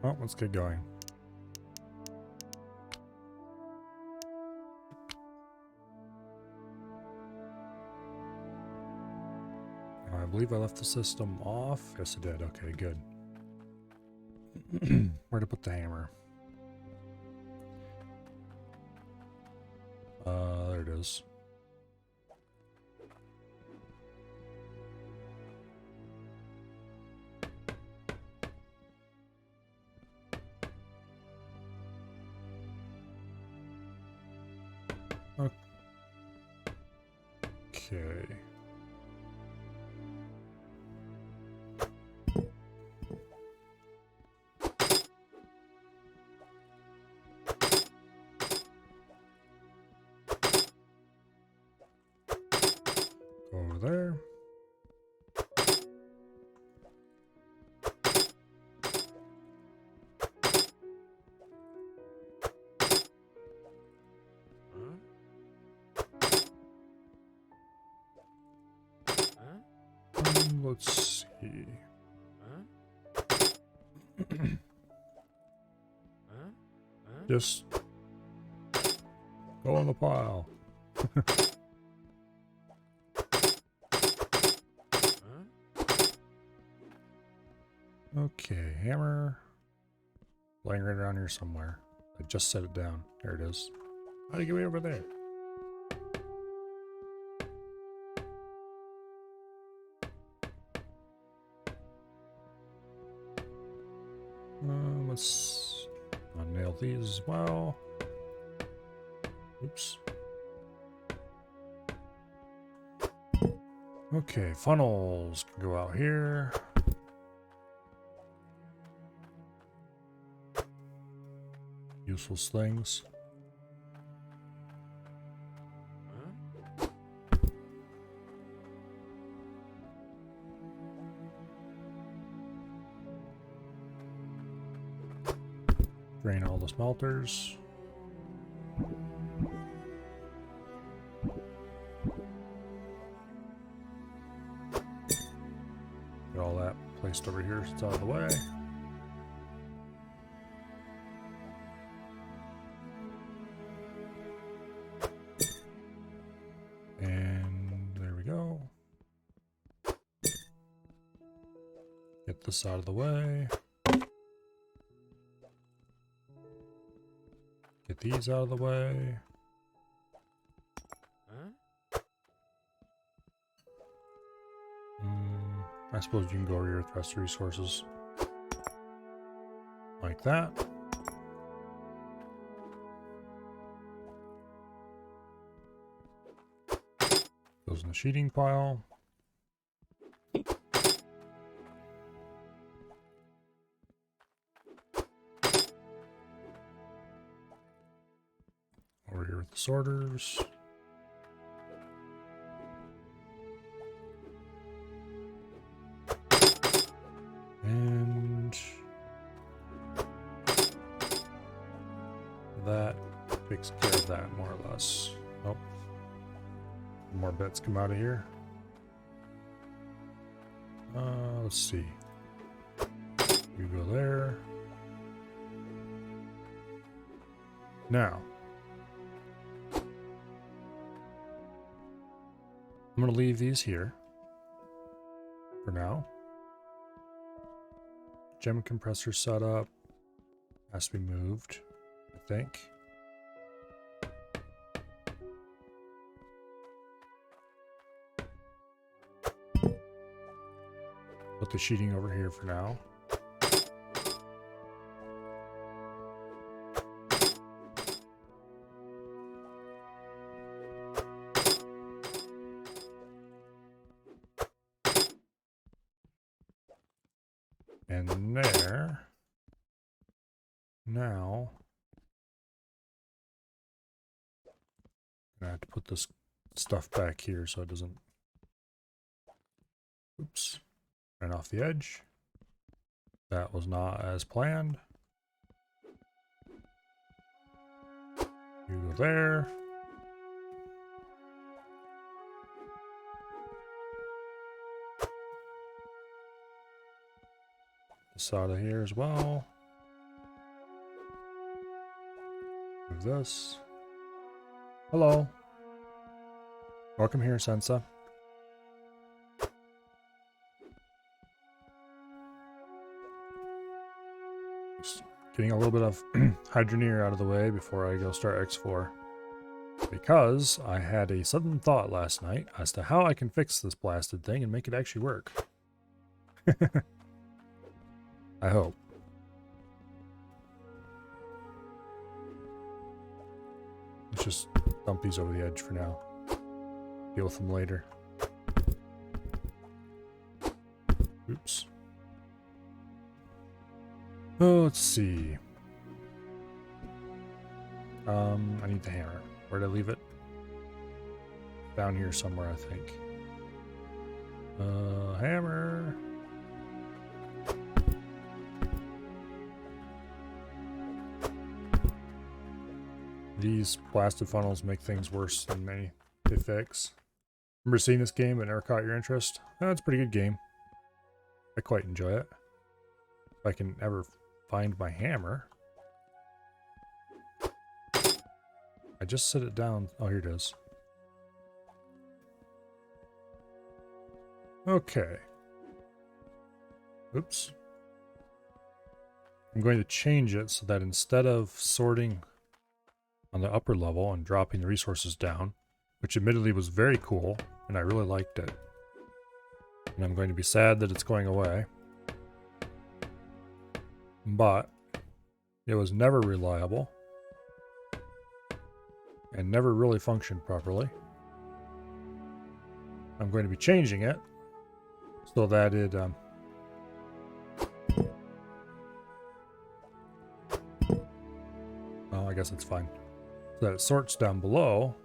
Oh, let's get going. I believe I left the system off. Yes, I did. Okay, good. Where to put the hammer? There it is. Okay. Over there. Let's see. Just go in the pile. Okay, hammer. Laying right around here somewhere. I just set it down. There it is. How do you get way over there? Let's nail these as well. Oops. Okay, funnels can go out here. Useless things. Drain all the smelters. Get all that placed over here so it's out of the way. And there we go. Get this out of the way. Get these out of the way. I suppose you can go over here with the rest of the resources. Like that. Goes in the sheeting pile. Over here with the sorters. And that takes care of that more or less. Nope. More bits come out of here. Let's see. You go there. Now, I'm going to leave these here for now. Gem compressor setup has to be moved, I think. Put the sheeting over here for now. And there. Now, I'm gonna have to put this stuff back here so it doesn't, oops, run off the edge. That was not as planned. You go there. This out of here as well. Move this. Hello. Welcome here, Sensa. Just getting a little bit of Hydroneer out of the way before I go start X4. Because I had a sudden thought last night as to how I can fix this blasted thing and make it actually work. I hope. Let's just dump these over the edge for now. Deal with them later. Oops. Oh, let's see. I need the hammer. Where'd I leave it? Down here somewhere, I think. Hammer. These blasted funnels make things worse than they fix. Remember seeing this game but never caught your interest? Oh, it's a pretty good game. I quite enjoy it. If I can ever find my hammer. I just set it down. Oh, here it is. Okay. Oops. I'm going to change it so that instead of sorting on the upper level and dropping the resources down, which admittedly was very cool, and I really liked it. And I'm going to be sad that it's going away. But it was never reliable and never really functioned properly. I'm going to be changing it so that it oh, I guess it's fine. So that it sorts down below.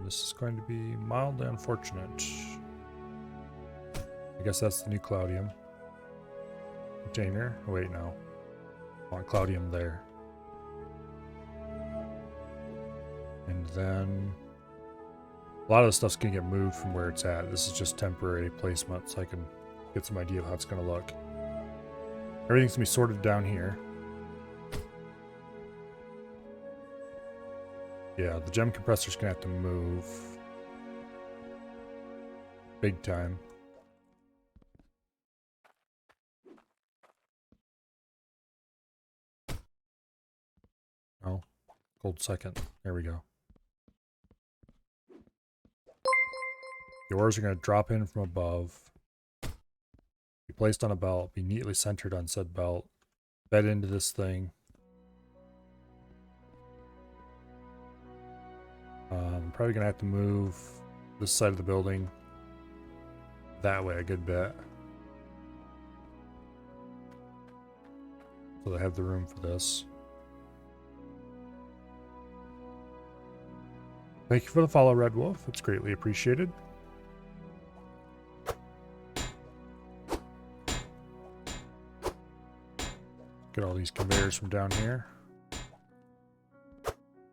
This is going to be mildly unfortunate. I guess that's the new Cloudium container. Oh, wait, no. I want Cloudium there. And then a lot of the stuff's going to get moved from where it's at. This is just temporary placement so I can get some idea of how it's going to look. Everything's going to be sorted down here. Yeah, the gem compressor's going to have to move. Big time. Oh, gold second. There we go. The ores are going to drop in from above. Be placed on a belt. Be neatly centered on said belt. Fed into this thing. I'm probably going to have to move this side of the building that way a good bit. So they have the room for this. Thank you for the follow, Red Wolf. It's greatly appreciated. Get all these conveyors from down here.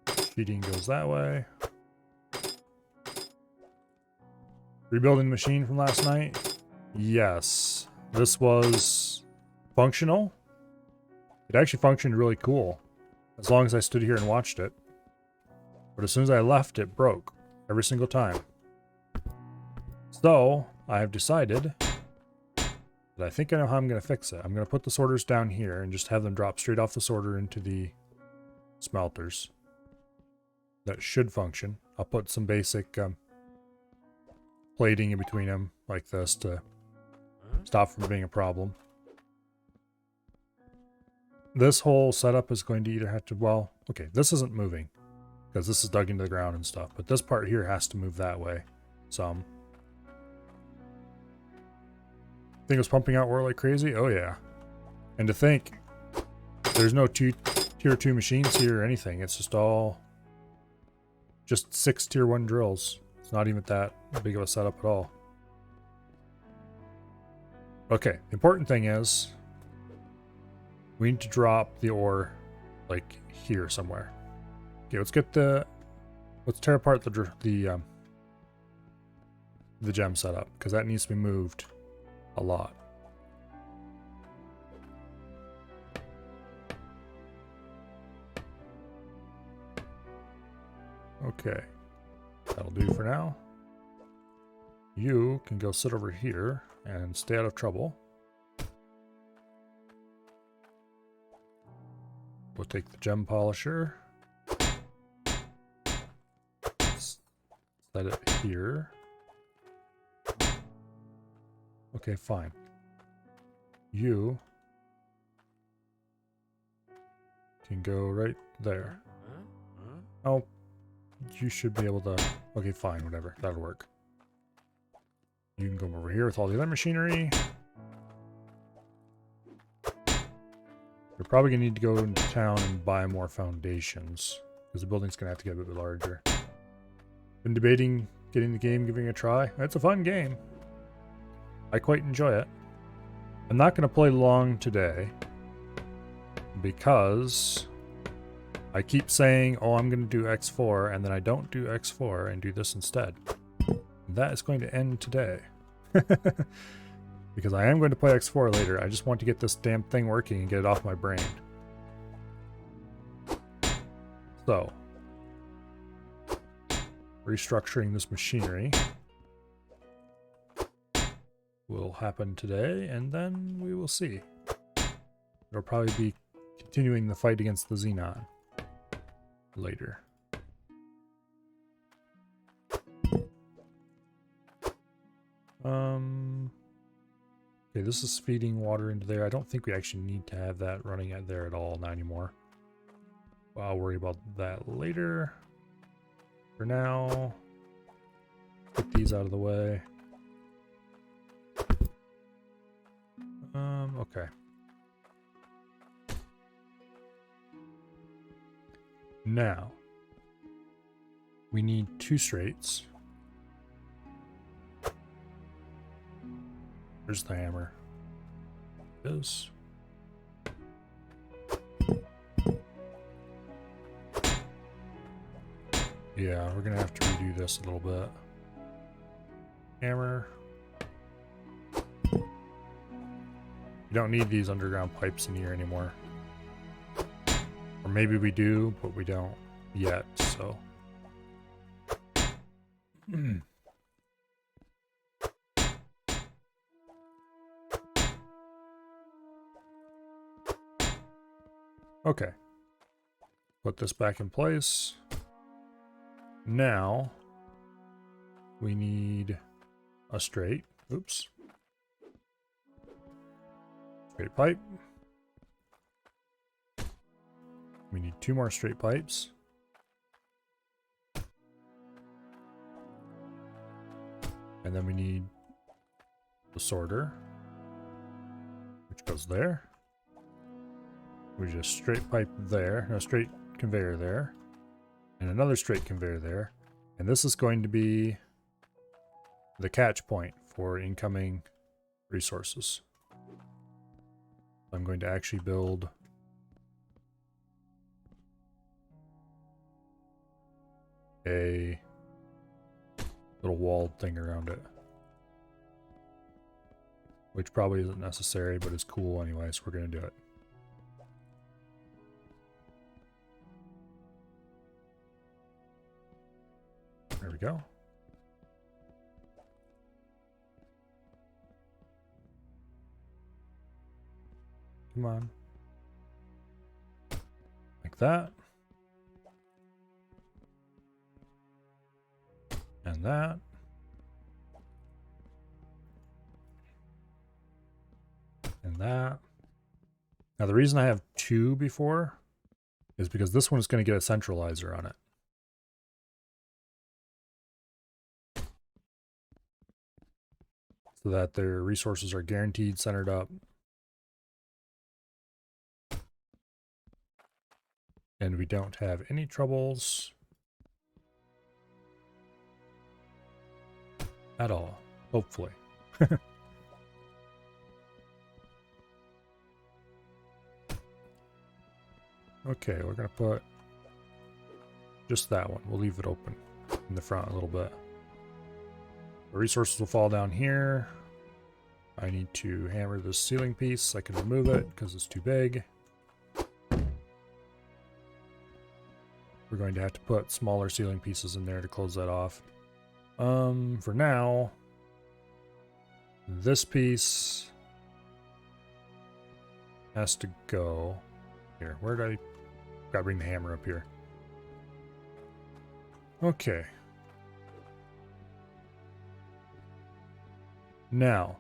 Feeding goes that way. Rebuilding the machine from last night? Yes. This was functional. It actually functioned really cool. As long as I stood here and watched it. But as soon as I left, it broke. Every single time. So, I have decided that I think I know how I'm going to fix it. I'm going to put the sorters down here and just have them drop straight off the sorter into the smelters. That should function. I'll put some basic plating in between them like this to stop from being a problem. This whole setup is going to either have to, well, okay, this isn't moving because this is dug into the ground and stuff, but this part here has to move that way some. Thing was pumping out ore like crazy? Oh yeah. And to think there's no tier 2 machines here or anything. It's just all just 6 tier 1 drills. It's not even that big of a setup at all. Okay, the important thing is we need to drop the ore like here somewhere. Okay, let's tear apart the gem setup because that needs to be moved a lot. Okay. That'll do for now. You can go sit over here and stay out of trouble. We'll take the gem polisher. Set it here. Okay, fine. You can go right there. Oh, you should be able to... Okay, fine, whatever. That'll work. You can come over here with all the other machinery. You're probably going to need to go into town and buy more foundations, because the building's going to have to get a bit larger. Been debating getting the game, giving it a try. It's a fun game. I quite enjoy it. I'm not going to play long today, because I keep saying, oh, I'm going to do X4, and then I don't do X4 and do this instead. That is going to end today. Because I am going to play X4 later. I just want to get this damn thing working and get it off my brain. So, restructuring this machinery will happen today, and then we will see. It'll probably be continuing the fight against the Xenon later. Okay, this is feeding water into there. I don't think we actually need to have that running out there at all, not anymore. Well, I'll worry about that later. For now, get these out of the way. Okay. Now, we need 2 straights. There's the hammer. This. Yeah, we're gonna have to redo this a little bit. Hammer. You don't need these underground pipes in here anymore. Or maybe we do, but we don't yet, so. Okay. Put this back in place. Now, we need a straight. Oops. Straight pipe. We need 2 more straight pipes. And then we need the sorter, which goes there. We just straight pipe there, no, straight conveyor there, and another straight conveyor there. And this is going to be the catch point for incoming resources. I'm going to actually build a little walled thing around it, which probably isn't necessary, but is cool anyway, so we're going to do it. There we go. Come on. Like that. And that. And that. Now the reason I have 2 before is because this one is going to get a centralizer on it. So that their resources are guaranteed centered up. And we don't have any troubles at all, hopefully. Okay, we're going to put just that one. We'll leave it open in the front a little bit. The resources will fall down here. I need to hammer this ceiling piece. I can remove it because it's too big. we're going to have to put smaller ceiling pieces in there to close that off. For now, this piece has to go here. Where did I gotta bring the hammer up here? Okay. Now,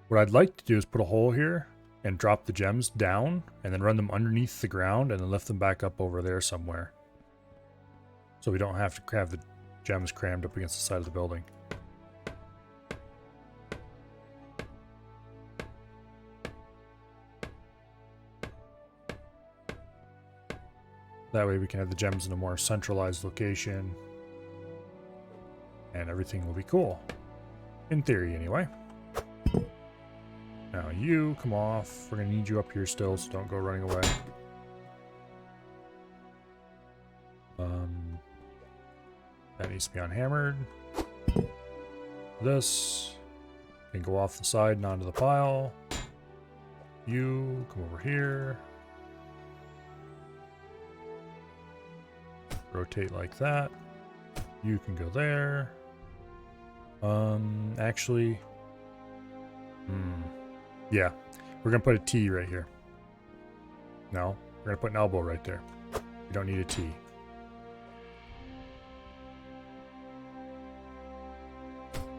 what I'd like to do is put a hole here and drop the gems down and then run them underneath the ground and then lift them back up over there somewhere. So we don't have to have the gems crammed up against the side of the building. That way we can have the gems in a more centralized location. And everything will be cool. In theory, anyway. Now you, come off. We're going to need you up here still, so don't go running away. That needs to be unhammered. This can go off the side and onto the pile. You, come over here. Rotate like that. You can go there. Actually, yeah, we're gonna put a T right here. No, we're gonna put an elbow right there. You don't need a T.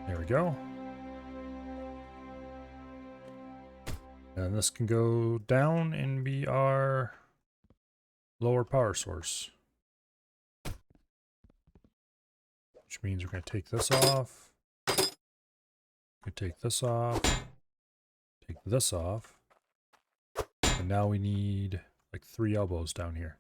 There we go. And this can go down and be our lower power source. Which means we're going to take this off. We take this off. Take this off. And now we need like 3 elbows down here.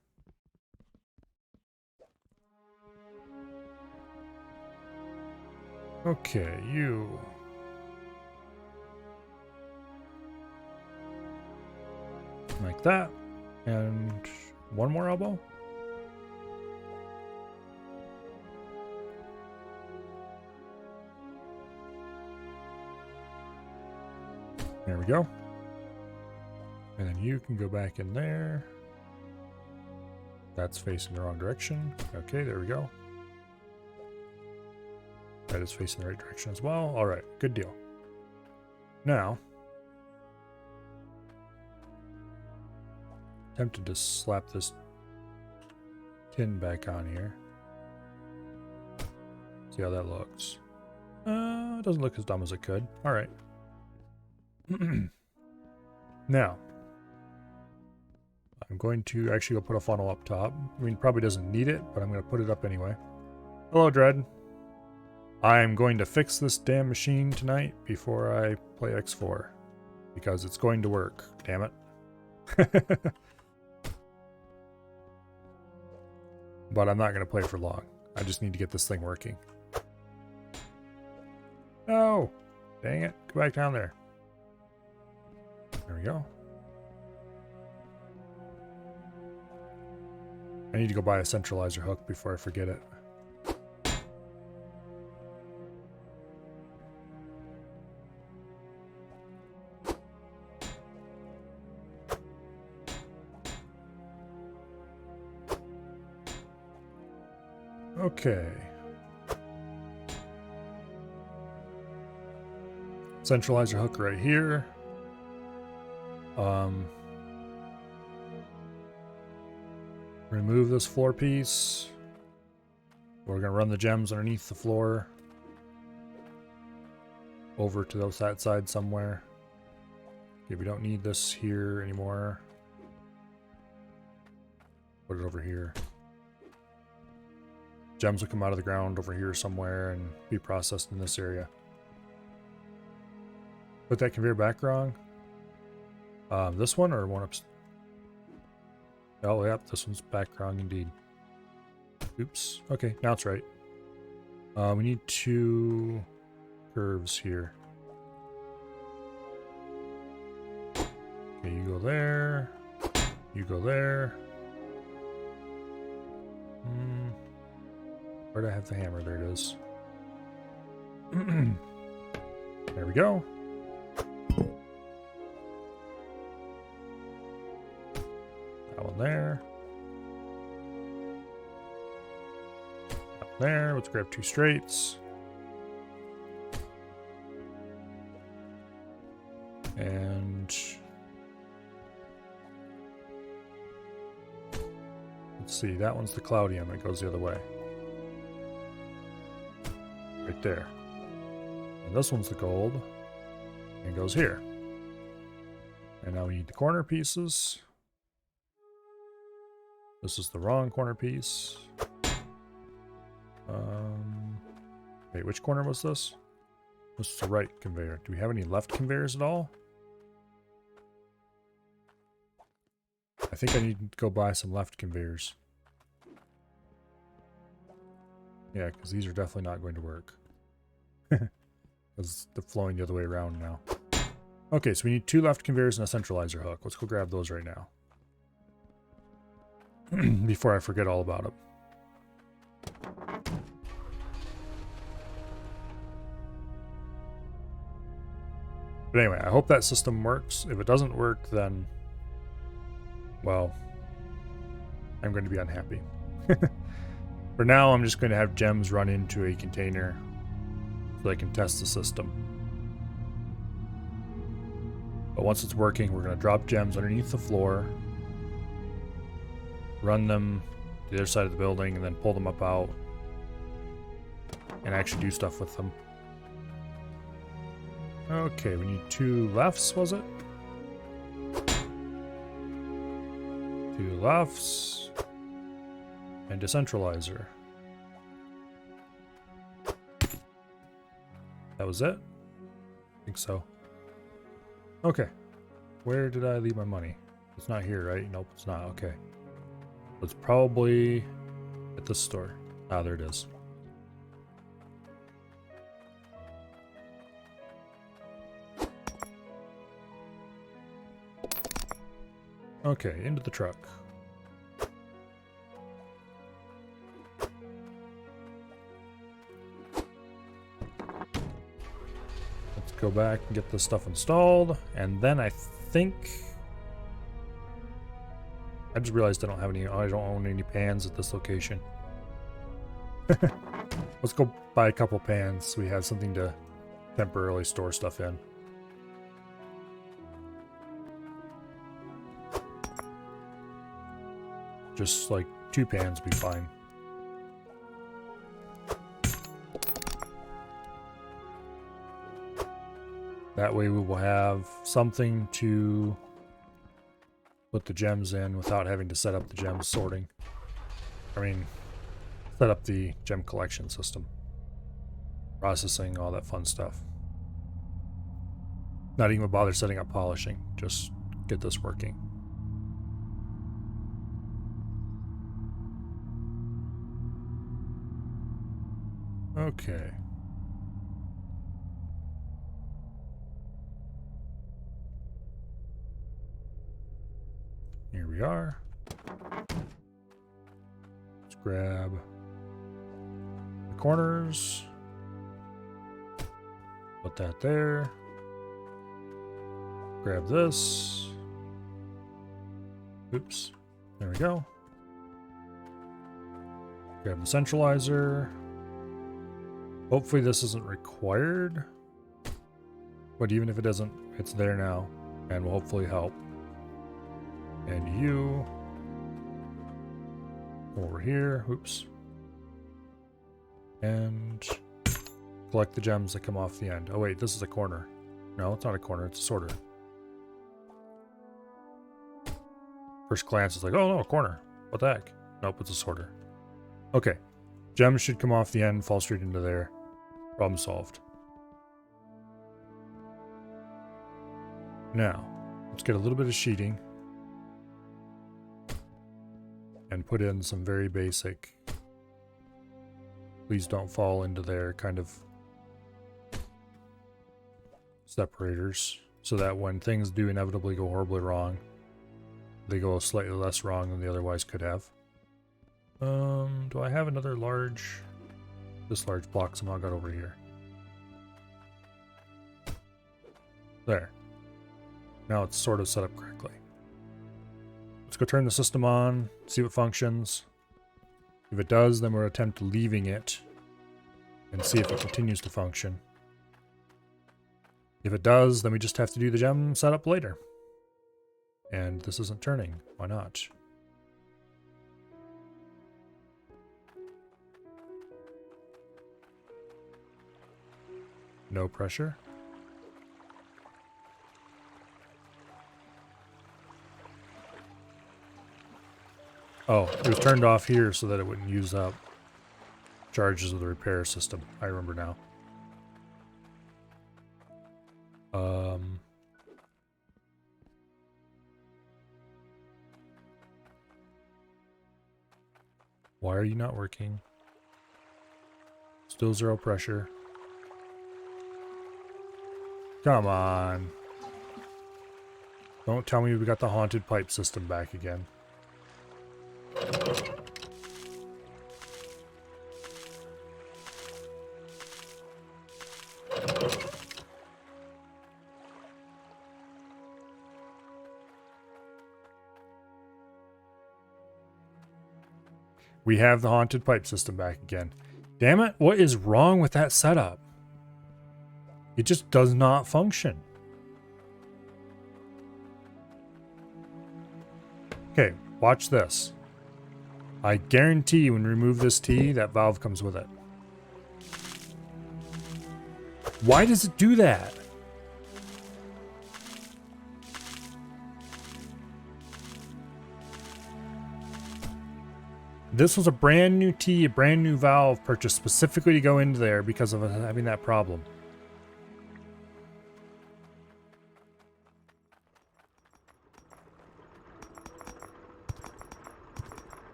Okay, you. Like that. And 1 more elbow. There we go. And then you can go back in there. That's facing the wrong direction. Okay, there we go. That is facing the right direction as well. All right, good deal. Now, tempted to slap this tin back on here. See how that looks. It doesn't look as dumb as it could. All right. Now, I'm going to actually go put a funnel up top. I mean, probably doesn't need it, but I'm going to put it up anyway. Hello, Dread. I'm going to fix this damn machine tonight before I play X4. Because it's going to work, damn it. But I'm not going to play for long. I just need to get this thing working. No! Dang it. Go back down there. There we go. I need to go buy a centralizer hook before I forget it. Okay. Centralizer hook right here. Remove this floor piece. We're going to run the gems underneath the floor over to that side somewhere. Okay, we don't need this here anymore. Put it over here. Gems will come out of the ground over here somewhere and be processed in this area. Put that conveyor back wrong. This one or one up? Oh, yep, this one's back wrong indeed. Oops. Okay, now it's right. We need 2 curves here. Okay, you go there. You go there. Where'd I have the hammer? There it is. There we go. That one there. there. Let's grab 2 straights. And let's see, that one's the cloudium. It goes the other way. Right there. And this one's the gold. And it goes here. And now we need the corner pieces. This is the wrong corner piece. Wait, which corner was this? This is the right conveyor. Do we have any left conveyors at all? I think I need to go buy some left conveyors. Yeah, because these are definitely not going to work. Because they're flowing the other way around now. Okay, so we need 2 left conveyors and a centralizer hook. Let's go grab those right now. Before I forget all about it. But anyway, I hope that system works. If it doesn't work, then, well, I'm going to be unhappy. For now, I'm just going to have gems run into a container so I can test the system. But once it's working, we're going to drop gems underneath the floor, run them to the other side of the building, and then pull them up out and actually do stuff with them. Okay, we need 2 lefts, was it? 2 lefts. And a centralizer. That was it? I think so. Okay. Where did I leave my money? It's not here, right? Nope, it's not. Okay. It's probably at this store. Ah, there it is. Okay, into the truck. Let's go back and get this stuff installed, and then I think I just realized I don't own any pans at this location. Let's go buy a couple pans so we have something to temporarily store stuff in. Just like 2 pans would be fine. That way we will have something to put the gems in without having to set up the gem sorting. I mean, set up the gem collection system. Processing, all that fun stuff. Not even bother setting up polishing. Just get this working. Okay. Here we are. Let's grab the corners. Put that there. Grab this. Oops. There we go. Grab the centralizer. Hopefully this isn't required. But even if it isn't, it's there now and will hopefully help. And you over here, oops, and collect the gems that come off the end. Oh wait, this is a corner. No, it's not a corner, it's a sorter. First glance, it's like, oh no, a corner. What the heck? Nope, it's a sorter. Okay, gems should come off the end, fall straight into there. Problem solved. Now, let's get a little bit of sheeting. And put in some very basic, please don't fall into there kind of separators, so that when things do inevitably go horribly wrong, they go slightly less wrong than they otherwise could have. Do I have another large? This large block somehow got over here. There. Now it's sort of set up correctly. Let's go turn the system on, see what functions. If it does, then we'll attempt leaving it and see if it continues to function. If it does, then we just have to do the gem setup later. And this isn't turning. Why not? No pressure. Oh, it was turned off here so that it wouldn't use up charges of the repair system. I remember now. Why are you not working? Still zero pressure. Come on. Don't tell me we got the haunted pipe system back again. We have the haunted pipe system back again. Damn it, what is wrong with that setup? It just does not function. Okay, watch this. I guarantee when we remove this T, that valve comes with it. Why does it do that? This was a brand new T, a brand new valve purchased specifically to go into there because of having that problem.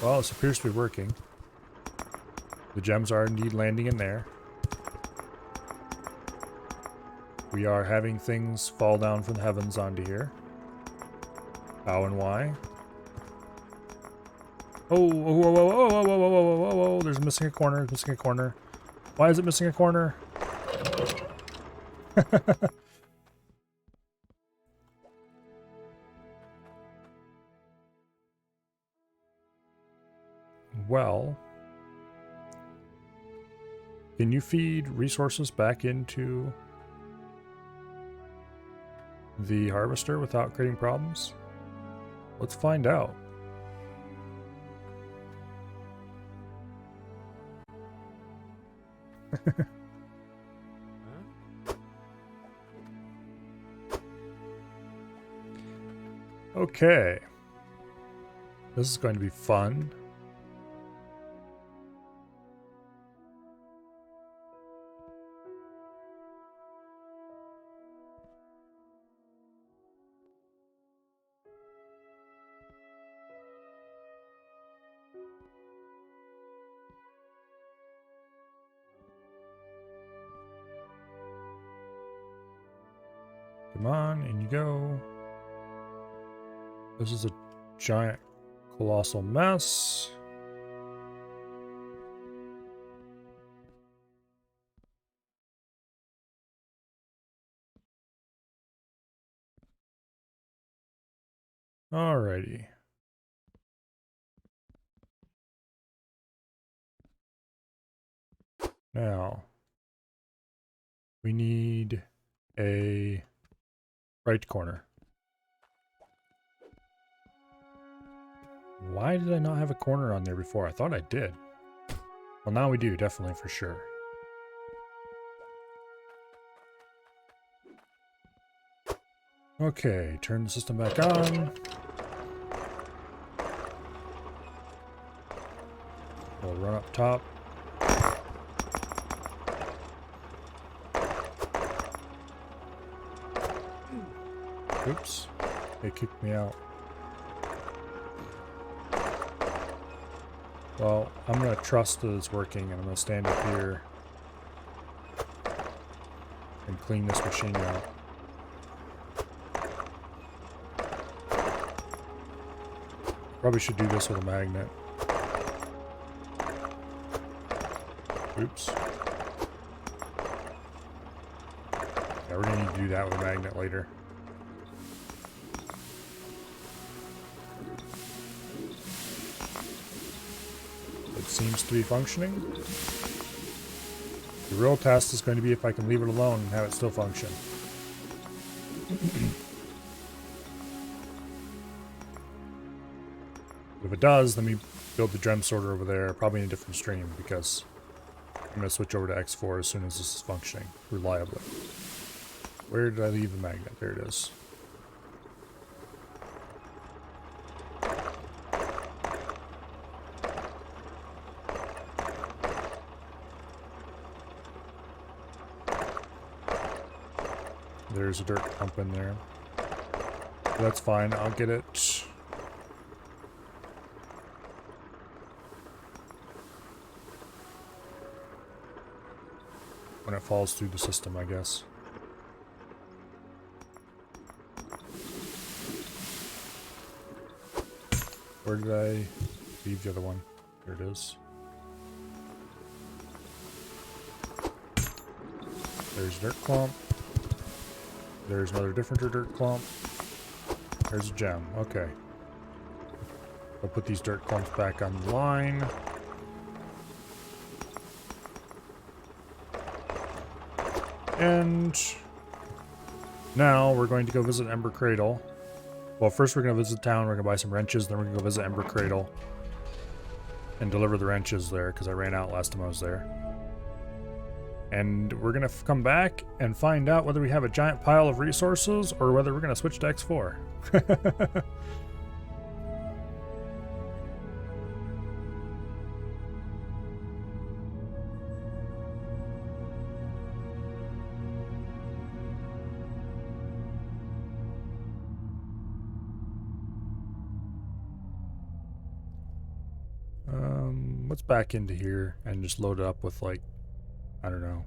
Well, this appears to be working. The gems are indeed landing in there. We are having things fall down from the heavens onto here. How and why? Oh, whoa, whoa, whoa, whoa, whoa, whoa, whoa, whoa, whoa, there's missing a corner, missing a corner. Why is it missing a corner? Well, can you feed resources back into the harvester without creating problems? Let's find out. Okay. This is going to be fun. Come on, in you go. This is a giant, colossal mess. Alrighty. Now, we need a right corner. Why did I not have a corner on there before? I thought I did. Well, now we do, definitely, for sure. Okay, turn the system back on. We'll run up top. Oops, they kicked me out. Well, I'm going to trust that it's working, and I'm going to stand up here and clean this machine out. Probably should do this with a magnet. Oops. Yeah, we're going to need to do that with a magnet later. seems to be functioning. The real test is going to be if I can leave it alone and have it still function. If it does, then we build the gem sorter over there, probably in a different stream, because I'm going to switch over to X4 as soon as this is functioning reliably. Where did I leave the magnet? There it is. There's a dirt clump in there. That's fine, I'll get it. When it falls through the system, I guess. Where did I leave the other one? Here it is. There's a dirt clump. There's another different dirt clump. There's a gem. Okay. I'll put these dirt clumps back on the line. And now we're going to go visit Ember Cradle. Well, first we're going to visit town, we're going to buy some wrenches, then we're going to go visit Ember Cradle and deliver the wrenches there, because I ran out last time I was there. And we're going to come back and find out whether we have a giant pile of resources or whether we're going to switch to X4. Let's back into here and just load it up with, like, I don't know,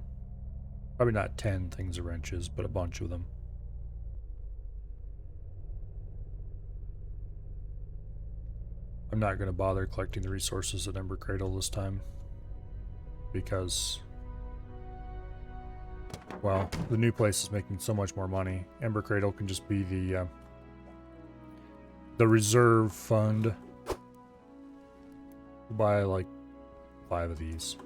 probably not 10 things of wrenches, but a bunch of them. I'm not going to bother collecting the resources at Ember Cradle this time because, well, the new place is making so much more money. Ember Cradle can just be the reserve fund. We'll buy like 5 of these.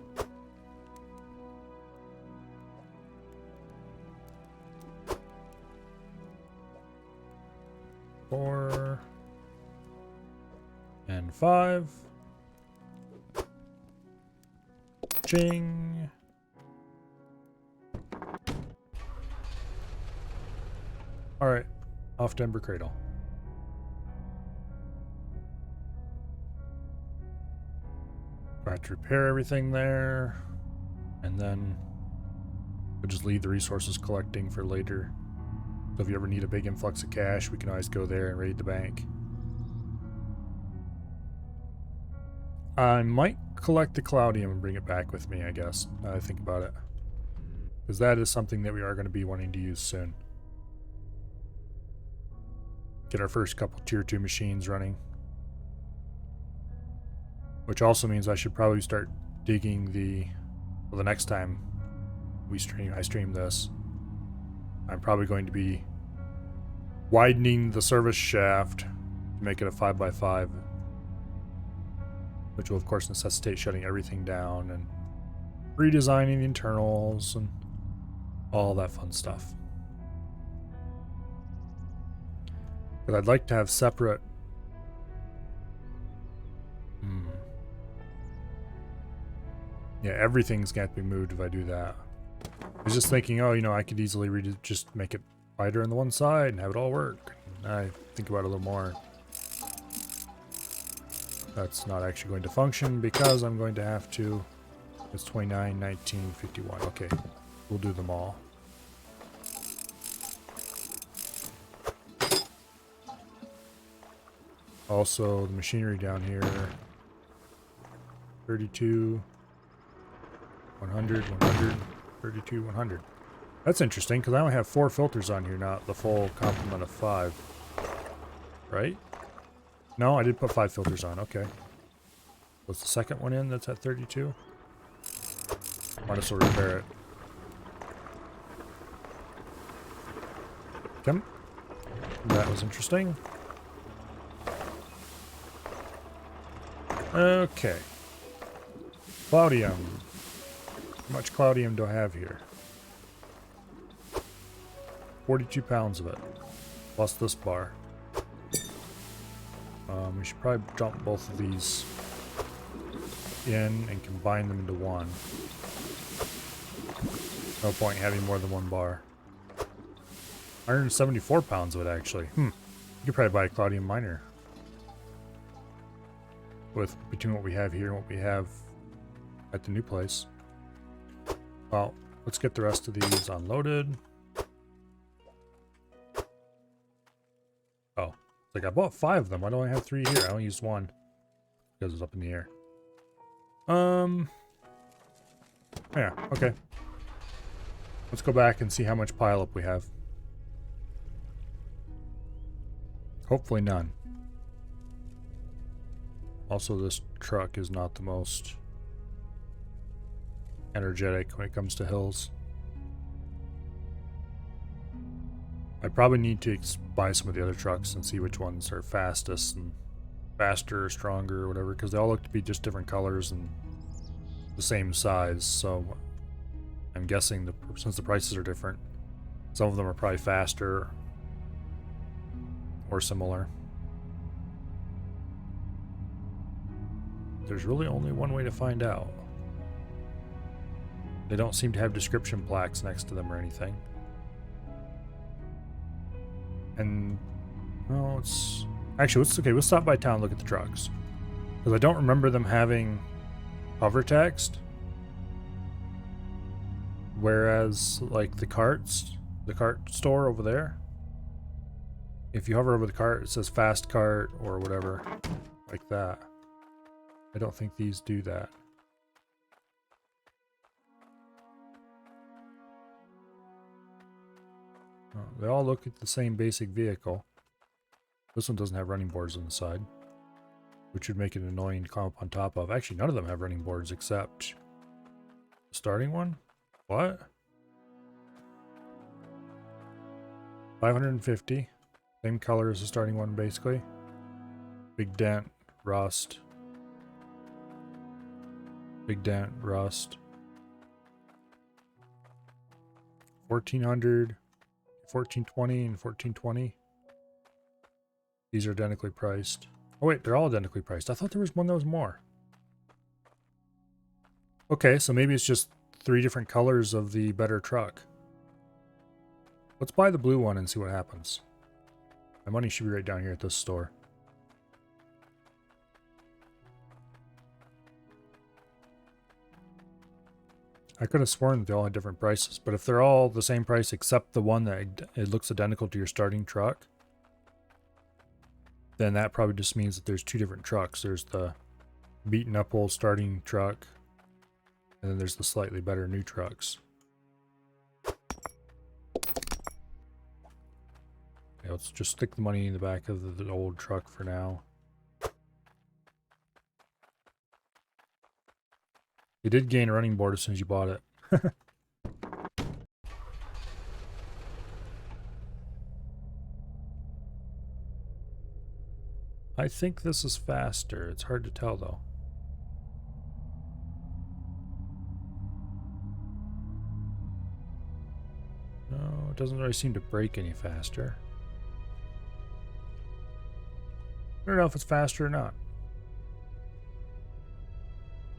Four and 5. Ching. All right, off to Ember Cradle. I have to repair everything there, and then we'll just leave the resources collecting for later. So if you ever need a big influx of cash, we can always go there and raid the bank. I might collect the Cloudium and bring it back with me, I guess, now that I think about it. Because that is something that we are going to be wanting to use soon. Get our first couple tier 2 machines running. Which also means I should probably start digging the next time I stream this. I'm probably going to be widening the service shaft to make it a 5x5. Which will of course necessitate shutting everything down and redesigning the internals and all that fun stuff. But I'd like to have separate yeah, everything's got to be moved if I do that. I was just thinking, oh, you know, I could easily just make it wider on the one side and have it all work. And I think about it a little more. That's not actually going to function because I'm going to have to. It's 29, 19, 51. Okay, we'll do them all. Also, the machinery down here. 32. 100, 100, 32, 100. That's interesting, because I only have 4 filters on here, not the full complement of 5. Right? No, I did put 5 filters on, okay. Was the second one in that's at 32? Might as well repair it. Come. That was interesting. Cloudium. How much cloudium do I have here? 42 pounds of it. Plus this bar. We should probably dump both of these in and combine them into one. No point in having more than one bar. 174 pounds of it, actually. You could probably buy a cloudium miner. Between what we have here and what we have at the new place. Well, let's get the rest of these unloaded. Oh, it's like I bought 5 of them. Why do I have 3 here? I only used 1 because it's up in the air. Yeah, okay. Let's go back and see how much pileup we have. Hopefully none. Also, this truck is not the most energetic when it comes to hills. I probably need to buy some of the other trucks and see which ones are fastest and faster or stronger or whatever, because they all look to be just different colors and the same size, so I'm guessing since the prices are different, some of them are probably faster or similar. There's really only one way to find out. They don't seem to have description plaques next to them or anything. And, well, it's... Actually, okay, we'll stop by town and look at the trucks. Because I don't remember them having hover text. Whereas, like, the cart store over there, if you hover over the cart, it says fast cart or whatever, like that. I don't think these do that. They all look at the same basic vehicle. This one doesn't have running boards on the side, which would make it annoying to climb up on top of. Actually, none of them have running boards except the starting one. What? 550. Same color as the starting one, basically. Big dent, rust. Big dent, rust. 1400, 1420, and 1420. These are identically priced. Oh wait, they're all identically priced. I thought there was one that was more. Okay, so maybe it's just 3 different colors of the better truck. Let's buy the blue one and see what happens. My money should be right down here at this store. I could have sworn they all had different prices, but if they're all the same price except the one that it looks identical to your starting truck, then that probably just means that there's 2 different trucks. There's the beaten up old starting truck, and then there's the slightly better new trucks. Yeah, let's just stick the money in the back of the old truck for now. You did gain a running board as soon as you bought it. I think this is faster. It's hard to tell though. No, it doesn't really seem to brake any faster. I don't know if it's faster or not.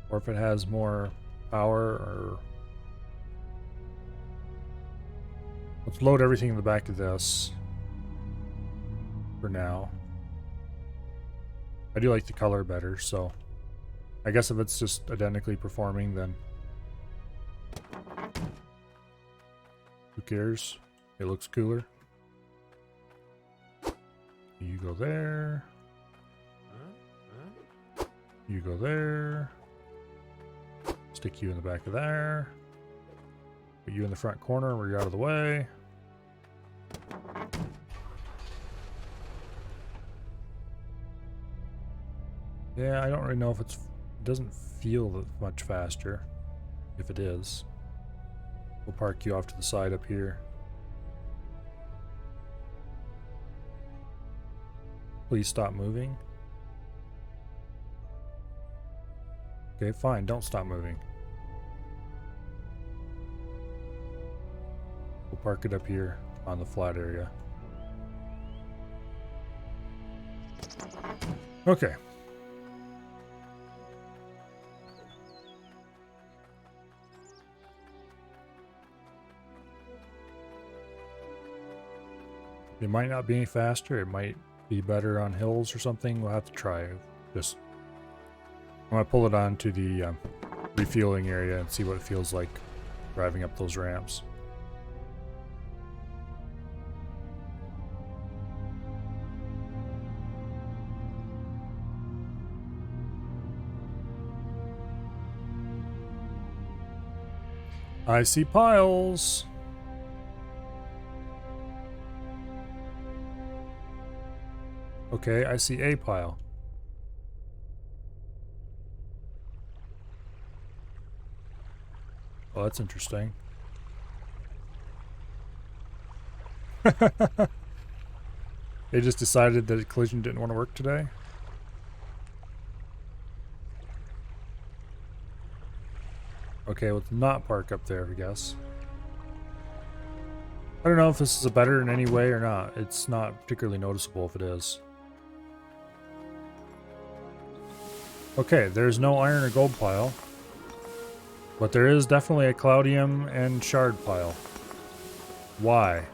Or if it has more power, or... Let's load everything in the back of this for now. I do like the color better, so I guess if it's just identically performing, then who cares? It looks cooler. You go there. You go there. Stick you in the back of there. Put you in the front corner where you're out of the way. Yeah, I don't really know if it doesn't feel much faster. If it is. We'll park you off to the side up here. Please stop moving. Okay, fine. Don't stop moving. We'll park it up here on the flat area. Okay. It might not be any faster. It might be better on hills or something. We'll have to try. Just, I'm going to pull it onto the refueling area and see what it feels like driving up those ramps. I see piles. Okay, I see a pile. Oh, that's interesting. They just decided that collision didn't want to work today. Okay, let's not park up there, I guess. I don't know if this is a better in any way or not. It's not particularly noticeable if it is. Okay, there's no iron or gold pile. But there is definitely a cloudium and shard pile. Why?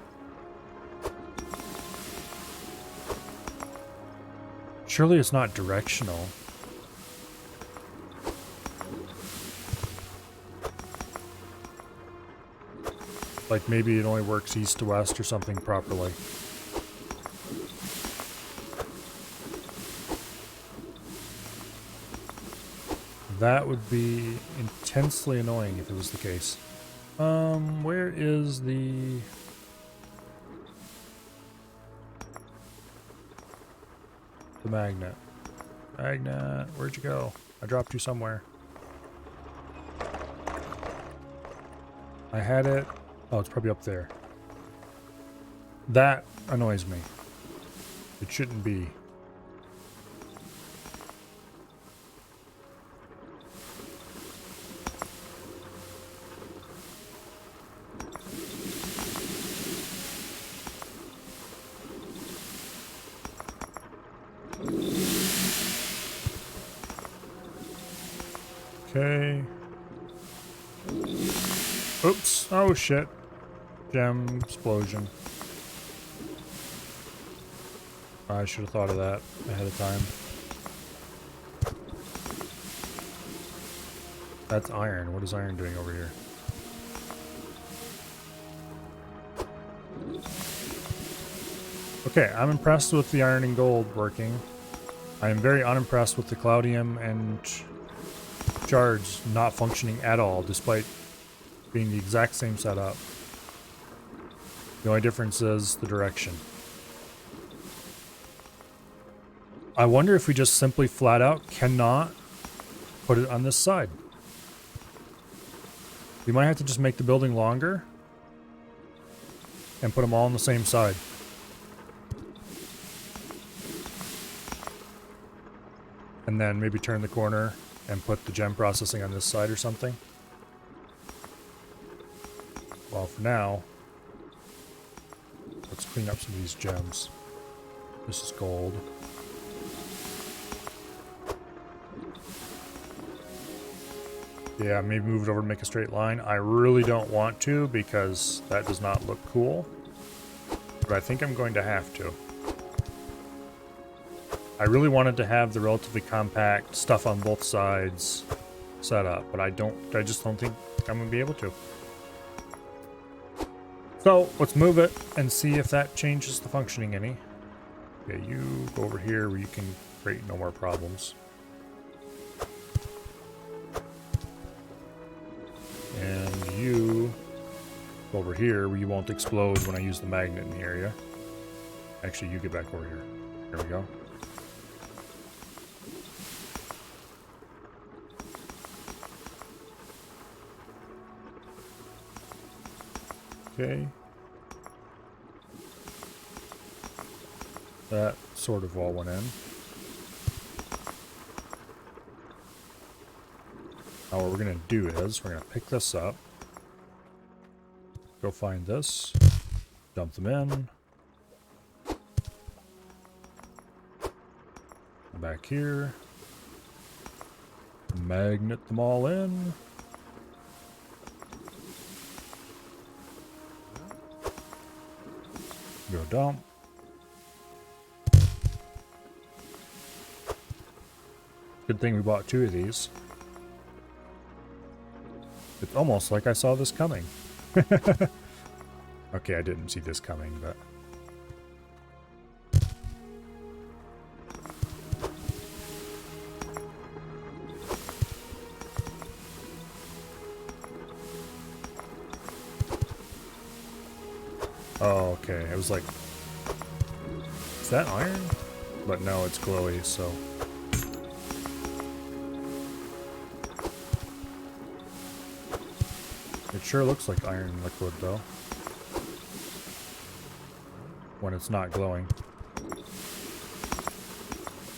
Surely it's not directional. Like maybe it only works east to west or something properly. That would be intensely annoying if it was the case. Where is the... magnet? Magnet, where'd you go? I dropped you somewhere. I had it. Oh, it's probably up there. That annoys me. It shouldn't be. Okay. Oops. Oh shit. Gem explosion. I should have thought of that ahead of time. That's iron. What is iron doing over here? Okay, I'm impressed with the iron and gold working. I am very unimpressed with the cloudium and shards not functioning at all, despite being the exact same setup. The only difference is the direction. I wonder if we just simply flat out cannot put it on this side. We might have to just make the building longer and put them all on the same side. And then maybe turn the corner and put the gem processing on this side or something. Well, for now, let's clean up some of these gems. This is gold. Yeah, maybe move it over to make a straight line. I really don't want to because that does not look cool. But I think I'm going to have to. I really wanted to have the relatively compact stuff on both sides set up, but I just don't think I'm going to be able to. So, let's move it and see if that changes the functioning any. Okay, you go over here where you can create no more problems. And you go over here where you won't explode when I use the magnet in the area. Actually, you get back over here. There we go. Okay. That sort of all went in. Now what we're going to do is we're going to pick this up. Go find this. Dump them in. Back here. Magnet them all in. Go dump. Good thing we bought 2 of these. It's almost like I saw this coming. Okay, I didn't see this coming, but... Oh, okay. It was like... Is that iron? But no, it's glowy, so... It sure looks like iron liquid, though. When it's not glowing.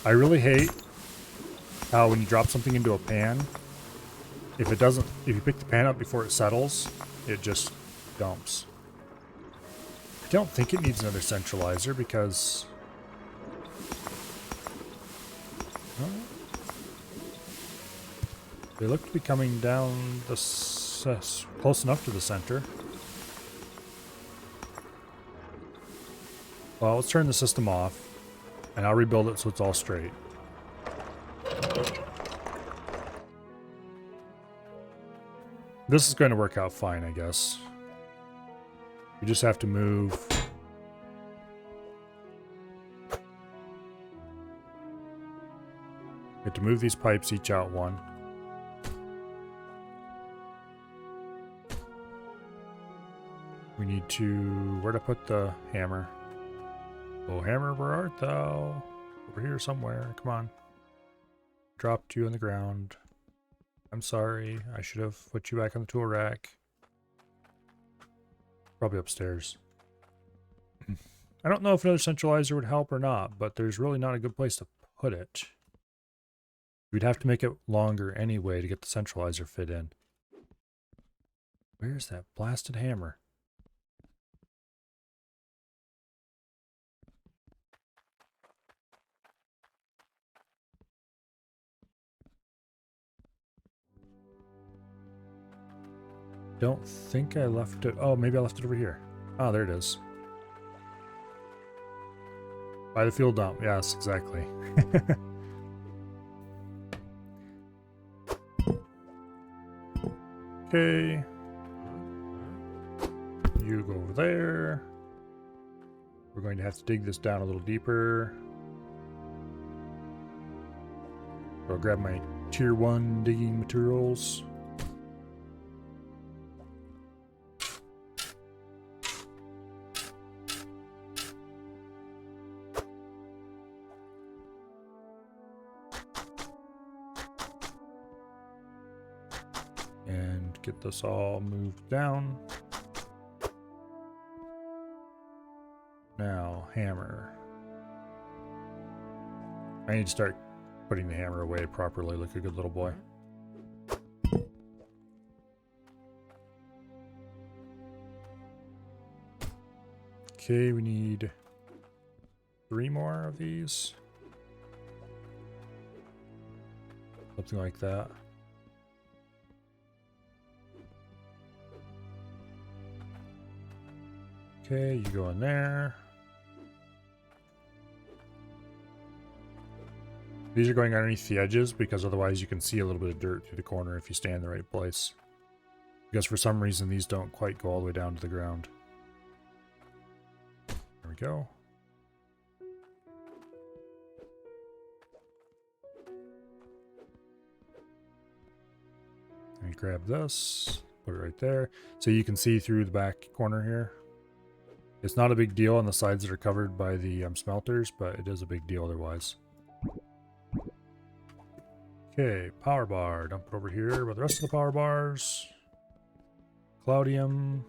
I really hate how when you drop something into a pan, if you pick the pan up before it settles, it just dumps. I don't think it needs another centralizer because... Well, they look to be coming down the close enough to the center. Well, let's turn the system off, and I'll rebuild it so it's all straight. This is going to work out fine, I guess. We just have to move... We have to move these pipes each out one. We need to... Where to put the hammer? Oh, hammer, where art thou? Over here somewhere. Come on. Dropped you on the ground. I'm sorry. I should have put you back on the tool rack. Probably upstairs. I don't know if another centralizer would help or not, but there's really not a good place to put it. We'd have to make it longer anyway to get the centralizer fit in. Where's that blasted hammer? Don't think I left it. Oh, maybe I left it over here. Oh, there it is. By the fuel dump. Yes, exactly. Okay. You go over there. We're going to have to dig this down a little deeper. I'll grab my tier 1 digging materials. And get this all moved down. Now, hammer. I need to start putting the hammer away properly like a good little boy. Okay, we need 3 more of these. Something like that. Okay, you go in there. These are going underneath the edges because otherwise you can see a little bit of dirt through the corner if you stay in the right place. Because for some reason these don't quite go all the way down to the ground. There we go. And grab this, put it right there. So you can see through the back corner here. It's not a big deal on the sides that are covered by the smelters, but it is a big deal otherwise. Okay, power bar. Dump it over here with the rest of the power bars. Cloudium.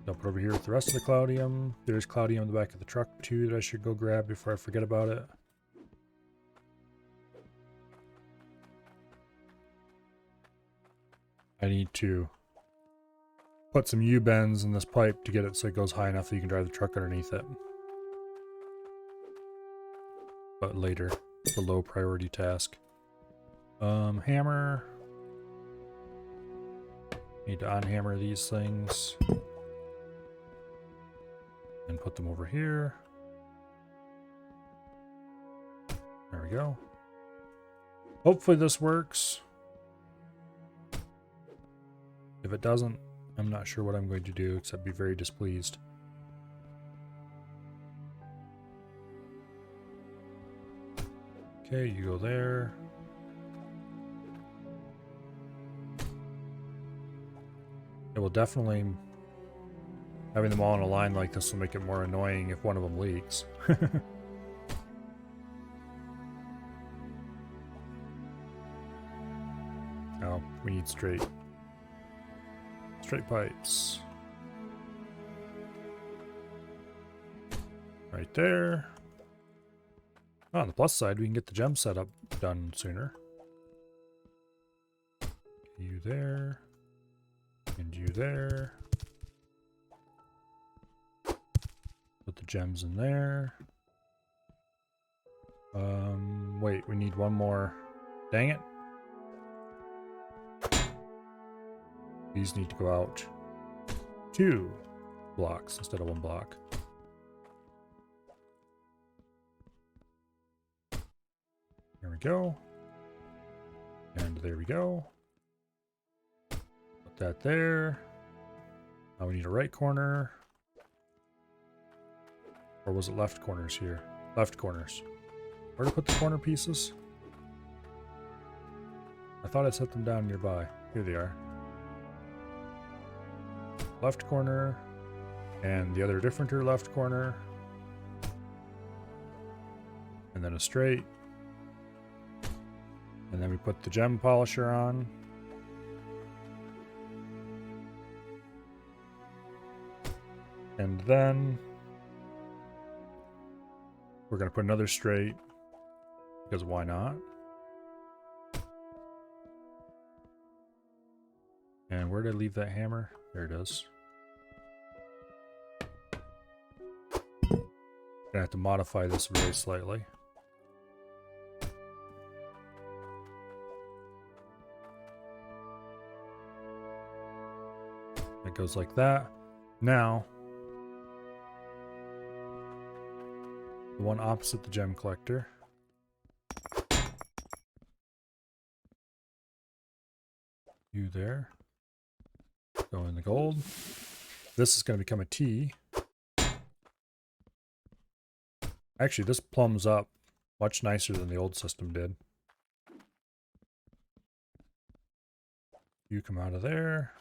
Dump it over here with the rest of the cloudium. There's cloudium in the back of the truck too that I should go grab before I forget about it. I need to put some U-bends in this pipe to get it so it goes high enough that you can drive the truck underneath it. But later, it's a low priority task. Hammer. Need to unhammer these things. And put them over here. There we go. Hopefully this works. If it doesn't, I'm not sure what I'm going to do except be very displeased. Okay, you go there. It will definitely... Having them all in a line like this will make it more annoying if one of them leaks. Oh, we need straight pipes. Right there. Oh, on the plus side, we can get the gem setup done sooner. You there. And you there. Put the gems in there. Wait, we need one more. Dang it. These need to go out 2 blocks instead of 1 block. There we go. And there we go. Put that there. Now we need a right corner. Or was it left corners here? Left corners. Where to put the corner pieces? I thought I set them down nearby. Here they are. Left corner, and the other differenter left corner, and then a straight, and then we put the gem polisher on, and then we're going to put another straight, because why not? And where did I leave that hammer? There it is. Gonna have to modify this very slightly. It goes like that. Now, the one opposite the gem collector. You there. Go in the gold. This is going to become a T. Actually, this plumbs up much nicer than the old system did. You come out of there.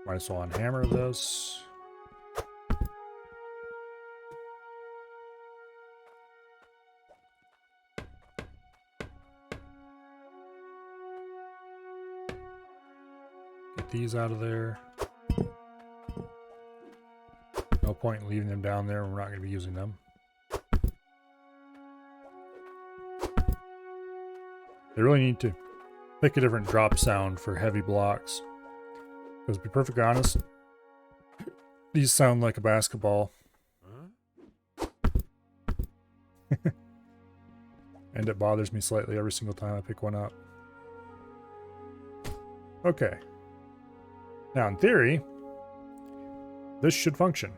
Might as well unhammer this. Get these out of there. No point in leaving them down there. We're not going to be using them. They really need to pick a different drop sound for heavy blocks. Because to be perfectly honest, these sound like a basketball. And it bothers me slightly every single time I pick one up. Okay. Now in theory, this should function.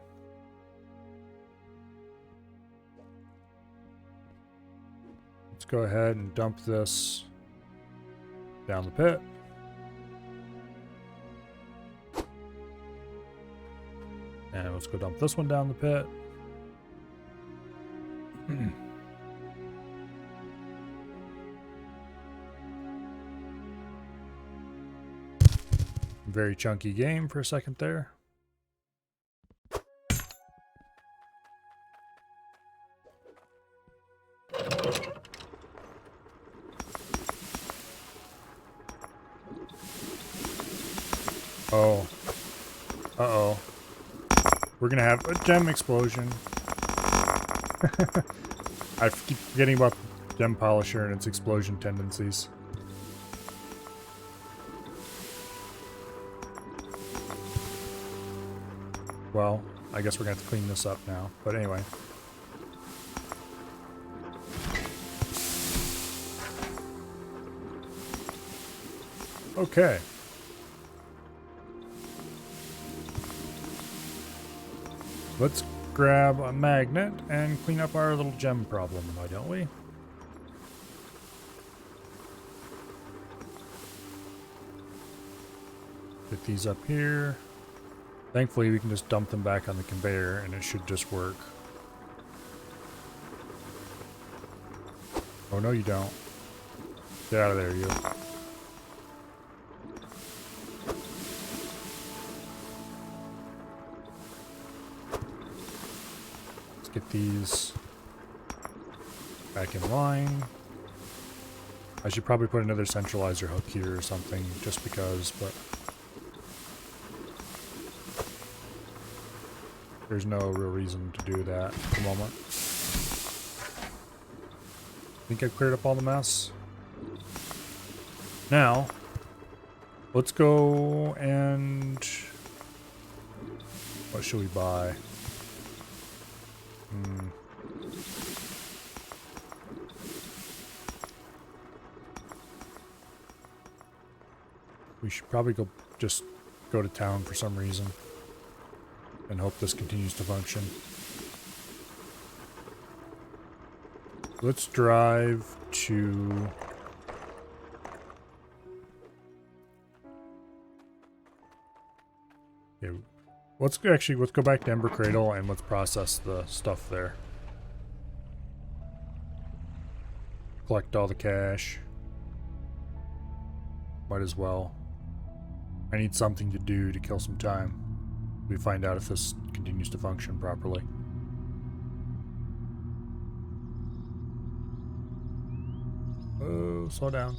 Let's go ahead and dump this down the pit. And let's go dump this one down the pit. Very chunky game for a second there. Oh. Uh-oh. We're gonna have a gem explosion. I keep forgetting about gem polisher and its explosion tendencies. Well, I guess we're gonna have to clean this up now, but anyway. Okay. Let's grab a magnet and clean up our little gem problem, why don't we? Get these up here. Thankfully, we can just dump them back on the conveyor and it should just work. Oh, no, you don't. Get out of there, you. Let's get these back in line. I should probably put another centralizer hook here or something, just because, but there's no real reason to do that at the moment. Think I've cleared up all the mess. Now, let's go and... what should we buy? We should probably just go to town for some reason and hope this continues to function. Let's drive to... okay, let's go back to Ember Cradle and let's process the stuff there. Collect all the cash. Might as well. I need something to do to kill some time. We find out if this continues to function properly. Oh, slow down.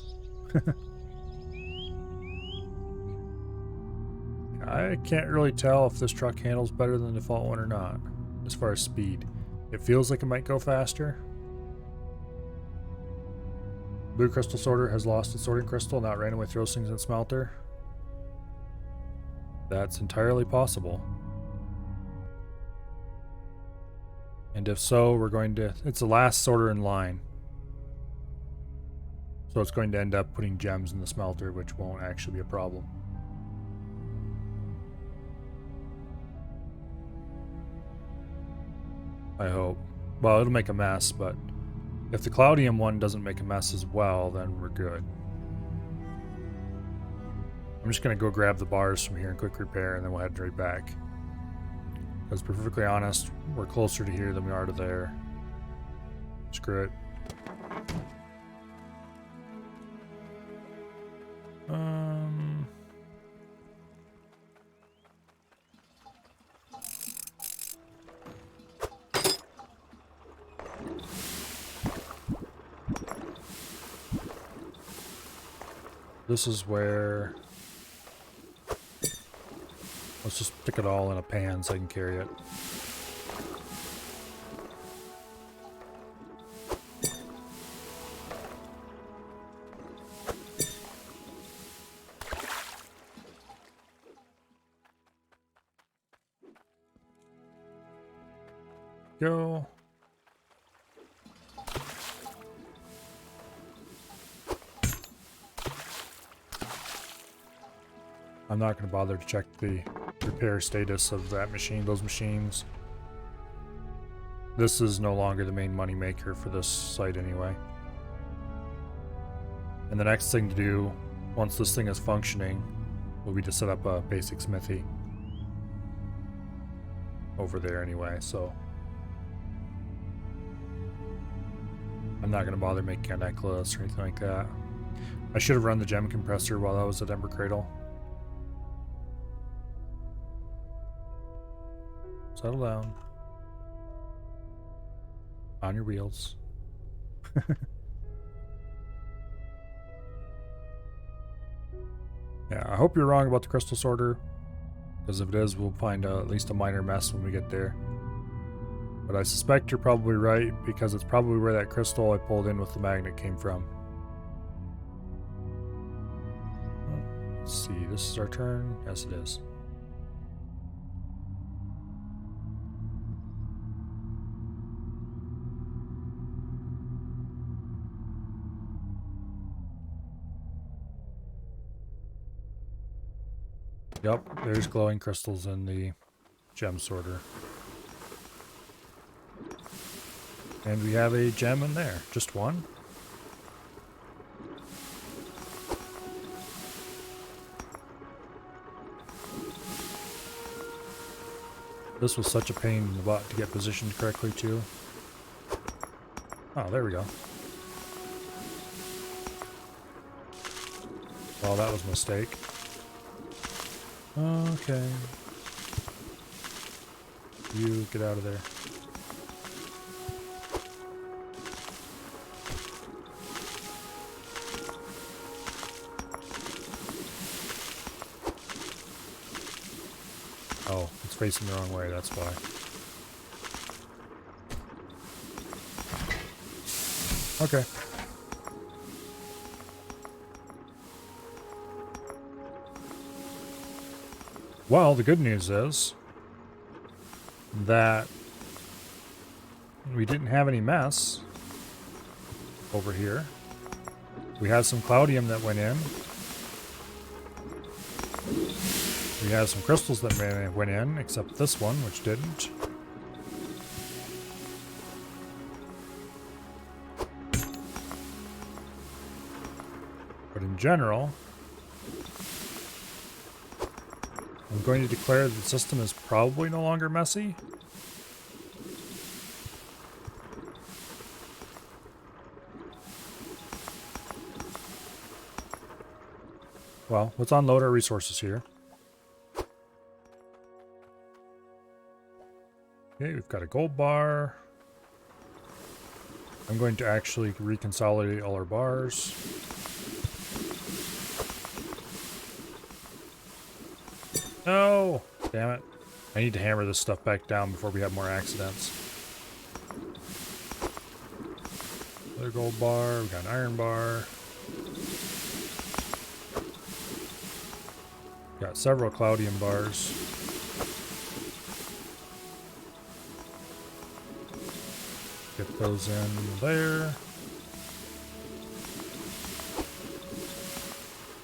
I can't really tell if this truck handles better than the default one or not, as far as speed. It feels like it might go faster. Blue crystal sorter has lost its sorting crystal, now it randomly throws things in smelter. That's entirely possible. And if so, we're going to... it's the last sorter in line. So it's going to end up putting gems in the smelter, which won't actually be a problem. I hope. Well, it'll make a mess, but if the Cloudium one doesn't make a mess as well, then we're good. I'm just going to go grab the bars from here in quick repair, and then we'll head right back. Because to be perfectly honest, we're closer to here than we are to there. Screw it. This is where... let's just stick it all in a pan so I can carry it. Go. I'm not going to bother to check the repair status of that machine, those machines. This is no longer the main money maker for this site anyway. And the next thing to do, once this thing is functioning, will be to set up a basic smithy over there anyway, so I'm not going to bother making a necklace or anything like that. I should have run the gem compressor while I was at Ember Cradle. Settle down. On your wheels. Yeah, I hope you're wrong about the crystal sorter, because if it is, we'll find at least a minor mess when we get there. But I suspect you're probably right, because it's probably where that crystal I pulled in with the magnet came from. Let's see, this is our turn? Yes, it is. Yep, there's glowing crystals in the gem sorter. And we have a gem in there. Just one? This was such a pain in the butt to get positioned correctly, too. Oh, there we go. Well, that was a mistake. Okay. You get out of there. Oh, it's facing the wrong way, that's why. Okay. Well, the good news is that we didn't have any mess over here. We had some cloudium that went in. We had some crystals that went in, except this one, which didn't. But in general, I'm going to declare that the system is probably no longer messy. Well, let's unload our resources here. Okay, we've got a gold bar. I'm going to actually reconsolidate all our bars. No! Damn it. I need to hammer this stuff back down before we have more accidents. Another gold bar. We've got an iron bar. Got several cloudium bars. Get those in there.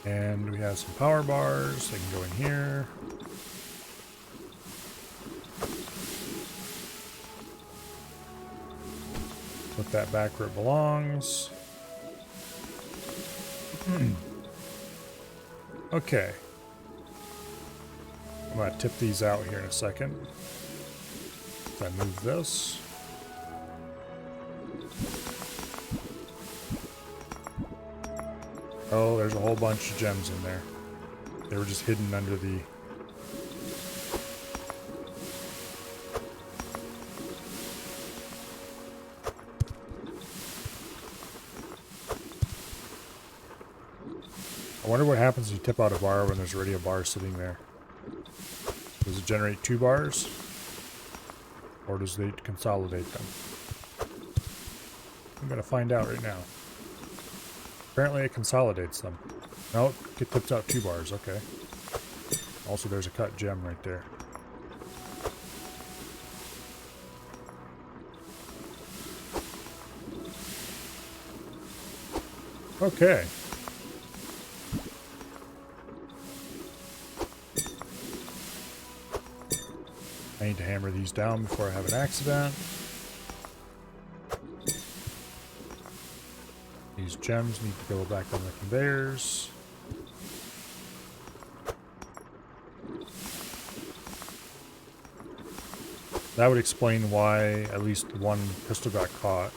And we have some power bars. They can go in here. Put that back where it belongs. Okay. I'm going to tip these out here in a second. So I move this. Oh, there's a whole bunch of gems in there. They were just hidden under the... I wonder what happens if you tip out a bar when there's already a bar sitting there. Does it generate 2 bars? Or does it consolidate them? I'm going to find out right now. Apparently it consolidates them. No, it tips out 2 bars, okay. Also there's a cut gem right there. Okay. I need to hammer these down before I have an accident. These gems need to go back on the conveyors. That would explain why at least one crystal got caught,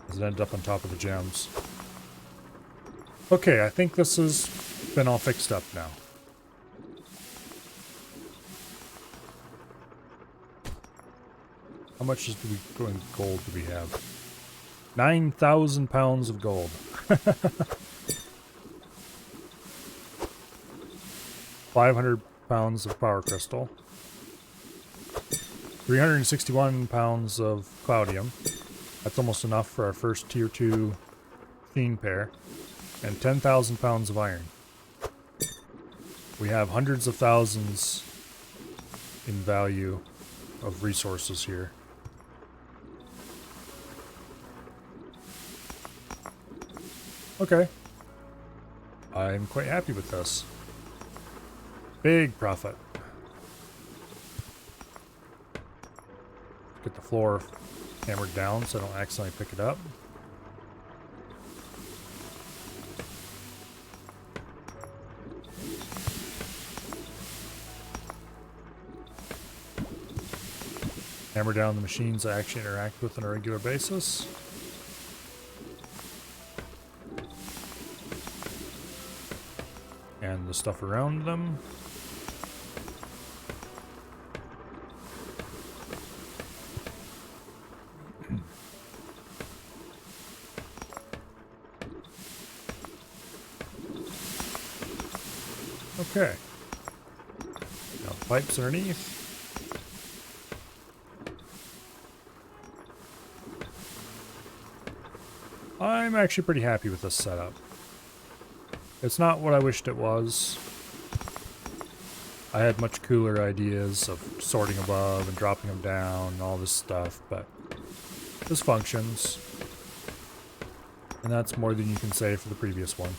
as it ended up on top of the gems. Okay, I think this has been all fixed up now. How much do we go in gold do we have? 9,000 pounds of gold. 500 pounds of power crystal. 361 pounds of cloudium. That's almost enough for our first tier 2 machine pair. And 10,000 pounds of iron. We have hundreds of thousands in value of resources here. Okay. I'm quite happy with this. Big profit. Get the floor hammered down so I don't accidentally pick it up. Hammer down the machines I actually interact with on a regular basis. And the stuff around them. Okay. Now the pipes underneath. I'm actually pretty happy with this setup. It's not what I wished it was. I had much cooler ideas of sorting above and dropping them down and all this stuff, but this functions. And that's more than you can say for the previous one.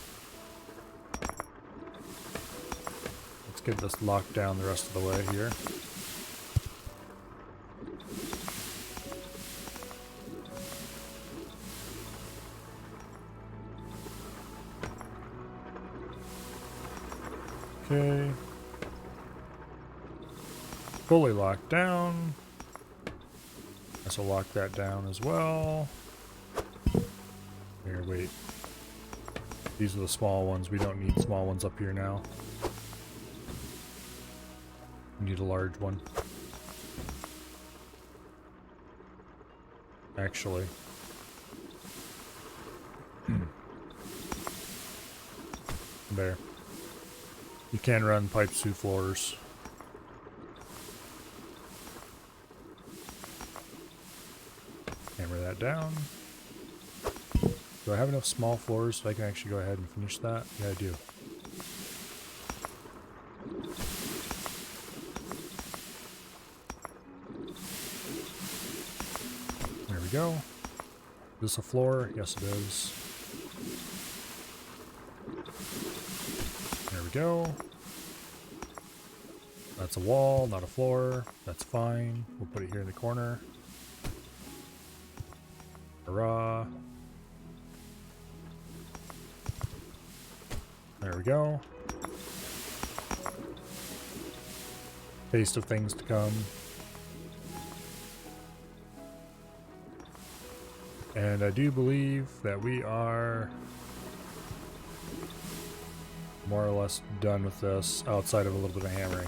Let's get this locked down the rest of the way here. Okay. Fully locked down. Guess I'll lock that down as well. Here, wait. These are the small ones. We don't need small ones up here now. We need a large one. Actually. There. You can run pipes through floors. Hammer that down. Do I have enough small floors so I can actually go ahead and finish that? Yeah, I do. There we go. Is this a floor? Yes, it is. There we go. That's a wall, not a floor. That's fine. We'll put it here in the corner. Hurrah. There we go. Taste of things to come. And I do believe that we are more or less done with this outside of a little bit of hammering.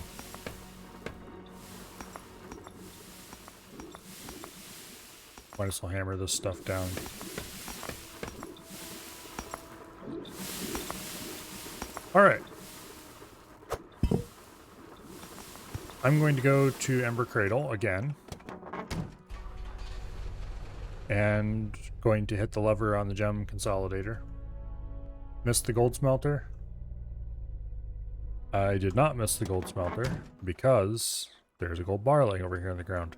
Might as well hammer this stuff down. Alright. I'm going to go to Ember Cradle again. And going to hit the lever on the gem consolidator. Missed the gold smelter. I did not miss the gold smelter because there's a gold bar laying over here on the ground.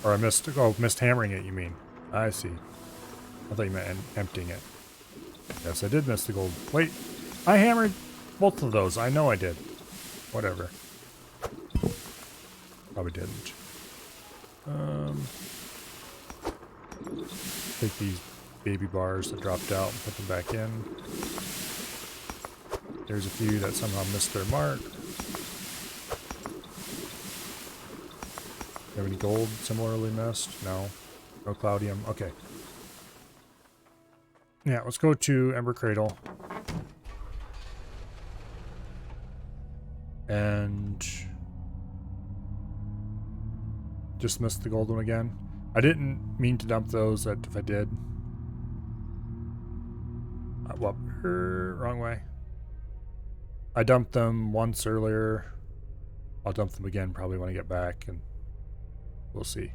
Or I missed hammering it, you mean? I see. I thought you meant emptying it. Yes, I did miss the gold. Wait, I hammered both of those. I know I did. Whatever. Probably didn't. Take these baby bars that dropped out and put them back in. There's a few that somehow missed their mark. Have any gold similarly missed? No. No cloudium. Okay. Yeah, let's go to Ember Cradle. And just missed the gold one again. I didn't mean to dump those, that if I did. Wrong way. I dumped them once earlier. I'll dump them again probably when I get back, and we'll see.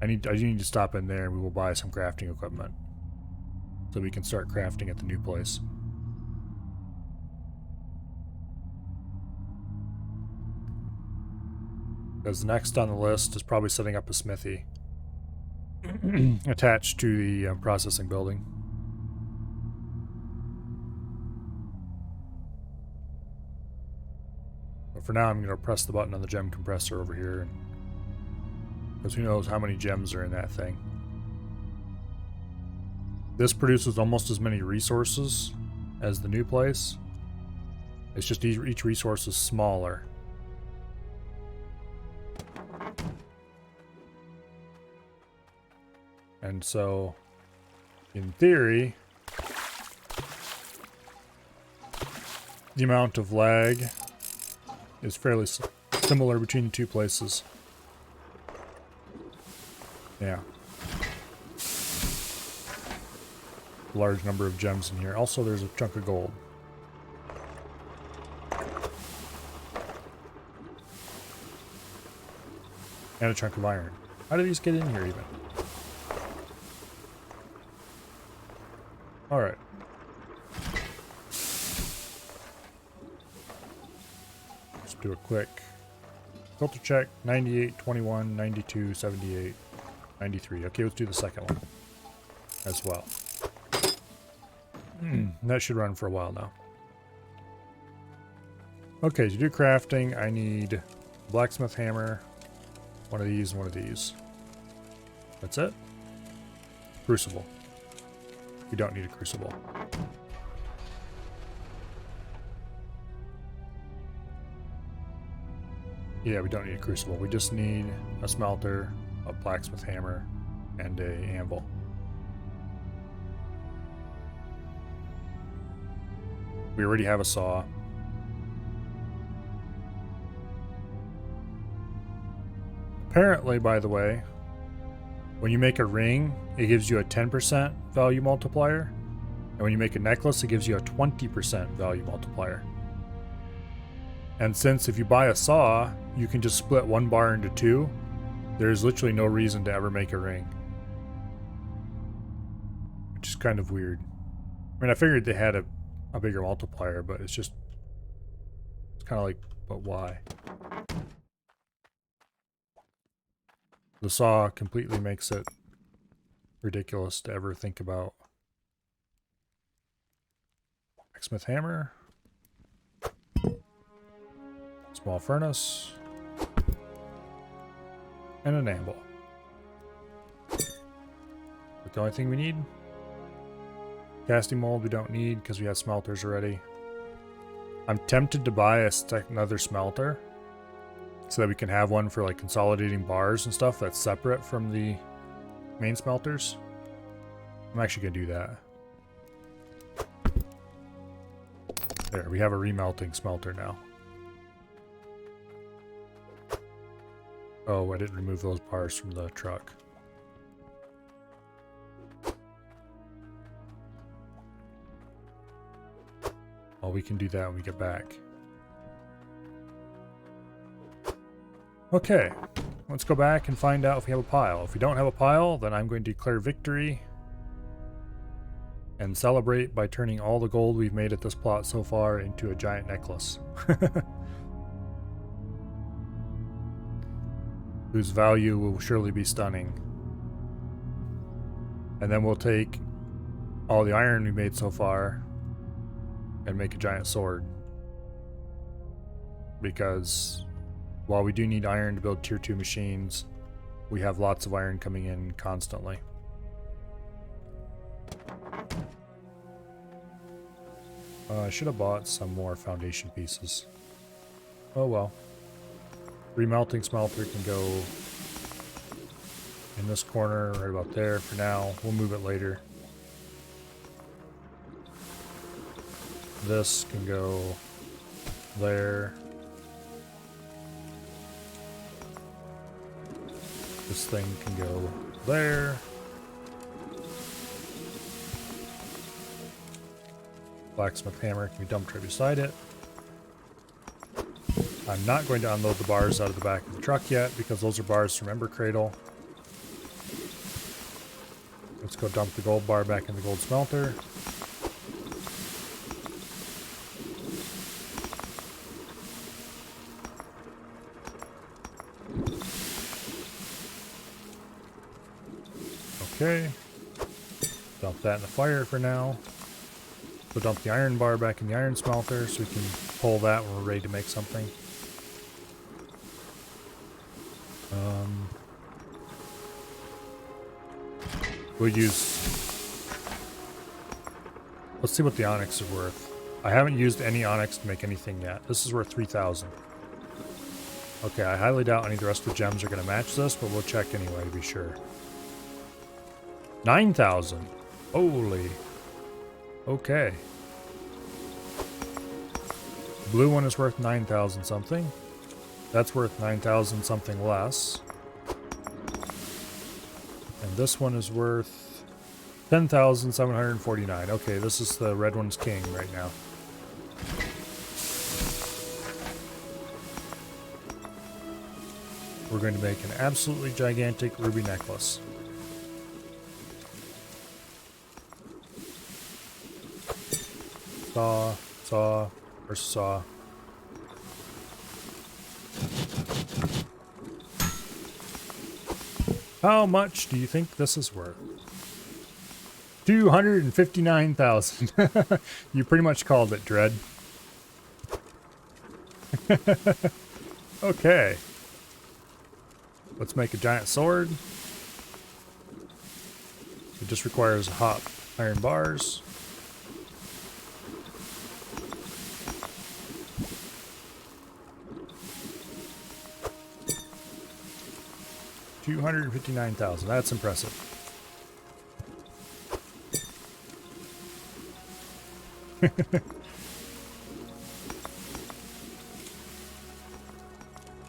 I do need to stop in there and we will buy some crafting equipment so we can start crafting at the new place. Because next on the list is probably setting up a smithy attached to the processing building. But for now, I'm going to press the button on the gem compressor over here, because who knows how many gems are in that thing. This produces almost as many resources as the new place. It's just each resource is smaller. And so, in theory, the amount of lag is fairly similar between the two places. Yeah. Large number of gems in here. Also, there's a chunk of gold. And a chunk of iron. How do these get in here even? Alright. Let's do a quick filter check. 98, 21, 92, 78, 93. Okay, let's do the second one as well. That should run for a while now. Okay, to do crafting, I need a blacksmith hammer, one of these, and one of these. That's it. Crucible. We don't need a crucible. Yeah, we don't need a crucible. We just need a smelter, a blacksmith hammer, and a anvil. We already have a saw. Apparently, by the way, when you make a ring, it gives you a 10% value multiplier. And when you make a necklace, it gives you a 20% value multiplier. And since if you buy a saw, you can just split one bar into two, there's literally no reason to ever make a ring. Which is kind of weird. I mean, I figured they had a bigger multiplier, but it's kind of like, but why? The saw completely makes it ridiculous to ever think about. Blacksmith hammer. Small furnace. And an anvil. But the only thing we need. Casting mold we don't need because we have smelters already. I'm tempted to buy another smelter so that we can have one for like consolidating bars and stuff that's separate from the main smelters. I'm actually going to do that. There, we have a remelting smelter now. Oh, I didn't remove those bars from the truck. Well, we can do that when we get back. Okay, let's go back and find out if we have a pile. If we don't have a pile, then I'm going to declare victory and celebrate by turning all the gold we've made at this plot so far into a giant necklace. Whose value will surely be stunning. And then we'll take all the iron we made so far and make a giant sword. Because while we do need iron to build tier 2 machines, we have lots of iron coming in constantly. I should have bought some more foundation pieces. Oh well. Remelting smelter can go in this corner, right about there for now. We'll move it later. This can go there. This thing can go there. Blacksmith hammer can be dumped right beside it. I'm not going to unload the bars out of the back of the truck yet because those are bars from Ember Cradle. Let's go dump the gold bar back in the gold smelter. Okay. Dump that in the fire for now. We'll dump the iron bar back in the iron smelter so we can pull that when we're ready to make something. We'll use... Let's see what the onyx is worth. I haven't used any onyx to make anything yet. This is worth 3,000. Okay, I highly doubt any of the rest of the gems are going to match this, but we'll check anyway to be sure. 9,000. Holy. Okay. The blue one is worth 9,000 something. That's worth 9,000 something less. And this one is worth 10,749. Okay, this is the red one's king right now. We're going to make an absolutely gigantic ruby necklace. Saw, or saw. How much do you think this is worth? 259,000. You pretty much called it, Dread. Okay. Let's make a giant sword. It just requires hot iron bars. $259,000. That's impressive.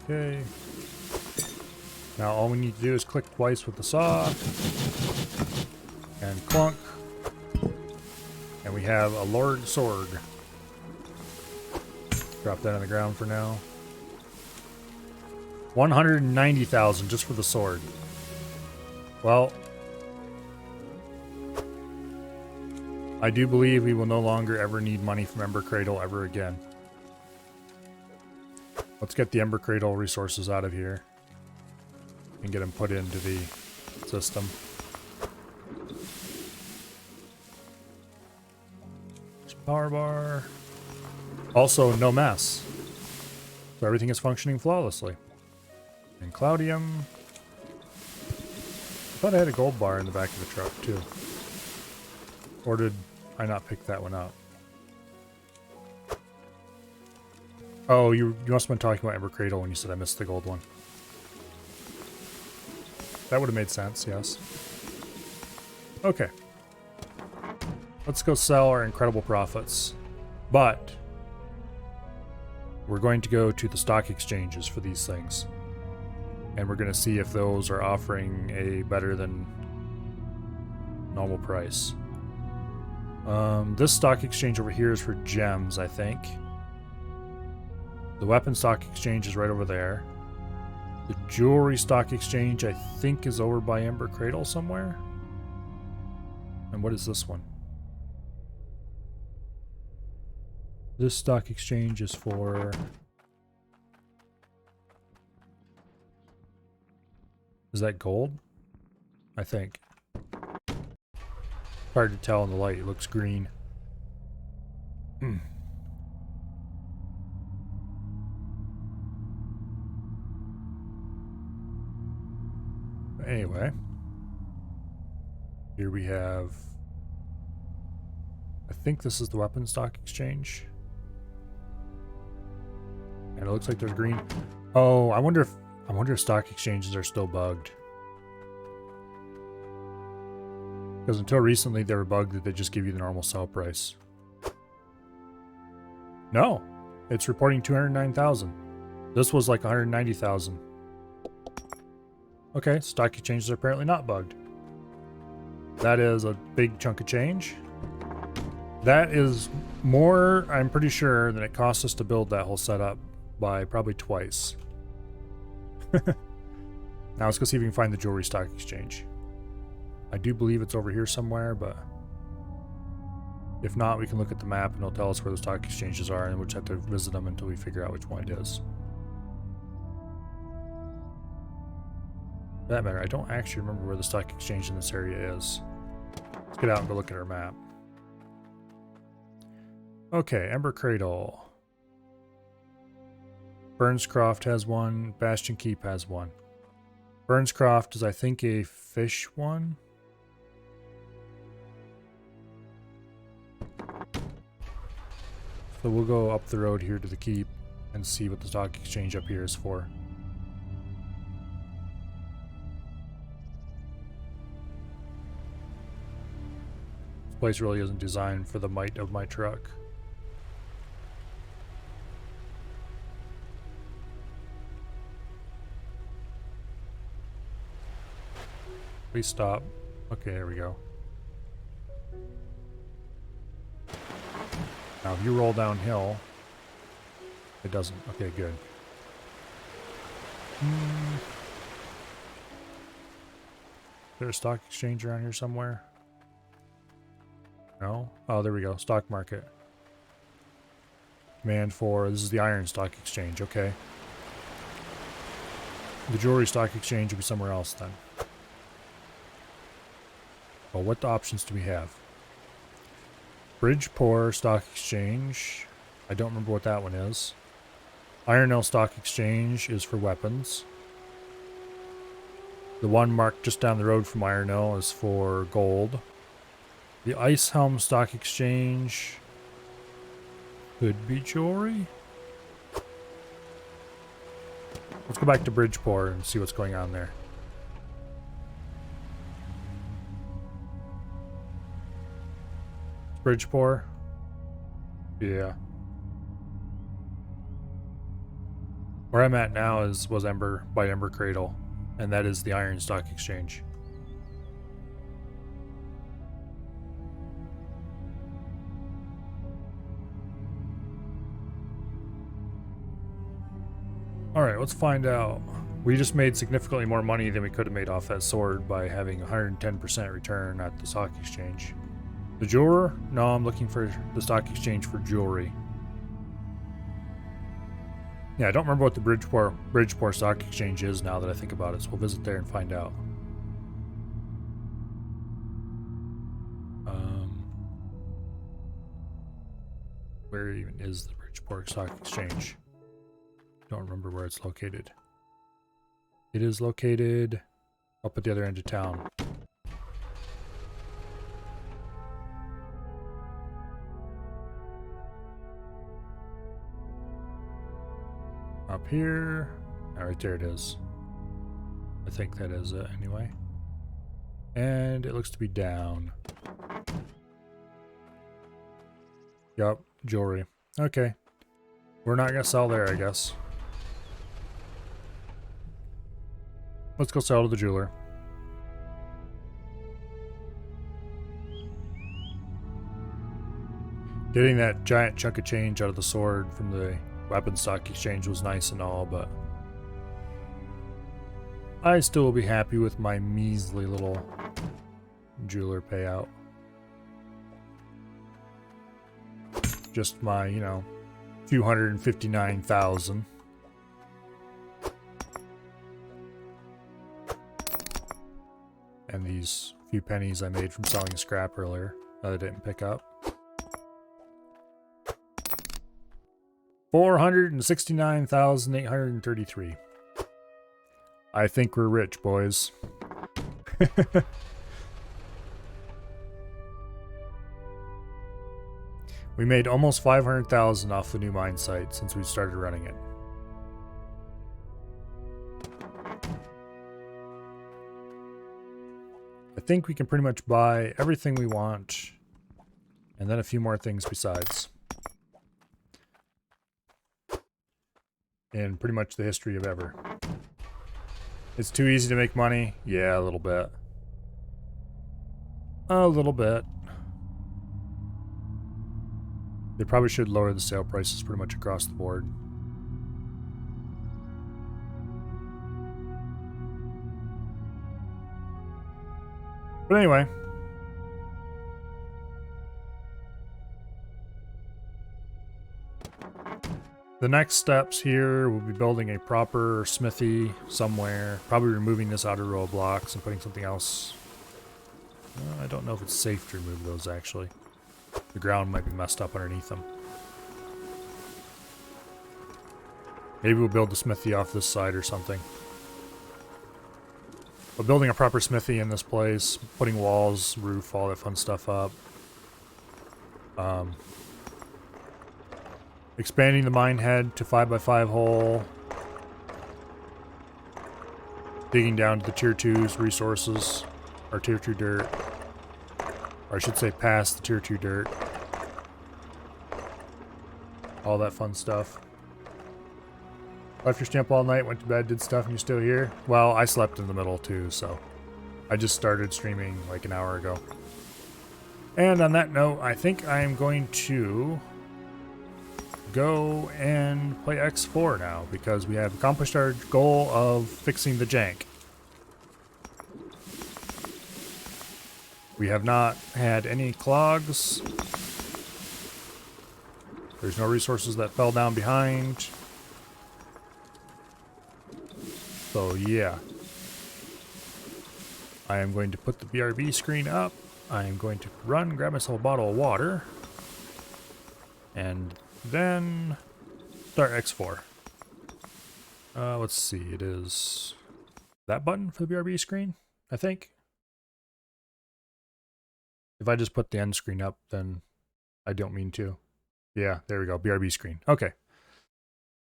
Okay. Now all we need to do is click twice with the saw. And clunk. And we have a Lord Sword. Drop that on the ground for now. 190,000 just for the sword. Well, I do believe we will no longer ever need money from Ember Cradle ever again. Let's get the Ember Cradle resources out of here and get them put into the system. Power bar. Also, no mess. So everything is functioning flawlessly. And Cloudium. I thought I had a gold bar in the back of the truck, too. Or did I not pick that one up? Oh, you must have been talking about Ember Cradle when you said I missed the gold one. That would have made sense, yes. Okay. Let's go sell our incredible profits. But we're going to go to the stock exchanges for these things. And we're going to see if those are offering a better than normal price. This stock exchange over here is for gems, I think. The weapon stock exchange is right over there. The jewelry stock exchange, I think, is over by Ember Cradle somewhere. And what is this one? This stock exchange is for... Is that gold? I think. Hard to tell in the light. It looks green. Anyway. Here we have... I think this is the weapon stock exchange. And it looks like there's green. Oh, I wonder if stock exchanges are still bugged. Because until recently they were bugged that they just give you the normal sell price. No, it's reporting 209,000. This was like 190,000. Okay, stock exchanges are apparently not bugged. That is a big chunk of change. That is more, I'm pretty sure, than it cost us to build that whole setup by probably twice. Now let's go see if we can find the jewelry stock exchange. I do believe it's over here somewhere, but if not, we can look at the map and it'll tell us where the stock exchanges are, and we'll just have to visit them until we figure out which one it is. For that matter, I don't actually remember where the stock exchange in this area is. Let's get out and go look at our map. Okay, Ember Cradle. Burnscroft has one. Bastion Keep has one. Burnscroft is, I think, a fish one. So we'll go up the road here to the keep and see what the stock exchange up here is for. This place really isn't designed for the might of my truck. Please stop. Okay, there we go. Now, if you roll downhill, it doesn't. Okay, good. Is there a stock exchange around here somewhere? No? Oh, there we go. Stock market. Command for, this is the iron stock exchange. Okay. The jewelry stock exchange will be somewhere else then. Well, what options do we have? Bridgeport Stock Exchange. I don't remember what that one is. Ironell Stock Exchange is for weapons. The one marked just down the road from Ironell is for gold. The Icehelm Stock Exchange could be jewelry. Let's go back to Bridgeport and see what's going on there. Bridgeport? Yeah. Where I'm at now was Ember Cradle, and that is the Iron Stock Exchange. Alright, let's find out. We just made significantly more money than we could have made off that sword by having 110% return at the stock exchange. The jeweler? No, I'm looking for the stock exchange for jewelry. Yeah, I don't remember what the Bridgeport Stock Exchange is now that I think about it, so we'll visit there and find out. Where even is the Bridgeport Stock Exchange? Don't remember where it's located. It is located up at the other end of town. Up here. Oh, right there it is. I think that is it anyway. And it looks to be down. Yup, jewelry. Okay. We're not gonna sell there, I guess. Let's go sell to the jeweler. Getting that giant chunk of change out of the sword from the weapon stock exchange was nice and all, but I still will be happy with my measly little jeweler payout. Just my, you know, few 159,000. And these few pennies I made from selling scrap earlier that I didn't pick up. 469,833. I think we're rich, boys. We made almost 500,000 off the new mine site since we started running it. I think we can pretty much buy everything we want, and then a few more things besides. In pretty much the history of ever. It's too easy to make money? Yeah, a little bit. A little bit. They probably should lower the sale prices pretty much across the board. But anyway. The next steps here will be building a proper smithy somewhere. Probably removing this outer row of blocks and putting something else. I don't know if it's safe to remove those, actually. The ground might be messed up underneath them. Maybe we'll build the smithy off this side or something. But building a proper smithy in this place, putting walls, roof, all that fun stuff up. Expanding the mine head to 5x5 hole. Digging down to the tier 2's resources. Or tier 2 dirt. Or I should say past the tier 2 dirt. All that fun stuff. Left your stamp all night, went to bed, did stuff, and you're still here? Well, I slept in the middle too, so. I just started streaming like an hour ago. And on that note, I think I'm going to go and play X4 now, because we have accomplished our goal of fixing the jank. We have not had any clogs. There's no resources that fell down behind. So yeah. I am going to put the BRB screen up. I am going to run, grab myself a bottle of water. And then start X4. Let's see, it is that button for the BRB screen, I think. If I just put the end screen up, then I don't mean to. Yeah, there we go, BRB screen. Okay.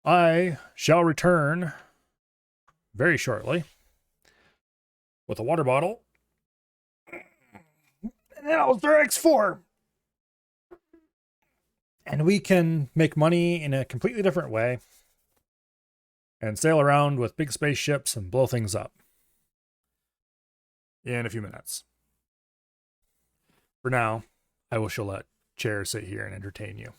I shall return very shortly with a water bottle. And then I'll start X4. And we can make money in a completely different way. And sail around with big spaceships and blow things up. In a few minutes. For now, I will shall let Chair sit here and entertain you.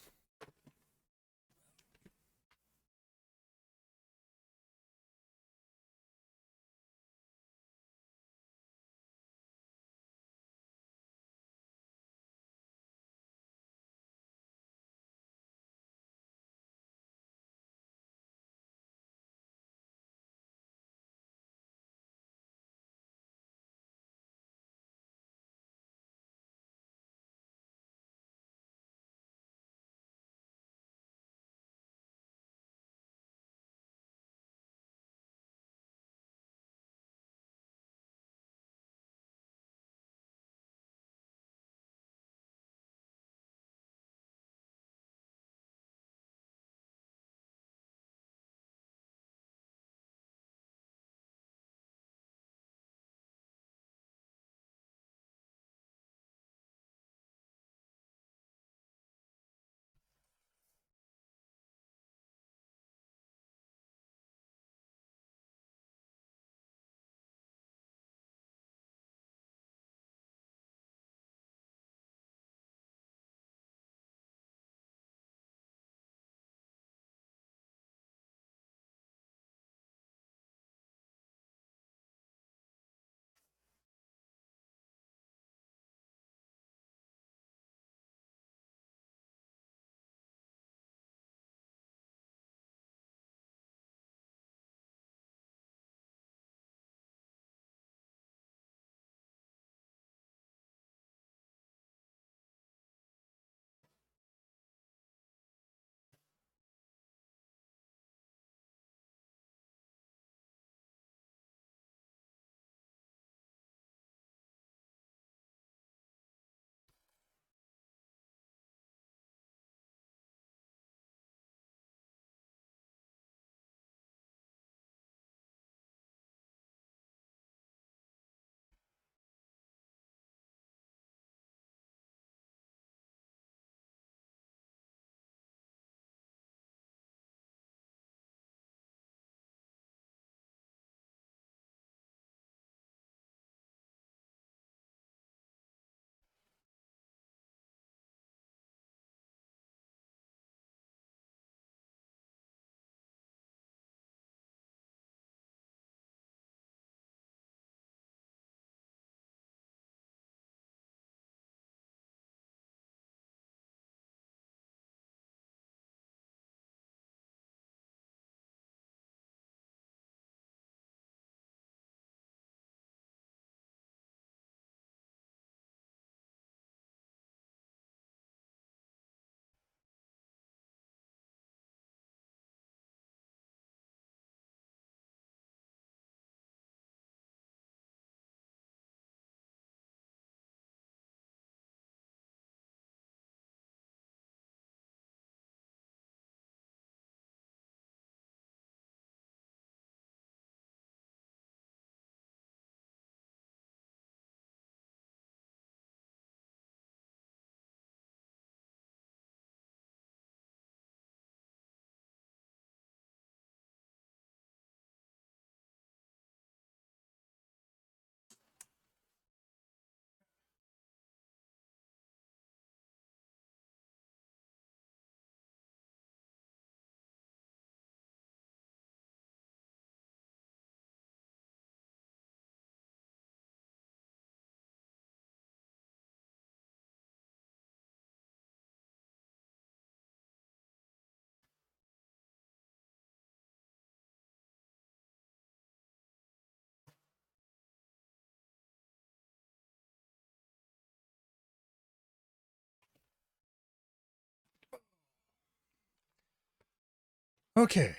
Okay,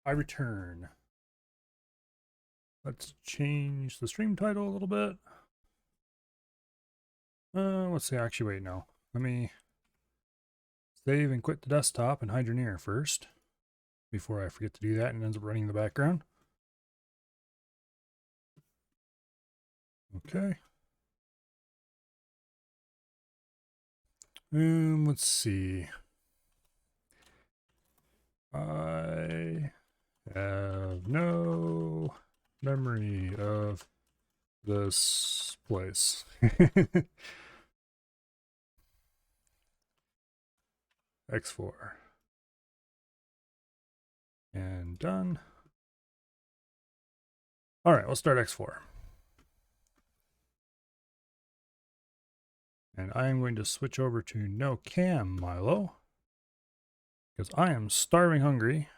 I return. Let's change the stream title a little bit. Let's see. Actually, wait, no. Let me save and quit the desktop and hide your ear first before I forget to do that and ends up running in the background. Okay. Let's see. I have no memory of this place. X4. And done. All right, let's start X4. And I am going to switch over to no cam, Milo. Because I am starving hungry.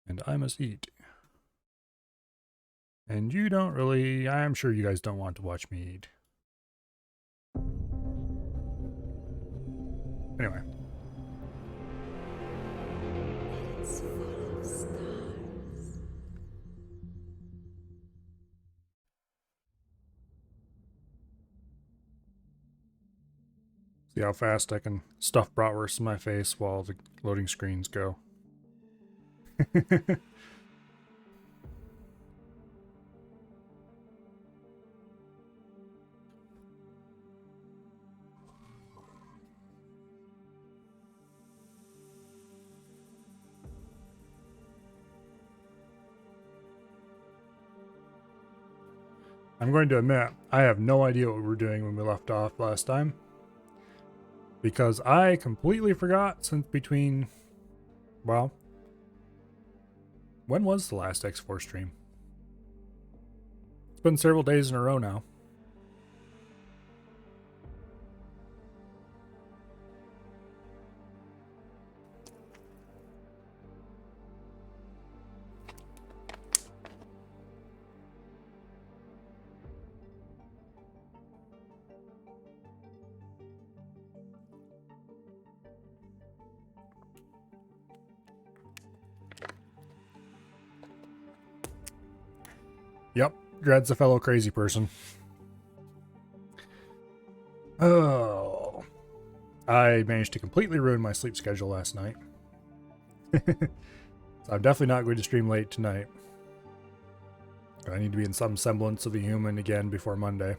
And I must eat. And you don't really, I'm sure you guys don't want to watch me eat. Anyway. It's full of stars. See how fast I can stuff bratwurst in my face while the loading screens go. I'm going to admit, I have no idea what we were doing when we left off last time. Because I completely forgot since between, well, when was the last X4 stream? It's been several days in a row now. Yep, Dread's a fellow crazy person. Oh, I managed to completely ruin my sleep schedule last night. So I'm definitely not going to stream late tonight. I need to be in some semblance of a human again before Monday.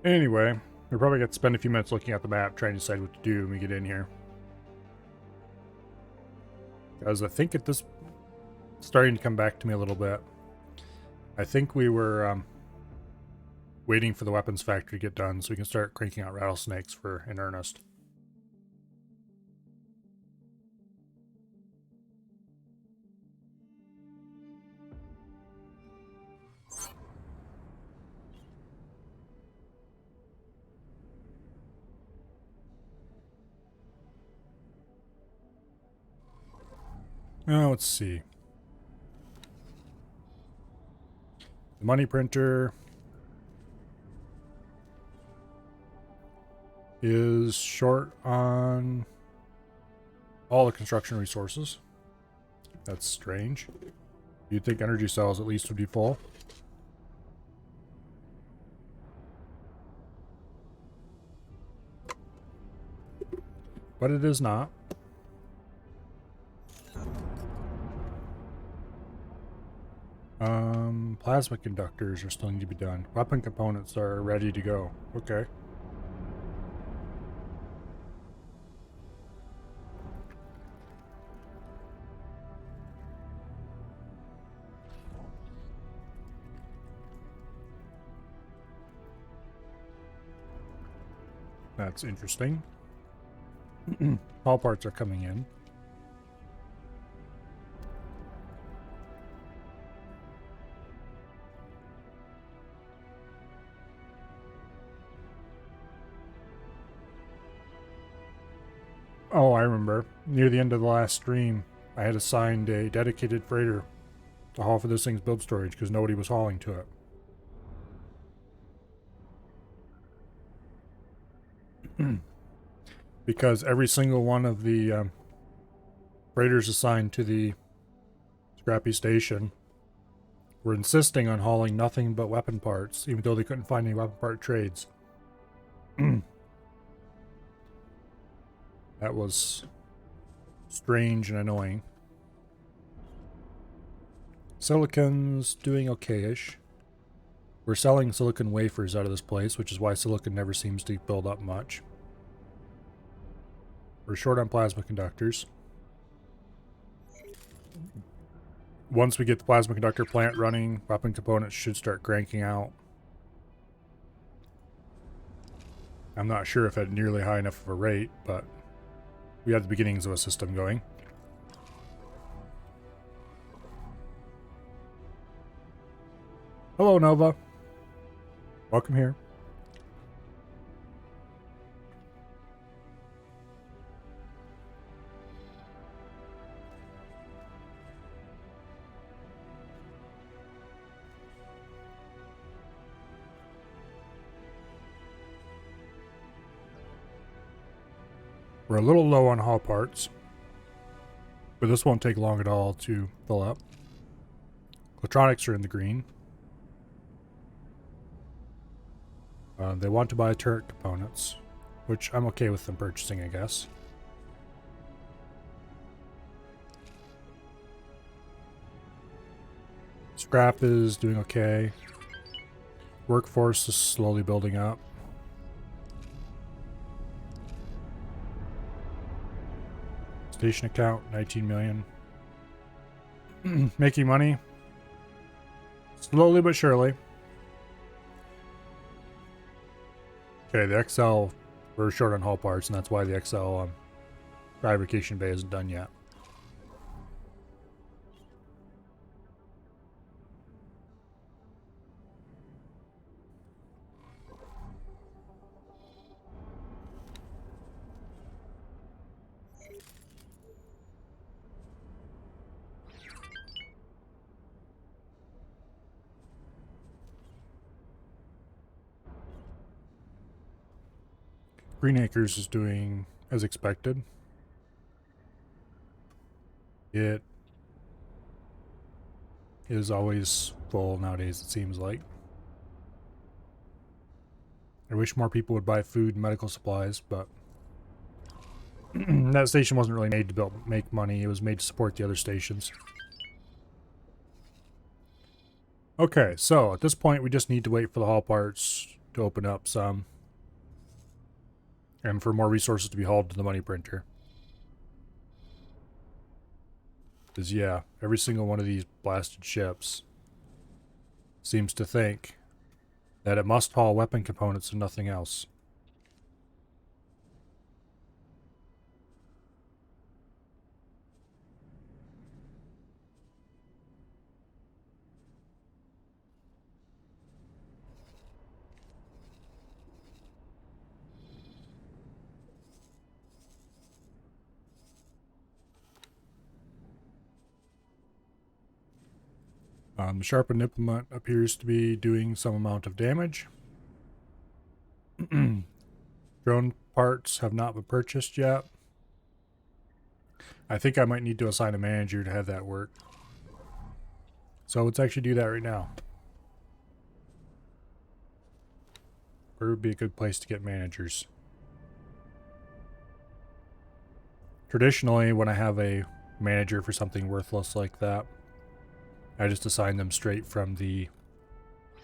Anyway, we're probably going to spend a few minutes looking at the map, trying to decide what to do when we get in here. Because I think it's starting to come back to me a little bit. I think we were waiting for the weapons factory to get done so we can start cranking out rattlesnakes in earnest. Now let's see. The money printer is short on all the construction resources. That's strange. You'd think energy cells at least would be full. But it is not. Plasma conductors are still need to be done. Weapon components are ready to go. Okay. That's interesting. All parts are coming in. Oh, I remember. Near the end of the last stream, I had assigned a dedicated freighter to haul for this thing's build storage because nobody was hauling to it. Because every single one of the freighters assigned to the scrappy station were insisting on hauling nothing but weapon parts, even though they couldn't find any weapon part trades. That was strange and annoying. Silicon's doing okay-ish. We're selling silicon wafers out of this place, which is why silicon never seems to build up much. We're short on plasma conductors. Once we get the plasma conductor plant running, weapon components should start cranking out. I'm not sure if at nearly high enough of a rate, but we have the beginnings of a system going. Hello, Nova. Welcome here. We're a little low on haul parts, but this won't take long at all to fill up. Electronics are in the green. They want to buy turret components, which I'm okay with them purchasing, I guess. Scrap is doing okay. Workforce is slowly building up. Station account, 19 million. Making money. Slowly but surely. Okay, the XL, we're short on hull parts, and that's why the XL fabrication bay isn't done yet. Green Acres is doing as expected. It is always full nowadays, it seems like. I wish more people would buy food and medical supplies, but that station wasn't really made to make money. It was made to support the other stations. Okay, so at this point we just need to wait for the haul parts to open up some. And for more resources to be hauled to the money printer. Because, yeah, every single one of these blasted ships seems to think that it must haul weapon components and nothing else. The sharpened implement appears to be doing some amount of damage. Drone parts have not been purchased yet. I think I might need to assign a manager to have that work. So let's actually do that right now. Where would be a good place to get managers? Traditionally, when I have a manager for something worthless like that, I just assign them straight from the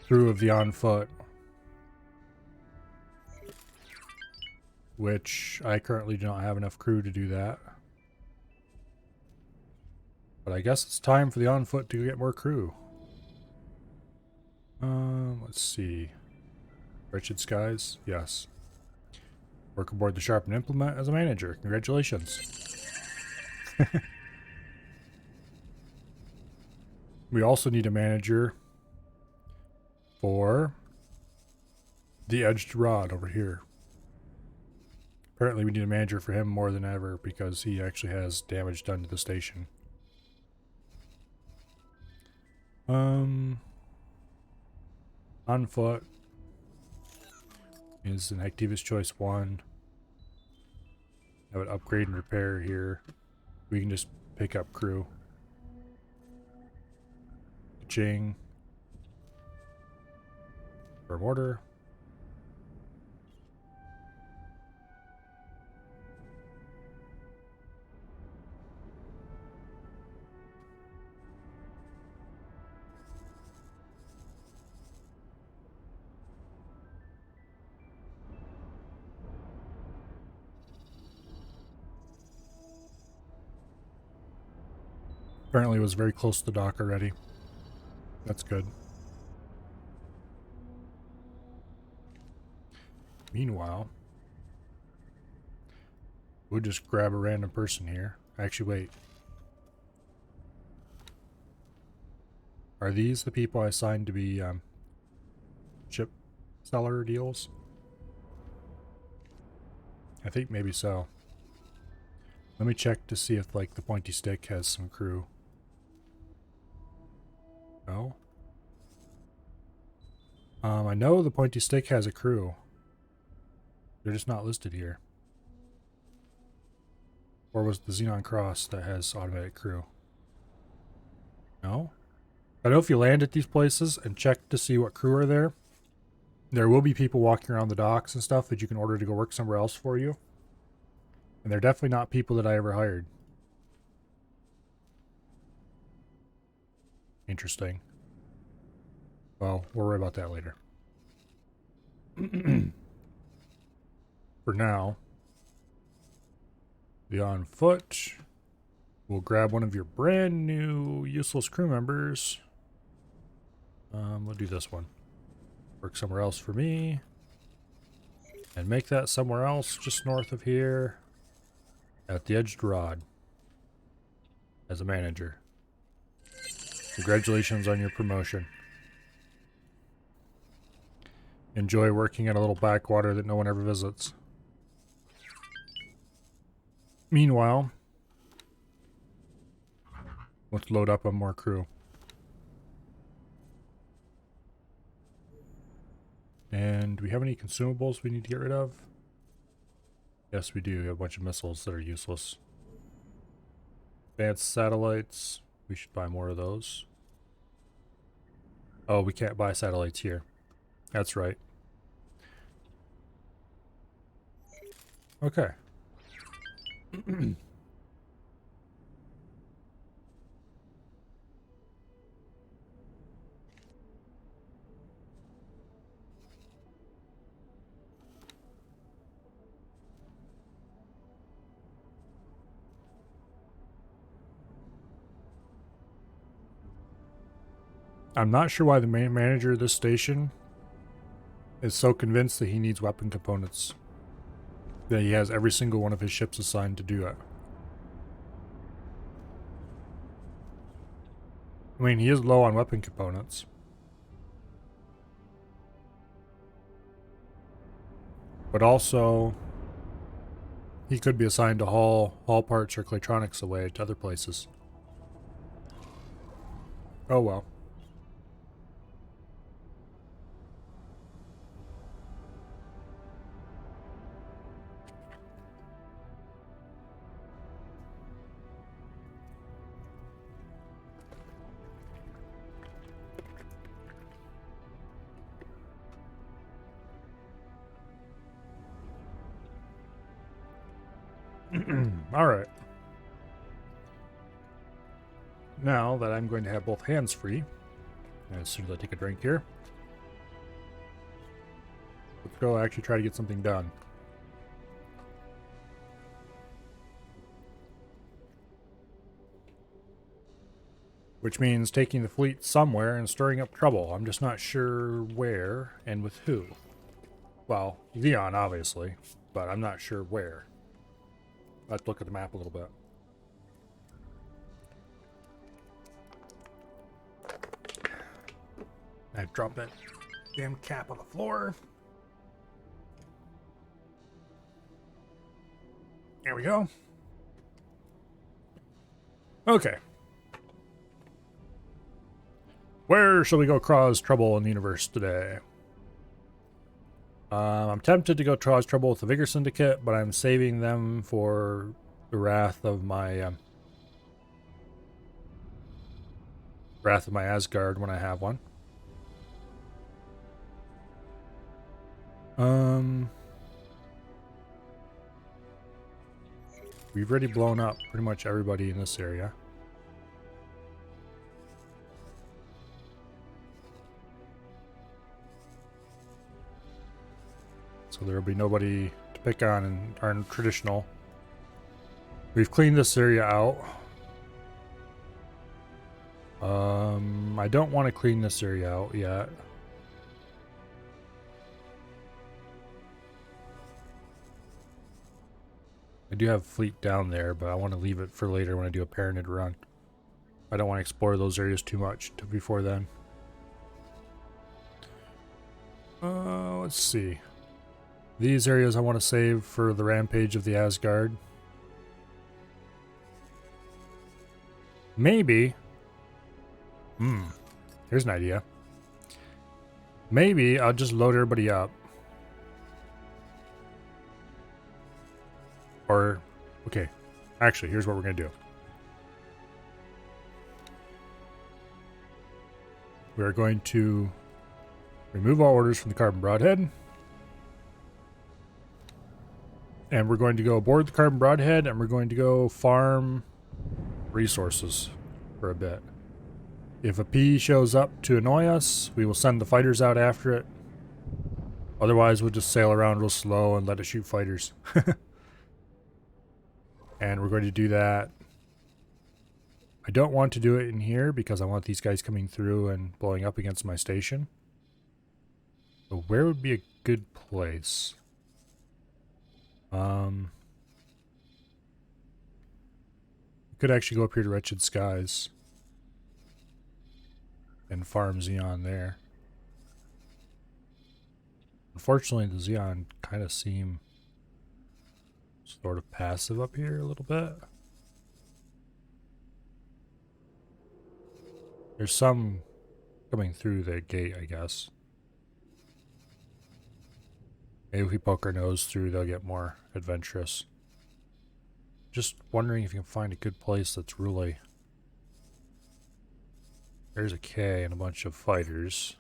crew of the on foot, which I currently do not have enough crew to do that. But I guess it's time for the on foot to get more crew. Let's see. Wretched Skies? Yes. Work aboard the Sharpen Implement as a manager. Congratulations. We also need a manager for the edged rod over here. Apparently we need a manager for him more than ever because he actually has damage done to the station. On foot is an Activist Choice 1. I would upgrade and repair here. We can just pick up crew. Jing. Firm order. Apparently it was very close to the dock already. That's good. Meanwhile, we'll just grab a random person here. Actually, wait. Are these the people I assigned to be ship seller deals? I think maybe so. Let me check to see if like the pointy stick has some crew. No. I know the pointy stick has a crew. They're just not listed here. Or was the Xenon Cross that has automatic crew? No? I know if you land at these places and check to see what crew are there, there will be people walking around the docks and stuff that you can order to go work somewhere else for you. And they're definitely not people that I ever hired. Interesting. Well, we'll worry about that later. For now, the on foot. We'll grab one of your brand new useless crew members. We'll do this one. Work somewhere else for me. And make that somewhere else just north of here. At the edged rod. As a manager. Congratulations on your promotion. Enjoy working at a little backwater that no one ever visits. Meanwhile, let's load up on more crew. And do we have any consumables we need to get rid of? Yes, we do. We have a bunch of missiles that are useless. Advanced satellites. We should buy more of those. Oh, we can't buy satellites here. That's right. Okay. I'm not sure why the main manager of this station is so convinced that he needs weapon components. That he has every single one of his ships assigned to do it. I mean, he is low on weapon components. But also, he could be assigned to haul parts or electronics away to other places. Oh well. Alright. Now that I'm going to have both hands free, as soon as I take a drink here, let's go actually try to get something done. Which means taking the fleet somewhere and stirring up trouble. I'm just not sure where and with who. Well, Xeon, obviously, but I'm not sure where. I have to look at the map a little bit. I drop that damn cap on the floor. There we go. Okay. Where shall we go cause trouble in the universe today? I'm tempted to go cause trouble with the Vigor Syndicate, but I'm saving them for the wrath of my Asgard when I have one. We've already blown up pretty much everybody in this area. So there will be nobody to pick on in our traditional. We've cleaned this area out. I don't want to clean this area out yet. I do have fleet down there, but I want to leave it for later when I do a Paranid run. I don't want to explore those areas too much before then. Let's see. These areas I want to save for the Rampage of the Asgard. Maybe. Here's an idea. Maybe I'll just load everybody up. Or, okay. Actually, here's what we're going to do. We're going to remove all orders from the Carbon Broadhead. And we're going to go aboard the Carbon Broadhead and we're going to go farm resources for a bit. If a P shows up to annoy us, we will send the fighters out after it. Otherwise, we'll just sail around real slow and let it shoot fighters. And we're going to do that. I don't want to do it in here because I want these guys coming through and blowing up against my station. So where would be a good place? We could actually go up here to Wretched Skies and farm Xeon there. Unfortunately, the Xeon kind of seem sort of passive up here a little bit. There's some coming through the gate, I guess. Maybe if we poke our nose through, they'll get more adventurous. Just wondering if you can find a good place that's really... There's a K and a bunch of fighters.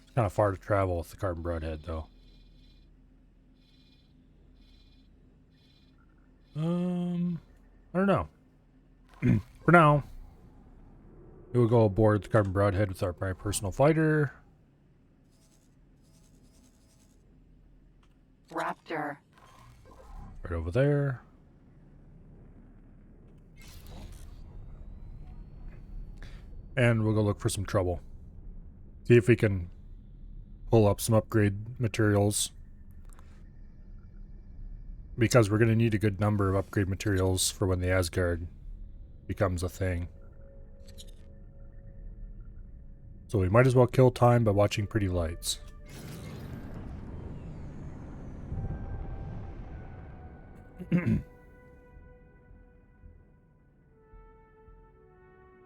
It's kind of far to travel with the Carbon Broadhead, though. I don't know. For now, we will go aboard the Carbon Broadhead with my personal fighter. Raptor. Right over there. And we'll go look for some trouble. See if we can pull up some upgrade materials. Because we're going to need a good number of upgrade materials for when the Asgard becomes a thing. So we might as well kill time by watching pretty lights.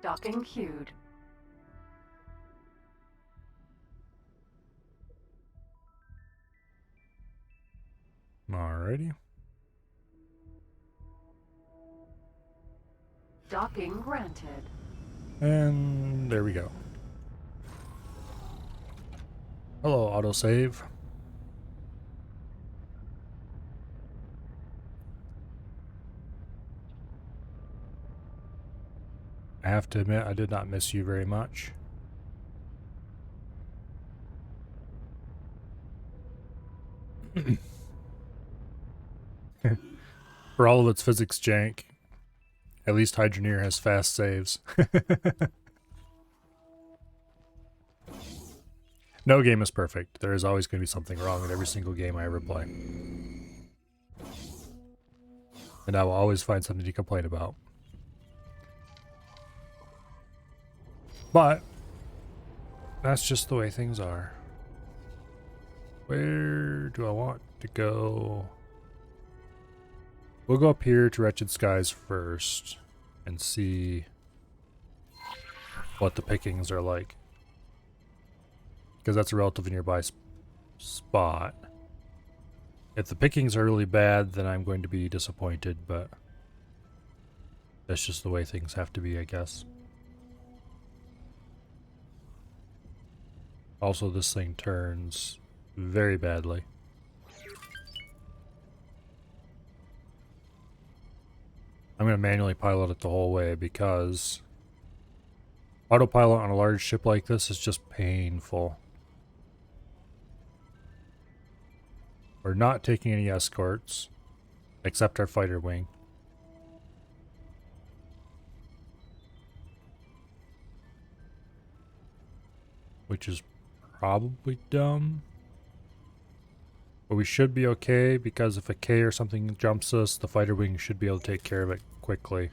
Docking queued. Alrighty. Docking granted. And there we go. Hello, autosave. I have to admit, I did not miss you very much. For all of its physics jank, at least Hydroneer has fast saves. No game is perfect. There is always going to be something wrong with every single game I ever play. And I will always find something to complain about. But that's just the way things are. Where do I want to go? We'll go up here to Wretched Skies first and see what the pickings are like. Because that's a relatively nearby spot. If the pickings are really bad, then I'm going to be disappointed, but that's just the way things have to be, I guess. Also, this thing turns very badly. I'm going to manually pilot it the whole way because autopilot on a large ship like this is just painful. We're not taking any escorts, except our fighter wing. Which is probably dumb. But we should be okay, because if a K or something jumps us, the fighter wing should be able to take care of it quickly.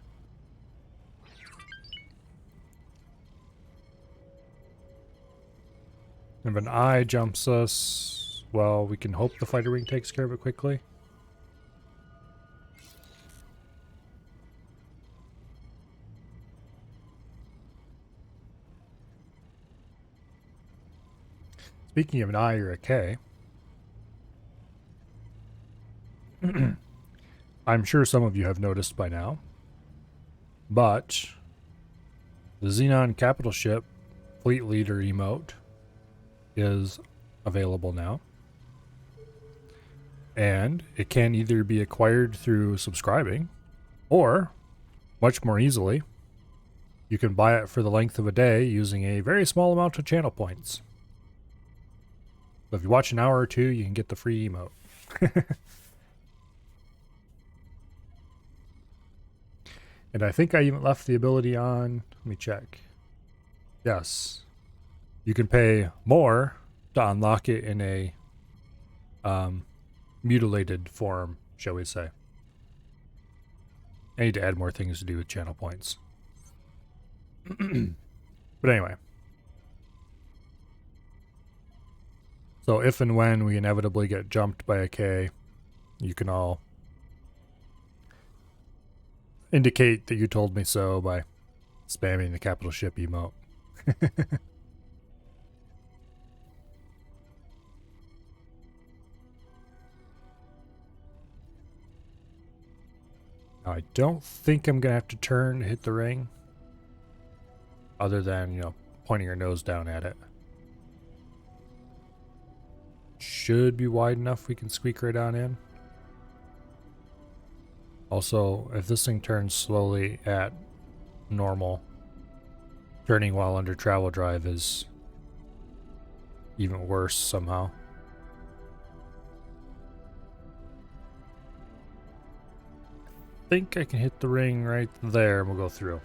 If an I jumps us, well, we can hope the fighter wing takes care of it quickly. Speaking of an I or a K, I'm sure some of you have noticed by now, but the Xenon capital ship fleet leader emote is available now. And it can either be acquired through subscribing, or, much more easily, you can buy it for the length of a day using a very small amount of channel points. So if you watch an hour or two, you can get the free emote. And I think I even left the ability on. Let me check. Yes. You can pay more to unlock it in a mutilated form, shall we say. I need to add more things to do with channel points. But anyway. So if and when we inevitably get jumped by a K, you can all indicate that you told me so by spamming the capital ship emote. Now, I don't think I'm going to have to turn to hit the ring. Other than, you know, pointing your nose down at it. Should be wide enough we can squeak right on in. Also, if this thing turns slowly at normal, turning while under travel drive is even worse somehow. I think I can hit the ring right there and we'll go through.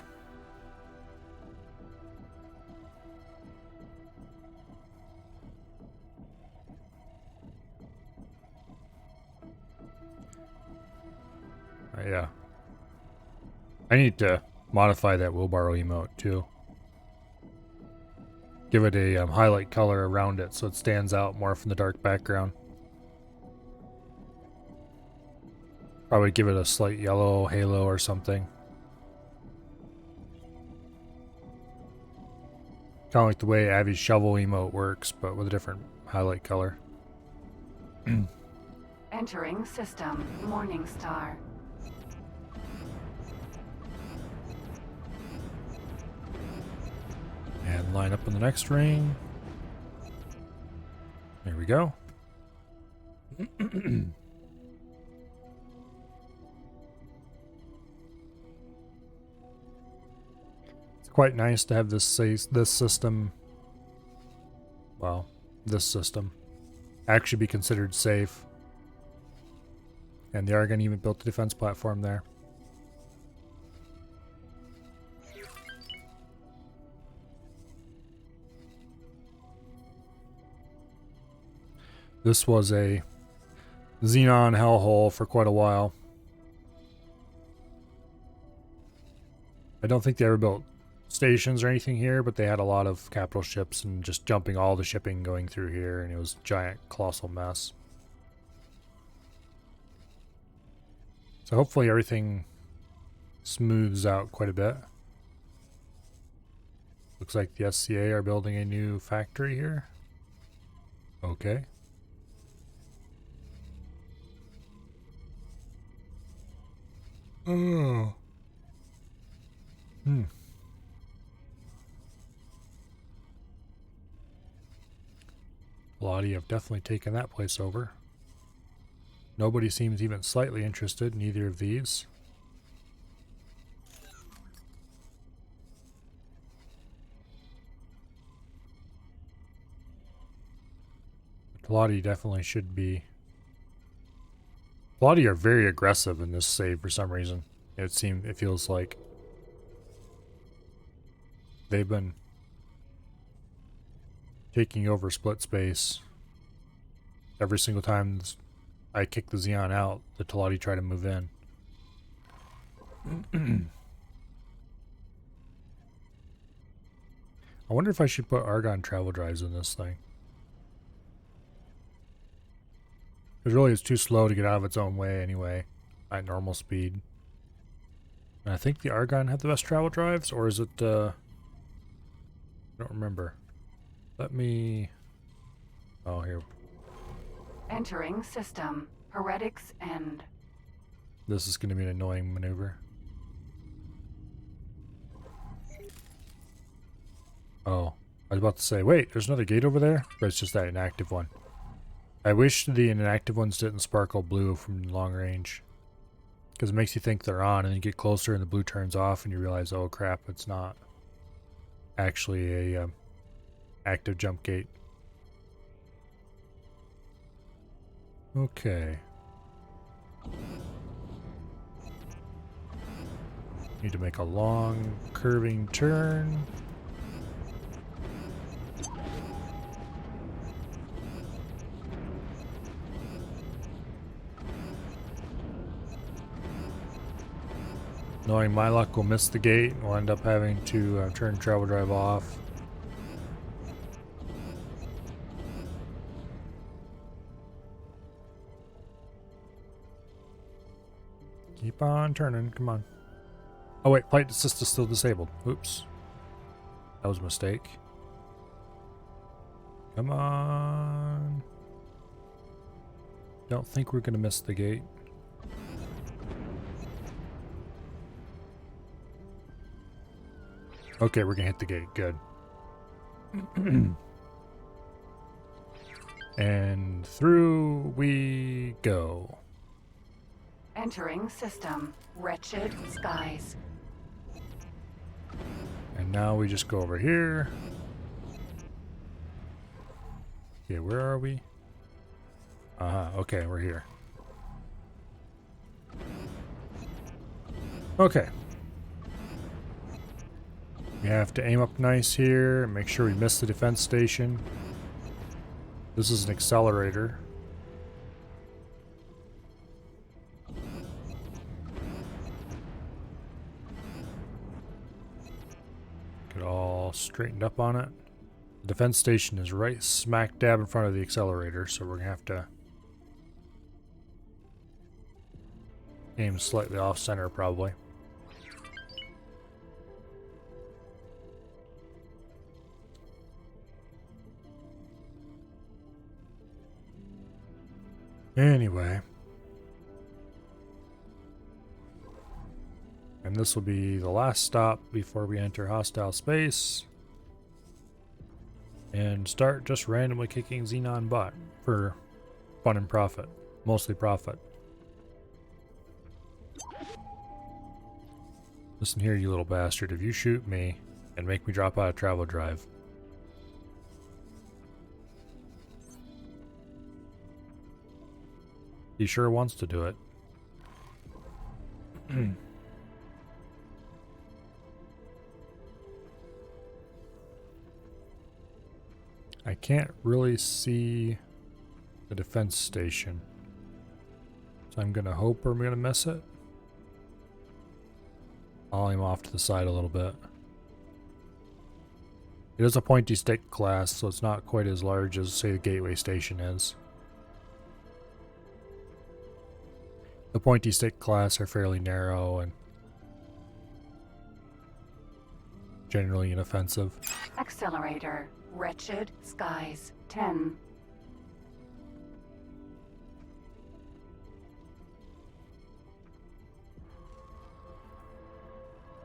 Yeah. I need to modify that wheelbarrow emote too. Give it a highlight color around it so it stands out more from the dark background. Probably give it a slight yellow halo or something. Kind of like the way Abby's shovel emote works, but with a different highlight color. Entering system. Morning Star. And line up on the next ring. There we go. It's quite nice to have this system, well, this system, actually be considered safe. And the Argon even built the defense platform there. This was a Xenon hellhole for quite a while. I don't think they ever built stations or anything here, but they had a lot of capital ships and just jumping all the shipping going through here, and it was a giant, colossal mess. So hopefully everything smooths out quite a bit. Looks like the SCA are building a new factory here. Okay. Oh. Lottie have definitely taken that place over. Nobody seems even slightly interested in either of these. Lottie definitely should be. Lottie are very aggressive in this save for some reason. It feels like they've been taking over split space. Every single time I kick the Xeon out, the Talati try to move in. I wonder if I should put Argon travel drives in this thing. Because really it's too slow to get out of its own way anyway, at normal speed. And I think the Argon have the best travel drives, or is it, I don't remember. Let me... Oh, here. Entering system. Heretics end. This is going to be an annoying maneuver. Oh, I was about to say, wait, there's another gate over there? But it's just that inactive one. I wish the inactive ones didn't sparkle blue from long range. Because it makes you think they're on, and then you get closer and the blue turns off and you realize, oh crap, it's not actually a active jump gate. Okay. Need to make a long curving turn. Knowing my luck, we'll miss the gate. We'll end up having to turn travel drive off. Keep on turning, come on. Oh wait, flight assist is still disabled. Oops. That was a mistake. Come on. Don't think we're gonna miss the gate. Okay, we're gonna hit the gate, good. And through we go. Entering system. Wretched skies. And now we just go over here. Okay, where are we? Okay, we're here. Okay. We have to aim up nice here and make sure we miss the defense station. This is an accelerator. Get all straightened up on it. The defense station is right smack dab in front of the accelerator, so we're gonna have to aim slightly off center probably. Anyway. And this will be the last stop before we enter hostile space. And start just randomly kicking Xenon butt for fun and profit. Mostly profit. Listen here, you little bastard. If you shoot me and make me drop out of travel drive, he sure wants to do it. I can't really see The defense station. So I'm gonna hope we're gonna miss it. I'll aim off to the side a little bit. It is a pointy stick class, so it's not quite as large as, say, the gateway station is. The pointy stick class are fairly narrow and generally inoffensive. Accelerator. Wretched skies. 10.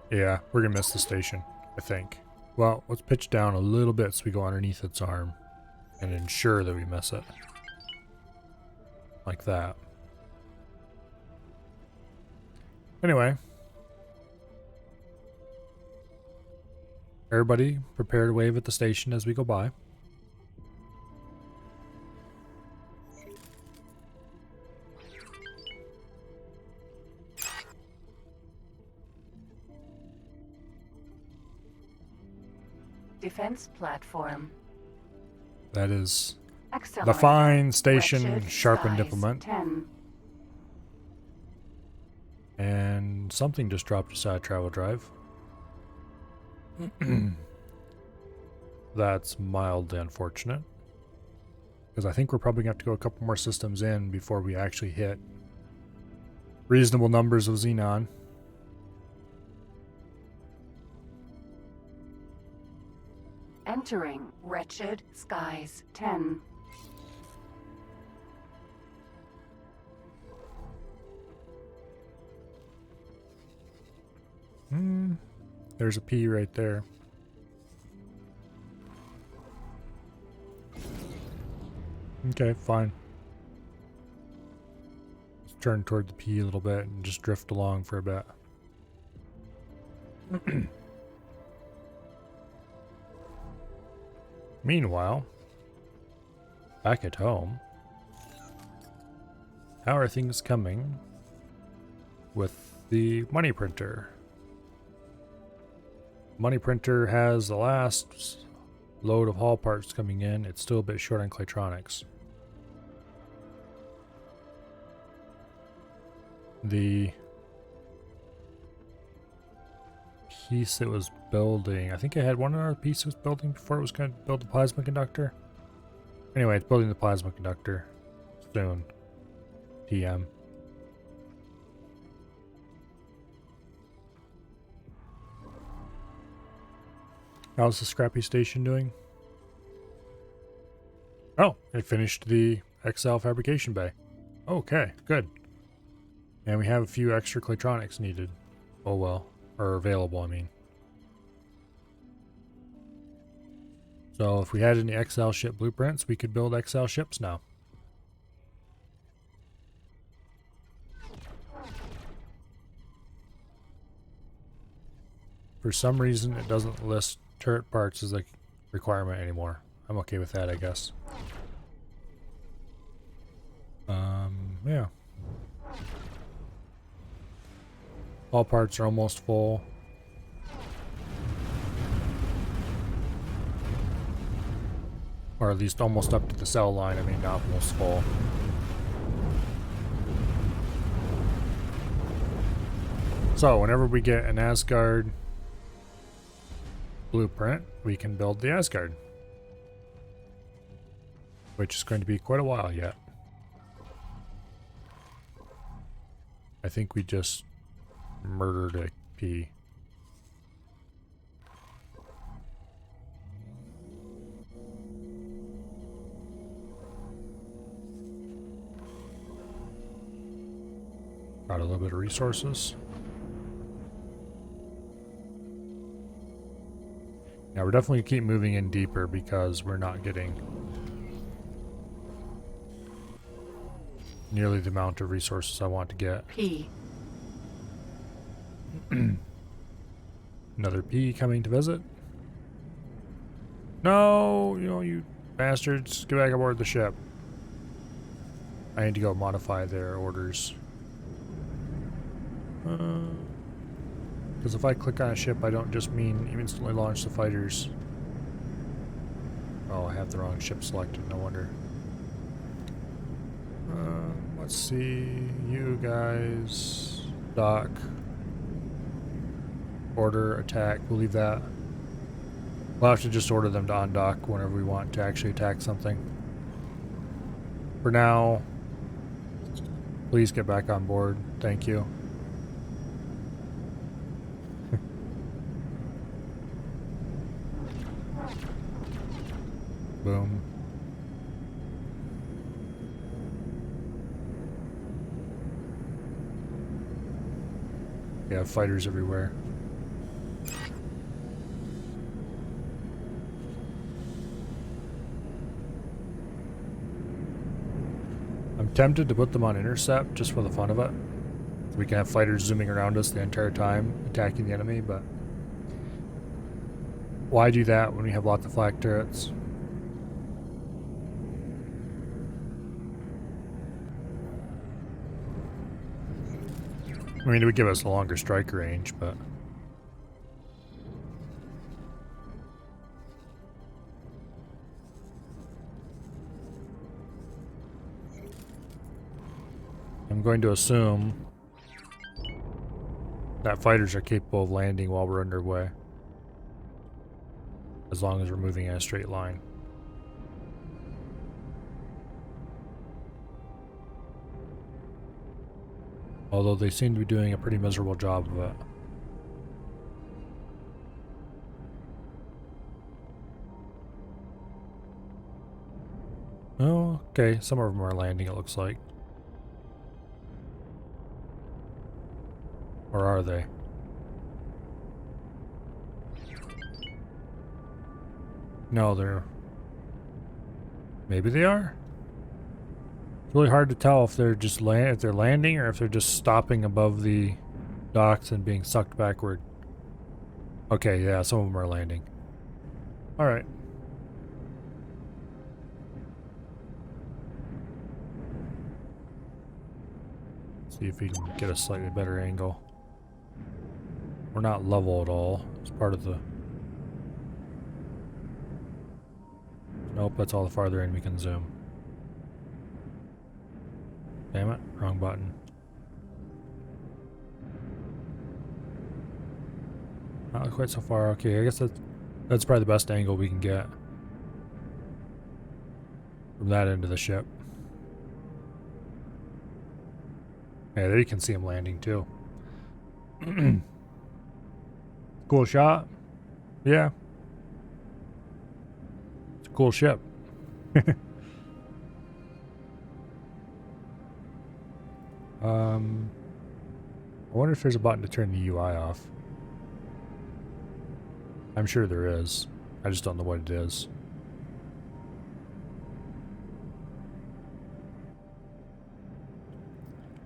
Yeah, we're gonna miss the station, I think. Well, let's pitch down a little bit so we go underneath its arm and ensure that we miss it. Like that. Anyway. Everybody prepare to wave at the station as we go by. Defense platform. That is the Accelerator. fine station Wretched sharpened skies. implement. 10. And something just dropped beside travel drive. That's mildly unfortunate. Because I think we're probably going to have to go a couple more systems in before we actually hit reasonable numbers of xenon. Entering wretched skies. 10. There's a P right there. Okay, fine. Let's turn toward the P a little bit and just drift along for a bit. Meanwhile, back at home, how are things coming with the money printer? Money printer has the last load of haul parts coming in. It's still a bit short on Claytronics. The piece it was building, I think I had one other piece it was building before it was going to build the plasma conductor. Anyway, it's building the plasma conductor soon. TM. How's the scrappy station doing? Oh, it finished the XL fabrication bay. Okay, good. And we have a few extra Claytronics needed. Oh well. Or available, I mean. So if we had any XL ship blueprints, we could build XL ships now. For some reason, it doesn't list turret parts as a requirement anymore. I'm okay with that, I guess. Yeah. All parts are almost full. Or at least almost up to the cell line, I mean, not almost full. So, whenever we get an Asgard blueprint, we can build the Asgard. Which is going to be quite a while yet. I think we just murdered a P. Got a little bit of resources. Now we're definitely keep moving in deeper because we're not getting nearly the amount of resources I want to get. P. Another P coming to visit. No, you bastards, get back aboard the ship. I need to go modify their orders. Because if I click on a ship, I don't just mean instantly launch the fighters. Oh, I have the wrong ship selected, no wonder. Let's see. You guys. Dock. Order, attack. We'll leave that. We'll have to just order them to undock whenever we want to actually attack something. For now, please get back on board. Thank you. Boom. Yeah, fighters everywhere. I'm tempted to put them on intercept just for the fun of it. So we can have fighters zooming around us the entire time, attacking the enemy, but why do that when we have lots of flak turrets? I mean, it would give us a longer strike range, but I'm going to assume that fighters are capable of landing while we're underway, as long as we're moving in a straight line. Although they seem to be doing a pretty miserable job of it. Oh, okay. Some of them are landing, it looks like. Or are they? No, they're... Maybe they are? It's really hard to tell if they're just if they're landing or if they're just stopping above the docks and being sucked backward. Okay, yeah, some of them are landing. Alright. See if we can get a slightly better angle. We're not level at all. It's part of the... Nope, that's all the farther in we can zoom. Damn it, wrong button. Not quite so far. Okay, I guess that's probably the best angle we can get from that end of the ship. Yeah, there you can see him landing too. Cool shot. Yeah. It's a cool ship. I wonder if there's a button to turn the UI off. I'm sure there is. I just don't know what it is.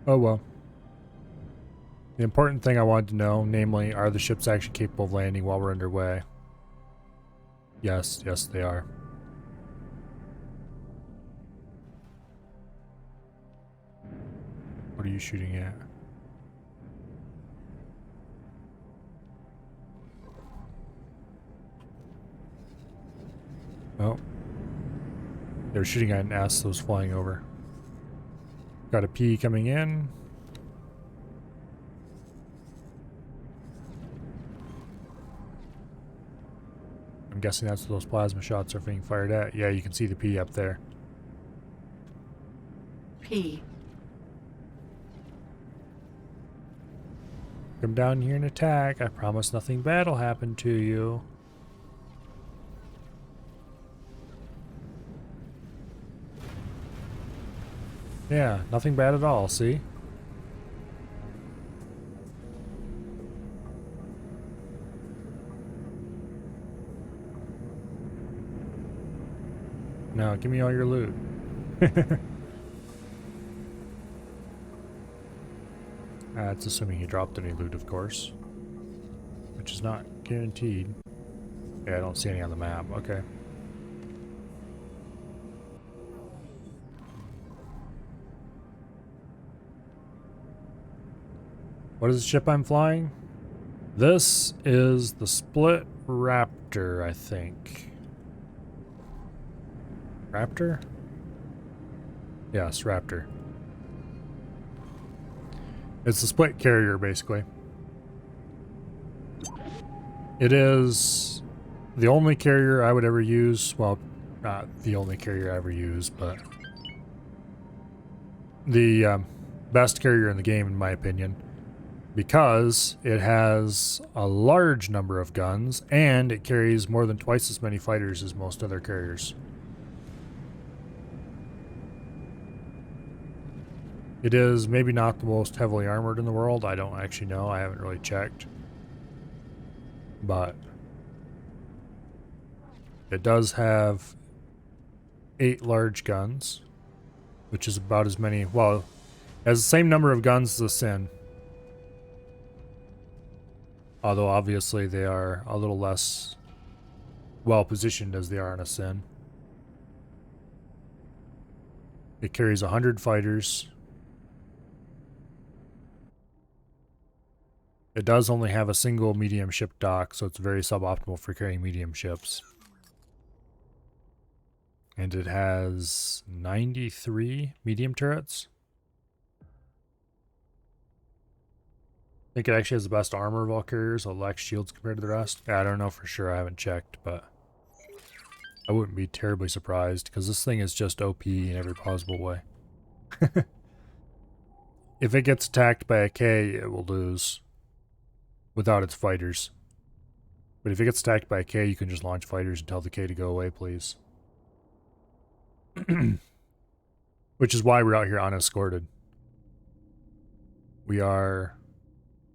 Oh well. The important thing I wanted to know, namely, are the ships actually capable of landing while we're underway? Yes, yes they are. What are you shooting at? Oh. They were shooting at an S that was flying over. Got a P coming in. I'm guessing that's what those plasma shots are being fired at. Yeah, you can see the P up there. P. Come down here and attack. I promise nothing bad will happen to you. Yeah, nothing bad at all, see? Now, give me all your loot. That's assuming he dropped any loot, of course. Which is not guaranteed. Yeah, I don't see any on the map. Okay. What is the ship I'm flying? This is the Split Raptor, I think. Raptor? Yes, Raptor. It's a split carrier, basically. It is the only carrier I would ever use. Well, not the only carrier I ever use, but the best carrier in the game, in my opinion, because it has a large number of guns and it carries more than twice as many fighters as most other carriers. It is maybe not the most heavily armored in the world. I don't actually know. I haven't really checked. But it does have 8 large guns, which is about as many, well, it has the same number of guns as the Sin. Although obviously they are a little less well positioned as they are in a Sin. It carries 100 fighters. It does only have a single medium ship dock, so it's very suboptimal for carrying medium ships. And it has 93 medium turrets. I think it actually has the best armor of all carriers, so it lacks shields compared to the rest. Yeah, I don't know for sure, I haven't checked, but I wouldn't be terribly surprised, because this thing is just OP in every possible way. If it gets attacked by a K, it will lose without its fighters. But if it gets attacked by a K, you can just launch fighters and tell the K to go away, please. Which is why we're out here unescorted. We are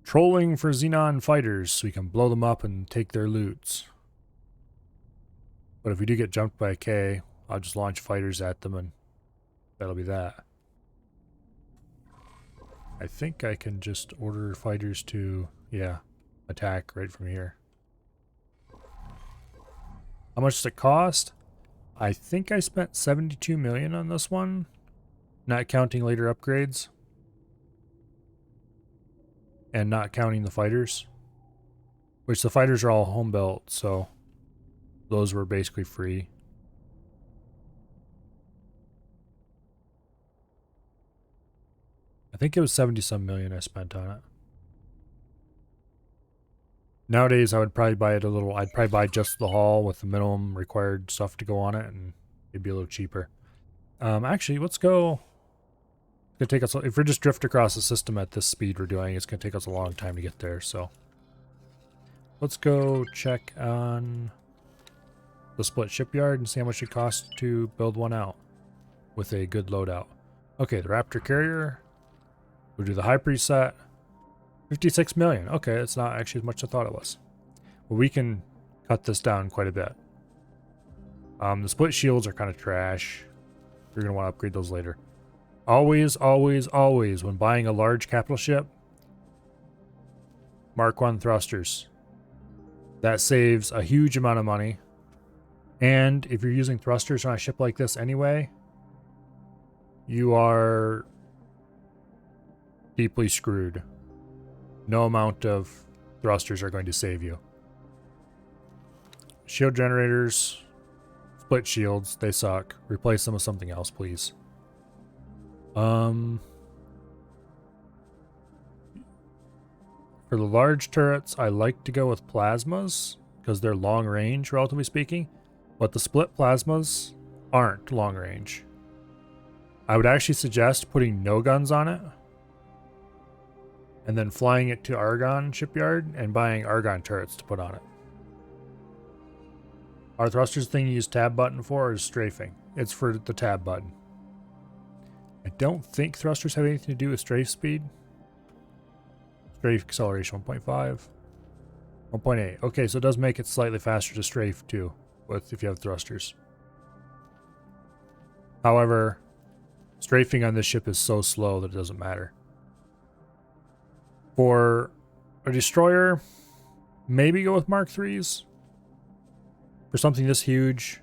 trolling for Xenon fighters so we can blow them up and take their loots. But if we do get jumped by a K, I'll just launch fighters at them and that'll be that. I think I can just order fighters to, yeah, attack right from here. How much does it cost? I think I spent 72 million on this one, not counting later upgrades. And not counting the fighters. Which the fighters are all home built, so those were basically free. I think it was 70-some million I spent on it. Nowadays, I would probably buy it I'd probably buy just the hull with the minimum required stuff to go on it, and it'd be a little cheaper. Actually, let's go. It's gonna take us, if we just drift across the system at this speed we're doing, it's gonna take us a long time to get there, so. Let's go check on the split shipyard and see how much it costs to build one out with a good loadout. Okay, the Raptor carrier. We'll do the high preset. 56 million. Okay, it's not actually as much as I thought it was. Well, we can cut this down quite a bit. The split shields are kind of trash. You're going to want to upgrade those later. Always, always, always, when buying a large capital ship, Mark 1 thrusters. That saves a huge amount of money. And if you're using thrusters on a ship like this anyway, you are deeply screwed. No amount of thrusters are going to save you. Shield generators, split shields, they suck. Replace them with something else, please. For the large turrets, I like to go with plasmas because they're long range, relatively speaking. But the split plasmas aren't long range. I would actually suggest putting no guns on it and then flying it to Argonne shipyard and buying Argonne turrets to put on it. Our thrusters thing you use tab button for is strafing. It's for the tab button. I don't think thrusters have anything to do with strafe speed. Strafe acceleration 1.5. 1.8. Okay, so it does make it slightly faster to strafe too, if you have thrusters. However, strafing on this ship is so slow that it doesn't matter. For a destroyer, maybe go with Mark 3s. For something this huge,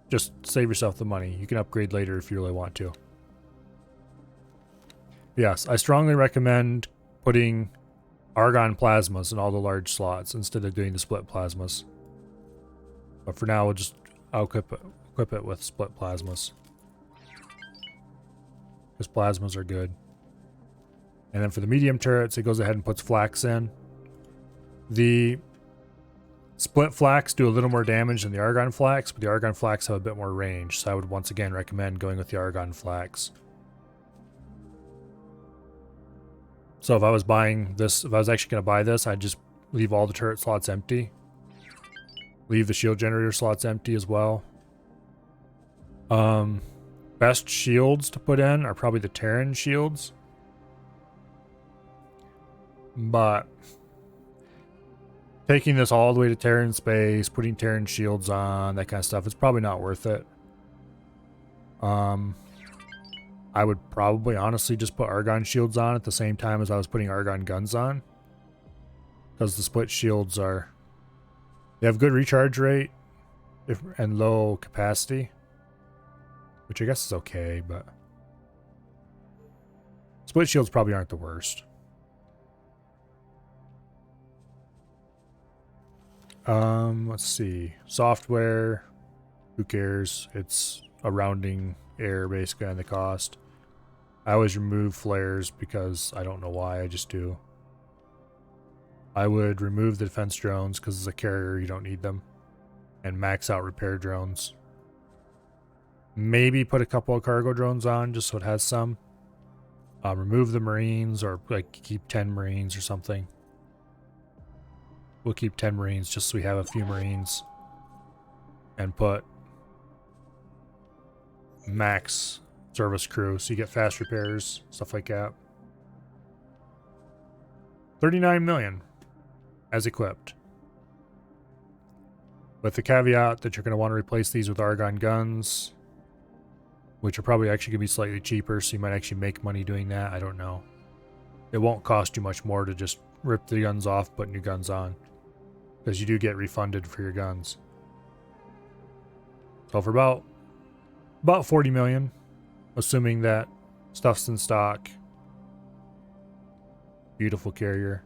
just save yourself the money. You can upgrade later if you really want to. Yes, I strongly recommend putting Argonne plasmas in all the large slots instead of doing the split plasmas. But for now, I'll equip it with split plasmas. Because plasmas are good. And then for the medium turrets, it goes ahead and puts flax in. The split flax do a little more damage than the argon flax, but the argon flax have a bit more range, so I would once again recommend going with the argon flax. So if I was buying this, if I was actually going to buy this, I'd just leave all the turret slots empty. Leave the shield generator slots empty as well. Best shields to put in are probably the Terran shields. But taking this all the way to Terran space, putting Terran shields on, that kind of stuff, it's probably not worth it. I would probably honestly just put Argon shields on at the same time as I was putting Argon guns on. Because the split shields are... They have good recharge rate and low capacity. Which I guess is okay, but... Split shields probably aren't the worst. Let's see. Software. Who cares? It's a rounding error basically on the cost. I always remove flares because I don't know why, I just do. I would remove the defense drones because as a carrier you don't need them. And max out repair drones. Maybe put a couple of cargo drones on just so it has some. Remove the Marines or like keep 10 Marines or something. We'll keep 10 Marines just so we have a few Marines. And put max service crew so you get fast repairs, stuff like that. 39 million as equipped. With the caveat that you're going to want to replace these with Argon guns, which are probably actually going to be slightly cheaper, so you might actually make money doing that. I don't know. It won't cost you much more to just rip the guns off, put new guns on, because you do get refunded for your guns. So for about 40 million, assuming that stuff's in stock. Beautiful carrier.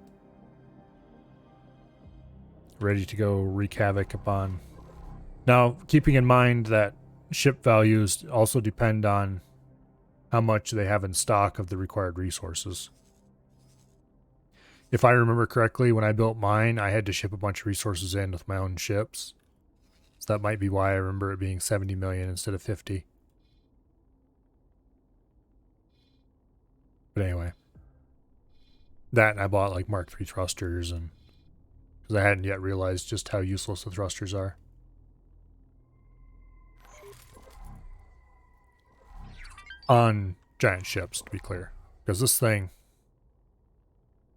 Ready to go wreak havoc upon. Now, keeping in mind that ship values also depend on how much they have in stock of the required resources. If I remember correctly, when I built mine, I had to ship a bunch of resources in with my own ships. So that might be why I remember it being 70 million instead of 50. But anyway. That and I bought like Mark III thrusters, and because I hadn't yet realized just how useless the thrusters are. On giant ships, to be clear. Because this thing,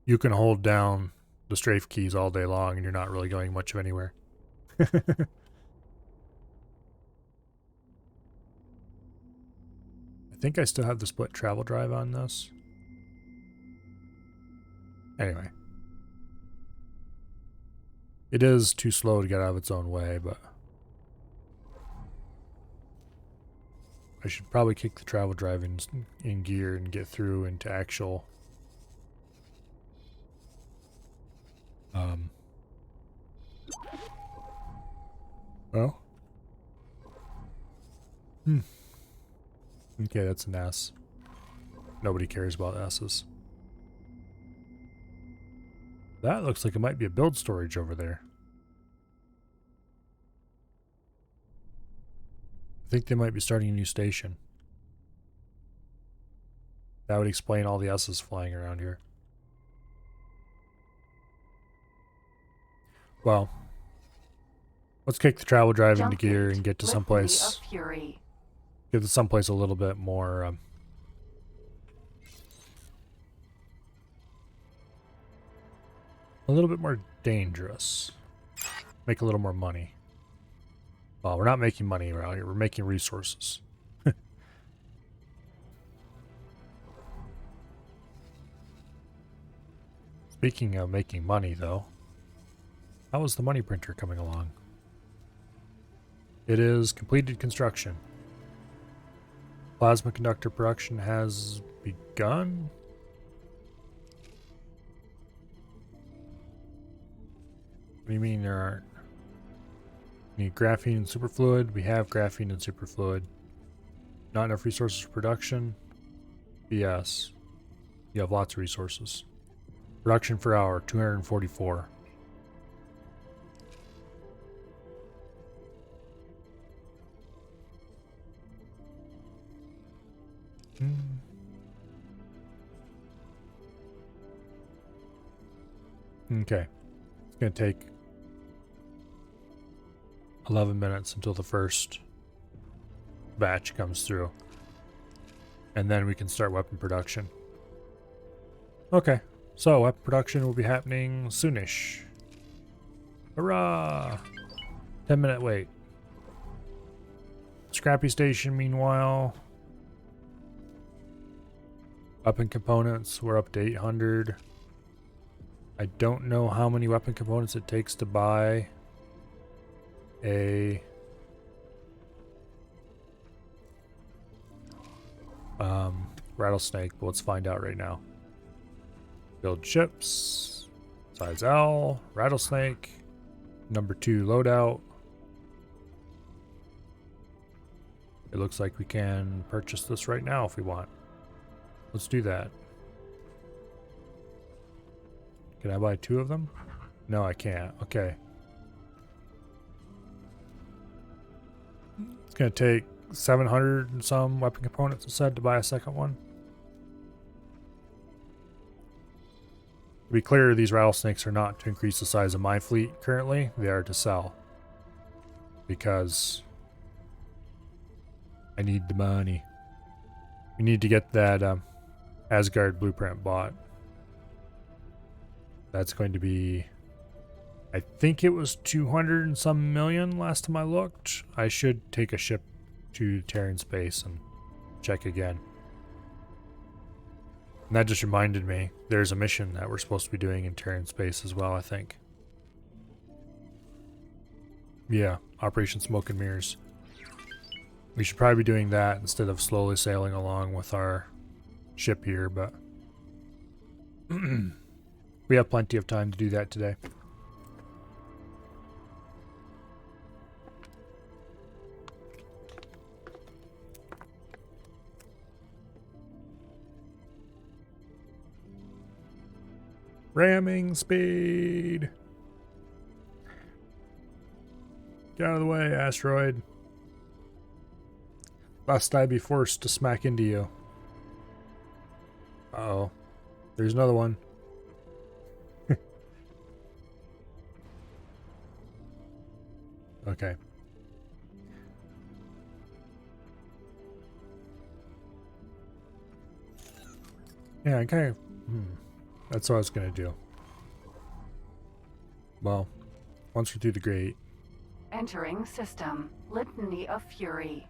you can hold down the strafe keys all day long and you're not really going much of anywhere. I think I still have the split travel drive on this. Anyway. It is too slow to get out of its own way, but I should probably kick the travel drive in gear and get through into actual well. Okay, that's an S. Nobody cares about S's. That looks like it might be a build storage over there. I think they might be starting a new station. That would explain all the S's flying around here. Well, let's kick the travel drive into gear and get to someplace. Get to someplace a little bit more. A little bit more dangerous. Make a little more money. Well, we're not making money around here. We're making resources. Speaking of making money, though, how is the money printer coming along? It is completed construction. Plasma conductor production has begun. What do you mean there aren't? We need graphene and superfluid. We have graphene and superfluid. Not enough resources for production. BS. You have lots of resources. Production per hour, 244. Okay. It's going to take 11 minutes until the first batch comes through. And then we can start weapon production. Okay. So, weapon production will be happening soonish. Hurrah! 10-minute wait. Scrappy station, meanwhile. Weapon components, we're up to 800. I don't know how many weapon components it takes to buy a rattlesnake, but let's find out right now. Build ships, size L, rattlesnake, number 2 loadout. It looks like we can purchase this right now if we want. Let's do that. Can I buy 2 of them? No, I can't. Okay. It's going to take 700 and some weapon components instead to buy a second one. To be clear, these rattlesnakes are not to increase the size of my fleet currently. They are to sell. Because I need the money. We need to get that Asgard blueprint bought. That's going to be, I think it was 200 and some million last time I looked. I should take a ship to Terran space and check again. And that just reminded me, there's a mission that we're supposed to be doing in Terran space as well, I think. Yeah, Operation Smoke and Mirrors. We should probably be doing that instead of slowly sailing along with our ship here, but we have plenty of time to do that today. Ramming speed! Get out of the way, asteroid. Lest I be forced to smack into you. Uh-oh. There's another one. Okay. Yeah, I kind of... That's what I was going to do. Well, once we're through the grate... Entering system. Litany of Fury.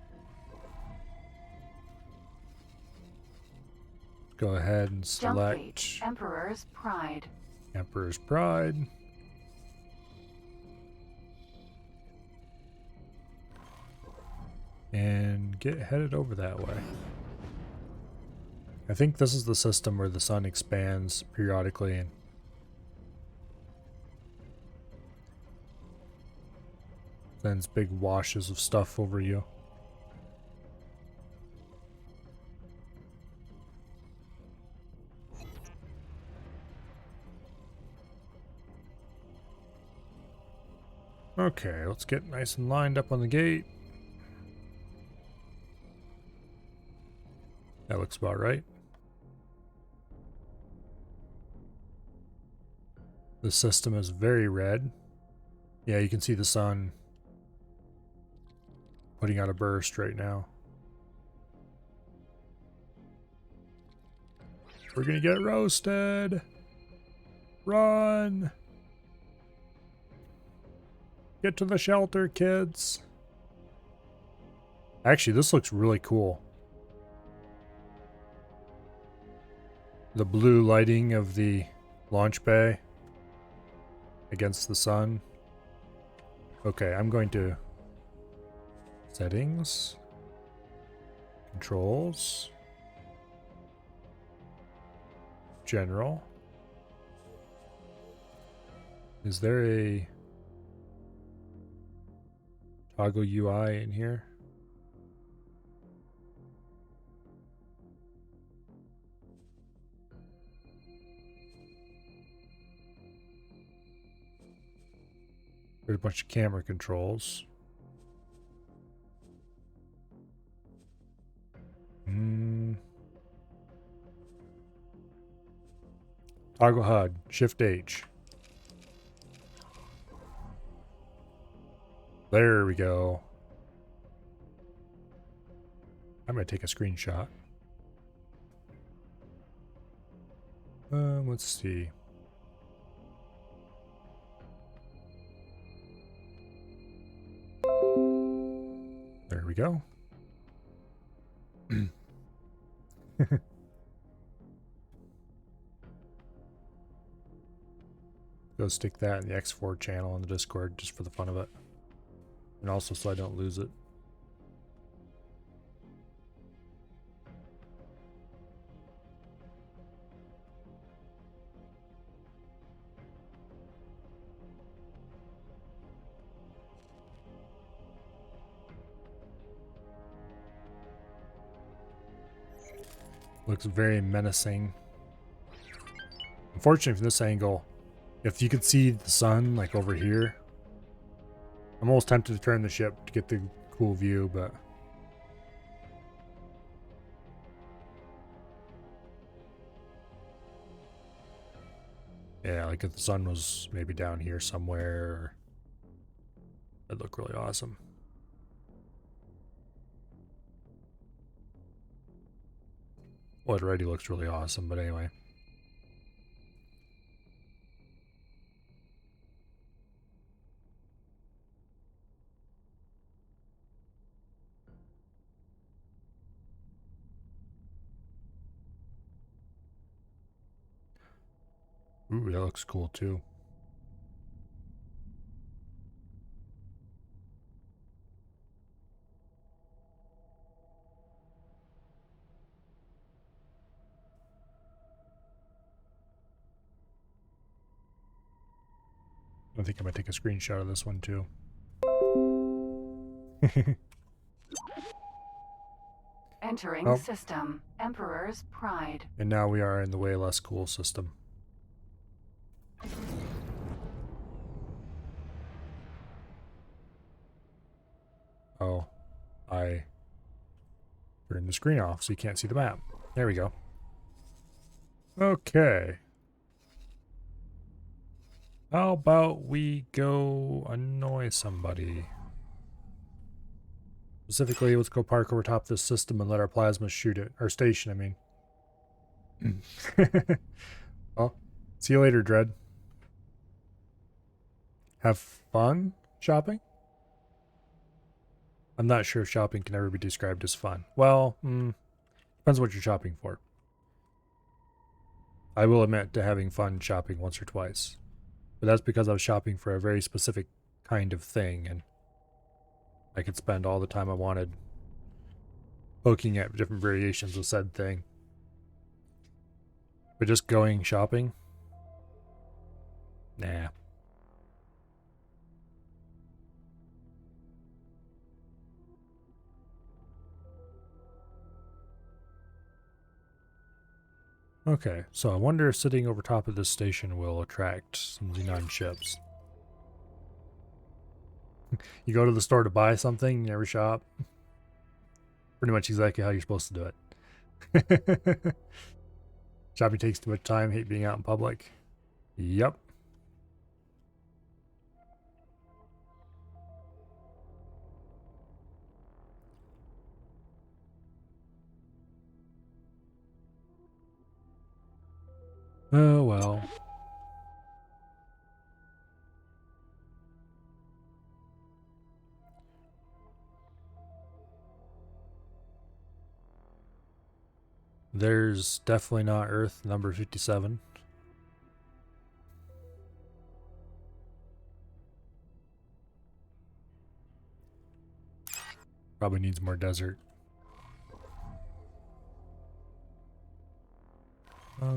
Go ahead and Jump select gate. Emperor's Pride. Emperor's Pride. And get headed over that way. I think this is the system where the sun expands periodically and sends big washes of stuff over you. Okay, let's get nice and lined up on the gate. That looks about right. The system is very red. Yeah, you can see the sun putting out a burst right now. We're gonna get roasted. Run. Get to the shelter, kids. Actually, this looks really cool. The blue lighting of the launch bay against the sun. Okay, I'm going to settings, controls, general. Is there a toggle UI in here? There's a bunch of camera controls. Toggle HUD, Shift H. There we go. I'm gonna take a screenshot. Let's see. There we go. Go stick that in the X4 channel on the Discord just for the fun of it. And also so I don't lose it. Looks very menacing. Unfortunately, from this angle, if you could see the sun like over here, I'm almost tempted to turn the ship to get the cool view, but yeah, like if the sun was maybe down here somewhere, that'd look really awesome. Well, it already looks really awesome, but anyway. Ooh, that looks cool too. I think I'm gonna take a screenshot of this one too. Entering Oh. system. Emperor's Pride. And now we are in the way less cool system. Oh, I turned the screen off so you can't see the map. There we go. Okay. How about we go annoy somebody? Specifically, let's go park over top this system and let our plasma shoot it. Our station, I mean. Well, see you later, Dread. Have fun shopping? I'm not sure if shopping can ever be described as fun. Well, depends what you're shopping for. I will admit to having fun shopping once or twice. But that's because I was shopping for a very specific kind of thing, and I could spend all the time I wanted poking at different variations of said thing. But just going shopping? Nah. Okay, so I wonder if sitting over top of this station will attract some Xenon ships. You go to the store to buy something, you never shop. Pretty much exactly how you're supposed to do it. Shopping takes too much time, hate being out in public. Yep. Oh well. There's definitely not Earth number 57. Probably needs more desert.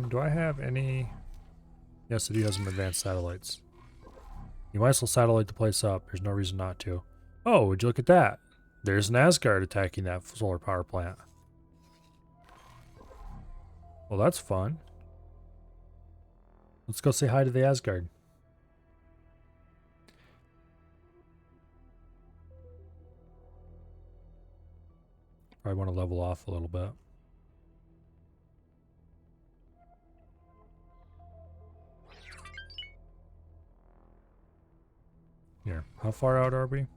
Do I have any? Yes, I do have some advanced satellites. You might as well satellite the place up. There's no reason not to. Oh, would you look at that? There's an Asgard attacking that solar power plant. Well, that's fun. Let's go say hi to the Asgard. Probably want to level off a little bit. Here, how far out are we?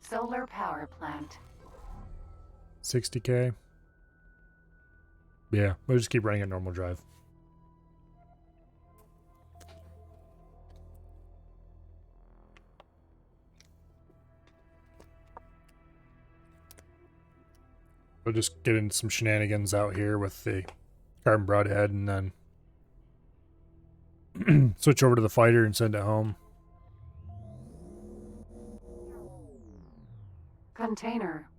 Solar power plant. 60k. Yeah, we'll just keep running at normal drive. We'll just get into some shenanigans out here with the carbon broadhead and then switch over to the fighter and send it home. Container.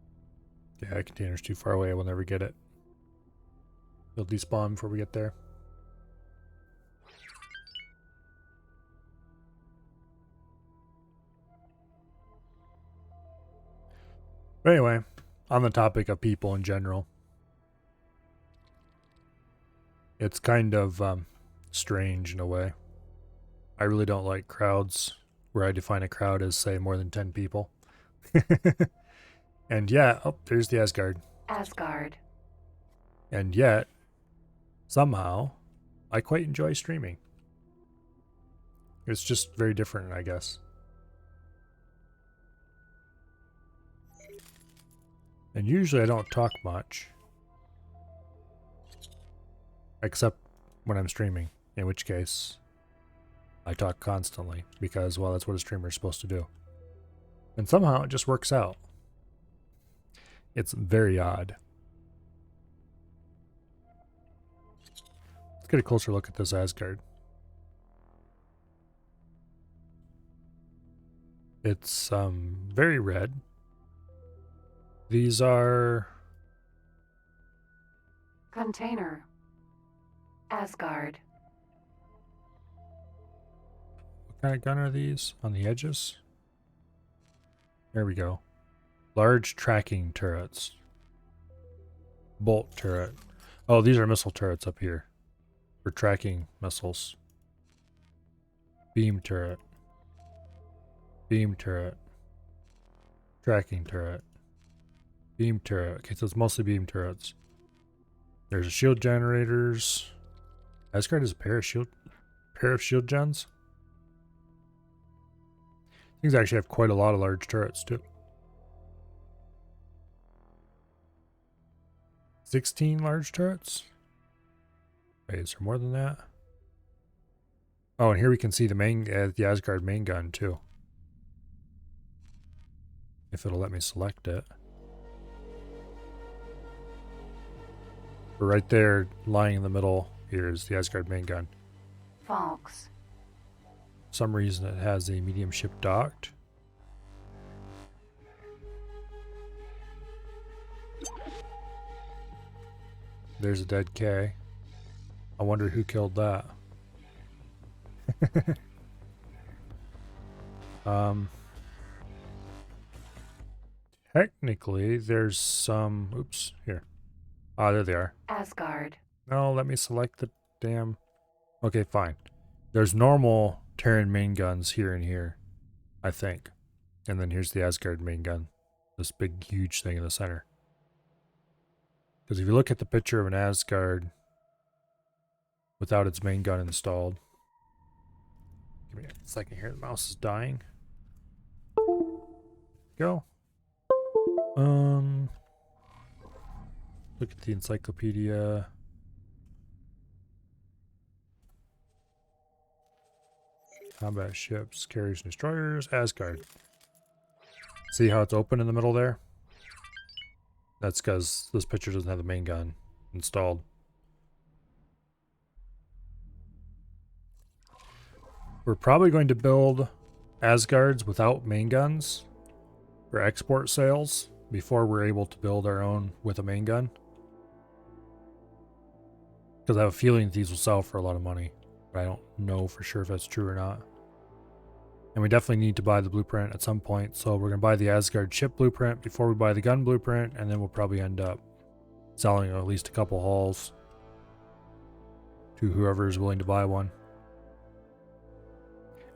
Yeah, that container's too far away. We'll never get it. It'll despawn before we get there. But anyway, on the topic of people in general, it's kind of strange in a way. I really don't like crowds where I define a crowd as, say, more than 10 people. And yeah, oh, there's the Asgard. Asgard. And yet, somehow, I quite enjoy streaming. It's just very different, I guess. And usually I don't talk much. Except when I'm streaming, in which case I talk constantly because, well, that's what a streamer is supposed to do. And somehow it just works out. It's very odd. Let's get a closer look at this Asgard. It's very red. These are... Container. Asgard. What kind of gun are these on the edges? There we go. Large tracking turrets. Bolt turret. Oh, these are missile turrets up here. For tracking missiles. Beam turret. Beam turret. Tracking turret. Beam turret. Okay, so it's mostly beam turrets. There's shield generators. Asgard has a pair of shield gens. Things actually have quite a lot of large turrets too. 16 large turrets? Wait, is there more than that? Oh, and here we can see the Asgard main gun too. If it'll let me select it. But right there, lying in the middle, here is the Asgard main gun. Fox. For some reason it has a medium ship docked. There's a dead K. I wonder who killed that. Technically, there's some... Oops, here. Ah, there they are. Asgard. No, let me select the damn... Okay, fine. There's normal Terran main guns here and here, I think. And then here's the Asgard main gun. This big, huge thing in the center. Because if you look at the picture of an Asgard without its main gun installed... Give me a second here, the mouse is dying. Go. Look at the encyclopedia. Combat ships, carriers, and destroyers, Asgard. See how it's open in the middle there? That's because this picture doesn't have the main gun installed. We're probably going to build Asgards without main guns for export sales before we're able to build our own with a main gun. Because I have a feeling these will sell for a lot of money. But I don't know for sure if that's true or not. And we definitely need to buy the blueprint at some point. So we're going to buy the Asgard ship blueprint before we buy the gun blueprint. And then we'll probably end up selling at least a couple hauls to whoever is willing to buy one.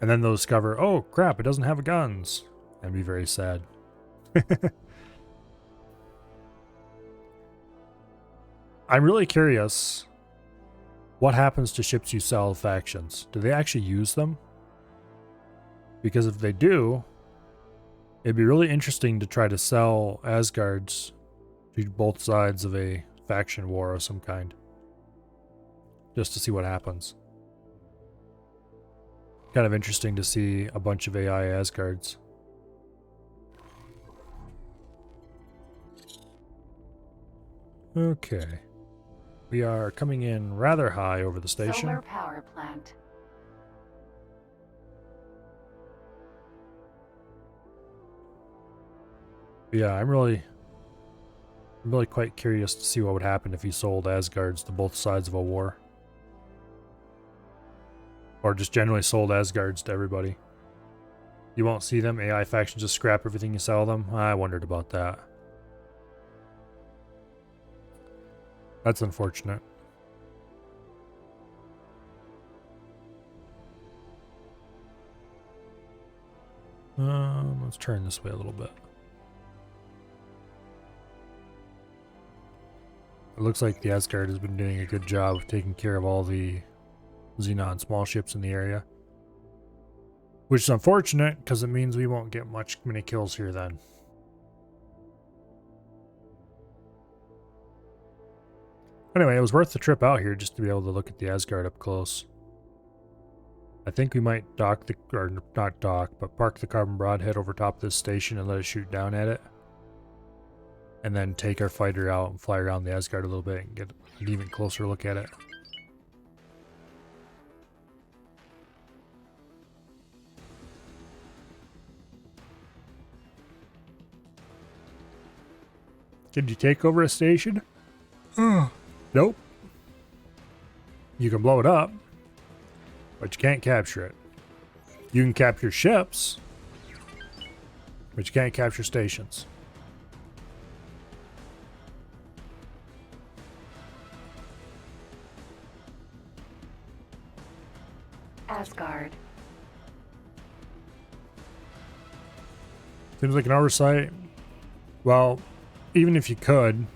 And then they'll discover, oh crap, it doesn't have guns. And be very sad. I'm really curious what happens to ships you sell factions. Do they actually use them? Because if they do, it'd be really interesting to try to sell Asgards to both sides of a faction war of some kind. Just to see what happens. Kind of interesting to see a bunch of AI Asgards. Okay. We are coming in rather high over the station. Solar power plant. Yeah, I'm really quite curious to see what would happen if you sold Asgards to both sides of a war. Or just generally sold Asgards to everybody. You won't see them. AI factions just scrap everything you sell them. I wondered about that. That's unfortunate. Let's turn this way a little bit. It looks like the Asgard has been doing a good job of taking care of all the Xenon small ships in the area. Which is unfortunate, because it means we won't get many kills here then. Anyway, it was worth the trip out here just to be able to look at the Asgard up close. I think we might dock or not dock, but park the carbon broadhead over top of this station and let it shoot down at it. And then take our fighter out and fly around the Asgard a little bit and get an even closer look at it. Did you take over a station? Nope. You can blow it up, but you can't capture it. You can capture ships, but you can't capture stations. Asgard. Seems like an oversight. Well, even if you could,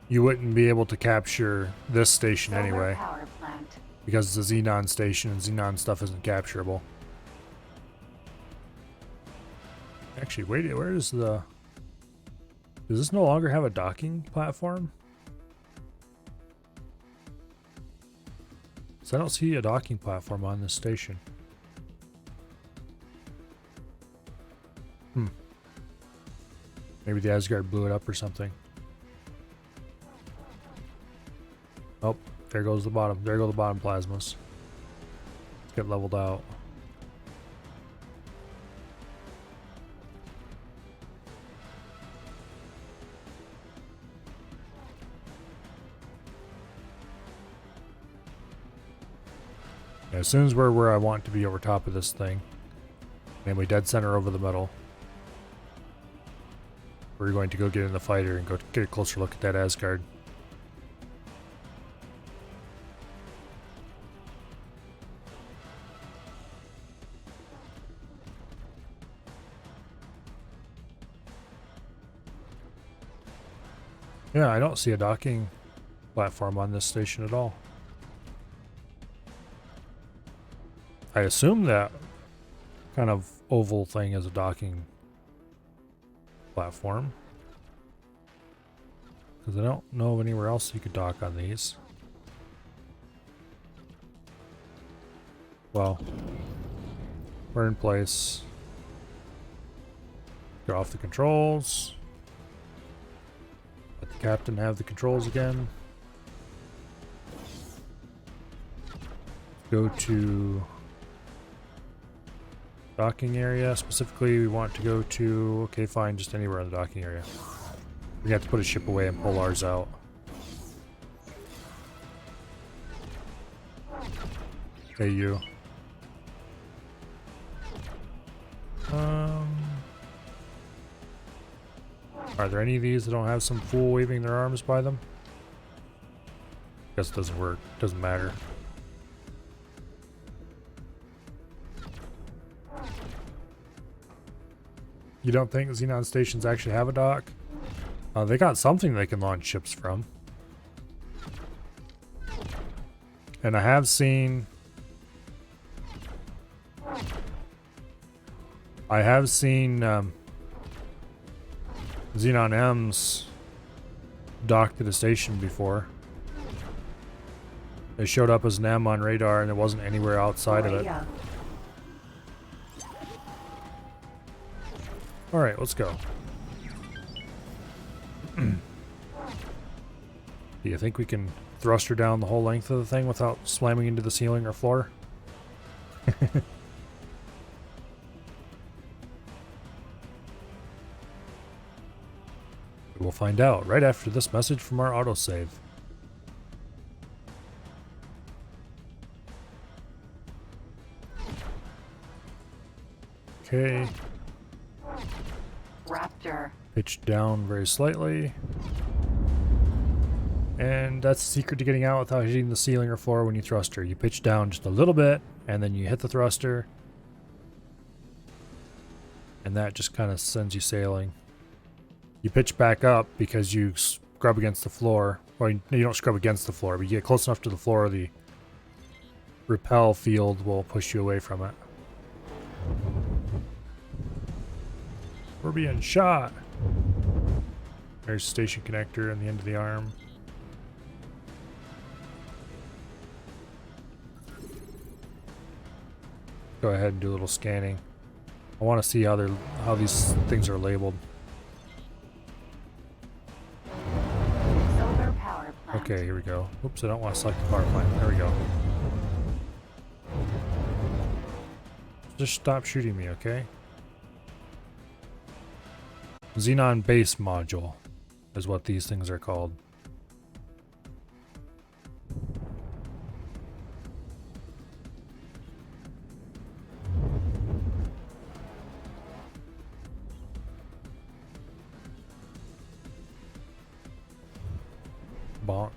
you wouldn't be able to capture this station Solar anyway. power plant. Because it's a Xenon station and Xenon stuff isn't capturable. Actually, wait, where is the... Does this no longer have a docking platform? So I don't see a docking platform on this station. Maybe the Asgard blew it up or something. Oh, there goes the bottom. There go the bottom plasmas. Let's get leveled out. Yeah, as soon as we're where I want to be over top of this thing, and we dead center over the middle, we're going to go get in the fighter and go get a closer look at that Asgard. Yeah, I don't see a docking platform on this station at all. I assume that kind of oval thing is a docking platform, because I don't know of anywhere else you could dock on these. Well, we're in place. Get off the controls. Let the captain have the controls again. Go to docking area. Specifically, we want to go to... Okay, fine, just anywhere in the docking area. We have to put a ship away and pull ours out. Hey, you. Are there any of these that don't have some fool waving their arms by them? Guess it doesn't work. Doesn't matter. You don't think Xenon stations actually have a dock? They got something they can launch ships from. And I have seen Xenon M's dock to the station before. They showed up as an M on radar and it wasn't anywhere outside of it. Alright, let's go. Do you think we can thrust her down the whole length of the thing without slamming into the ceiling or floor? We'll find out right after this message from our autosave. Okay. Raptor. Pitch down very slightly. And that's the secret to getting out without hitting the ceiling or floor when you thruster. You pitch down just a little bit, and then you hit the thruster. And that just kind of sends you sailing. You pitch back up because you scrub against the floor. Or you don't scrub against the floor, but you get close enough to the floor, the repel field will push you away from it. We're being shot. There's station connector and the end of the arm. Go ahead and do a little scanning. I want to see how these things are labeled. Solar power plant. Okay, here we go. Oops, I don't want to select the power plant. There we go. Just stop shooting me, okay? Xenon base module is what these things are called. Bonk.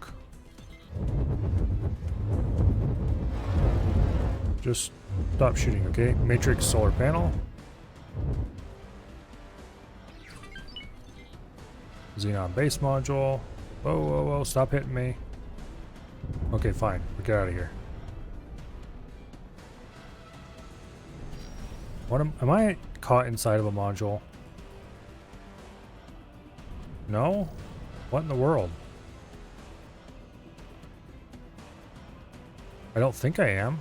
Just stop shooting, okay? Matrix solar panel. Xenon base module. Whoa, whoa, whoa, stop hitting me. Okay, fine. We'll get out of here. What am I caught inside of a module? No? What in the world? I don't think I am.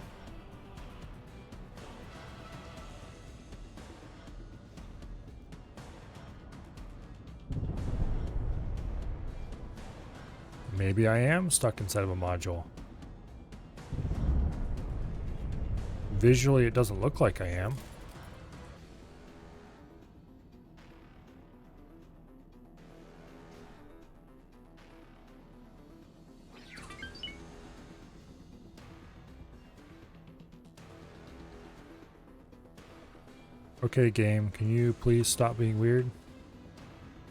Maybe I am stuck inside of a module. Visually, it doesn't look like I am. Okay, game, can you please stop being weird?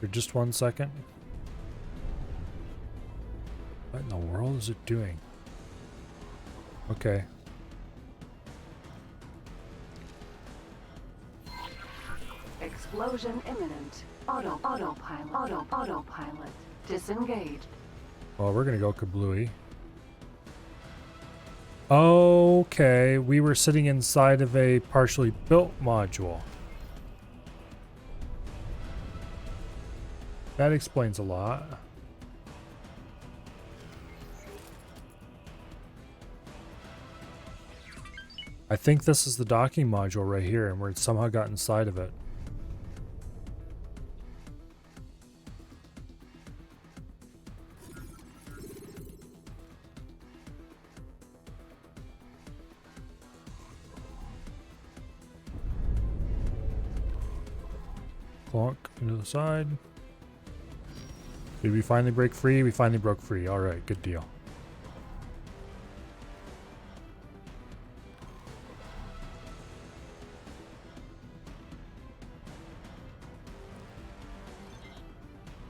For just 1 second? What in the world is it doing? Okay. Explosion imminent. Autopilot. Disengaged. Well, we're gonna go kablooey. Okay, we were sitting inside of a partially built module. That explains a lot. I think this is the docking module right here, and we're somehow got inside of it. Clonk into the side. Did we finally break free? We finally broke free. Alright, good deal.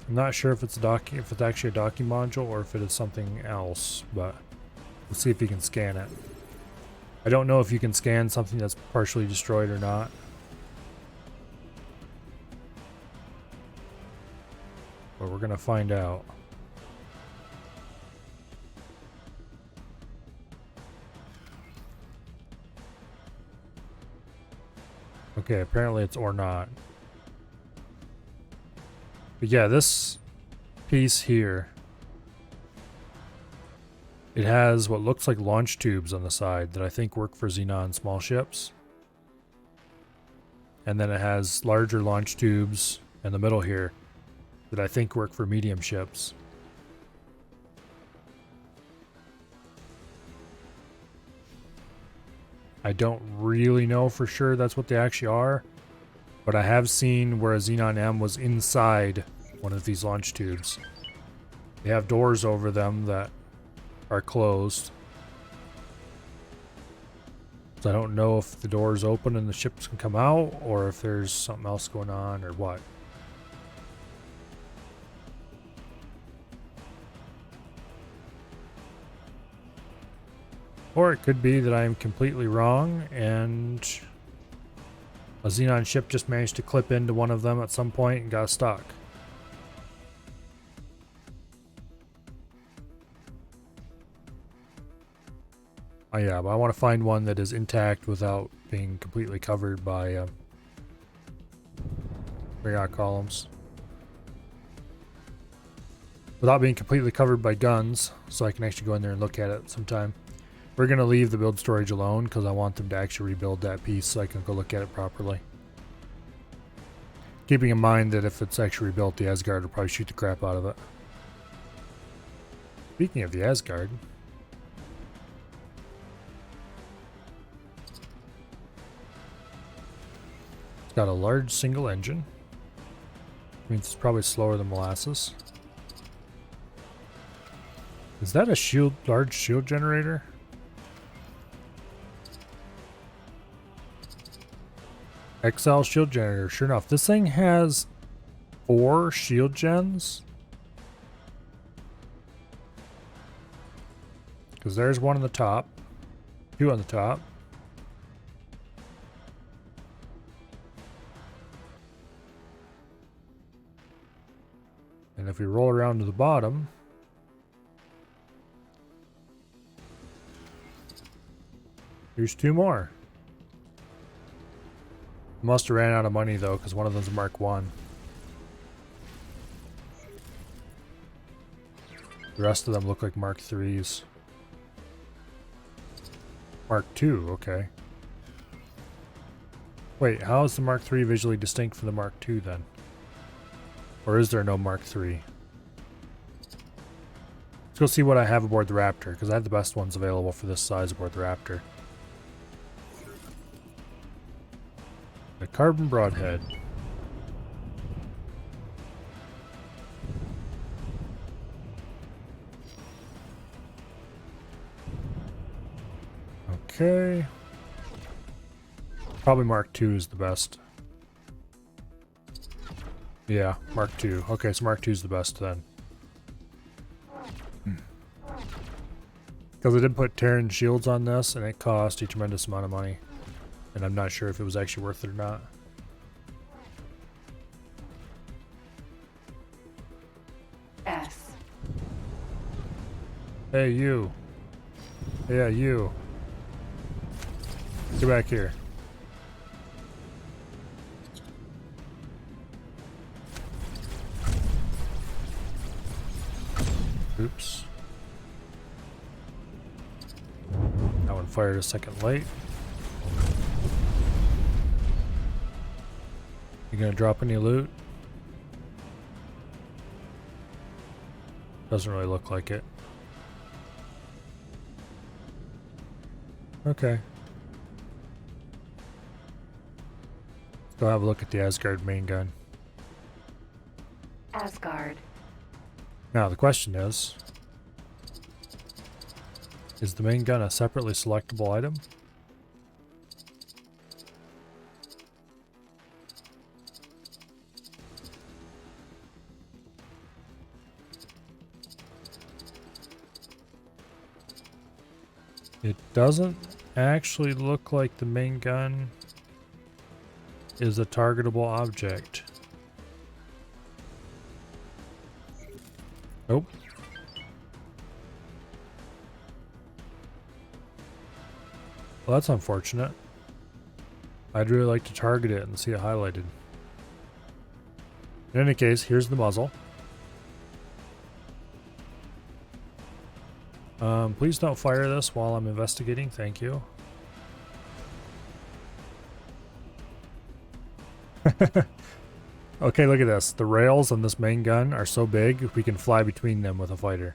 I'm not sure if it's actually a docking module or if it is something else, but let's see if you can scan it. I don't know if you can scan something that's partially destroyed or not. But we're gonna find out. Okay, apparently it's or not. But yeah, this piece here, it has what looks like launch tubes on the side that I think work for Xenon small ships. And then it has larger launch tubes in the middle here that I think work for medium ships. I don't really know for sure that's what they actually are, but I have seen where a Xenon M was inside one of these launch tubes. They have doors over them that are closed. So I don't know if the doors open and the ships can come out, or if there's something else going on, or what. Or it could be that I am completely wrong and a Xenon ship just managed to clip into one of them at some point and got stuck. Oh yeah, but I want to find one that is intact without being completely covered by radar columns. Without being completely covered by guns, so I can actually go in there and look at it sometime. We're going to leave the build storage alone because I want them to actually rebuild that piece so I can go look at it properly. Keeping in mind that if it's actually rebuilt, the Asgard will probably shoot the crap out of it. Speaking of the Asgard, it's got a large single engine. Means it's probably slower than molasses. Is that a large shield generator? XL shield generator, sure enough. This thing has 4 shield gens. Because there's one on the top, 2 on the top. And if we roll around to the bottom, here's 2 more. Must have ran out of money though, because one of them's a Mark 1. The rest of them look like Mark 3s. Mark 2, okay. Wait, how is the Mark 3 visually distinct from the Mark 2 then? Or is there no Mark 3? Let's go see what I have aboard the Raptor, because I have the best ones available for this size aboard the Raptor. A carbon broadhead. Okay. Probably Mark 2 is the best. Yeah, Mark 2. Okay, so Mark 2 is the best then. Because I did put Terran shields on this, and it cost a tremendous amount of money. And I'm not sure if it was actually worth it or not. S. Hey, you. Yeah, you. Get back here. Oops. That one fired a second late. You gonna drop any loot? Doesn't really look like it. Okay. Let's go have a look at the Asgard main gun. Asgard. Now the question is the main gun a separately selectable item? It doesn't actually look like the main gun is a targetable object. Nope. Well, that's unfortunate. I'd really like to target it and see it highlighted. In any case, here's the muzzle. Please don't fire this while I'm investigating. Thank you. Okay, look at this. The rails on this main gun are so big, we can fly between them with a fighter.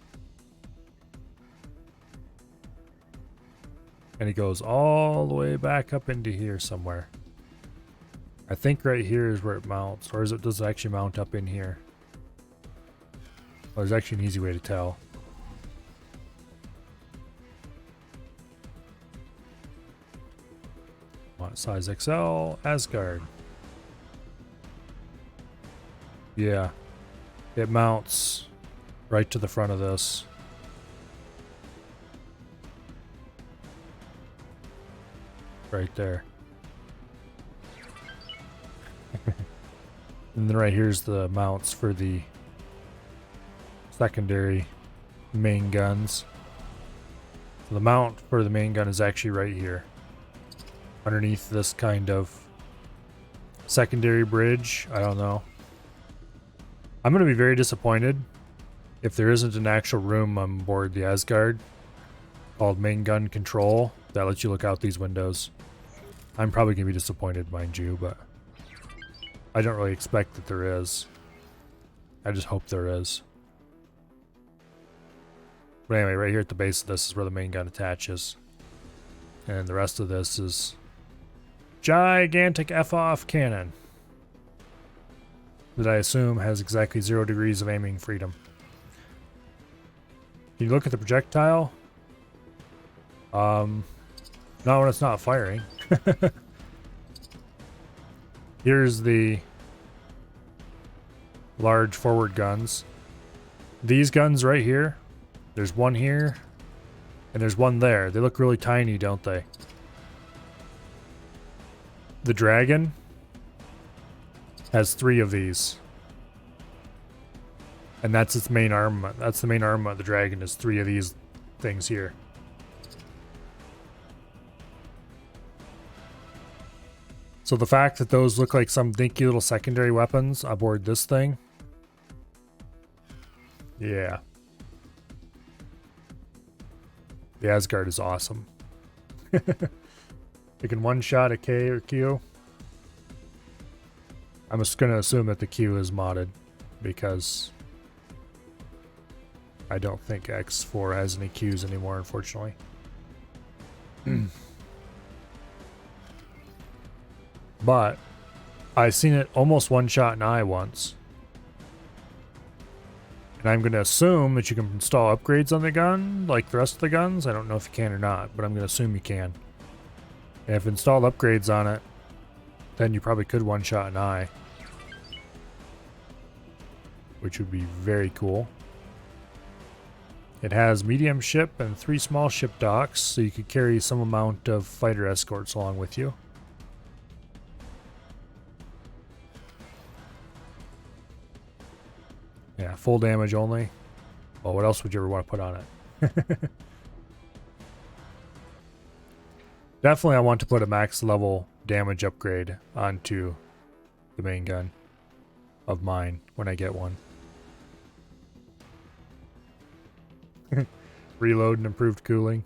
And it goes all the way back up into here somewhere. I think right here is where it mounts. Or does it actually mount up in here? Well, there's actually an easy way to tell. Size XL, Asgard. Yeah. It mounts right to the front of this. Right there. And then right here's the mounts for the secondary main guns. So the mount for the main gun is actually right here. Underneath this kind of secondary bridge. I don't know. I'm going to be very disappointed if there isn't an actual room on board the Asgard called main gun control that lets you look out these windows. I'm probably going to be disappointed, mind you, but I don't really expect that there is. I just hope there is. But anyway, right here at the base of this is where the main gun attaches. And the rest of this is gigantic F-off cannon that I assume has exactly 0 degrees of aiming freedom. Can you look at the projectile? Not when it's not firing. Here's the large forward guns. These guns right here, there's one here and there's one there. They look really tiny, don't they? The dragon has 3 of these. And that's its main armament. That's the main armament of the dragon, is 3 of these things here. So the fact that those look like some dinky little secondary weapons aboard this thing. Yeah. The Asgard is awesome. You can one-shot a K or Q. I'm just going to assume that the Q is modded because I don't think X4 has any Qs anymore, unfortunately. But I've seen it almost one-shot an eye once. And I'm going to assume that you can install upgrades on the gun, like the rest of the guns. I don't know if you can or not, but I'm going to assume you can. And if installed upgrades on it, then you probably could one-shot an eye. Which would be very cool. It has medium ship and 3 small ship docks, so you could carry some amount of fighter escorts along with you. Yeah, full damage only. Well, what else would you ever want to put on it? Definitely I want to put a max level damage upgrade onto the main gun of mine when I get one. Reload and improved cooling.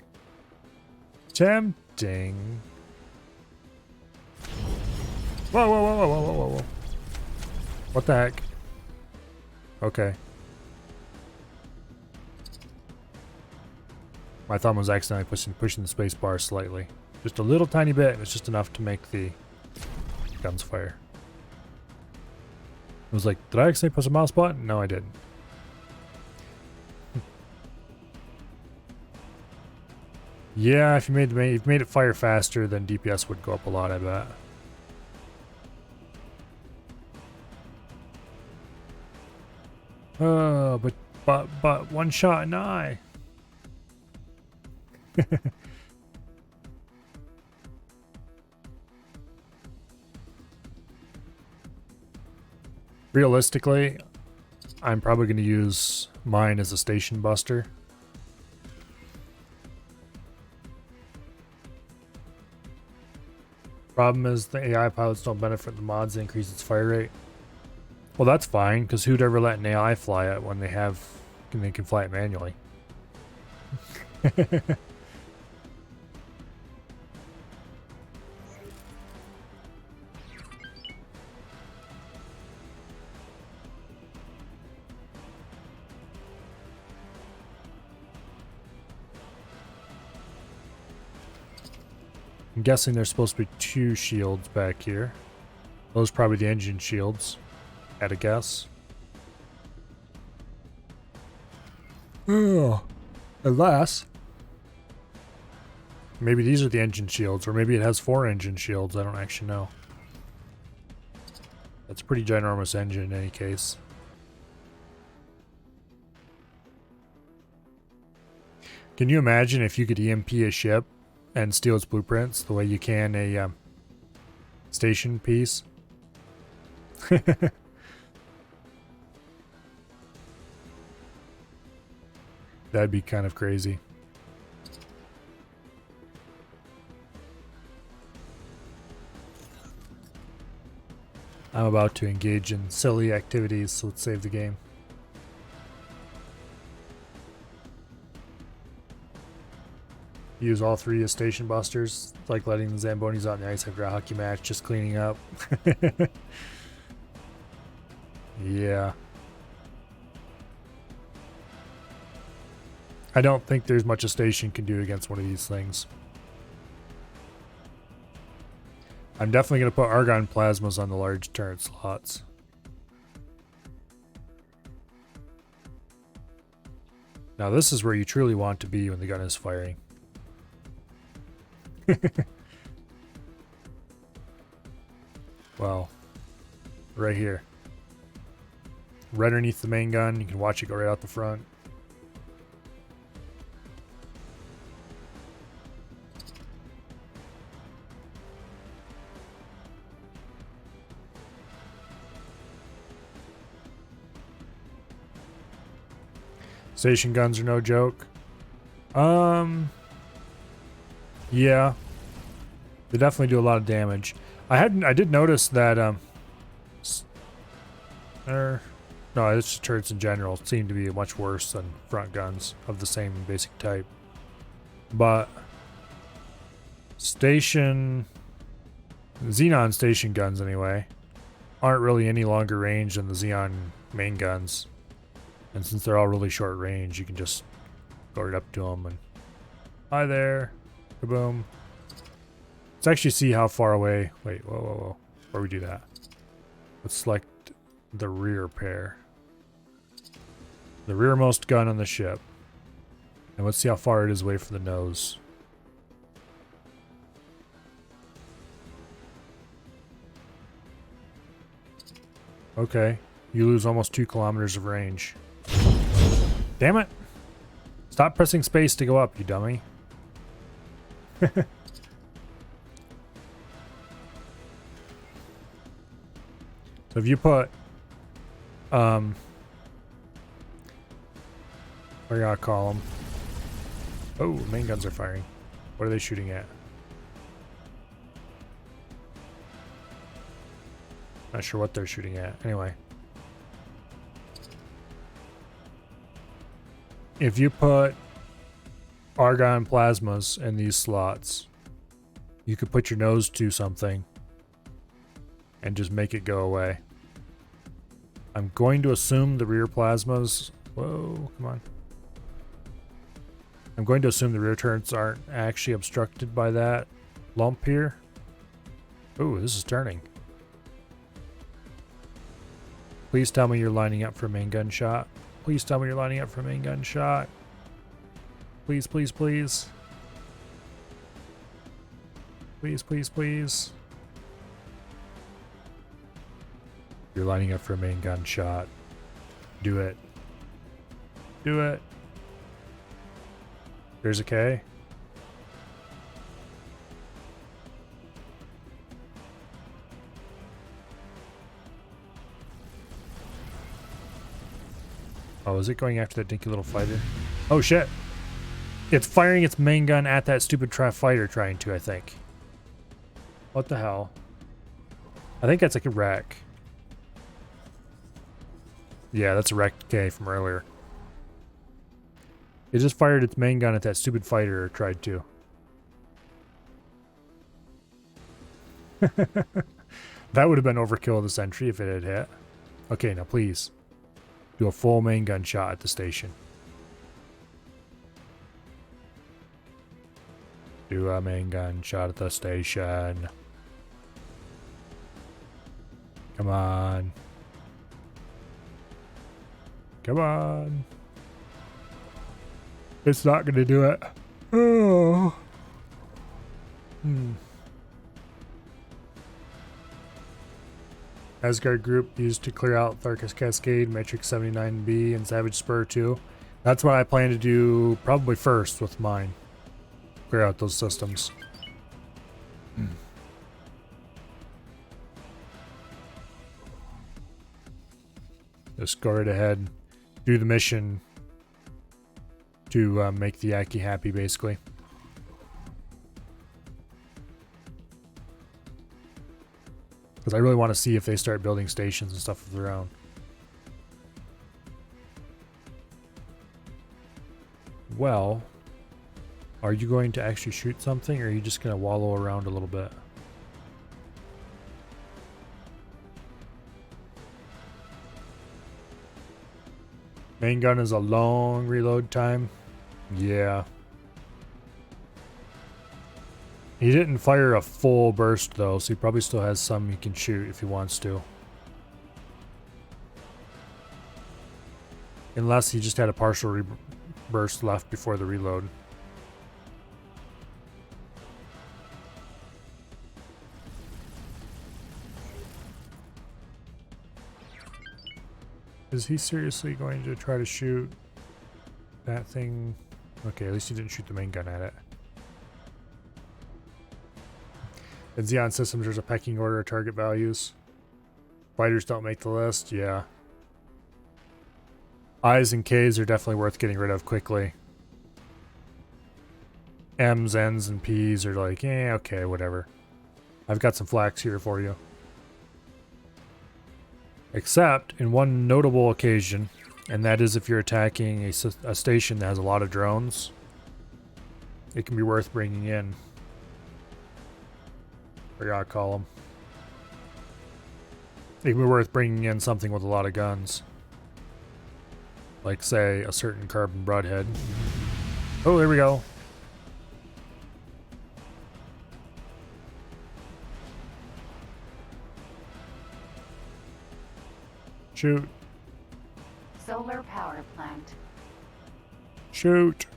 Tempting. Whoa, whoa, whoa, whoa, whoa, whoa, whoa. What the heck? Okay. My thumb was accidentally pushing the space bar slightly. Just a little tiny bit, and it's just enough to make the guns fire. I was like, did I accidentally push a mouse button? No, I didn't. Yeah, if you made it fire faster, then DPS would go up a lot, I bet. But one shot an eye. Realistically, I'm probably going to use mine as a station buster. Problem is the AI pilots don't benefit from the mods that increase its fire rate. Well, that's fine, because who'd ever let an AI fly it when they can fly it manually? I'm guessing there's supposed to be 2 shields back here. Those are probably the engine shields, at a guess. Oh, alas. Maybe these are the engine shields, or maybe it has 4 engine shields. I don't actually know. That's a pretty ginormous engine in any case. Can you imagine if you could EMP a ship and steal its blueprints the way you can a station piece? That'd be kind of crazy. I'm about to engage in silly activities, so let's save the game. Use all 3 as station busters, like letting the Zambonis out in the ice after a hockey match, just cleaning up. Yeah. I don't think there's much a station can do against one of these things. I'm definitely going to put argon plasmas on the large turret slots. Now this is where you truly want to be when the gun is firing. Well, right here. Right underneath the main gun, you can watch it go right out the front. Station guns are no joke. Yeah. They definitely do a lot of damage. I did notice that no, it's just turrets in general seem to be much worse than front guns of the same basic type. But Xenon station guns anyway aren't really any longer range than the Xeon main guns. And since they're all really short range, you can just go right up to them and hi there, kaboom. Let's actually see how far away. Wait, whoa. Before we do that, let's select the rear pair. The rearmost gun on the ship. And let's see how far it is away from the nose. Okay, you lose almost 2 kilometers of range. Damn it! Stop pressing space to go up, you dummy. So if you put what do you call them? Oh, main guns are firing. What are they shooting at? Not sure what they're shooting at. Anyway. If you put argon plasmas in these slots, you could put your nose to something and just make it go away. I'm going to assume the rear plasmas... Whoa, come on. I'm going to assume the rear turrets aren't actually obstructed by that lump here. Ooh, this is turning. Please tell me you're lining up for a main gun shot. Please tell me you're lining up for a main gun shot. Please, please, please. Please, please, please. You're lining up for a main gun shot. Do it. Do it. There's a K. Oh, is it going after that dinky little fighter? Oh shit! It's firing its main gun at that stupid fighter trying to, I think. What the hell? I think that's like a wreck. Yeah, that's a wrecked K from earlier. It just fired its main gun at that stupid fighter, or tried to. That would have been overkill of the sentry if it had hit. Okay, now please. Do a full main gun shot at the station. Do a main gun shot at the station. Come on. Come on. It's not going to do it. Oh. Asgard group used to clear out Tharkus Cascade, Matrix 79B, and Savage Spur 2. That's what I plan to do probably first with mine. Clear out those systems. Just go right ahead. Do the mission to make the Yaki happy, basically. Because I really want to see if they start building stations and stuff of their own. Well, are you going to actually shoot something, or are you just going to wallow around a little bit? Main gun is a long reload time. Yeah. He didn't fire a full burst though, so he probably still has some he can shoot if he wants to. Unless he just had a partial burst left before the reload. Is he seriously going to try to shoot that thing? Okay, at least he didn't shoot the main gun at it. In Xeon systems, there's a pecking order of target values. Fighters don't make the list, yeah. I's and K's are definitely worth getting rid of quickly. M's, N's, and P's are like, okay, whatever. I've got some flax here for you. Except in one notable occasion, and that is if you're attacking a station that has a lot of drones, it can be worth bringing in. Or I call them. It can be worth bringing in something with a lot of guns. Like, say, a certain carbon broadhead. Oh, there we go. Shoot. Solar power plant. Shoot.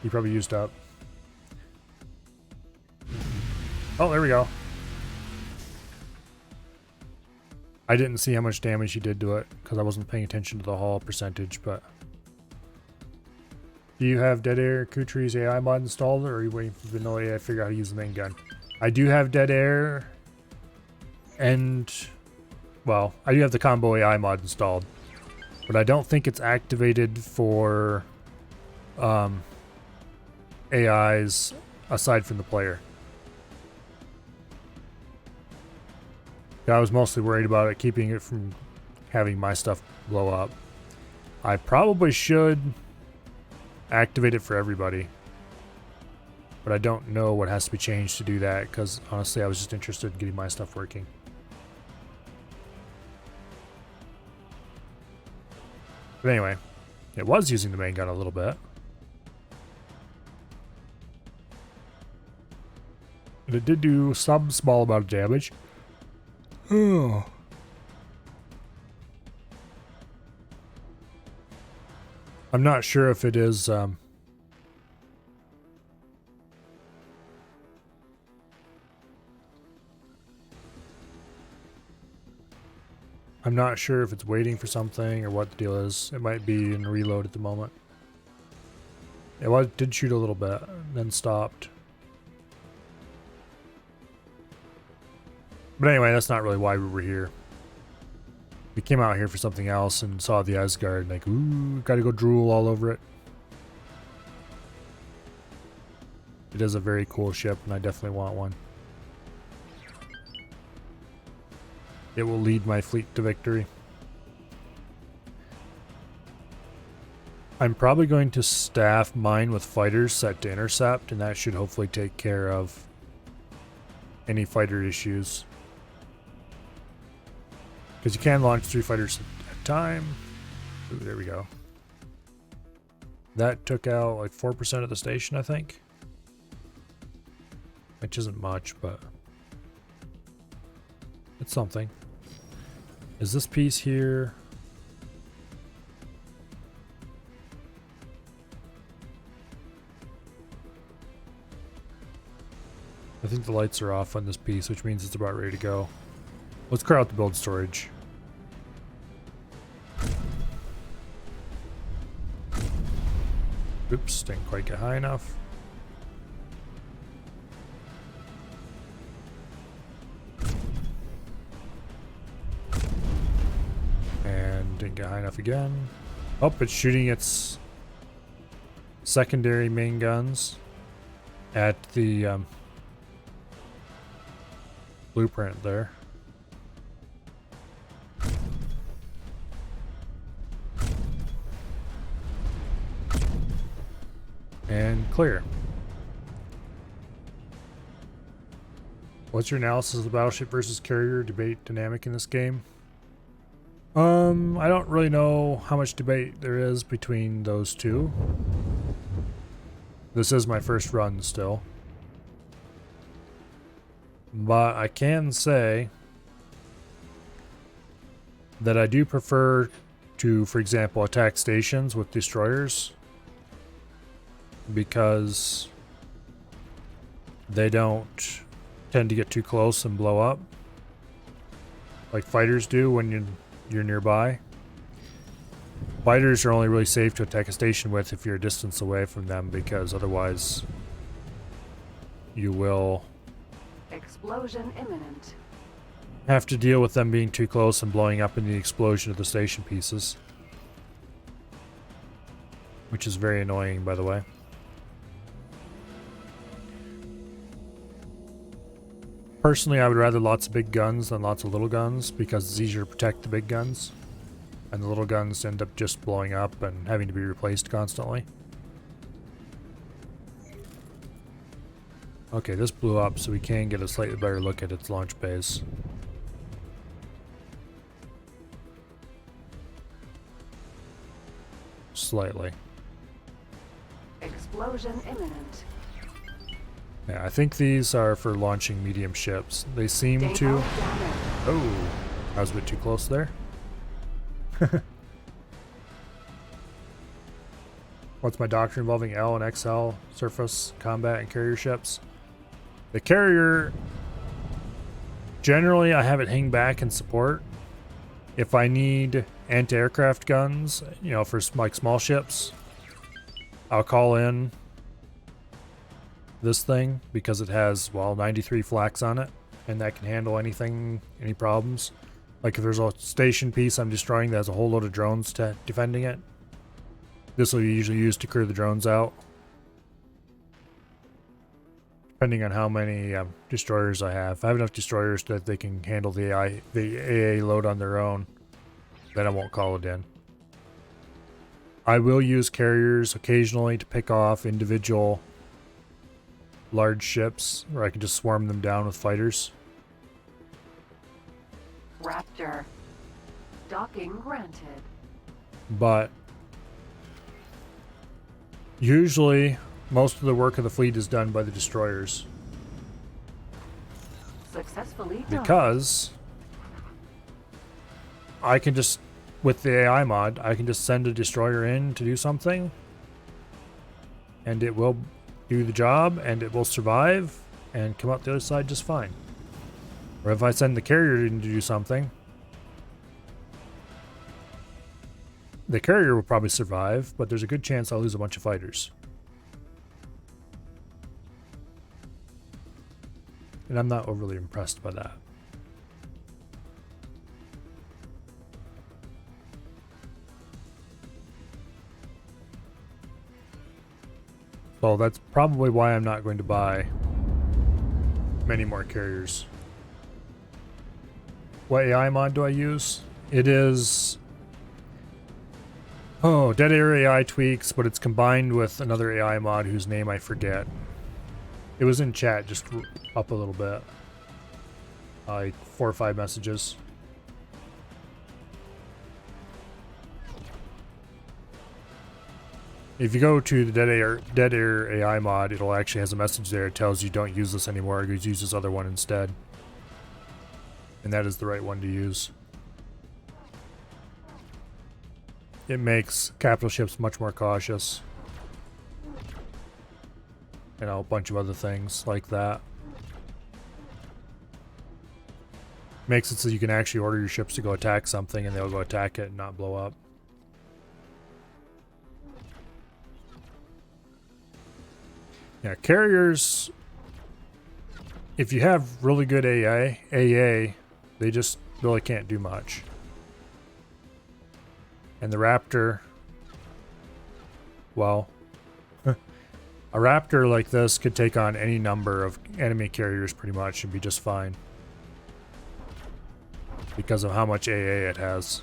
He probably used up. Oh, there we go. I didn't see how much damage he did to it because I wasn't paying attention to the hull percentage, but... Do you have Dead Air Kutri's AI mod installed, or are you waiting for vanilla AI to figure out how to use the main gun? I do have Dead Air, and... Well, I do have the combo AI mod installed, but I don't think it's activated for AIs aside from the player. I was mostly worried about it keeping it from having my stuff blow up. I probably should activate it for everybody, but I don't know what has to be changed to do that because honestly I was just interested in getting my stuff working. But anyway, it was using the main gun a little bit. And it did do some small amount of damage. Oh. I'm not sure if it is I'm not sure if it's waiting for something or what the deal is. It might be in reload at the moment. It did shoot a little bit, then stopped. But anyway, that's not really why we were here. We came out here for something else and saw the Asgard, like, ooh, gotta go drool all over it. It is a very cool ship, and I definitely want one. it will lead my fleet to victory. I'm probably going to staff mine with fighters set to intercept, and that should hopefully take care of any fighter issues. Because you can launch 3 fighters at a time. Ooh, there we go. That took out like 4% of the station, I think. Which isn't much, but it's something. Is this piece here? I think the lights are off on this piece, which means it's about ready to go. Let's clear out the build storage. Oops, didn't quite get high enough. And didn't get high enough again. Oh, it's shooting its secondary main guns at the blueprint there. And clear. What's your analysis of the battleship versus carrier debate dynamic in this game? I don't really know how much debate there is between those two. This is my first run still. But I can say that I do prefer to, for example, attack stations with destroyers, because they don't tend to get too close and blow up like fighters do when you're nearby. Fighters are only really safe to attack a station with if you're a distance away from them, because otherwise you will Explosion imminent. have to deal with them being too close and blowing up in the explosion of the station pieces, which is very annoying, by the way. Personally, I would rather lots of big guns than lots of little guns, because it's easier to protect the big guns, and the little guns end up just blowing up and having to be replaced constantly. Okay, this blew up, so we can get a slightly better look at its launch base. Slightly. Explosion imminent. Yeah, I think these are for launching medium ships. They seem to... Depot damage. Oh, I was a bit too close there. What's my doctrine involving L and XL surface combat and carrier ships? The carrier, generally I have it hang back and support. If I need anti-aircraft guns, you know, for like small ships, I'll call in this thing because it has, well, 93 flaks on it, and that can handle anything, any problems. Like if there's a station piece I'm destroying that has a whole load of drones defending it, this will be usually used to clear the drones out, depending on how many destroyers I have. If I have enough destroyers that they can handle the AA load on their own, then I won't call it in. I will use carriers occasionally to pick off individual large ships, or I can just swarm them down with fighters. Raptor. Docking granted. But usually most of the work of the fleet is done by the destroyers, Successfully done. because I can just, with the AI mod, I can just send a destroyer in to do something, and it will do the job, and it will survive and come out the other side just fine. Or if I send the carrier in to do something, the carrier will probably survive, but there's a good chance I'll lose a bunch of fighters. And I'm not overly impressed by that. So that's probably why I'm not going to buy many more carriers. What AI mod do I use? It is... Oh, Dead Air AI tweaks, but it's combined with another AI mod whose name I forget. It was in chat, just up a little bit. Like 4 or 5 messages. If you go to the Dead Air AI mod, it'll actually has a message there. It tells you don't use this anymore. Use this other one instead. And that is the right one to use. It makes capital ships much more cautious. You know, a bunch of other things like that. Makes it so you can actually order your ships to go attack something and they'll go attack it and not blow up. Yeah, carriers, if you have really good AA, they just really can't do much. And the Raptor, well, a Raptor like this could take on any number of enemy carriers pretty much and be just fine. Because of how much AA it has.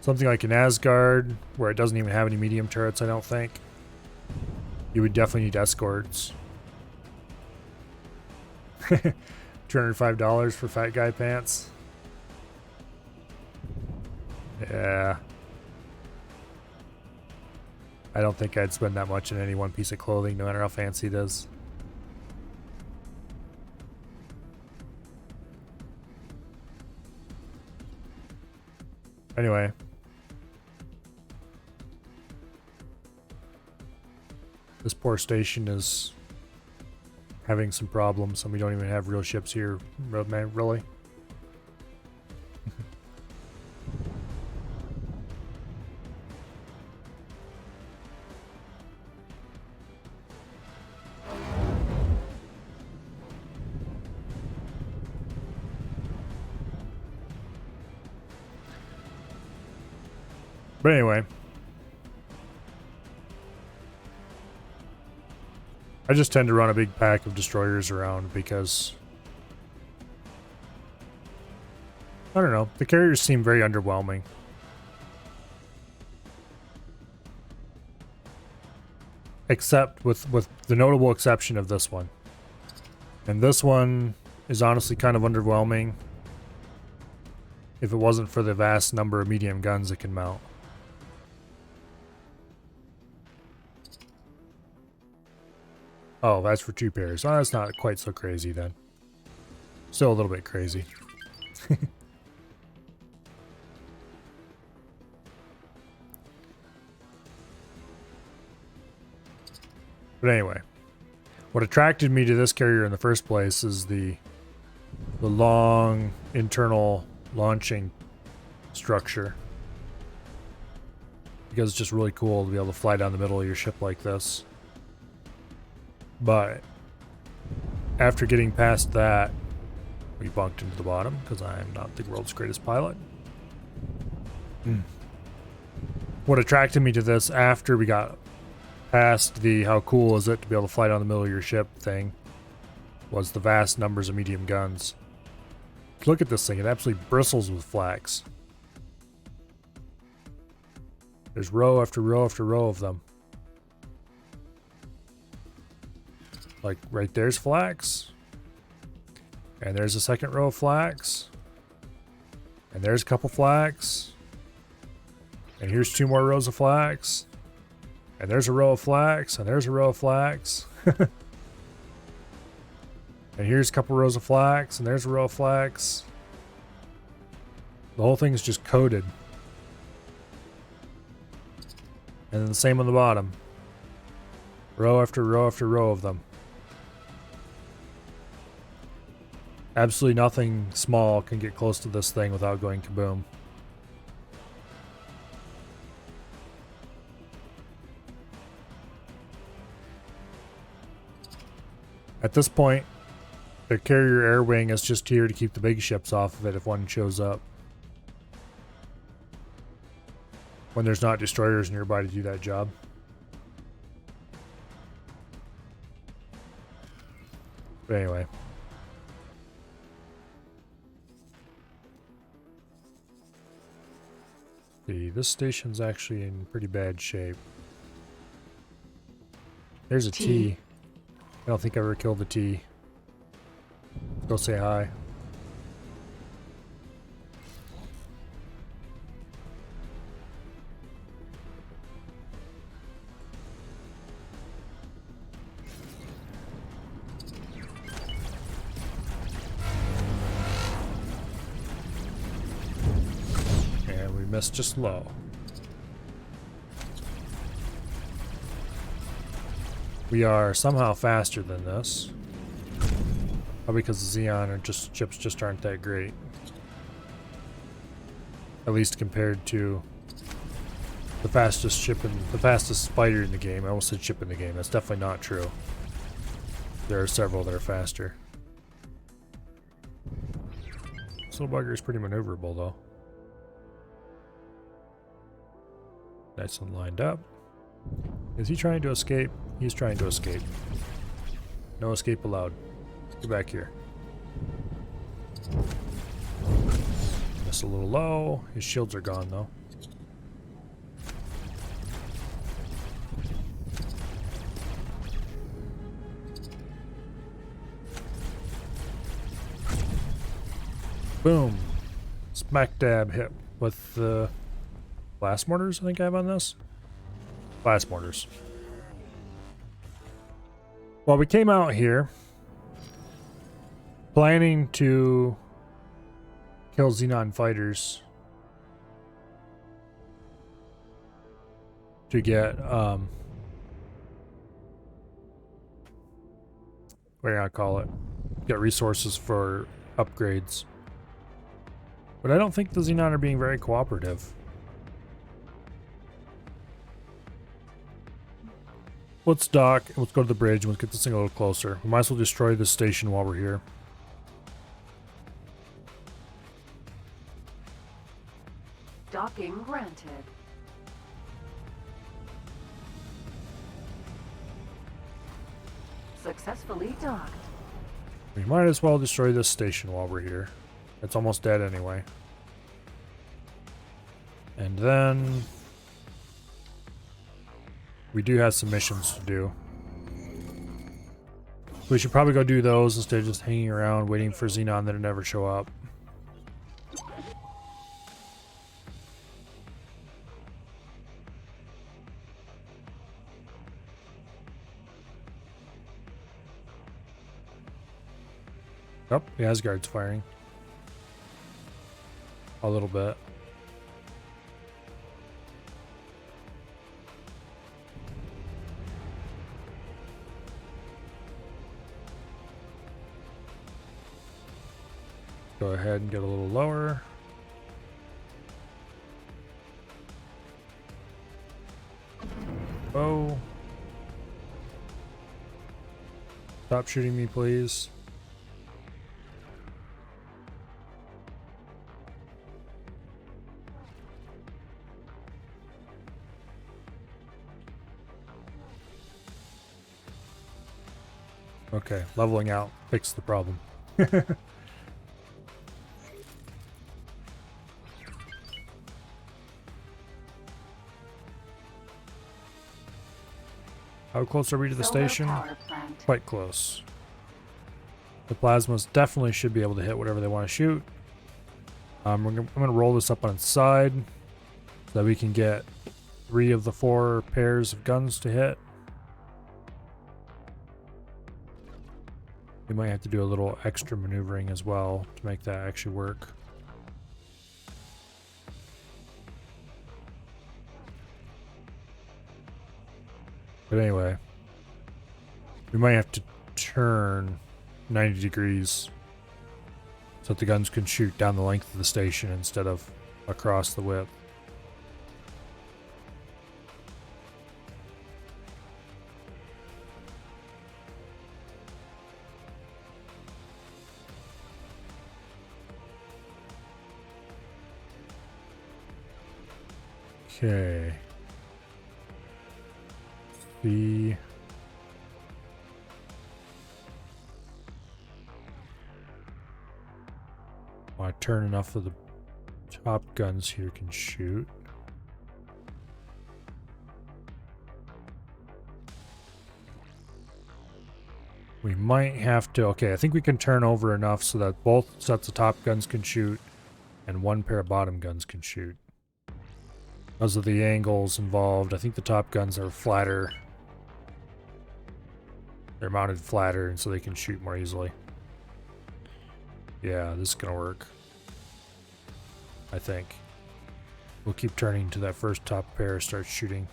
Something like an Asgard, where it doesn't even have any medium turrets, I don't think. You would definitely need escorts. $205 for fat guy pants. Yeah. I don't think I'd spend that much on any one piece of clothing, no matter how fancy it is. Anyway. This poor station is having some problems, and we don't even have real ships here, man, really. But anyway. I just tend to run a big pack of destroyers around because... I don't know. The carriers seem very underwhelming. Except with the notable exception of this one. And this one is honestly kind of underwhelming if it wasn't for the vast number of medium guns it can mount. Oh, that's for 2 pairs. Oh, that's not quite so crazy then. Still a little bit crazy. But anyway, what attracted me to this carrier in the first place is the long internal launching structure. Because it's just really cool to be able to fly down the middle of your ship like this. But after getting past that, we bunked into the bottom because I'm not the world's greatest pilot. What attracted me to this after we got past the how cool is it to be able to fly down the middle of your ship thing was the vast numbers of medium guns. Look at this thing, it absolutely bristles with flax. There's row after row after row of them. Like right there's flax. And there's a second row of flax. And there's a couple flax. And here's 2 more rows of flax. And there's a row of flax. And there's a row of flax. And here's a couple rows of flax. And there's a row of flax. The whole thing is just coated. And then the same on the bottom. Row after row after row of them. Absolutely nothing small can get close to this thing without going kaboom. At this point, the carrier air wing is just here to keep the big ships off of it if one shows up. When there's not destroyers nearby to do that job. But anyway. See, this station's actually in pretty bad shape. There's a T. I don't think I ever killed the T. Go say hi. And we missed just low. We are somehow faster than this. Probably because the Xeon or chips just aren't that great. At least compared to the fastest spider in the game. I almost said chip in the game. That's definitely not true. There are several that are faster. This little bugger is pretty maneuverable though. Nice and lined up. Is he trying to escape? He's trying to escape. No escape allowed. Get back here. Missed a little low. His shields are gone though. Boom. Smack dab hit with the blast mortars I think I have on this. Blast mortars. Well, we came out here planning to kill Xenon fighters to get what do I call it? Get resources for upgrades. But I don't think the Xenon are being very cooperative. Let's dock, and let's go to the bridge, and let's get this thing a little closer. We might as well destroy this station while we're here. Docking granted. Successfully docked. We might as well destroy this station while we're here. It's almost dead anyway. And then we do have some missions to do. We should probably go do those instead of just hanging around waiting for Xenon that never show up. Oh, the Asgard's firing. A little bit. Go ahead and get a little lower. Oh. Stop shooting me, please. Okay, leveling out fixed the problem. How close are we to the Solar station? power plant. Quite close. The plasmas definitely should be able to hit whatever they want to shoot. I'm going to roll this up on its side so that we can get 3 of the 4 pairs of guns to hit. We might have to do a little extra maneuvering as well to make that actually work. But anyway, we might have to turn 90 degrees so that the guns can shoot down the length of the station instead of across the width. Okay. turn enough of the top guns here can shoot. We might have to... Okay, I think we can turn over enough so that both sets of top guns can shoot and one pair of bottom guns can shoot. Because of the angles involved, I think the top guns are flatter. They're mounted flatter, and so they can shoot more easily. Yeah, this is gonna work. I think. We'll keep turning to that first top pair, start shooting.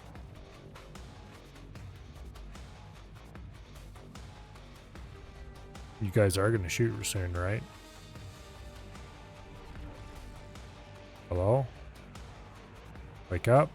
You guys are gonna shoot soon, right? Hello? Wake up.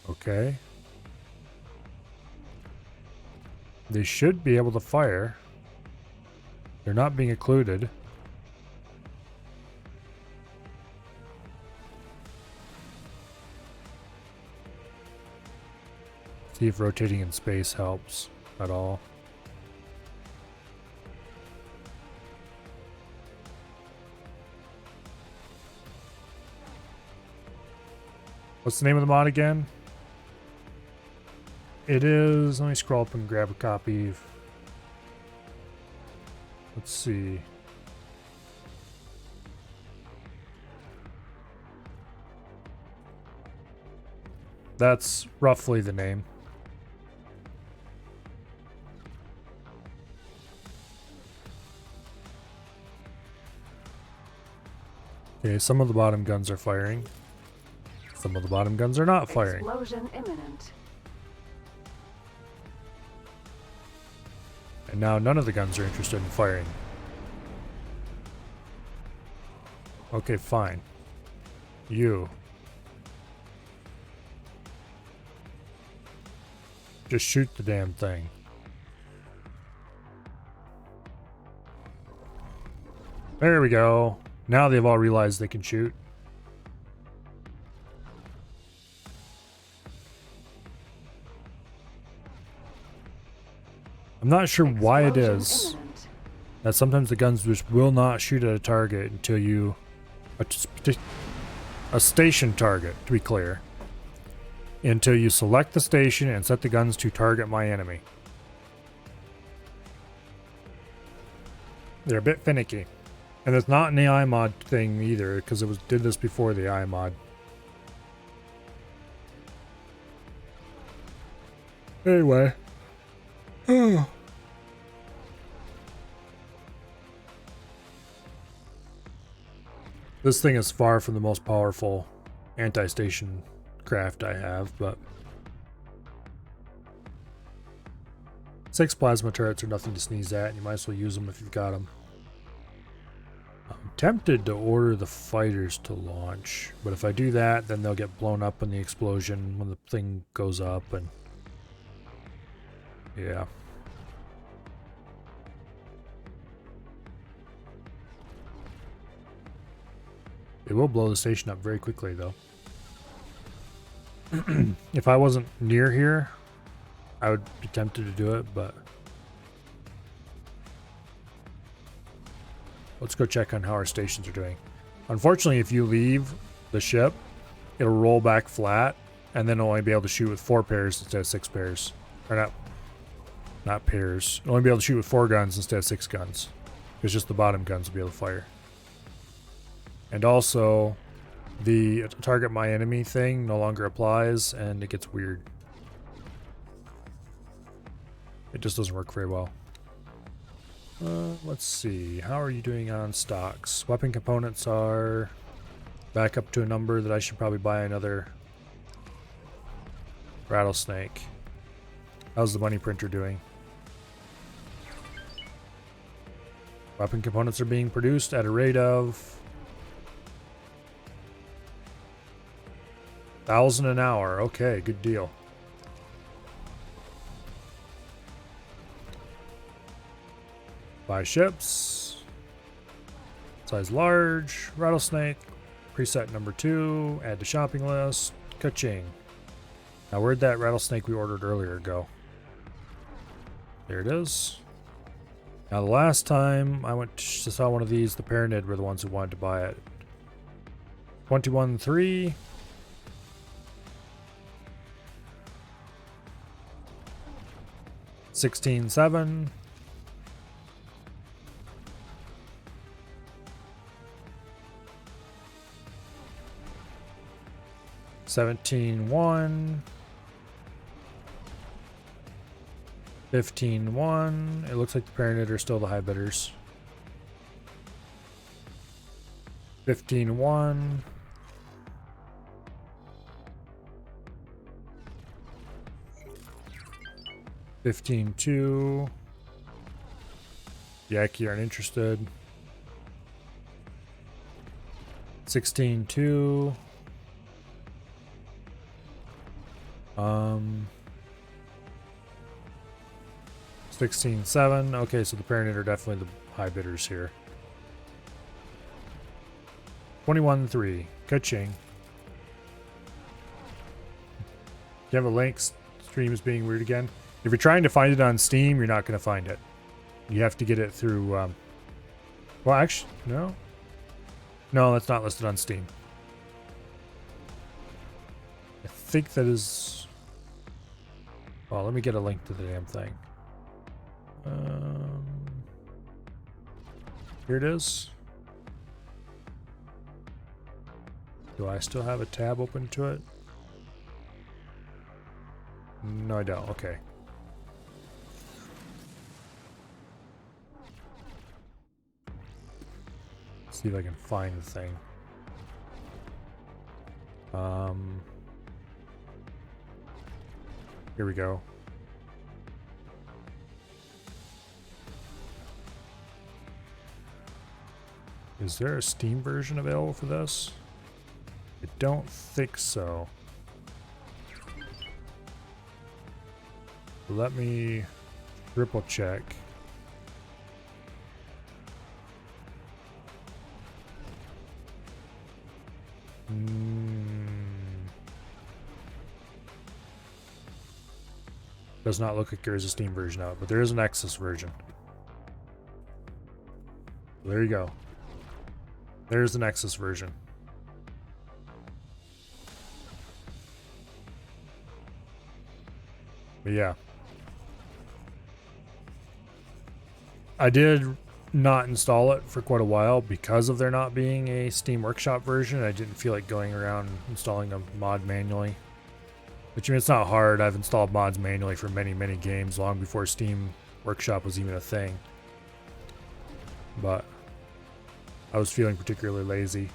Okay. They should be able to fire. They're not being occluded. See if rotating in space helps at all. What's the name of the mod again? It is... Let me scroll up and grab a copy. Let's see. That's roughly the name. Okay, some of the bottom guns are firing. Some of the bottom guns are not firing. Explosion imminent. And now none of the guns are interested in firing. Okay, fine. You. Just shoot the damn thing. There we go. Now they've all realized they can shoot. I'm not sure why it is that sometimes the guns just will not shoot at a target until you... A station target, to be clear. Until you select the station and set the guns to target my enemy. They're a bit finicky. And it's not an AI mod thing either, because it did this before the AI mod. Anyway. This thing is far from the most powerful anti-station craft I have, but 6 plasma turrets are nothing to sneeze at, and you might as well use them if you've got them. I'm tempted to order the fighters to launch, but if I do that, then they'll get blown up in the explosion when the thing goes up, and yeah. It will blow the station up very quickly, though. If I wasn't near here, I would be tempted to do it, but let's go check on how our stations are doing. Unfortunately, if you leave the ship, it'll roll back flat, and then only be able to shoot with 4 pairs instead of 6 pairs. Or not pairs. It'll only be able to shoot with 4 guns instead of 6 guns. It's just the bottom guns will be able to fire. And also, the target my enemy thing no longer applies, and it gets weird. It just doesn't work very well. Let's see. How are you doing on stocks? Weapon components are back up to a number that I should probably buy another rattlesnake. How's the money printer doing? Weapon components are being produced at a rate of 1,000 an hour. Okay, good deal. Buy ships. Size large. Rattlesnake. Preset number 2. Add to shopping list. Ka-ching. Now where'd that rattlesnake we ordered earlier go? There it is. Now the last time I went to saw one of these, the Paranid were the ones who wanted to buy it. 21.3. 16.7. 17.1. 15.1. It looks like the Paranid are still the high bidders. 15.1. 15.2. Yaki aren't interested. 16.2. 16.7. Okay, so the Paranid are definitely the high bidders here. 21.3. Ka-ching. You have a link. Stream is being weird again. If you're trying to find it on Steam, you're not going to find it. You have to get it through... well, actually, no. No, that's not listed on Steam. I think that is... well, let me get a link to the damn thing. Here it is. Do I still have a tab open to it? No, I don't. Okay. See if I can find the thing. Here we go. Is there a Steam version available for this? I don't think so. Let me triple check. Does not look like there is a Steam version of it, but there is an Nexus version. There you go. There's the Nexus version. But yeah. I did not install it for quite a while because of there not being a Steam Workshop version. I didn't feel like going around installing a mod manually. Which, I mean, it's not hard. I've installed mods manually for many, many games long before Steam Workshop was even a thing. But I was feeling particularly lazy.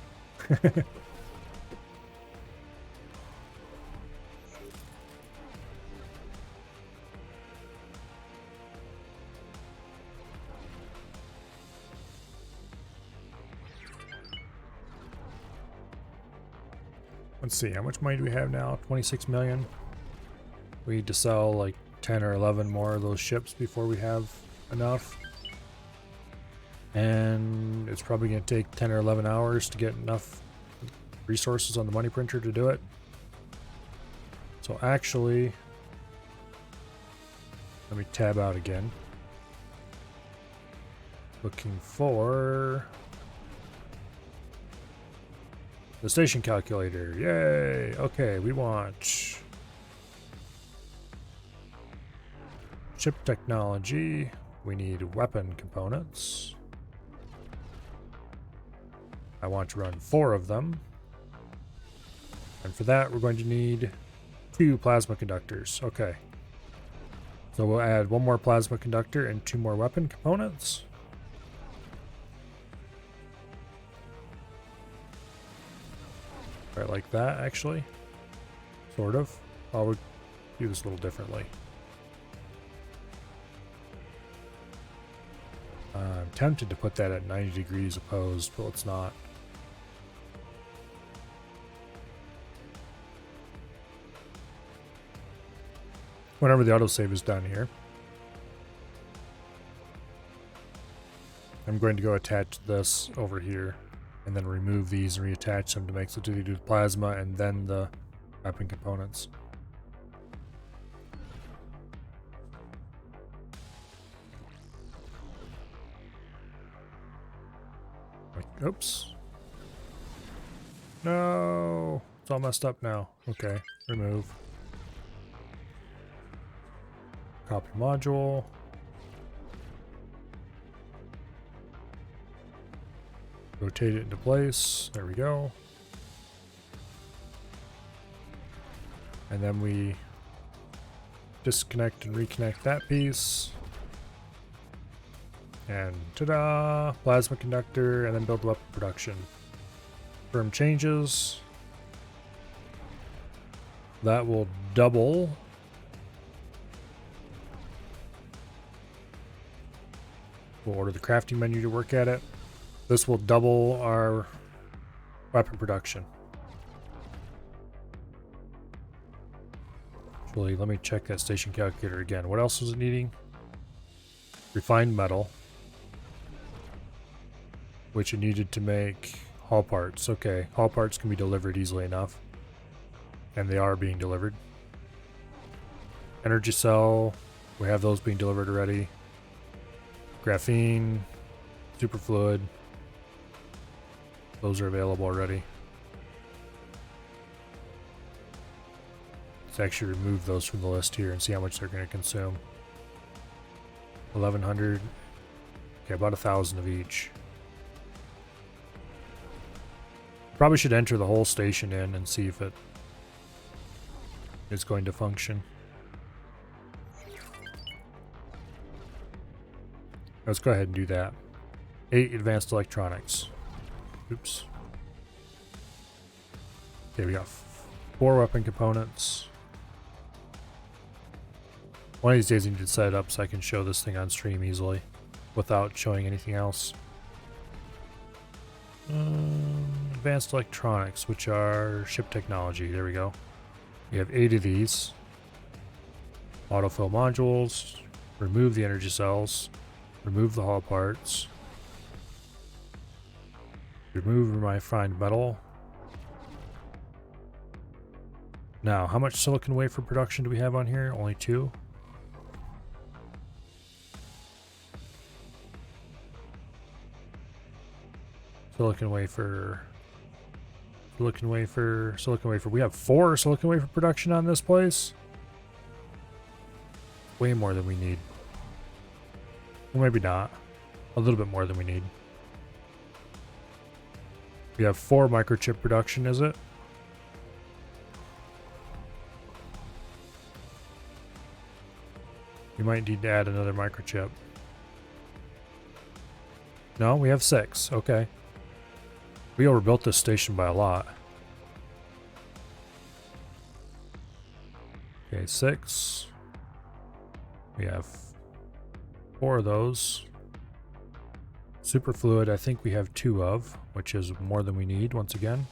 Let's see, how much money do we have now? 26 million. We need to sell like 10 or 11 more of those ships before we have enough. And it's probably going to take 10 or 11 hours to get enough resources on the money printer to do it. So actually, let me tab out again. Looking for the station calculator. Yay! Okay, we want ship technology. We need weapon components. I want to run 4 of them. And for that, we're going to need 2 plasma conductors. Okay. So we'll add 1 more plasma conductor and 2 more weapon components. Right, like that, actually. Sort of. I'll do this a little differently. I'm tempted to put that at 90 degrees opposed, but let's not. Whenever the autosave is done here. I'm going to go attach this over here and then remove these and reattach them to make so to do the plasma and then the weapon components. Oops. No, it's all messed up now. Okay, remove. Copy module. Rotate it into place. There we go. And then we disconnect and reconnect that piece. And ta-da! Plasma conductor, and then build weapon production. Firm changes. That will double. We'll order the crafting menu to work at it. This will double our weapon production. Actually, let me check that station calculator again. What else was it needing? Refined metal, which it needed to make hull parts. Okay, hull parts can be delivered easily enough. And they are being delivered. Energy cell, we have those being delivered already. Graphene, superfluid, those are available already. Let's actually remove those from the list here and see how much they're going to consume. 1100. Okay, about 1,000 of each. Probably should enter the whole station in and see if it is going to function. Let's go ahead and do that. 8 advanced electronics. Oops. Okay, we got 4 weapon components. One of these days I need to set it up so I can show this thing on stream easily without showing anything else. Advanced electronics, which are ship technology. There we go. We have 8 of these. Autofill modules. Remove the energy cells. Remove the hull parts. Remove my refined metal. Now, how much silicon wafer production do we have on here? Only 2. Silicon wafer. Silicon wafer. Silicon wafer. We have 4 silicon wafer production on this place. Way more than we need. Well, maybe not. A little bit more than we need. We have 4 microchip production, is it? We might need to add another microchip. No, we have 6. Okay. We overbuilt this station by a lot. Okay, 6. We have 4 of those. Superfluid, I think we have 2 of, which is more than we need once again.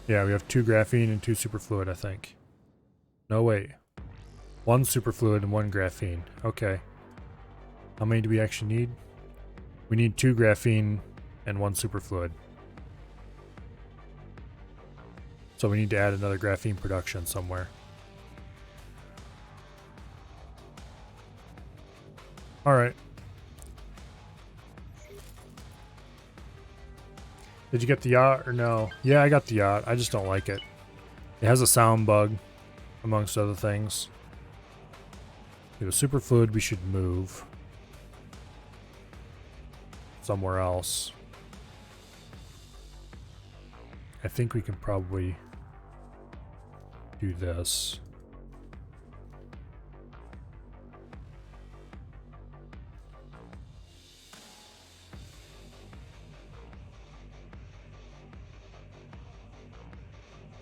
Yeah, we have 2 graphene and 2 superfluid, I think. No, wait. 1 superfluid and 1 graphene. Okay. How many do we actually need? We need 2 graphene and 1 superfluid. So we need to add another graphene production somewhere. Alright. Did you get the yacht or no? Yeah, I got the yacht. I just don't like it. It has a sound bug, amongst other things. The superfluid we should move somewhere else. I think we can probably do this.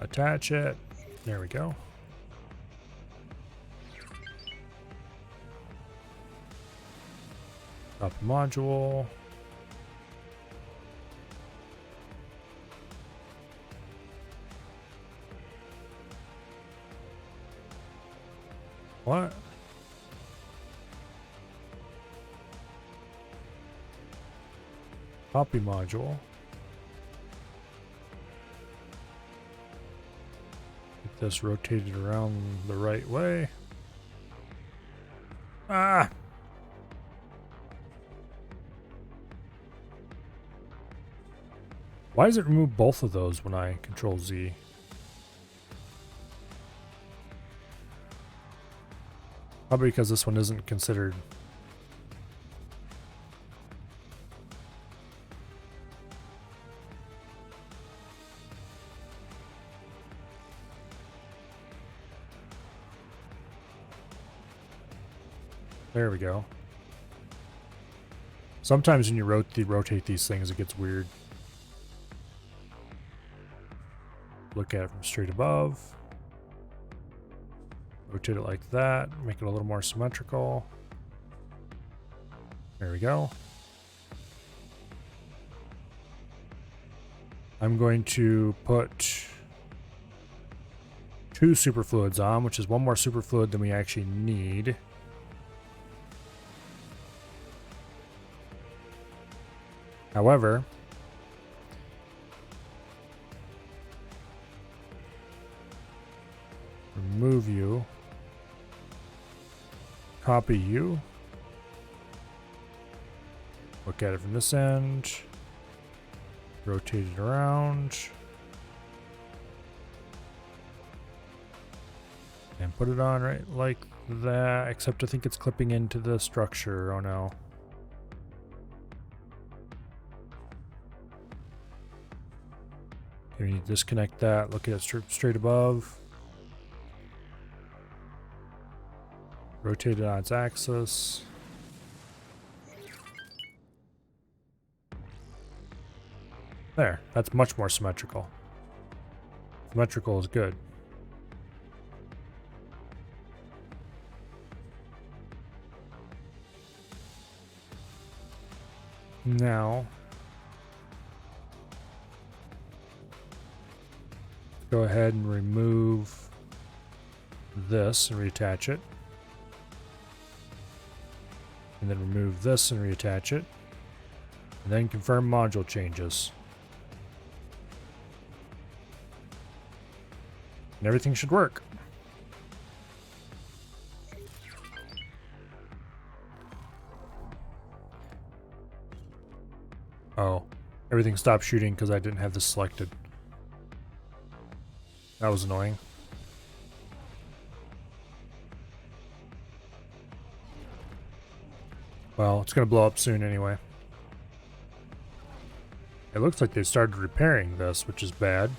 Attach it. There we go. Up module. What? Copy module. Get this rotated around the right way. Ah! Why does it remove both of those when I control Z? Probably because this one isn't considered. There we go. Sometimes when you rotate these things, it gets weird. Look at it from straight above. Rotate it like that. Make it a little more symmetrical. There we go. I'm going to put 2 superfluids on, which is 1 more superfluid than we actually need. However, remove you, copy you, look at it from this end, rotate it around, and put it on right like that, except I think it's clipping into the structure. Oh no. We need to disconnect that, look at it straight above. Rotate it on its axis. There, that's much more symmetrical. Symmetrical is good. Now, go ahead and remove this and reattach it. And then remove this and reattach it. And then confirm module changes. And everything should work. Oh, everything stopped shooting because I didn't have this selected. That was annoying. Well, it's going to blow up soon anyway. It looks like they started repairing this, which is bad.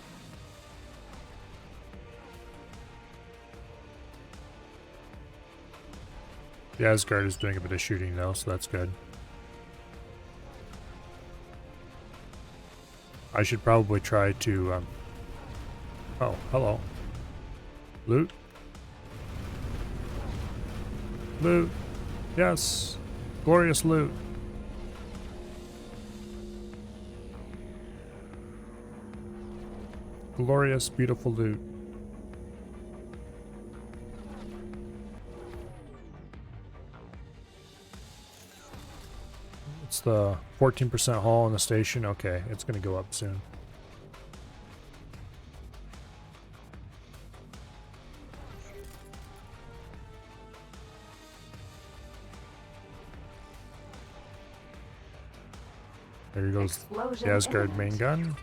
The Asgard is doing a bit of shooting though, so that's good. I should probably try to... Oh, hello. Loot. Loot. Yes. Glorious loot. Glorious, beautiful loot. It's the 14% haul in the station. Okay, it's going to go up soon. There goes the Asgard main gun.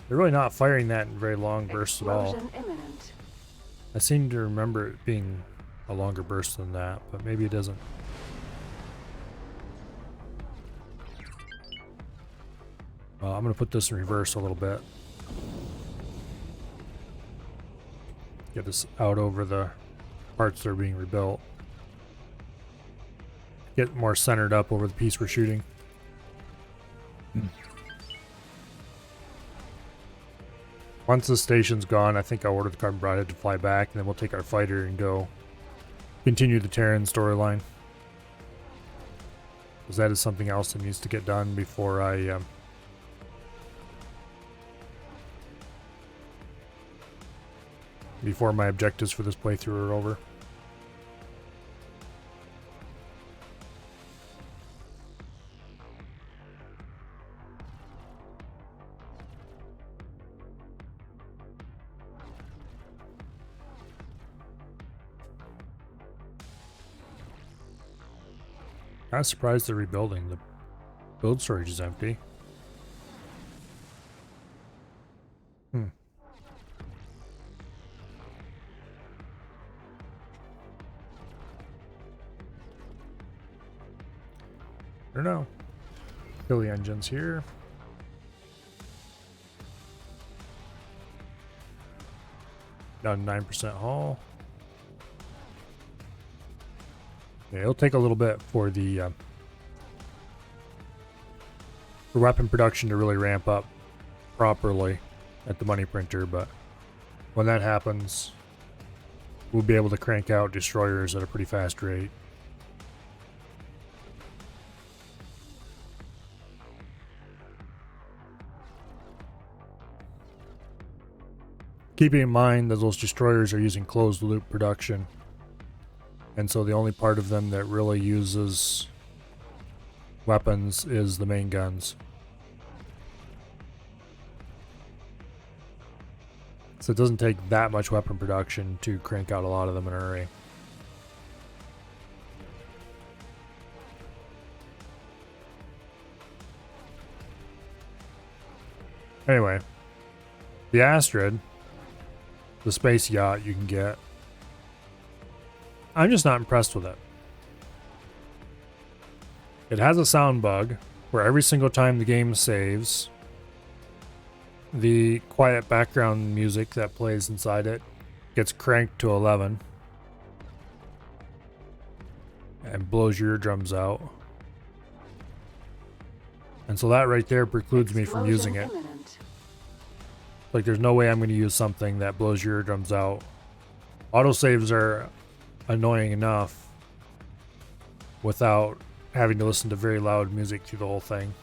They're really not firing that in very long bursts at all. Imminent. I seem to remember it being a longer burst than that, but maybe it isn't. I'm going to put this in reverse a little bit. Get this out over the parts that are being rebuilt. Get more centered up over the piece we're shooting. Once the station's gone, I think I'll order the carbon broadhead to fly back, and then we'll take our fighter and go continue the Terran storyline. Because that is something else that needs to get done before I before my objectives for this playthrough are over. I'm surprised they're rebuilding. The build storage is empty. I don't know. Kill the engines here. Down to 9% hull. Yeah, it'll take a little bit for the weapon production to really ramp up properly at the money printer, but when that happens, we'll be able to crank out destroyers at a pretty fast rate. Keeping in mind that those destroyers are using closed loop production, and so the only part of them that really uses weapons is the main guns. So it doesn't take that much weapon production to crank out a lot of them in a hurry. Anyway, the Astrid, the space yacht you can get, I'm just not impressed with it. It has a sound bug where every single time the game saves, the quiet background music that plays inside it gets cranked to 11 and blows your eardrums out. And so that right there precludes me from using it. Imminent. Like, there's no way I'm going to use something that blows your eardrums out. Autosaves are annoying enough without having to listen to very loud music through the whole thing.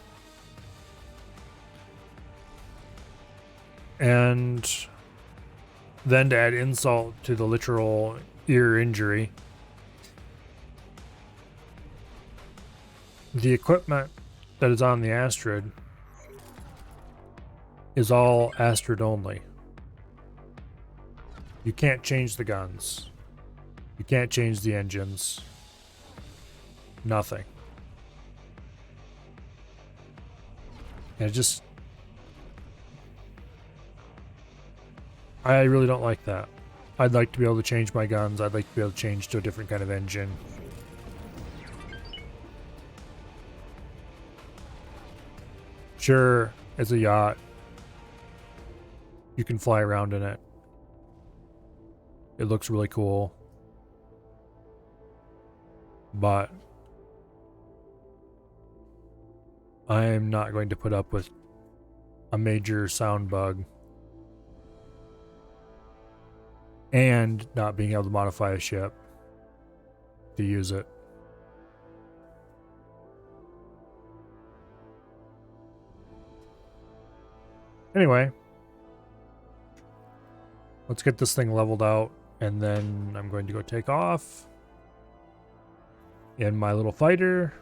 And then to add insult to the literal ear injury, the equipment that is on the Astrid is all Astrid only. You can't change the guns. You can't change the engines. Nothing. And it just... I really don't like that. I'd like to be able to change my guns. I'd like to be able to change to a different kind of engine. Sure, it's a yacht. You can fly around in it. It looks really cool. But I'm not going to put up with a major sound bug and not being able to modify a ship to use it. Anyway, let's get this thing leveled out, and then I'm going to go take off in my little fighter,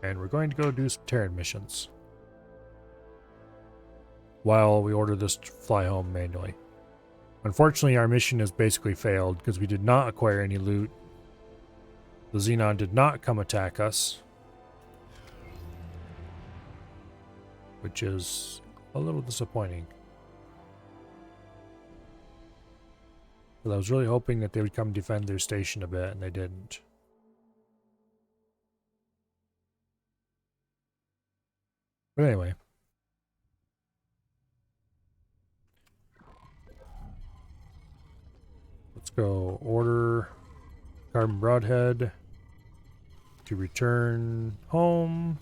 and we're going to go do some Terran missions while we order this to fly home manually. Unfortunately, our mission has basically failed because we did not acquire any loot. The Xenon did not come attack us, which is a little disappointing. But I was really hoping that they would come defend their station a bit, and they didn't. But anyway. Let's go order Carbon Broadhead to return home,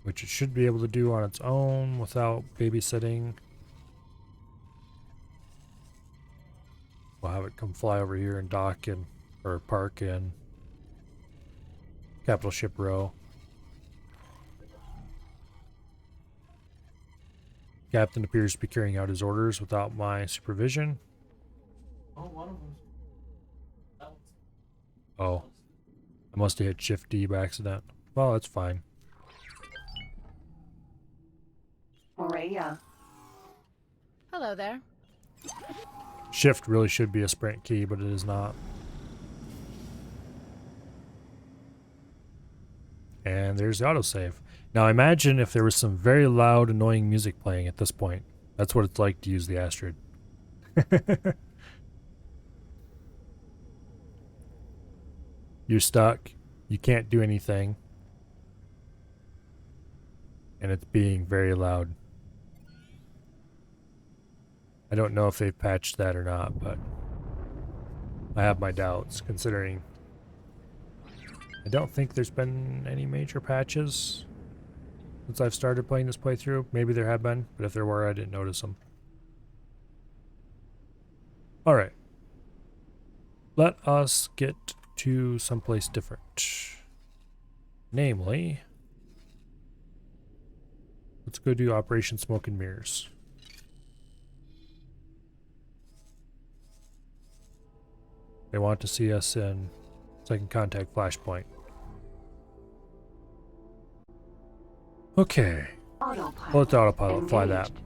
which it should be able to do on its own without babysitting. We'll have it come fly over here and dock in, or park in Capital Ship Row. Captain appears to be carrying out his orders without my supervision. Oh, Oh. I must have hit Shift D by accident. Well, that's fine. Morea. Hello there. Shift really should be a sprint key, but it is not. And there's the autosave. Now imagine if there was some very loud, annoying music playing at this point. That's what it's like to use the Astrid. You're stuck. You can't do anything. And it's being very loud. I don't know if they've patched that or not, but I have my doubts, considering I don't think there's been any major patches since I've started playing this playthrough. Maybe there have been, but if there were, I didn't notice them. Alright. Let us get to someplace different. Namely, let's go do Operation Smoke and Mirrors. They want to see us in second contact flashpoint. Okay. Autopilot. Let's autopilot fly that. engaged.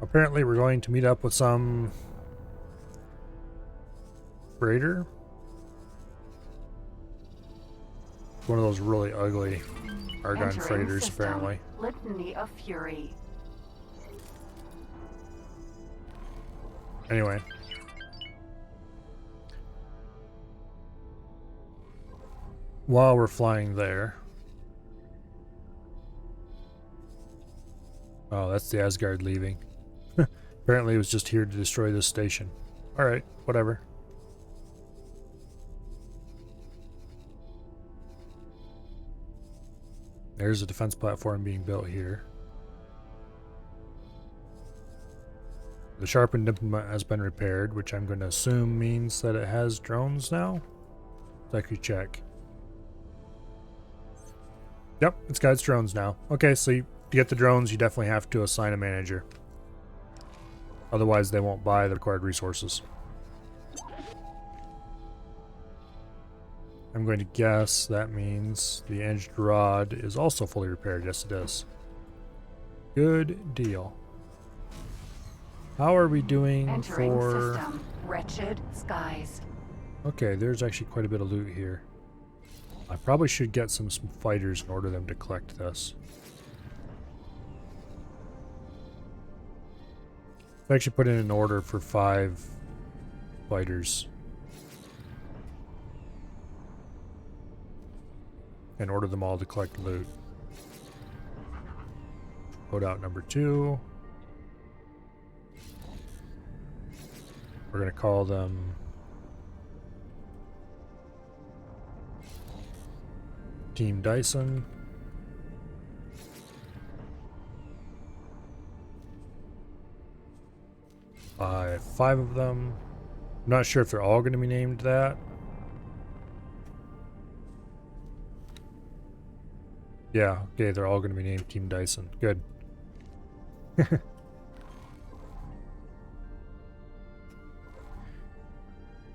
Apparently we're going to meet up with some freighter. One of those really ugly Argon Entering freighters, system. apparently. Litany of Fury. Anyway. While we're flying there. Oh, that's the Asgard leaving. Apparently it was just here to destroy this station. Alright, whatever. There's a defense platform being built here. The sharpened implement has been repaired, which I'm going to assume means that it has drones now. Let's actually check. Yep, it's got its drones now. Okay, so to get the drones, you definitely have to assign a manager. Otherwise, they won't buy the required resources. I'm going to guess that means the hinged rod is also fully repaired. Yes, it is. Good deal. How are we doing Entering for... system. Wretched skies. Okay, there's actually quite a bit of loot here. I probably should get some fighters and order them to collect this. I actually put in an order for 5 fighters. And order them all to collect loot. Loadout number 2. We're going to call them Team Dyson. Five of them. I'm not sure if they're all going to be named that. Yeah, okay, they're all going to be named Team Dyson. Good.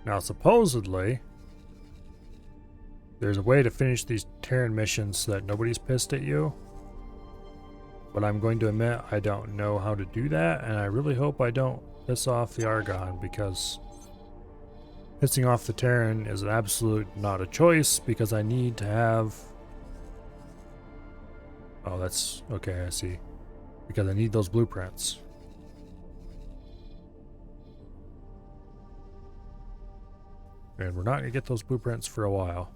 Now, supposedly, there's a way to finish these Terran missions so that nobody's pissed at you. But I'm going to admit I don't know how to do that, and I really hope I don't piss off the Argon, because pissing off the Terran is an absolute not a choice, because I need to have... Oh, that's... okay, I see. Because I need those blueprints. And we're not going to get those blueprints for a while.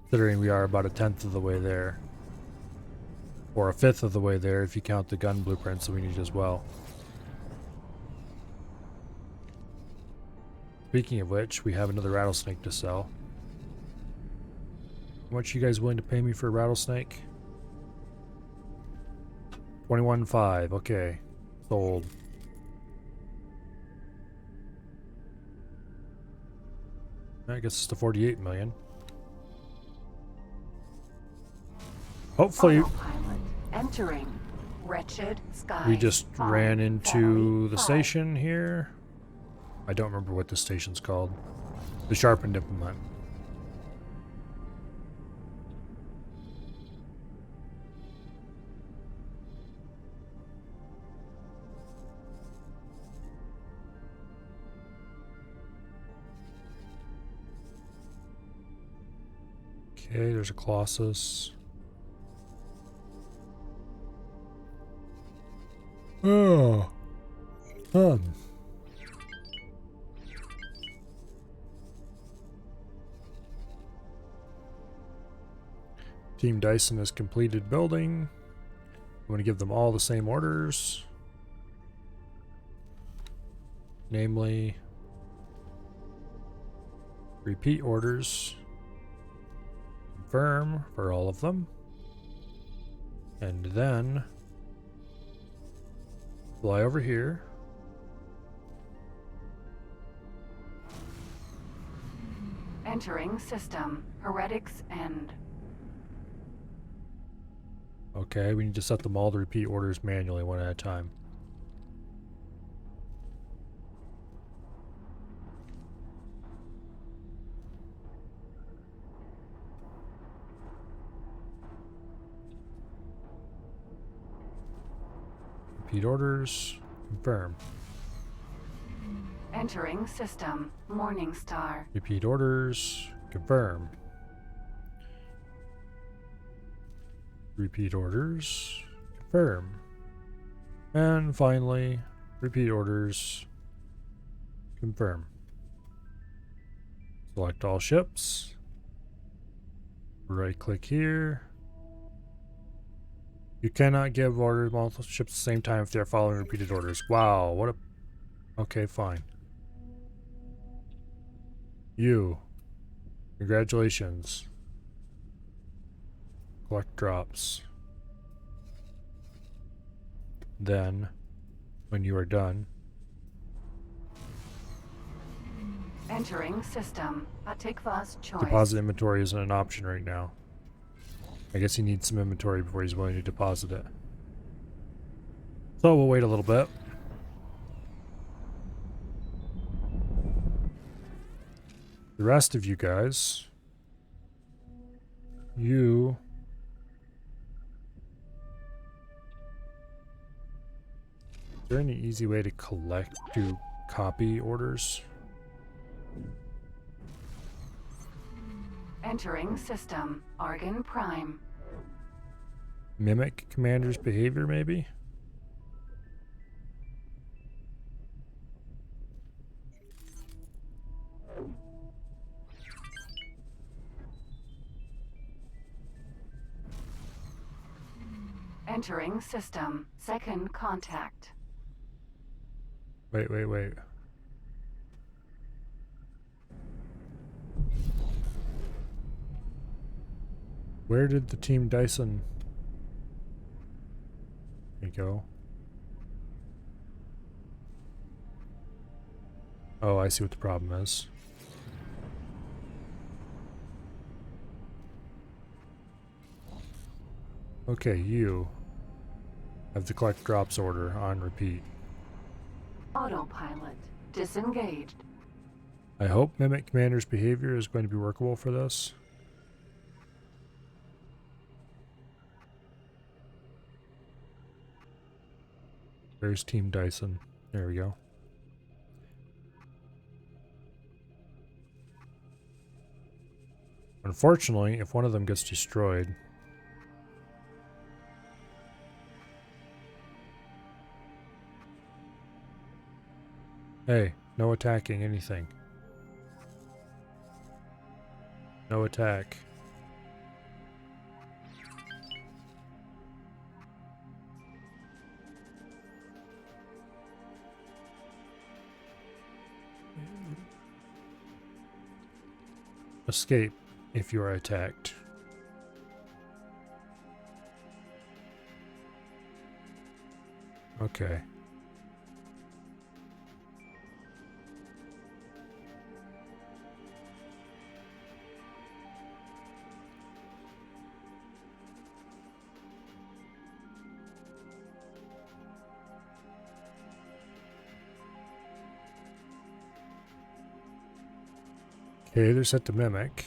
Considering we are about 1/10 of the way there. Or 1/5 of the way there if you count the gun blueprints that we need as well. Speaking of which, we have another rattlesnake to sell. How much are you guys willing to pay me for a rattlesnake? 21.5, okay. Sold. I guess it's the 48 million. Hopefully, Autopilot. Entering. Wretched skies. we just ran into the 5. station here. I don't remember what the station's called. The Sharpened Implement. Okay, there's a Colossus. Oh, fun. Team Dyson has completed building. I'm going to give them all the same orders. Namely, repeat orders. Confirm for all of them. And then fly over here. Entering system. Heretics end. Okay, we need to set them all to repeat orders manually one at a time. Repeat orders. Confirm. Entering system. Morningstar. Repeat orders. Confirm. Repeat orders. Confirm. And finally, repeat orders. Confirm. Select all ships. Right click here. You cannot give orders multiple ships at the same time if they are following repeated orders. Wow, what a... Okay, fine. You. Congratulations. Collect drops. Then, when you are done, Entering system. Atikva's choice. deposit inventory isn't an option right now. I guess he needs some inventory before he's willing to deposit it. So we'll wait a little bit. The rest of you guys, you is there any easy way to copy orders? Entering system. Argon Prime. Mimic commander's behavior, maybe? Entering system. Second contact. Wait. Where did the Team Dyson... There you go. Oh, I see what the problem is. Okay, you have the collect drops order on repeat. Autopilot. Disengaged. I hope Mimic Commander's behavior is going to be workable for this. There's Team Dyson. There we go. Unfortunately, if one of them gets destroyed... Hey, no attacking anything. No attack. Escape if you are attacked. Okay. Okay, they're set to mimic.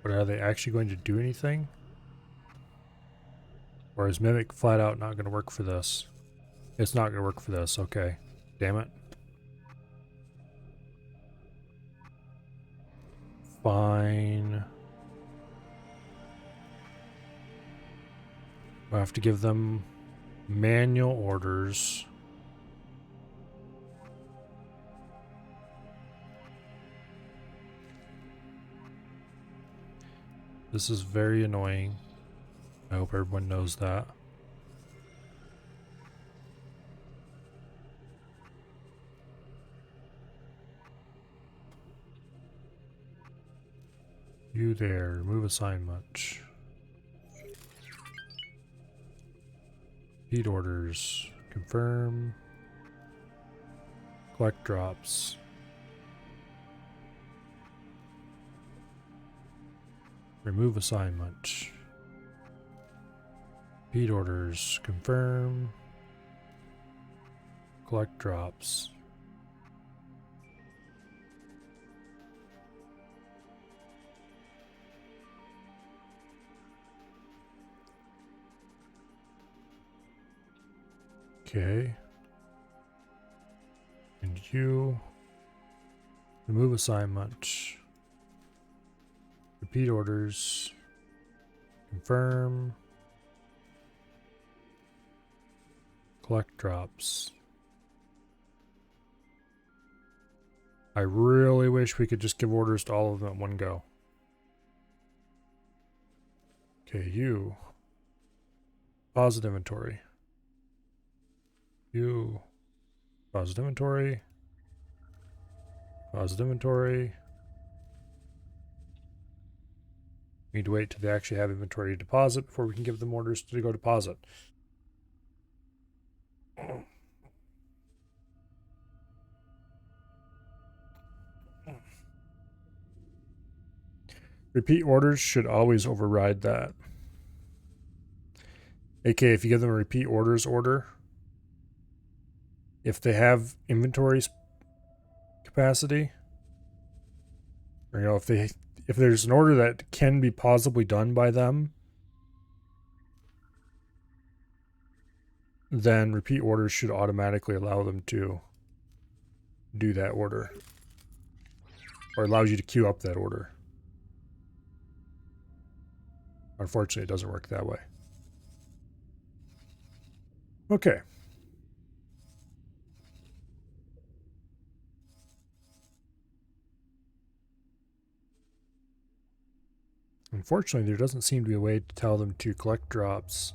But are they actually going to do anything? Or is mimic flat out not going to work for this? It's not going to work for this, okay. Damn it. Fine. I have to give them manual orders. This is very annoying. I hope everyone knows that. You there, remove assignment. Feed orders, confirm. Collect drops. Remove assignment. Feed orders, confirm. Collect drops. Okay. And you remove assignment. Repeat orders. Confirm. Collect drops. I really wish we could just give orders to all of them at one go. Okay, you. Deposit inventory. You. Deposit inventory. Deposit inventory. Need to wait till they actually have inventory to deposit before we can give them orders to go deposit. Repeat orders should always override that. AK, if you give them a repeat orders order, if they have inventory capacity, or if there's an order that can be possibly done by them, then repeat orders should automatically allow them to do that order, or allows you to queue up that order. Unfortunately, it doesn't work that way. Okay. Unfortunately, there doesn't seem to be a way to tell them to collect drops.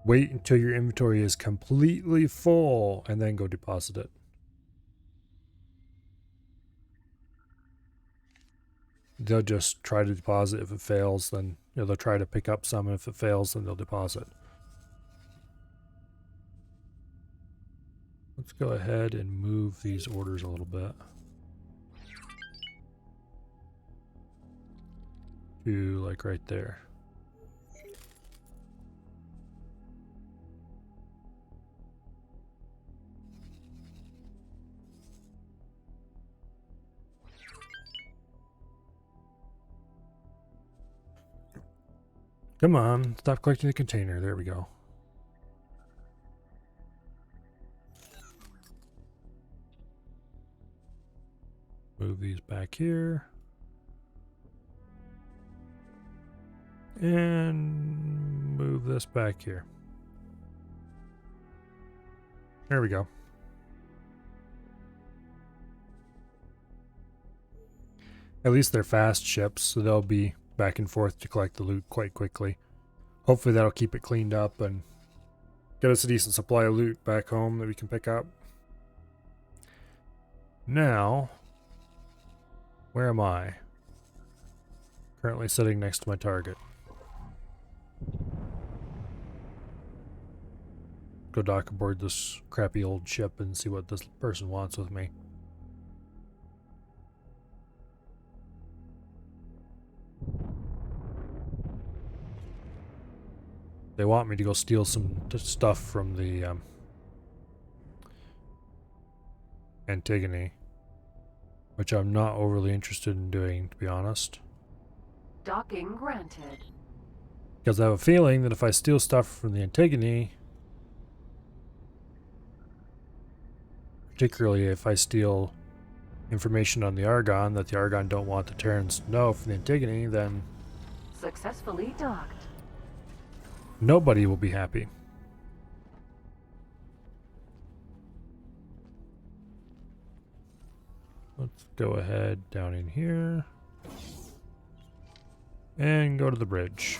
Wait until your inventory is completely full and then go deposit it. They'll just try to deposit. If it fails, then they'll try to pick up some. If it fails, then they'll deposit. Let's go ahead and move these orders a little bit. To like right there. Come on, stop collecting the container. There we go. Move these back here. And move this back here. There we go. At least they're fast ships, so they'll be back and forth to collect the loot quite quickly. Hopefully that'll keep it cleaned up and get us a decent supply of loot back home that we can pick up. Now, where am I? Currently sitting next to my target. Go dock aboard this crappy old ship and see what this person wants with me. They want me to go steal some stuff from the Antigone, which I'm not overly interested in doing, to be honest. Docking granted. Because I have a feeling that if I steal stuff from the Antigone, particularly if I steal information on the Argon that the Argon don't want the Terrans to know from the Antigone, then Successfully docked. nobody will be happy. Let's go ahead down in here and go to the bridge.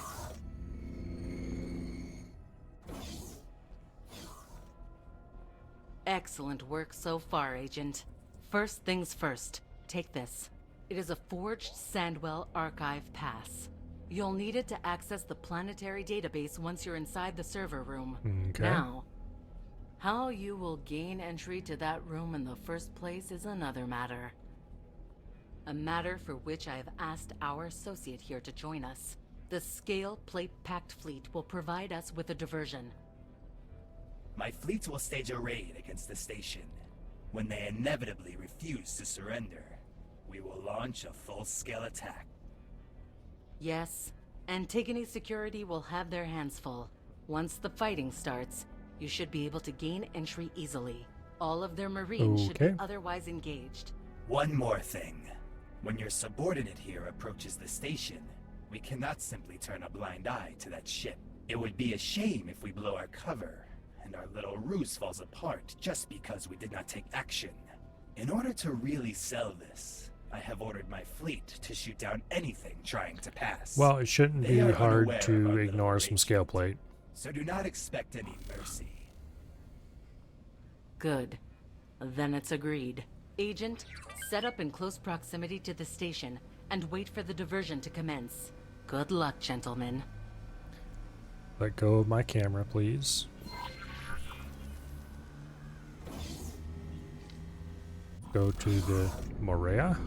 Excellent work so far, Agent. First things first, take this. It is a forged Sandwell archive pass. You'll need it to access the planetary database once you're inside the server room. Okay. Now, how you will gain entry to that room in the first place is another matter. A matter for which I have asked our associate here to join us. The Scale Plate Pact fleet will provide us with a diversion. My fleet will stage a raid against the station. When they inevitably refuse to surrender, we will launch a full-scale attack. Yes, Antigone security will have their hands full. Once the fighting starts, you should be able to gain entry easily. All of their marines should Okay. be otherwise engaged. One more thing. When your subordinate here approaches the station, we cannot simply turn a blind eye to that ship. It would be a shame if we blow our cover, and our little ruse falls apart just because we did not take action. In order to really sell this, I have ordered my fleet to shoot down anything trying to pass. Well, it shouldn't They be are hard unaware of to our ignore little some raid. scale plate. So do not expect any mercy. Good. Then it's agreed. Agent, set up in close proximity to the station and wait for the diversion to commence. Good luck, gentlemen. Let go of my camera, please. Go to the Morea.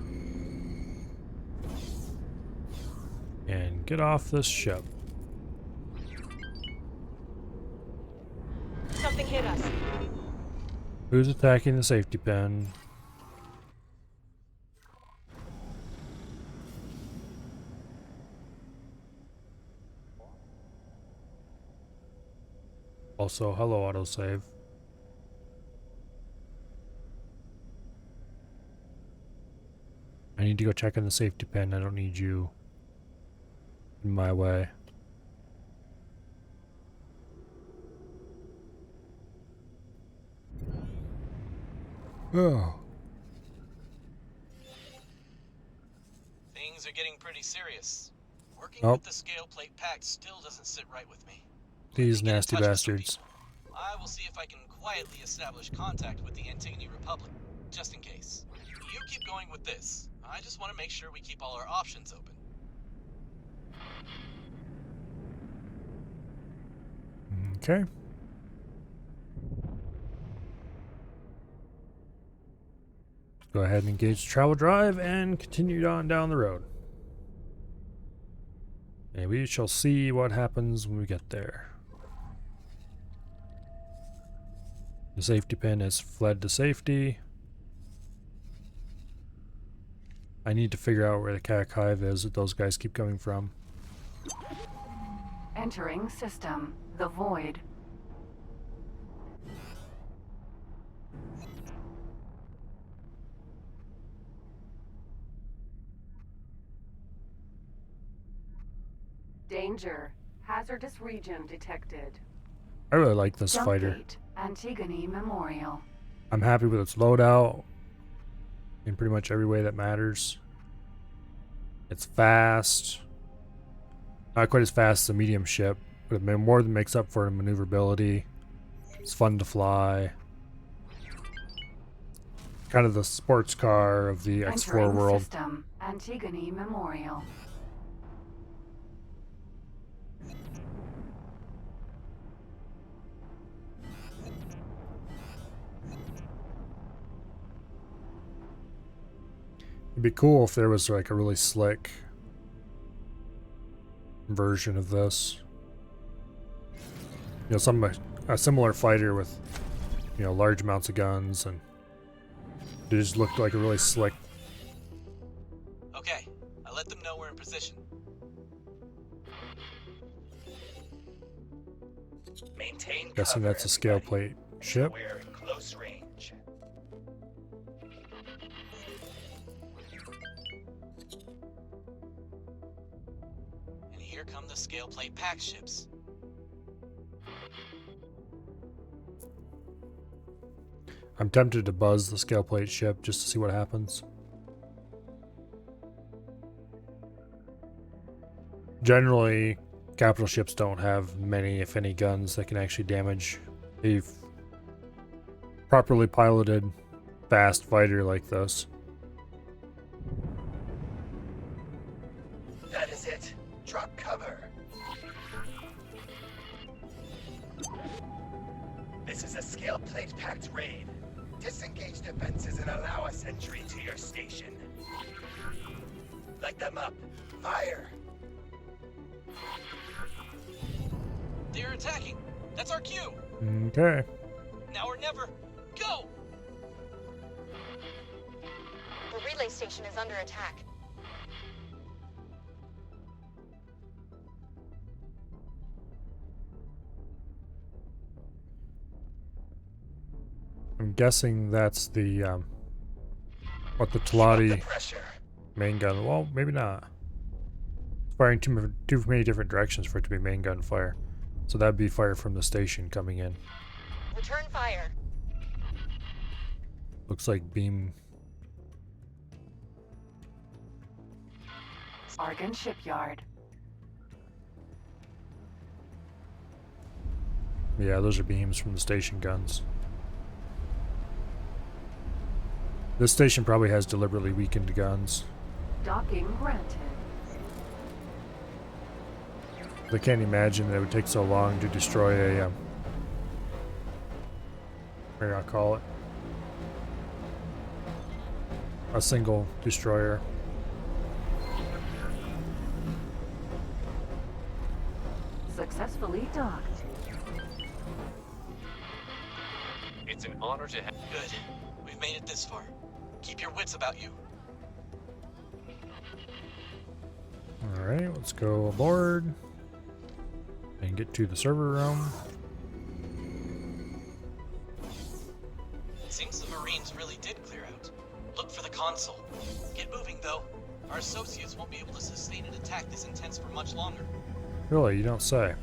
And get off this ship. Something hit us. Who's attacking the safety pen? Also, hello, autosave. I need to go check on the safety pen. I don't need you in my way. Oh. Things are getting pretty serious. Working Oh. with the Scale Plate Pact still doesn't sit right with me. These Let me get in nasty touch with some bastards. people. I will see if I can quietly establish contact with the Antigone Republic, just in case. You keep going with this. I just want to make sure we keep all our options open. Okay. Go ahead and engage travel drive and continue on down the road. And we shall see what happens when we get there. The safety pin has fled to safety. I need to figure out where the CAC hive is that those guys keep coming from. Entering system. The Void. Danger. Hazardous region detected. I really like this Jump fighter. gate. Antigone Memorial. I'm happy with its loadout in pretty much every way that matters. It's fast. Not quite as fast as a medium ship, but it more than makes up for in maneuverability. It's fun to fly. Kind of the sports car of the X4 Entering world. system. Antigone Memorial. It'd be cool if there was like a really slick version of this. You know, a similar fighter with, you know, large amounts of guns and It just looked like a really slick. Okay, I let them know we're in position. Maintain Guessing cover, that's a scale everybody. plate ship. We're in close range. And here come the scale plate pack ships. I'm tempted to buzz the scale plate ship just to see what happens. Generally, capital ships don't have many, if any, guns that can actually damage a properly piloted, fast fighter like this. That is it. Drop cover. This is a scale plate packed raid. Disengage defenses and allow us entry to your station. Light them up. Fire. They're attacking. That's our cue. Okay. Now or never. Go! The relay station is under attack. I'm guessing that's the, what the Keep up Talati the pressure. main gun. Well, maybe not. It's firing too many different directions for it to be main gun fire. So that'd be fire from the station coming in. Return fire. Looks like beam. Argon Shipyard. Yeah, those are beams from the station guns. This station probably has deliberately weakened guns. Docking granted. I can't imagine that it would take so long to destroy a, what do I call it? A single destroyer. Successfully docked. It's an honor to have. Good. We've made it this far. Keep your wits about you. Alright, let's go aboard and get to the server room. Seems the Marines really did clear out. Look for the console. Get moving, though. Our associates won't be able to sustain an attack this intense for much longer. Really, you don't say.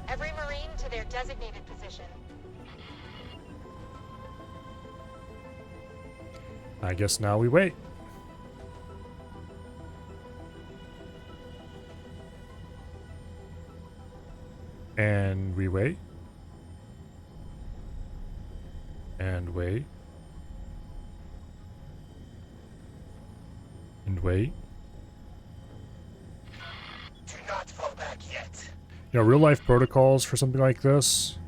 Every Marine to their designated position. I guess now we wait. And we wait. And wait. And wait. Do not fall back yet. You know, real life protocols for something like this.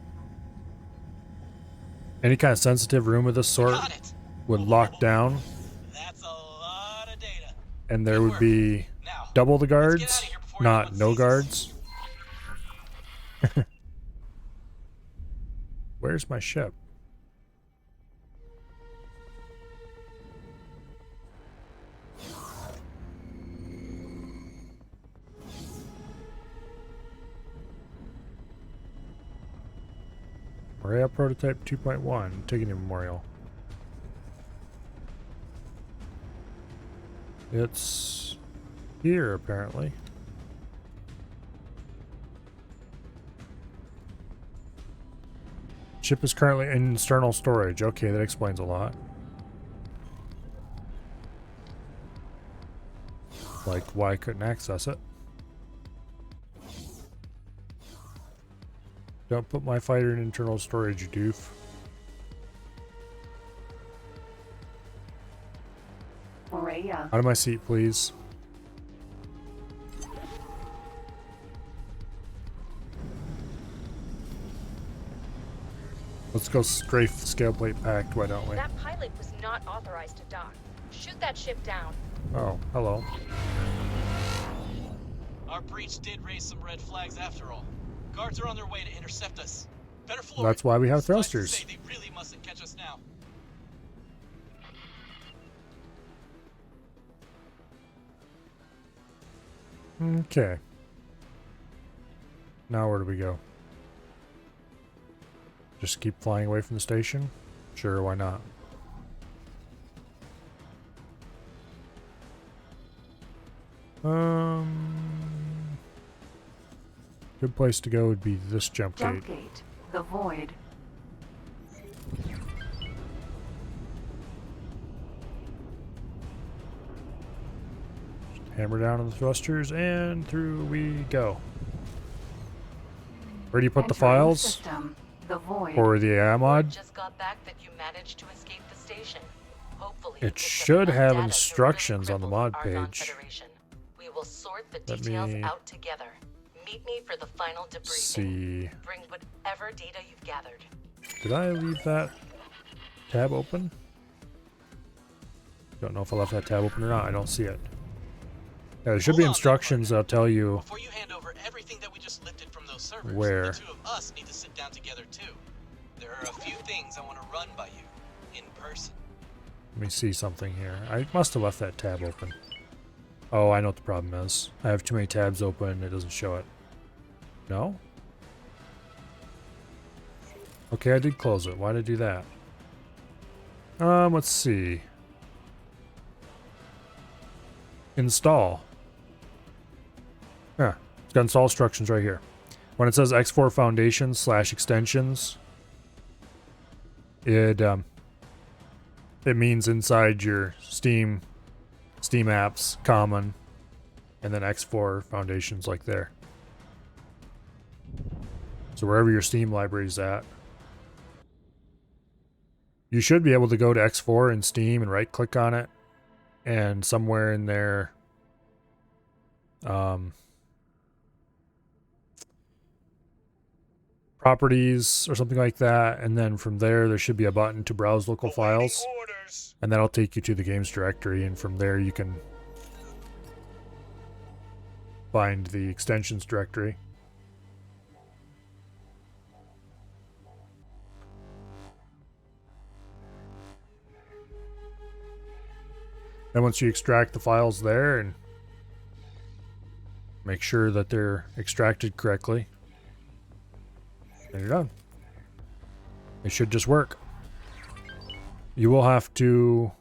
Any kind of sensitive room of this sort Got it. would lock down, That's a lot of data. and there Good would work. be Now, double the let's get guards, outta here before not anyone no sees us. guards. Where's my ship? Maria Prototype 2.1, Antigone Memorial. It's here, apparently. Ship is currently in external storage. Okay, that explains a lot. Like, why I couldn't access it. Don't put my fighter in internal storage, you doof. Morea. Out of my seat, please. Let's go strafe the scale plate pact, why don't we? That pilot was not authorized to dock. Shoot that ship down. Oh, hello. Our breach did raise some red flags after all. Guards are on their way to intercept us. Better floor That's it. why we have Suffice to thrusters. say, they really mustn't catch us now. Okay. Now where do we go? Just keep flying away from the station? Sure, why not? Good place to go would be this jump Jump gate. gate. The void. Hammer down on the thrusters, and through we go. Where do you put the Entering files? System. The void. Or the AI Word mod? just got back that you managed to escape the station. Hopefully, It you picked up should enough have data to really instructions on the cripple mod Argon page. Federation. We will sort the Let details me out together. Meet me for the final debriefing. See. Bring whatever data you've gathered. Did I leave that tab open? Don't know if I left that tab open or not. I don't see it. Yeah, there should be Hold on, instructions that'll tell you Before you hand over everything that we just lifted from those servers, Where? the two of us need to sit down together too. There are a few things I want to run by you in person. Let me see something here. I must have left that tab open. Oh, I know what the problem is. I have too many tabs open. It doesn't show it. No? Okay, I did close it. Why did I do that? Let's see. Install. Yeah, it's got install instructions right here. When it says X4 Foundation / extensions, it means inside your Steam apps, common, and then X4 Foundation's like there. So wherever your Steam library's at, you should be able to go to X4 in Steam and right click on it, and somewhere in there, properties or something like that, and then from there should be a button to browse local files, and that'll take you to the games directory, and from there you can find the extensions directory. Then once you extract the files there and make sure that they're extracted correctly, then you're done. It should just work. You will have to...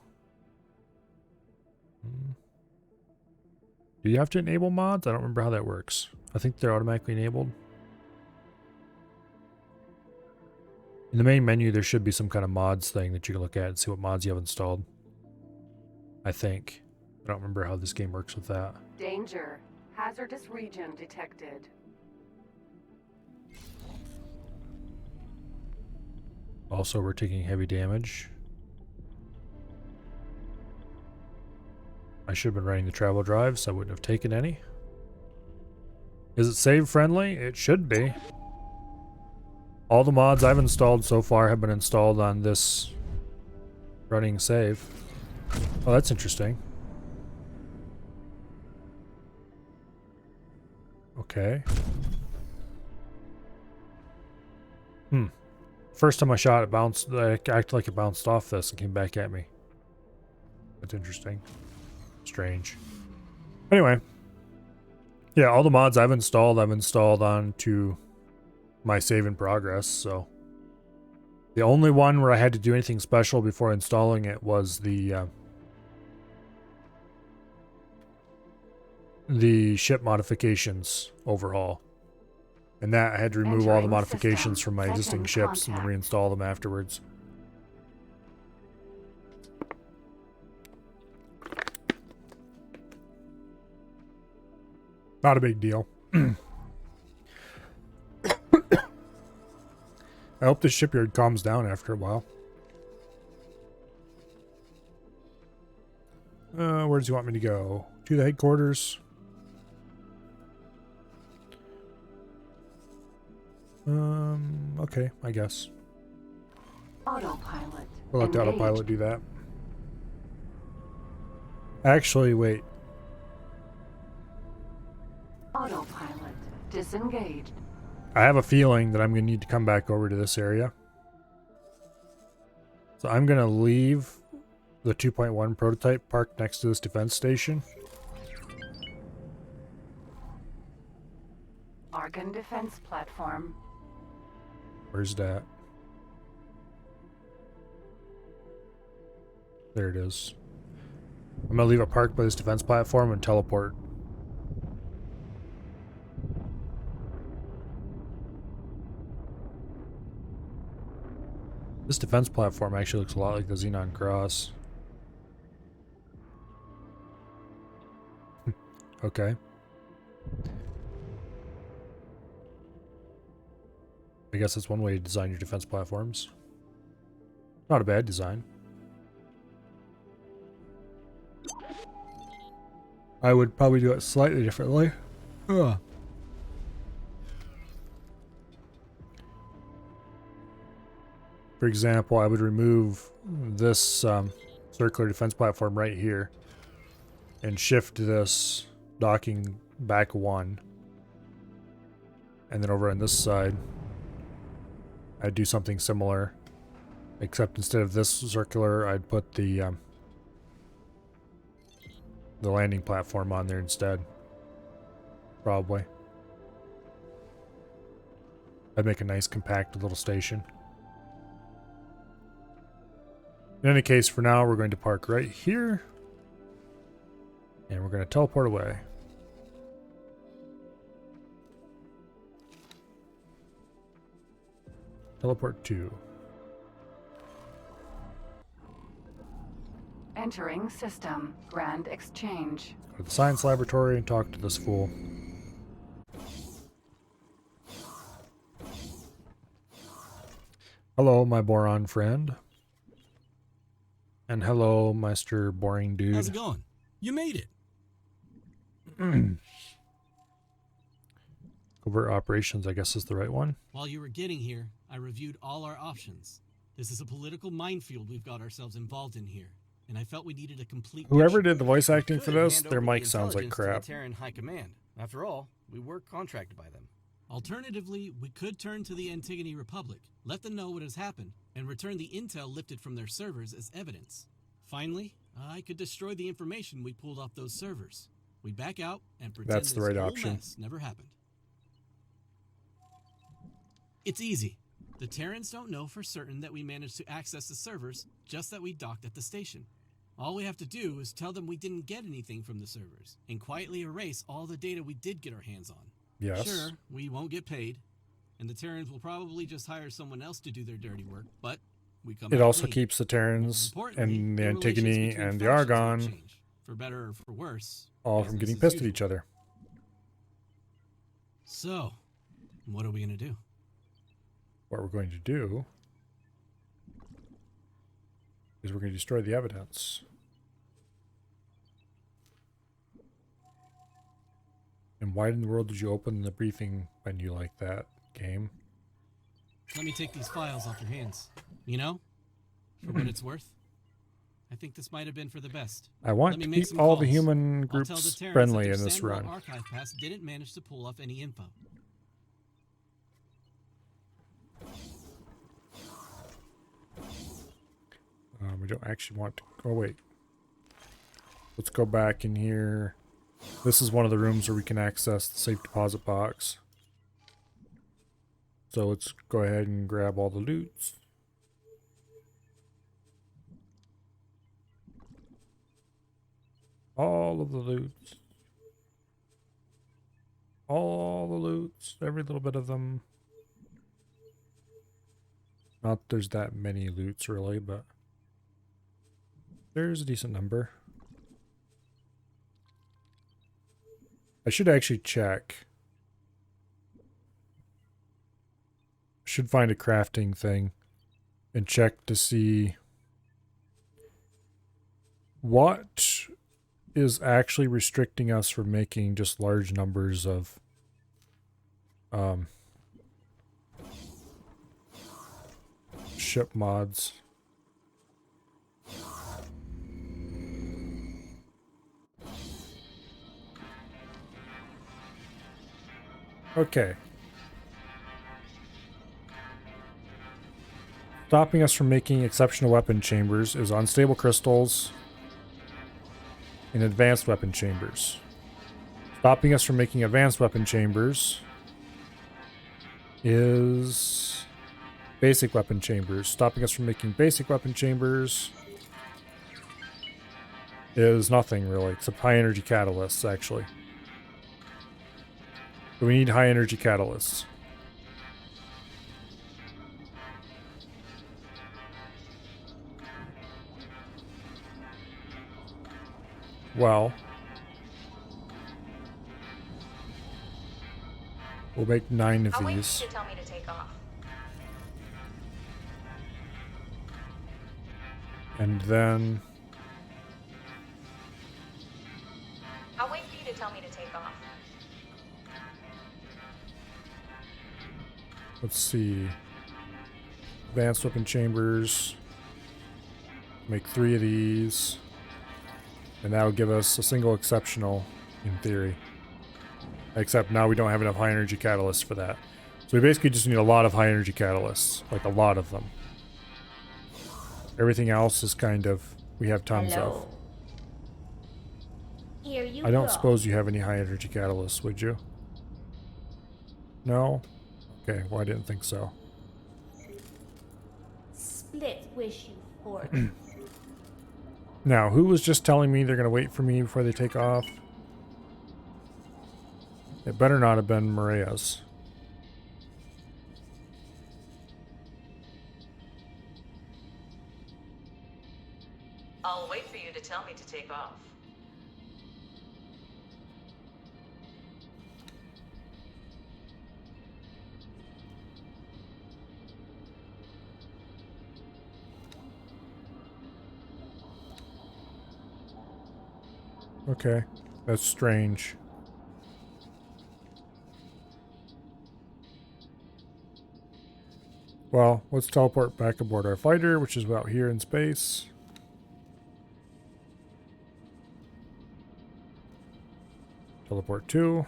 Do you have to enable mods? I don't remember how that works. I think they're automatically enabled. In the main menu, there should be some kind of mods thing that you can look at and see what mods you have installed. I think. I don't remember how this game works with that. Danger. Hazardous region detected. Also, we're taking heavy damage. I should have been running the travel drive, so I wouldn't have taken any. Is it save friendly? It should be. All the mods I've installed so far have been installed on this running save. Oh, that's interesting. Okay. First time I shot it bounced, it acted like it bounced off this and came back at me. That's interesting. Strange. Anyway. Yeah, all the mods I've installed onto my save in progress, so. The only one where I had to do anything special before installing it was the ship modifications overhaul. And that I had to remove all the modifications from my existing ships and then reinstall them afterwards. Not a big deal. I hope this shipyard calms down after a while. Where does he want me to go? To the headquarters. Okay, I guess. Autopilot. We'll let the Engaged. autopilot do that. Actually, wait. Autopilot. Disengaged. I have a feeling that I'm going to need to come back over to this area. So I'm going to leave the 2.1 prototype parked next to this defense station. Argon defense platform. Where's that? There it is. I'm going to leave it parked by this defense platform and teleport. This defense platform actually looks a lot like the Xenon Cross. Okay. I guess that's one way to design your defense platforms. Not a bad design. I would probably do it slightly differently. Ugh. For example, I would remove this circular defense platform right here and shift this docking back one. And then over on this side, I'd do something similar, except instead of this circular, I'd put the landing platform on there instead. Probably. I'd make a nice compact little station. In any case, for now, we're going to park right here. And we're going to teleport away. Teleport to. Entering system. Grand exchange. Go to the science laboratory and talk to this fool. Hello, my boron friend. And hello, Mr. Boring Dude. How's it going? You made it. Covert operations, I guess, is the right one. While you were getting here, I reviewed all our options. This is a political minefield we've got ourselves involved in here, and I felt we needed a complete Whoever picture. did the voice acting We for could this, hand their over the mic sounds like intelligence crap. to the Terran High Command. After all, we were contracted by them. Alternatively, we could turn to the Antigone Republic, let them know what has happened, and return the intel lifted from their servers as evidence. Finally, I could destroy the information we pulled off those servers. We back out and pretend That's the this right whole option. mess never happened. It's easy. The Terrans don't know for certain that we managed to access the servers, just that we docked at the station. All we have to do is tell them we didn't get anything from the servers, and quietly erase all the data we did get our hands on. Yes. Sure, we won't get paid, and the Terrans will probably just hire someone else to do their dirty work, but we come It out also clean. keeps the Terrans Importantly, and the relations Antigone between and the factions won't Argon change. For better or for worse, all from business getting as pissed at usual. each other. So, what are we going to do? What we're going to do is we're going to destroy the evidence. And why in the world did you open the briefing menu like that, game? Let me take these files off your hands. You know, for what it's worth, I think this might have been for the best. I want Let me to make keep some all the calls. human I'll tell the groups Terrans friendly that in their this Sandwell run. archive pass didn't manage to pull off any info. We don't actually want to... Oh, wait. Let's go back in here. This is one of the rooms where we can access the safe deposit box. So let's go ahead and grab all the loots. All of the loots. All the loots. Every little bit of them. Not there's that many loots really, but there's a decent number. I should actually check. Should find a crafting thing and check to see what is actually restricting us from making just large numbers of ship mods. Okay. Stopping us from making exceptional weapon chambers is unstable crystals in advanced weapon chambers. Stopping us from making advanced weapon chambers is basic weapon chambers. Stopping us from making basic weapon chambers is nothing really, except high energy catalysts, actually. So we need high energy catalysts. Well, we'll make 9 of I'll wait these. for you to tell me to take off. And then I'll wait for you to tell me to take off. let's see. Advanced weapon chambers. Make 3 of these. And that'll give us a single exceptional in theory. Except now we don't have enough high energy catalysts for that. So we basically just need a lot of high energy catalysts. Like a lot of them. Everything else is kind of, we have tons of. Here you I don't go. suppose you have any high energy catalysts, would you? No? Okay, well I didn't think so. Split wish you for. Now, who was just telling me they're going to wait for me before they take off? It better not have been Maria's. I'll wait for you to tell me to take off. Okay, that's strange. Well, let's teleport back aboard our fighter, which is out here in space. Teleport 2.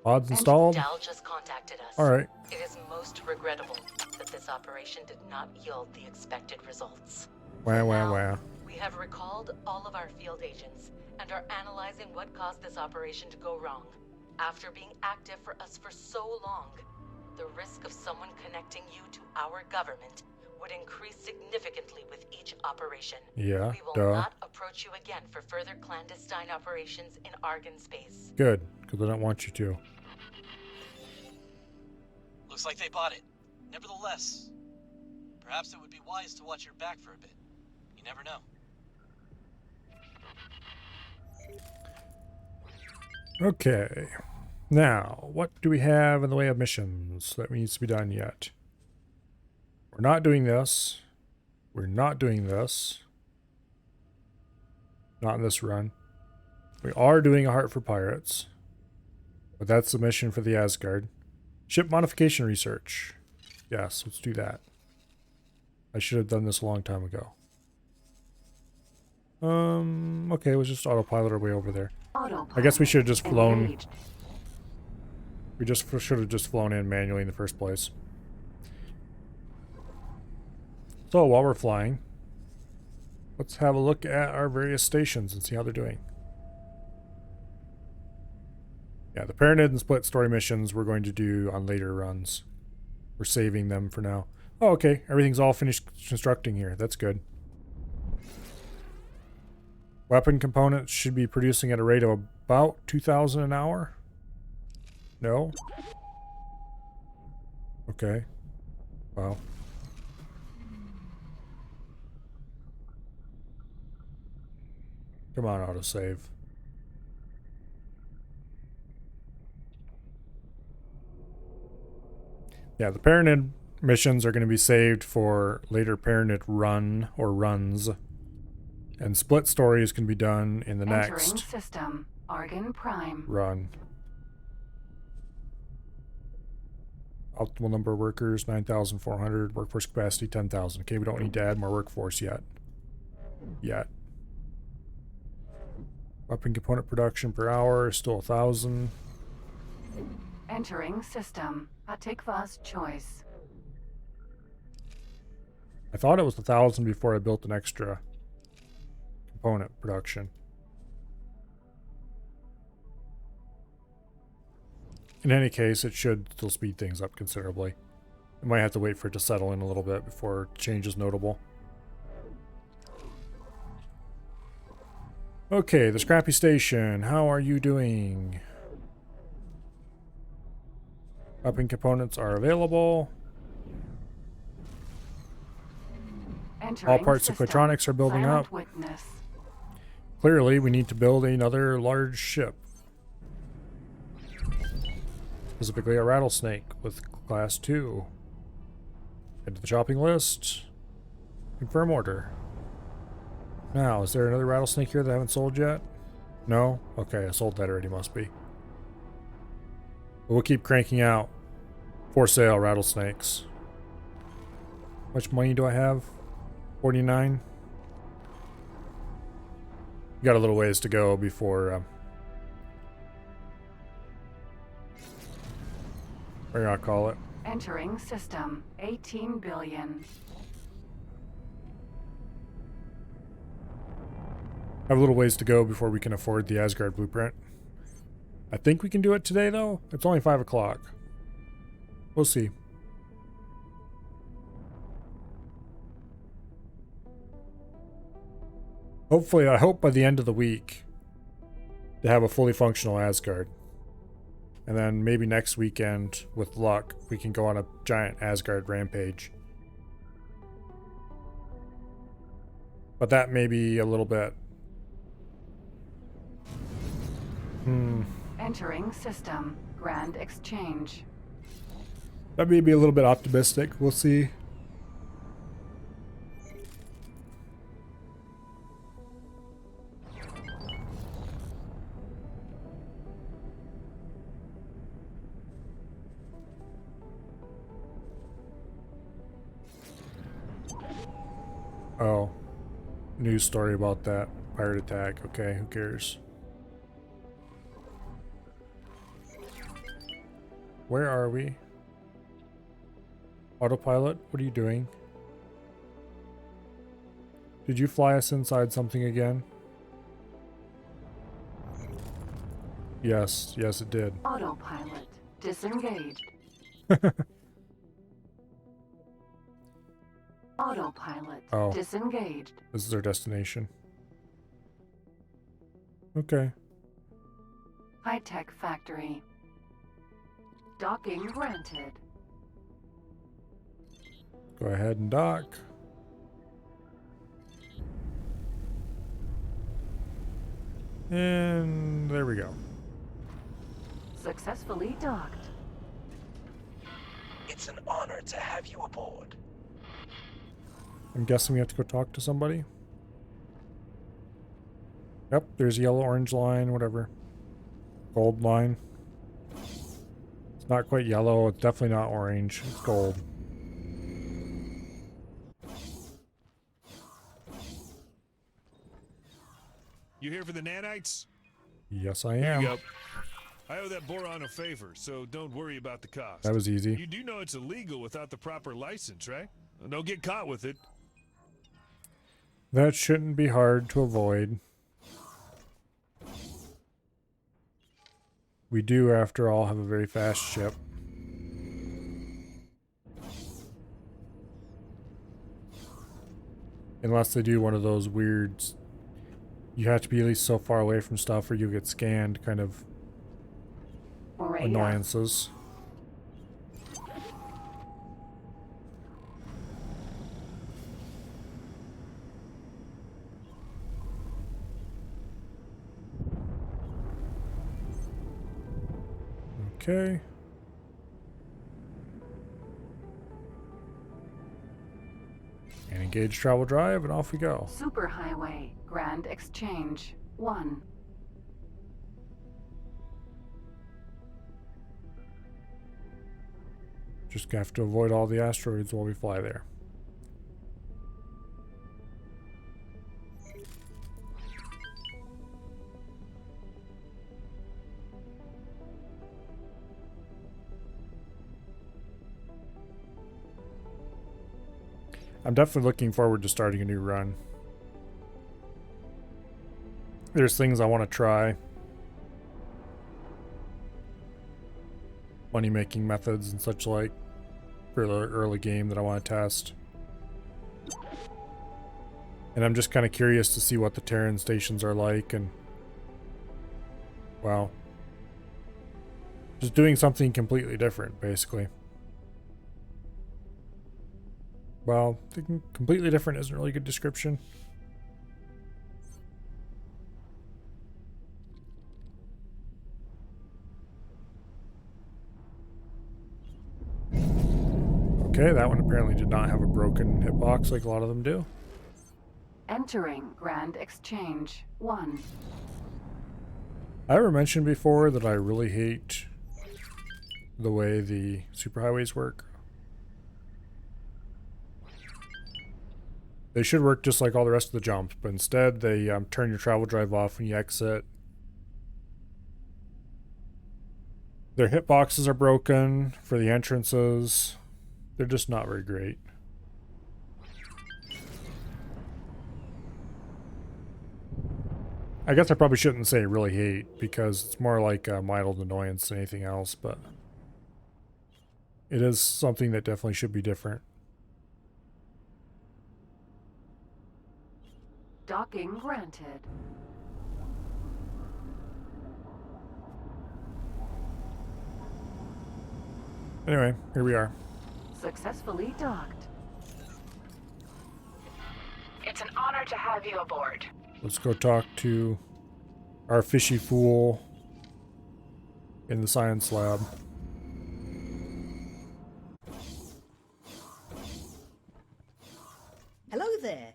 Pods installed. Dal just contacted us. Alright. It is most regrettable that this operation did not yield the expected results. Wah, wah, Now, wah. we have recalled all of our field agents and are analyzing what caused this operation to go wrong. After being active for us for so long, the risk of someone connecting you to our government would increase significantly with each operation. Yeah, We will duh. not approach you again for further clandestine operations in Argon space. Good, because I don't want you to. Looks like they bought it. Nevertheless, perhaps it would be wise to watch your back for a bit. You never know. Okay. Now, what do we have in the way of missions that needs to be done yet? We're not doing this. We're not doing this. Not in this run. We are doing a Heart for Pirates. But that's the mission for the Asgard. Ship modification research. Yes, let's do that. I should have done this a long time ago. Okay, let's just autopilot our way over there. I guess we should have just flown. Engaged. We just should have just flown in manually in the first place. So while we're flying, let's have a look at our various stations and see how they're doing. Yeah, the Paranid and Split story missions we're going to do on later runs. We're saving them for now. Oh, okay. Everything's all finished constructing here. That's good. Weapon components should be producing at a rate of about 2,000 an hour. No? Okay. Wow. Come on, autosave. Yeah, the Paranid missions are going to be saved for later Paranid run or runs. And Split stories can be done in the Entering next system. Argon Prime. run. Optimal number of workers, 9,400. Workforce capacity, 10,000. Okay, we don't need to add more workforce yet. Weapon component production per hour is still 1,000. Entering system. Atikva's choice. I thought it was 1,000 before I built an extra component production. In any case, it should still speed things up considerably. I might have to wait for it to settle in a little bit before change is notable. Okay, the scrappy station. How are you doing? Upping components are available. Entering All parts of system. Quatronics are building Silent up. Witness. Clearly, we need to build another large ship. Specifically a rattlesnake with class 2. Head to the shopping list. Confirm order. Now, is there another rattlesnake here that I haven't sold yet? No? Okay, I sold that already, must be. But we'll keep cranking out for sale rattlesnakes. How much money do I have? 49? Got a little ways to go before what do I call it? Entering system. 18 billion. Have a little ways to go before we can afford the Asgard blueprint. I think we can do it today, though. It's only 5 o'clock. We'll see. Hopefully, I hope by the end of the week to have a fully functional Asgard. And then maybe next weekend, with luck, we can go on a giant Asgard rampage. But that may be a little bit... Entering system. Grand exchange. That may be a little bit optimistic. We'll see. Oh. News story about that pirate attack. Okay, who cares? Where are we? Autopilot, what are you doing? Did you fly us inside something again? Yes, yes it did. Autopilot. Disengaged. Autopilot. Oh. Disengaged. This is our destination. Okay. High-tech factory. Docking granted. Go ahead and dock. And there we go. Successfully docked. It's an honor to have you aboard. I'm guessing we have to go talk to somebody. Yep, there's yellow, orange line, whatever. Gold line. It's not quite yellow, it's definitely not orange, it's gold. You here for the nanites? Yes, I Here am. you go. I owe that boron a favor, so don't worry about the cost. That was easy. You do know it's illegal without the proper license, right? Don't get caught with it. That shouldn't be hard to avoid. We do, after all, have a very fast ship. Unless they do one of those weird... You have to be at least so far away from stuff or you get scanned kind of annoyances. Okay. And engage travel drive and off we go. Superhighway. Grand exchange. 1. Just have to avoid all the asteroids while we fly there. I'm definitely looking forward to starting a new run. There's things I want to try. Money making methods and such like for the early game that I want to test. And I'm just kind of curious to see what the Terran stations are like, and well, just doing something completely different, basically. Well, completely different isn't really a good description. Okay, that one apparently did not have a broken hitbox like a lot of them do. Entering Grand Exchange 1. I ever mentioned before that I really hate the way the superhighways work. They should work just like all the rest of the jumps, but instead they turn your travel drive off when you exit. Their hitboxes are broken for the entrances. They're just not very great. I guess I probably shouldn't say really hate, because it's more like a mild annoyance than anything else, but it is something that definitely should be different. Docking granted. Anyway, here we are. Successfully docked. It's an honor to have you aboard. Let's go talk to our fishy fool in the science lab. Hello there.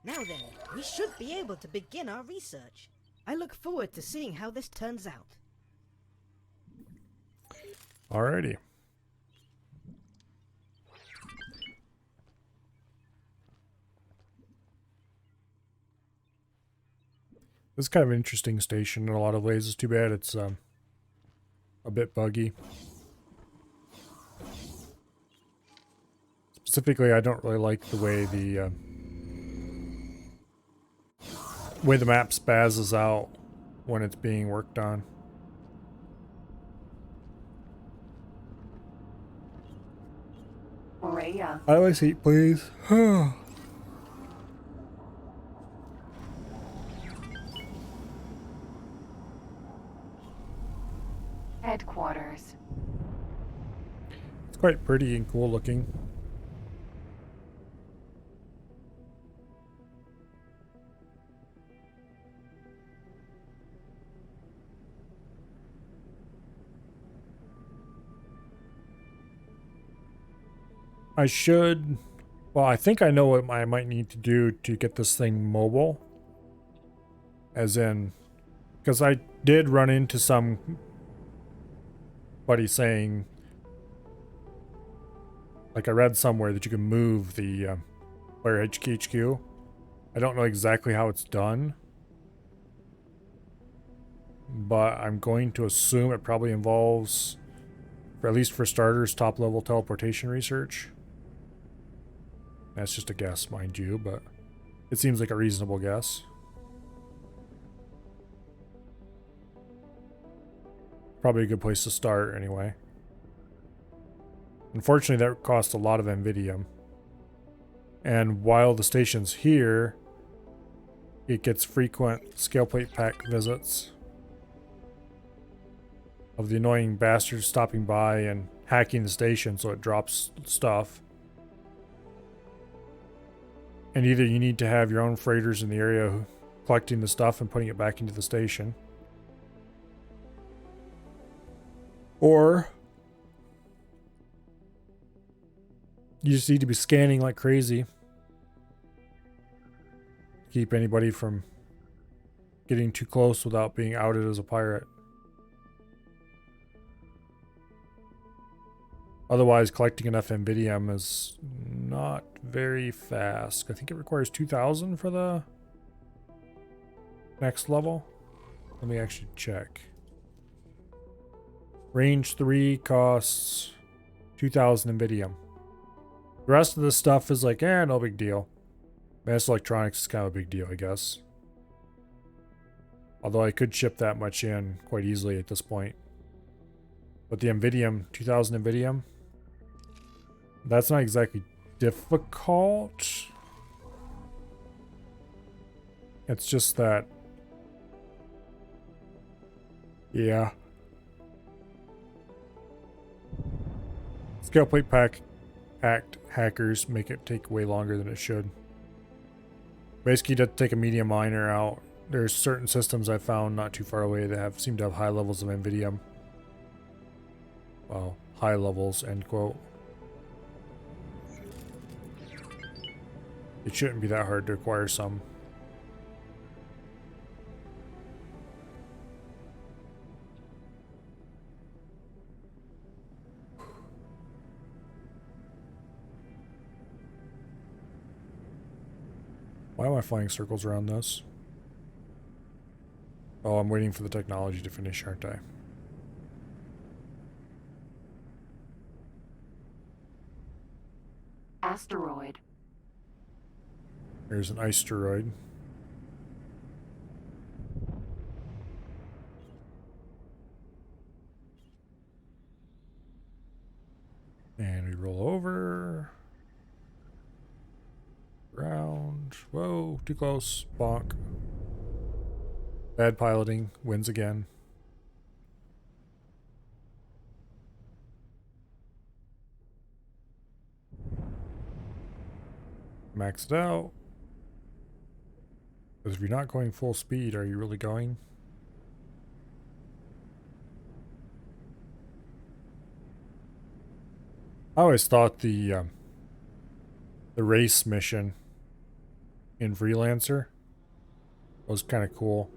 Now then, we should be able to begin our research. I look forward to seeing how this turns out. Alrighty. This is kind of an interesting station in a lot of ways. It's too bad it's a bit buggy. Specifically, I don't really like the way the map spazzes out when it's being worked on. Rhea. I like seat, please. Headquarters. It's quite pretty and cool looking. Well, I think I know what I might need to do to get this thing mobile. As in, because I did run into somebody saying, like I read somewhere that you can move the player HQ. I don't know exactly how it's done, but I'm going to assume it probably involves, at least for starters, top level teleportation research. That's just a guess, mind you, but it seems like a reasonable guess. Probably a good place to start anyway. Unfortunately, that costs a lot of Nvidium. And while the station's here, it gets frequent scale plate pack visits of the annoying bastards stopping by and hacking the station so it drops stuff. And either you need to have your own freighters in the area collecting the stuff and putting it back into the station, or you just need to be scanning like crazy to keep anybody from getting too close without being outed as a pirate. Otherwise, collecting enough Nvidium is not very fast. I think it requires 2,000 for the next level. Let me actually check. Range 3 costs 2,000 Nvidium. The rest of this stuff is like, no big deal. Advanced electronics is kind of a big deal, I guess. Although I could ship that much in quite easily at this point. But the Nvidium, 2000 Nvidium, that's not exactly difficult. It's just that, yeah. Scale plate pack act hackers make it take way longer than it should. Basically, to take a media miner out, there's certain systems I found not too far away that seem to have high levels of Nvidium. Well, high levels, end quote. It shouldn't be that hard to acquire some. Why am I flying circles around this? Oh, I'm waiting for the technology to finish, aren't I? Asteroid. There's an asteroid. And we roll over. Round. Whoa, too close. Bonk. Bad piloting. Wins again. Max it out. Because if you're not going full speed, are you really going? I always thought the race mission in Freelancer was kind of cool.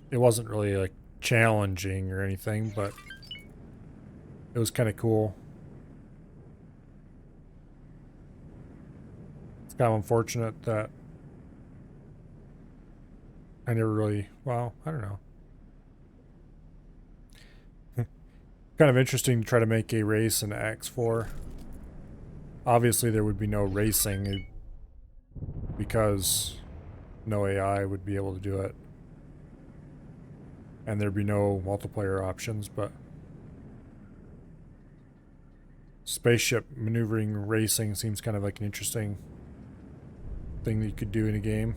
It wasn't really like challenging or anything, but it was kind of cool. It's kind of unfortunate that I never really, well, I don't know. Kind of interesting to try to make a race in X4. Obviously there would be no racing because no AI would be able to do it. And there'd be no multiplayer options, but spaceship maneuvering racing seems kind of like an interesting thing that you could do in a game.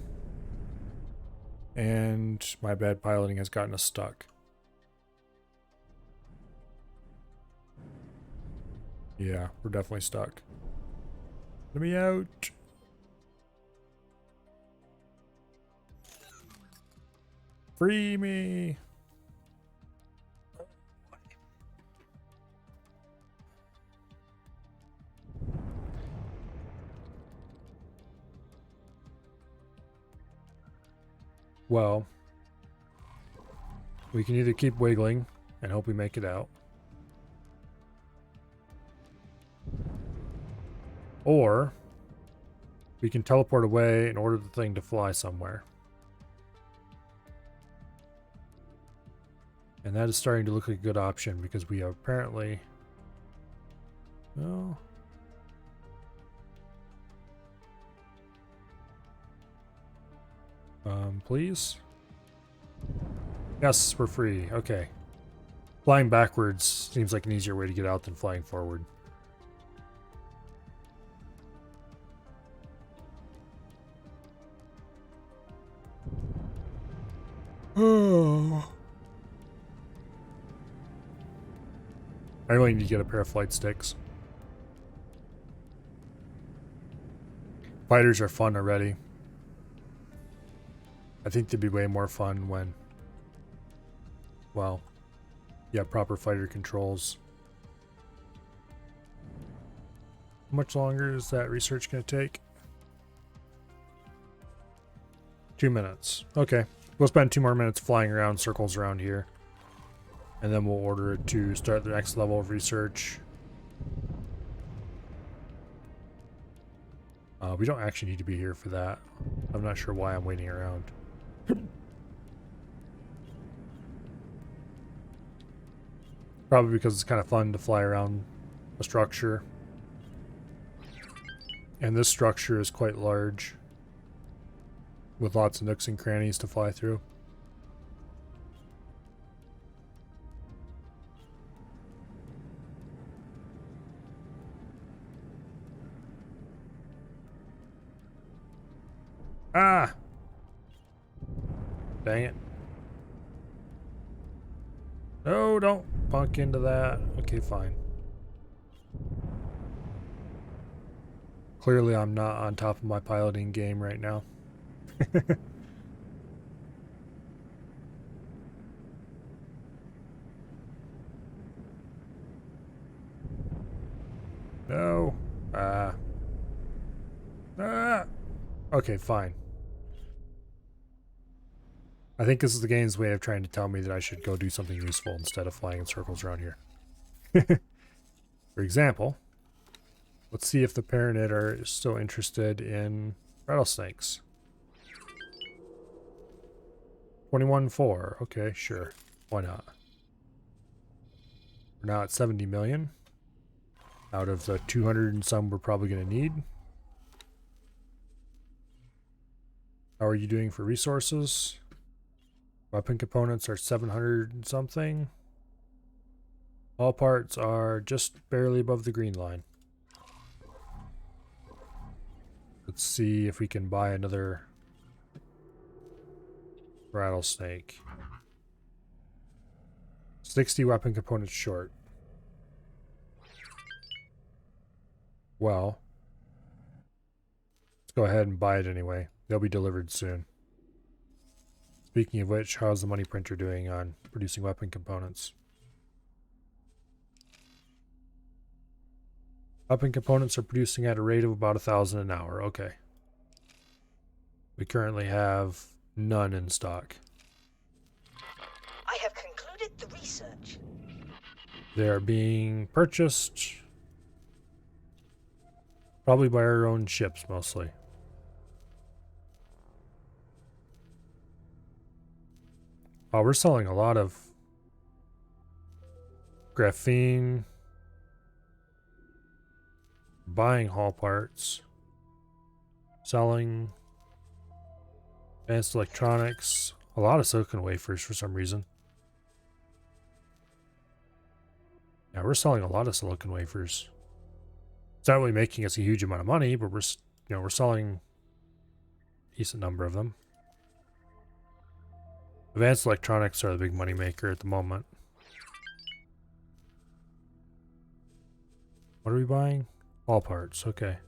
And my bad piloting has gotten us stuck. Yeah, we're definitely stuck. Let me out. Free me. Well, we can either keep wiggling and hope we make it out, or we can teleport away and order the thing to fly somewhere. And that is starting to look like a good option because we are apparently... Well... please? Yes, we're free. Okay. Flying backwards seems like an easier way to get out than flying forward. Oh. I really need to get a pair of flight sticks. Fighters are fun already. I think they'd be way more fun when, well, yeah, proper fighter controls. How much longer is that research going to take? 2 minutes. Okay. We'll spend 2 more minutes flying around circles around here. And then we'll order it to start the next level of research. We don't actually need to be here for that. I'm not sure why I'm waiting around. Probably because it's kind of fun to fly around a structure. And this structure is quite large, with lots of nooks and crannies to fly through. Ah! Dang it. No, don't bunk into that. Okay, fine. Clearly I'm not on top of my piloting game right now. No. Ah. Okay, fine. I think this is the game's way of trying to tell me that I should go do something useful instead of flying in circles around here. For example, let's see if the Paranid are still interested in rattlesnakes. 21.4. Okay, sure. Why not? We're now at 70 million. Out of the 200 and some we're probably going to need. How are you doing for resources? Weapon components are 700 and something. All parts are just barely above the green line. Let's see if we can buy another rattlesnake. 60 weapon components short. Well, let's go ahead and buy it anyway. They'll be delivered soon. Speaking of which, how's the money printer doing on producing weapon components? Weapon components are producing at a rate of about 1,000 an hour. Okay. We currently have none in stock. I have concluded the research. They are being purchased probably by our own ships mostly. Oh, we're selling a lot of graphene, buying hull parts, selling advanced electronics, a lot of silicon wafers for some reason. Yeah, we're selling a lot of silicon wafers. It's not really making us a huge amount of money, but we're selling a decent number of them. Advanced electronics are the big money maker at the moment. What are we buying? All parts. Okay.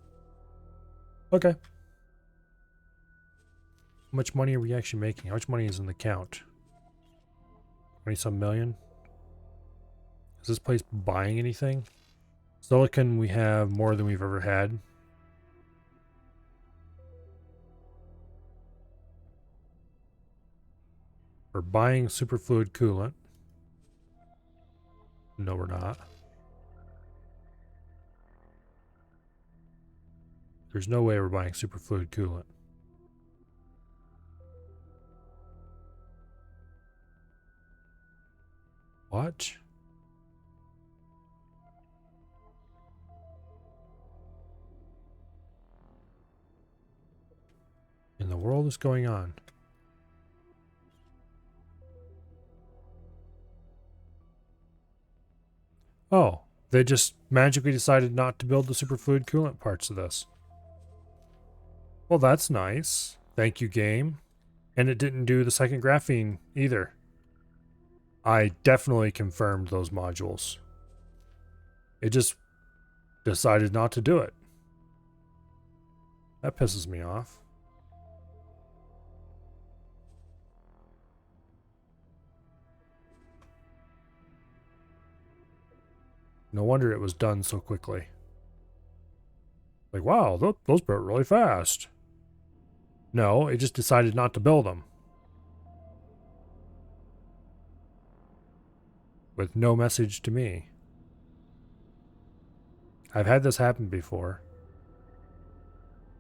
Okay. How much money are we actually making? How much money is in the account? 20-some million? Is this place buying anything? Silicon, we have more than we've ever had. We're buying superfluid coolant. No, we're not. There's no way we're buying superfluid coolant. What? In the world is going on? Oh, they just magically decided not to build the superfluid coolant parts of this. Well, that's nice. Thank you, game. And it didn't do the second graphene either. I definitely confirmed those modules. It just decided not to do it. That pisses me off. No wonder it was done so quickly. Like, wow, those built really fast. No, it just decided not to build them. With no message to me. I've had this happen before.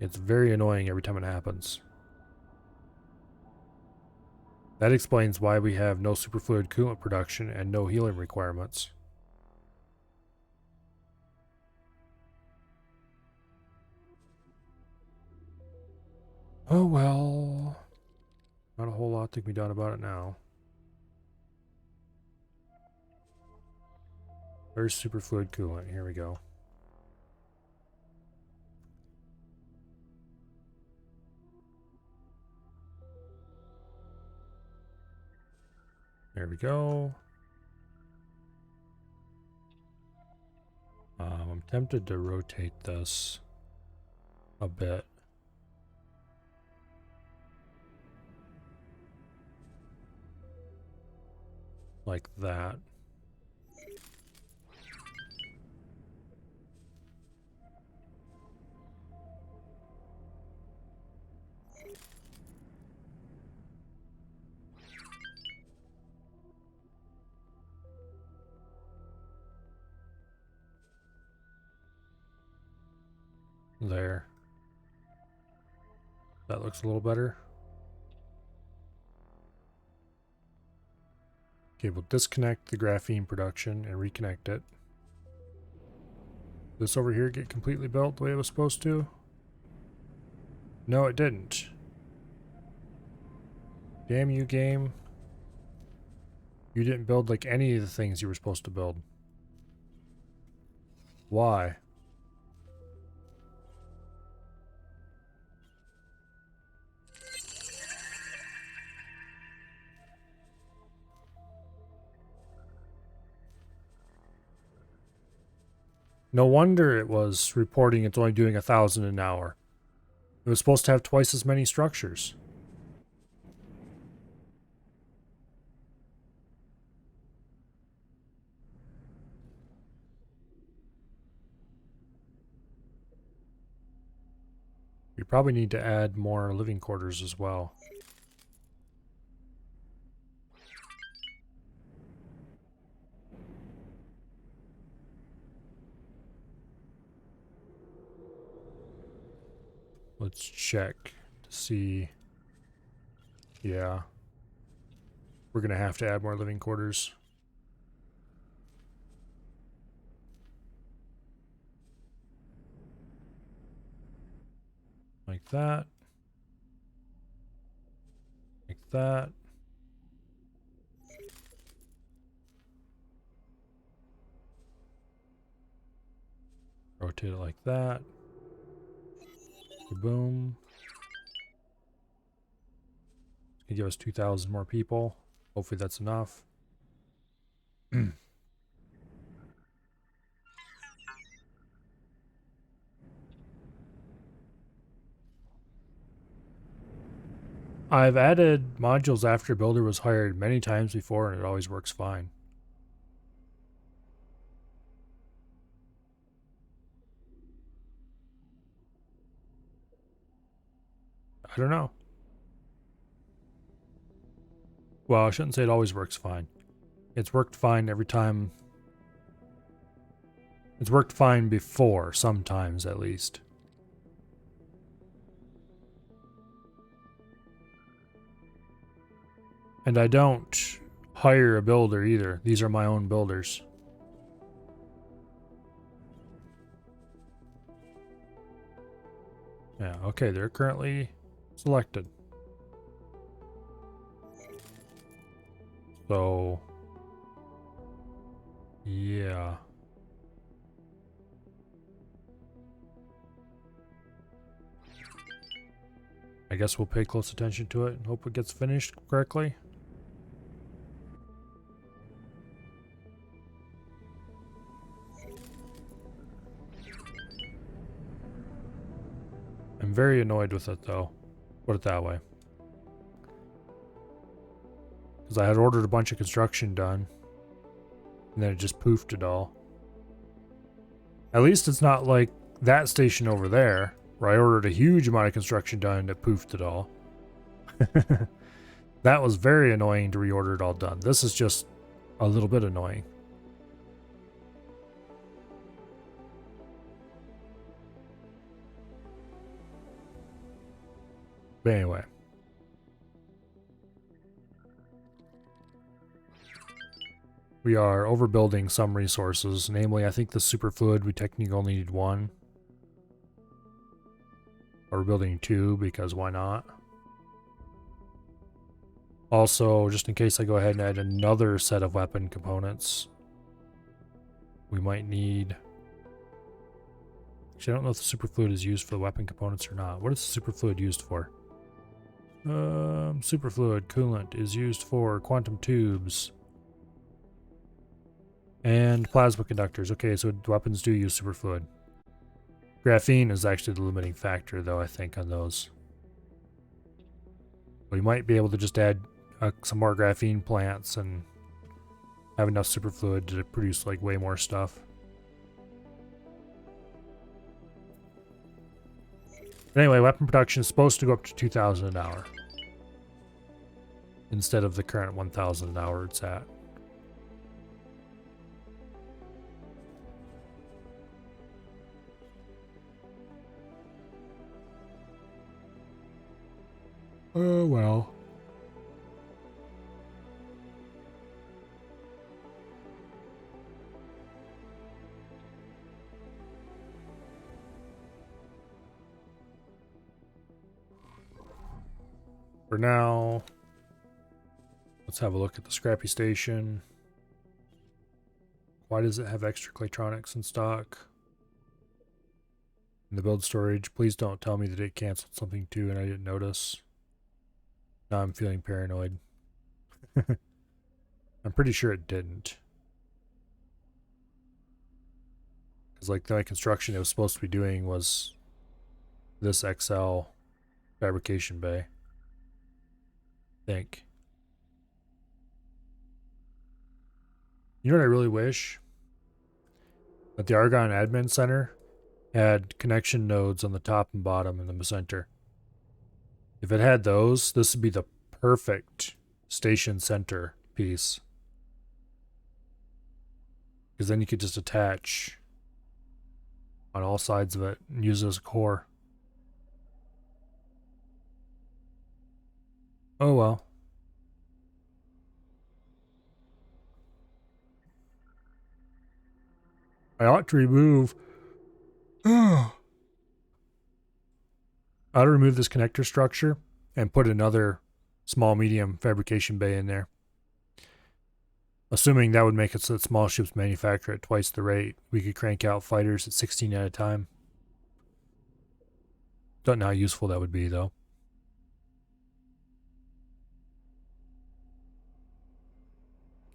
It's very annoying every time it happens. That explains why we have no superfluid coolant production and no helium requirements. Oh well. Not a whole lot to be done about it now. There's superfluid coolant. Here we go. There we go. I'm tempted to rotate this a bit. Like that. There. That looks a little better. Okay, we'll disconnect the graphene production and reconnect it. This over here get completely built the way it was supposed to? No, it didn't. Damn you, game. You didn't build like any of the things you were supposed to build. Why? No wonder it was reporting it's only doing 1,000 an hour. It was supposed to have twice as many structures. We probably need to add more living quarters as well. Let's check to see. Yeah. We're going to have to add more living quarters. Like that. Like that. Rotate it like that. Boom. It's gonna give us 2,000 more people. Hopefully that's enough. I've added modules after a builder was hired many times before and it always works fine. I don't know. Well, I shouldn't say it always works fine. It's worked fine every time. It's worked fine before, sometimes at least. And I don't hire a builder either. These are my own builders. Yeah, okay, they're currently selected. So, yeah. I guess we'll pay close attention to it and hope it gets finished correctly. I'm very annoyed with it though. Put it that way. Because I had ordered a bunch of construction done. And then it just poofed it all. At least it's not like that station over there, where I ordered a huge amount of construction done and it poofed it all. That was very annoying to reorder it all done. This is just a little bit annoying. But anyway. We are overbuilding some resources, namely I think the superfluid we technically only need one. Or we're building 2 because why not? Also, just in case I go ahead and add another set of weapon components, we might need... Actually, I don't know if the superfluid is used for the weapon components or not. What is the superfluid used for? Superfluid coolant is used for quantum tubes and plasma conductors. Okay, so weapons do use superfluid. Graphene is actually the limiting factor, though, I think, on those. We might be able to just add some more graphene plants and have enough superfluid to produce like way more stuff. But anyway, weapon production is supposed to go up to 2,000 an hour instead of the current 1,000 an hour it's at. Oh well. For now, let's have a look at the scrappy station. Why does it have extra Claytronics in stock? In the build storage, please don't tell me that it canceled something too and I didn't notice. Now I'm feeling paranoid. I'm pretty sure it didn't. Because like the only construction it was supposed to be doing was this XL fabrication bay. I think. You know what I really wish? That the Argonne Admin Center had connection nodes on the top and bottom and the center. If it had those, this would be the perfect station center piece. Because then you could just attach on all sides of it and use it as a core. Oh well. I ought to remove... I ought to remove this connector structure and put another small medium fabrication bay in there. Assuming that would make it so that small ships manufacture at twice the rate. We could crank out fighters at 16 at a time. Don't know how useful that would be though.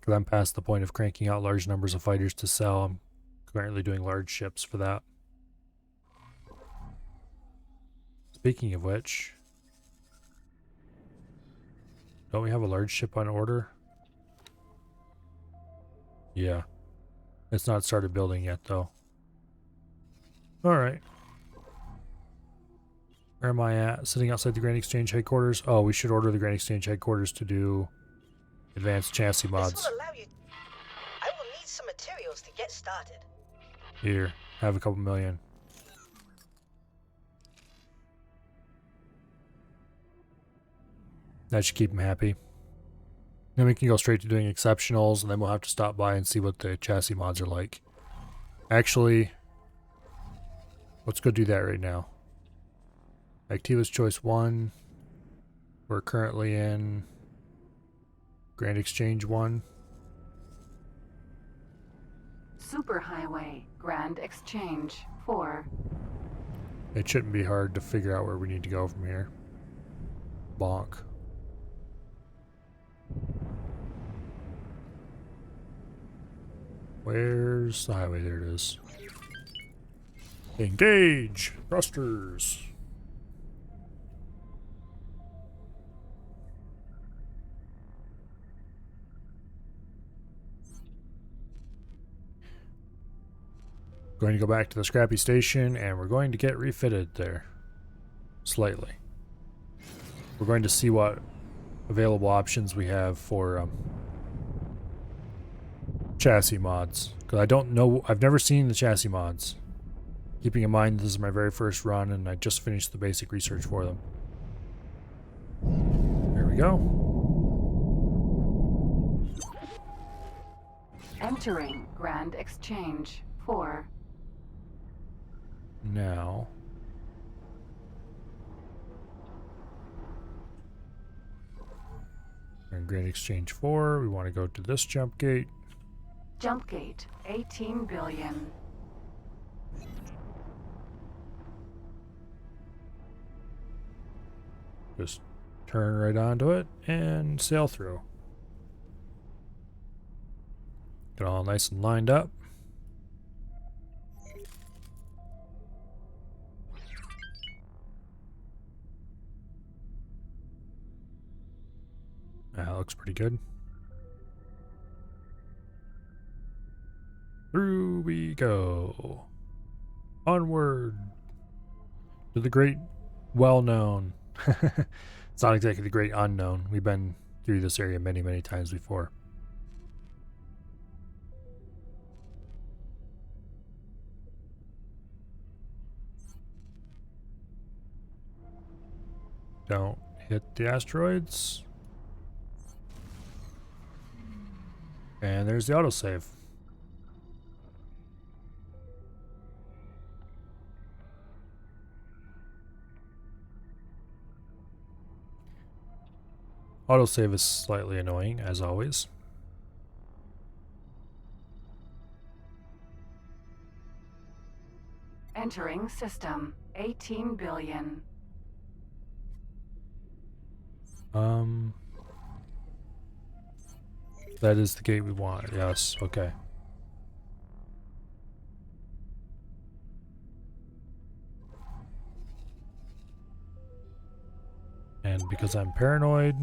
Because I'm past the point of cranking out large numbers of fighters to sell. I'm currently doing large ships for that. Speaking of which, don't we have a large ship on order? Yeah. It's not started building yet, though. Alright. Where am I at? Sitting outside the Grand Exchange headquarters? Oh, we should order the Grand Exchange headquarters to do advanced chassis mods. This will allow you... I will need some materials to get started. Here, have a couple million. That should keep him happy. Then we can go straight to doing exceptionals, and then we'll have to stop by and see what the chassis mods are like. Actually, let's go do that right now. Activa's Choice 1. We're currently in Grand Exchange 1. Superhighway, Grand Exchange 4. It shouldn't be hard to figure out where we need to go from here. Bonk. Where's the highway? There it is. Engage! Thrusters! Going to go back to the scrappy station and we're going to get refitted there. Slightly. We're going to see what available options we have for chassis mods. Because I don't know, I've never seen the chassis mods. Keeping in mind this is my very first run and I just finished the basic research for them. There we go. Entering Grand Exchange 4. Now, We're in Grand Exchange 4. We want to go to this jump gate. Jump gate, 18 billion. Just turn right onto it and sail through. Get all nice and lined up. That looks pretty good. Through we go. Onward to the great well-known. It's not exactly the great unknown. We've been through this area many, many times before. Don't hit the asteroids. And there's the autosave. Autosave is slightly annoying, as always. Entering system, 18 billion. That is the gate we want. Yes, okay. And because I'm paranoid,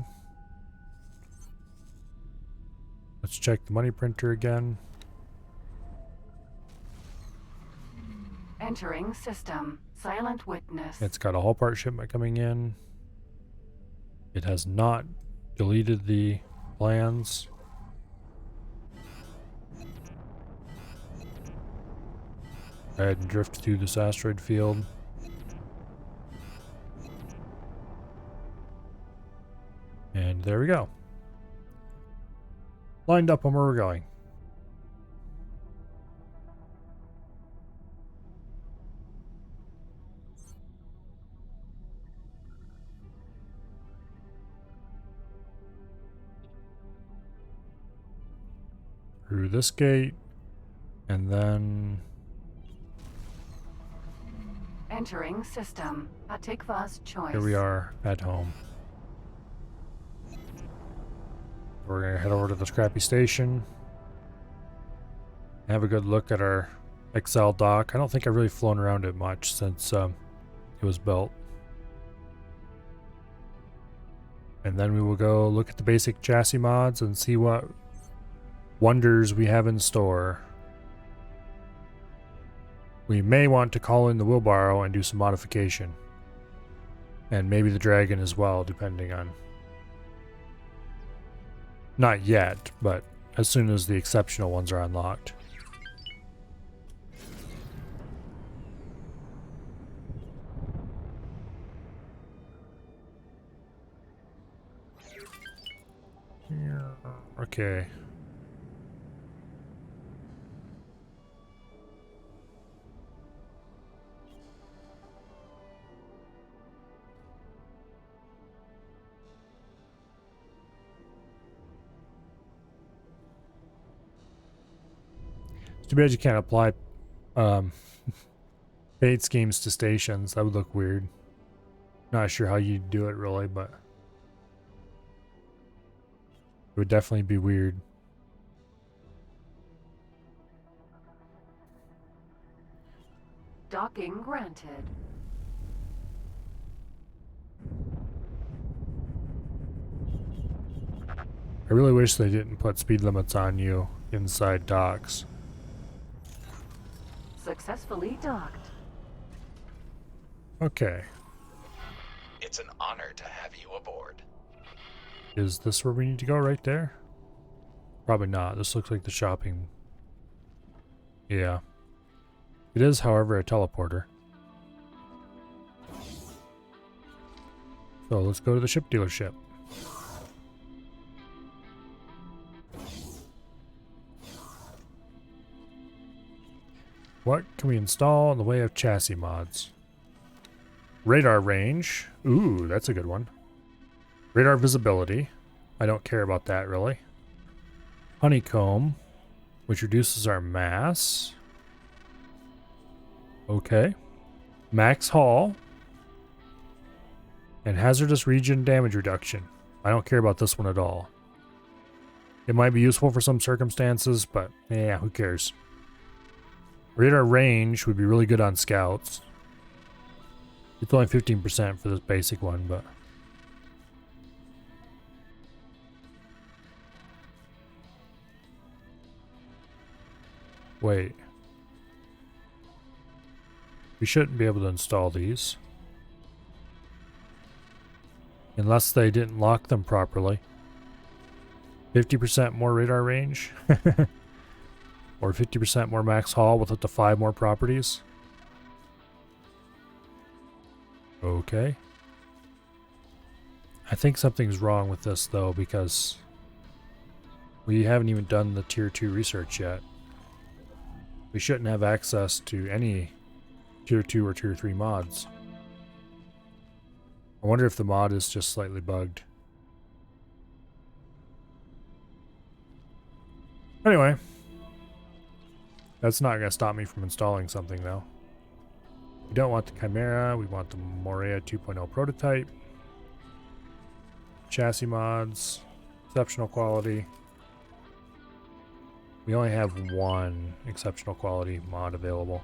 let's check the money printer again. Entering system, silent witness. It's got a hull part shipment coming in. It has not deleted the plans. Go ahead and drift through this asteroid field. And there we go. Lined up on where we're going. Through this gate, and then Entering system, Atikva's choice. here we are at home. We're gonna head over to the scrappy station. Have a good look at our XL dock. I don't think I've really flown around it much since it was built. And then we will go look at the basic chassis mods and see what wonders we have in store. We may want to call in the wheelbarrow and do some modification. And maybe the dragon as well, depending on... Not yet, but as soon as the exceptional ones are unlocked. Okay. It's too bad you can't apply paid schemes to stations. That would look weird. Not sure how you'd do it really, but it would definitely be weird. Docking granted. I really wish they didn't put speed limits on you inside docks. Successfully docked. Okay. It's an honor to have you aboard. Is this where we need to go, right there? Probably not. This looks like the shopping. Yeah. It is, however, a teleporter. So let's go to the ship dealership. What can we install in the way of chassis mods? Radar range. Ooh, that's a good one. Radar visibility. I don't care about that really. Honeycomb, which reduces our mass. Okay. Max Haul. And hazardous region damage reduction. I don't care about this one at all. It might be useful for some circumstances, but yeah, who cares? Radar range would be really good on scouts. It's only 15% for this basic one, but... Wait. We shouldn't be able to install these. Unless they didn't lock them properly. 50% more radar range? Or 50% more max haul with up to 5 more properties? Okay. I think something's wrong with this though, because we haven't even done the tier 2 research yet. We shouldn't have access to any tier 2 or tier 3 mods. I wonder if the mod is just slightly bugged. Anyway, that's not going to stop me from installing something though. We don't want the Chimera, we want the Morea 2.0 prototype. Chassis mods, exceptional quality. We only have one exceptional quality mod available.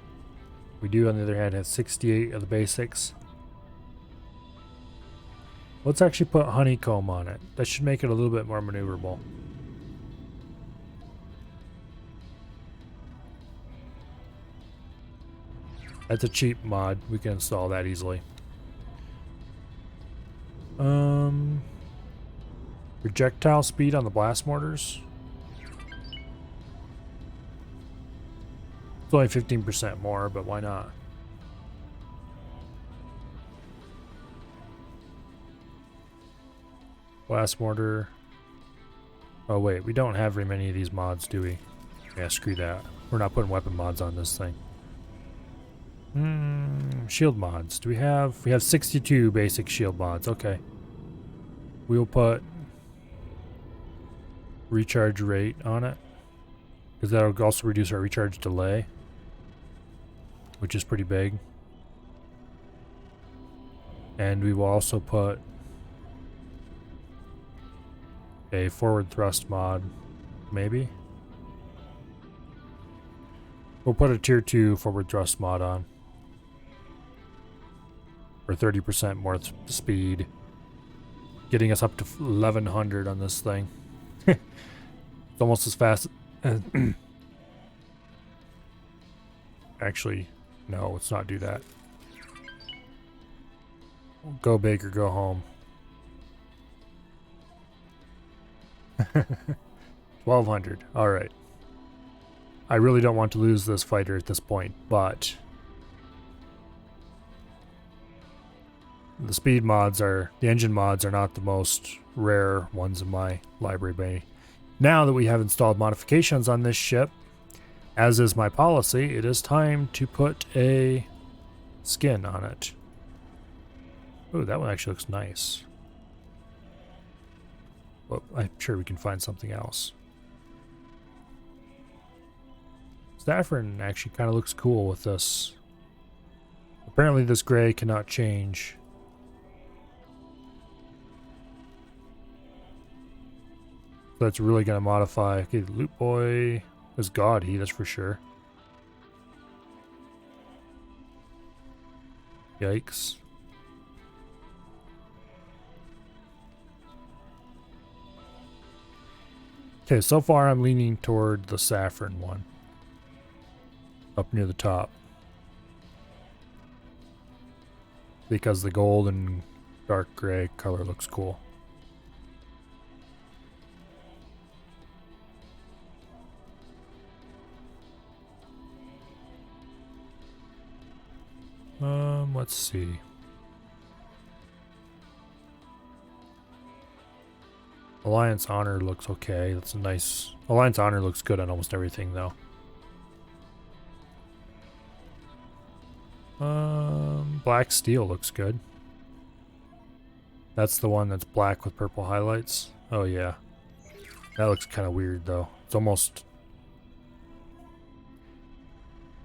We do, on the other hand, have 68 of the basics. Let's actually put honeycomb on it. That should make it a little bit more maneuverable. That's a cheap mod. We can install that easily. Projectile speed on the blast mortars. It's only 15% more, but why not? Blast mortar. Oh wait, we don't have very many of these mods, do we? Yeah, screw that. We're not putting weapon mods on this thing. Shield mods. Do we have? We have 62 basic shield mods. Okay. We'll put recharge rate on it, because that'll also reduce our recharge delay, which is pretty big. And we will also put a forward thrust mod, maybe. We'll put a tier 2 forward thrust mod on. For 30% more speed. Getting us up to 1100 on this thing. It's almost as fast as... Actually, no, let's not do that. Go big or go home. 1200. Alright. I really don't want to lose this fighter at this point, but... the speed mods are... the engine mods are not the most rare ones in my library bay. Now that we have installed modifications on this ship, as is my policy, it is time to put a skin on it. Oh, that one actually looks nice. Well, I'm sure we can find something else. Saffron actually kind of looks cool with this. Apparently this gray cannot change. So that's really going to modify. Okay, Loot Boy is gaudy, that's for sure. Yikes. Okay, so far I'm leaning toward the saffron one. Up near the top. Because the gold and dark gray color looks cool. Let's see. Alliance Honor looks okay. That's a nice... Alliance Honor looks good on almost everything, though. Black Steel looks good. That's the one that's black with purple highlights. Oh yeah. That looks kind of weird though. It's almost...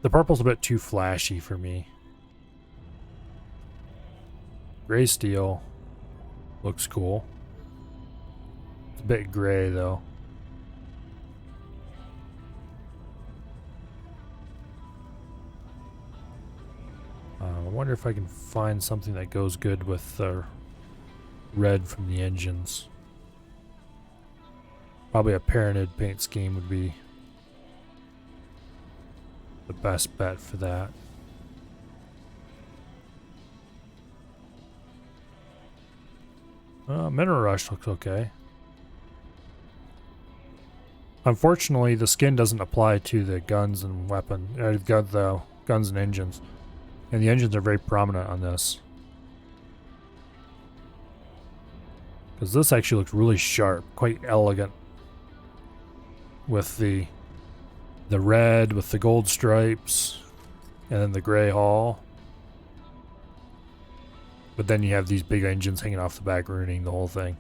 The purple's a bit too flashy for me. Gray steel looks cool. It's a bit gray though. I wonder if I can find something that goes good with the red from the engines. Probably a Paranid paint scheme would be the best bet for that. Mineral Rush looks okay. Unfortunately, the skin doesn't apply to the guns and weapon. I've got the guns and engines. And the engines are very prominent on this. Because this actually looks really sharp, quite elegant. With the red, with the gold stripes, and then the gray hull. But then you have these big engines hanging off the back, ruining the whole thing.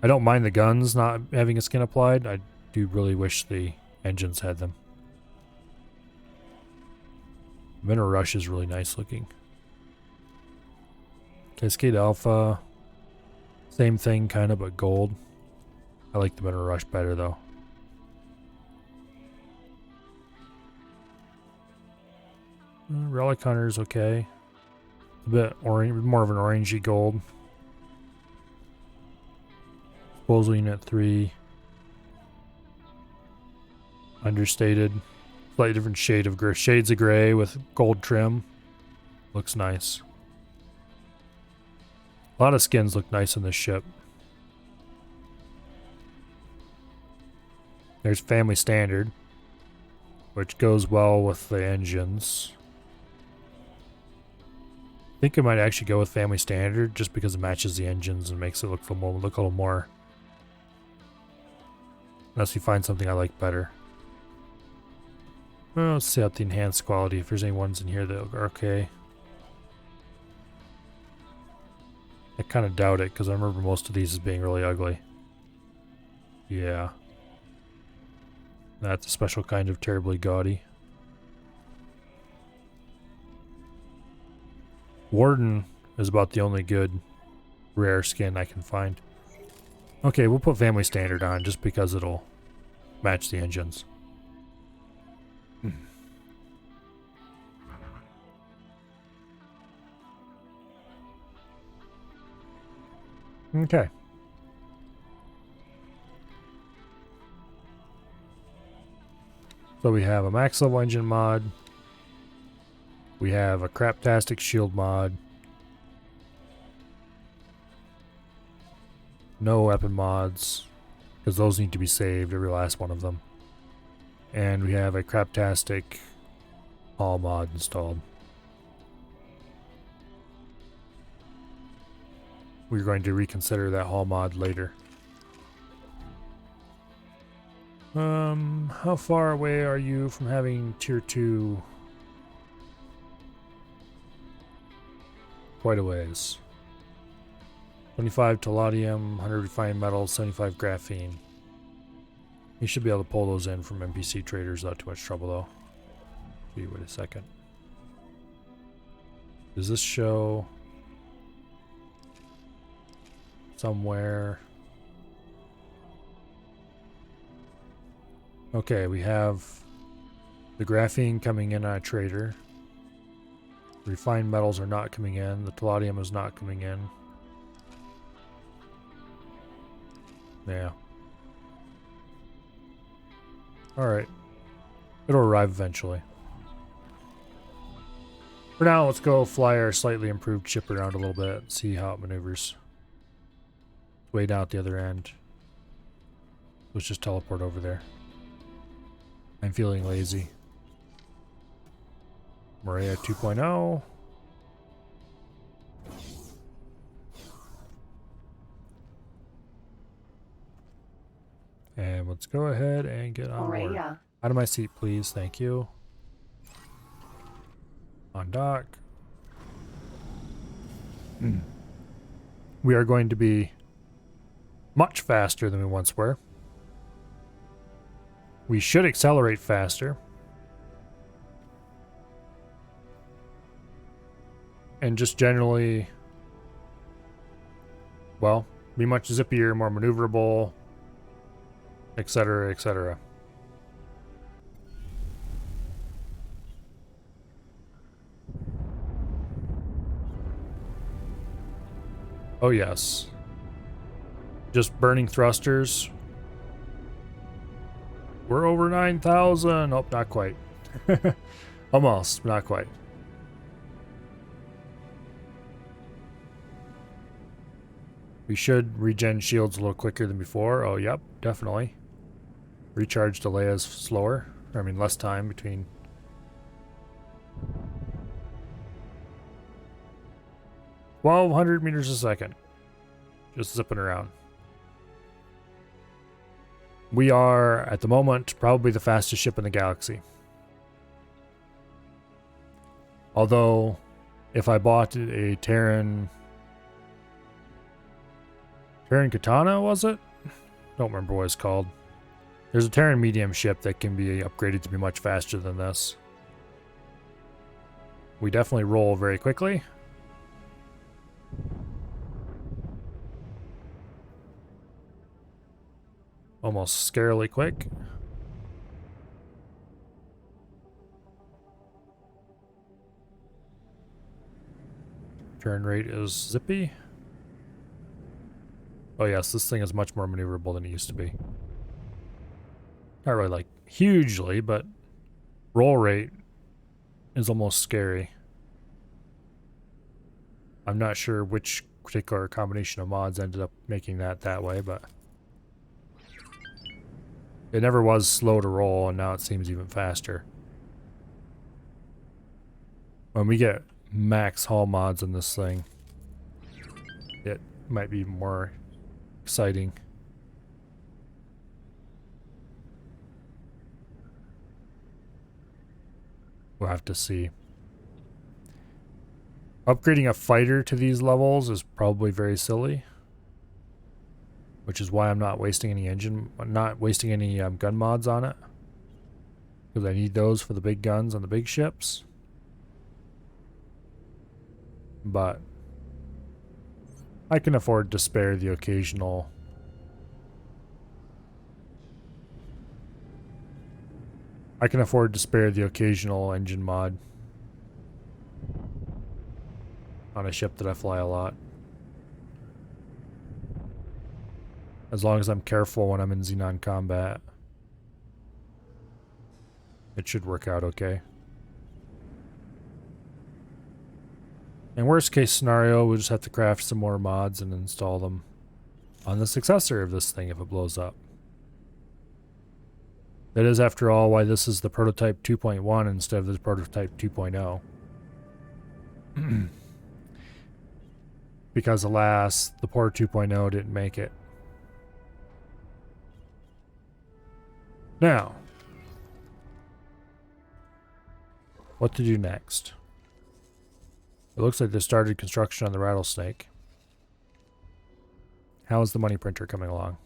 I don't mind the guns not having a skin applied. I do really wish the engines had them. Mineral Rush is really nice looking. Cascade Alpha, same thing kind of, but gold. I like the Mineral Rush better though. Relic Hunter is okay. A bit orange, more of an orangey gold. Disposal Unit 3. Understated. Slightly different shade of gray. Shades of gray with gold trim. Looks nice. A lot of skins look nice on this ship. There's Family Standard, which goes well with the engines. I think I might actually go with Family Standard just because it matches the engines and makes it look a little more. Unless you find something I like better. Well, let's see out the enhanced quality if there's any ones in here that are okay. I kind of doubt it because I remember most of these as being really ugly. Yeah. That's a special kind of terribly gaudy. Warden is about the only good rare skin I can find. Okay, we'll put Family Standard on just because it'll match the engines. Okay. So we have a max level engine mod. We have a craptastic shield mod. No weapon mods, because those need to be saved, every last one of them. And we have a craptastic hull mod installed. We're going to reconsider that hull mod later. How far away are you from having tier 2? Quite a ways. 25 Palladium, 100 refined metals, 75 graphene. You should be able to pull those in from NPC traders without too much trouble though. Gee, wait a second. Does this show somewhere? Okay, we have the graphene coming in on a trader. Refined metals are not coming in. The palladium is not coming in. Yeah. Alright. It'll arrive eventually. For now, let's go fly our slightly improved ship around a little bit. See how it maneuvers. It's way down at the other end. Let's just teleport over there. I'm feeling lazy. Maria 2.0. And let's go ahead and get on board. Out of my seat, please. Thank you. On dock. We are going to be much faster than we once were. We should accelerate faster. And just generally, well, be much zippier, more maneuverable, etc., etc. Oh yes. Just burning thrusters. We're over 9,000. Oh, not quite. Almost, not quite. We should regen shields a little quicker than before. Oh, yep, definitely. Recharge delay is slower. I mean, less time between. $1,200 meters a second. Just zipping around. We are, at the moment, probably the fastest ship in the galaxy. Although, if I bought a Terran Katana, was it? Don't remember what it's called. There's a Terran medium ship that can be upgraded to be much faster than this. We definitely roll very quickly. Almost scarily quick. Turn rate is zippy. Oh yes, this thing is much more maneuverable than it used to be. Not really like hugely, but roll rate is almost scary. I'm not sure which particular combination of mods ended up making that way, but it never was slow to roll, and now it seems even faster. When we get max hull mods in this thing, it might be more exciting. We'll have to see. Upgrading a fighter to these levels is probably very silly, which is why I'm not wasting any gun mods on it, because I need those for the big guns on the big ships. But I can afford to spare the occasional engine mod on a ship that I fly a lot. As long as I'm careful when I'm in Xenon combat, it should work out okay. In worst case scenario, we'll just have to craft some more mods and install them on the successor of this thing if it blows up. That is, after all, why this is the prototype 2.1 instead of the prototype 2.0. Because alas, the poor 2.0 didn't make it. Now, what to do next? It looks like they started construction on the Rattlesnake. How is the money printer coming along?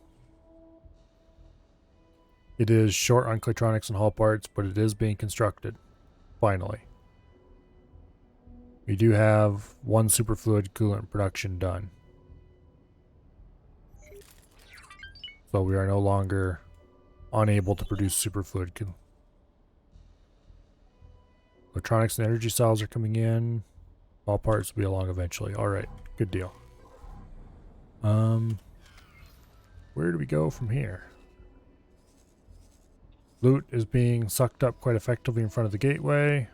It is short on Clitronics and hull parts, but it is being constructed. Finally. We do have one superfluid coolant production done. So we are no longer unable to produce superfluid coolant. Electronics and energy cells are coming in. All parts will be along eventually. Alright, good deal. Where do we go from here? Loot is being sucked up quite effectively in front of the gateway.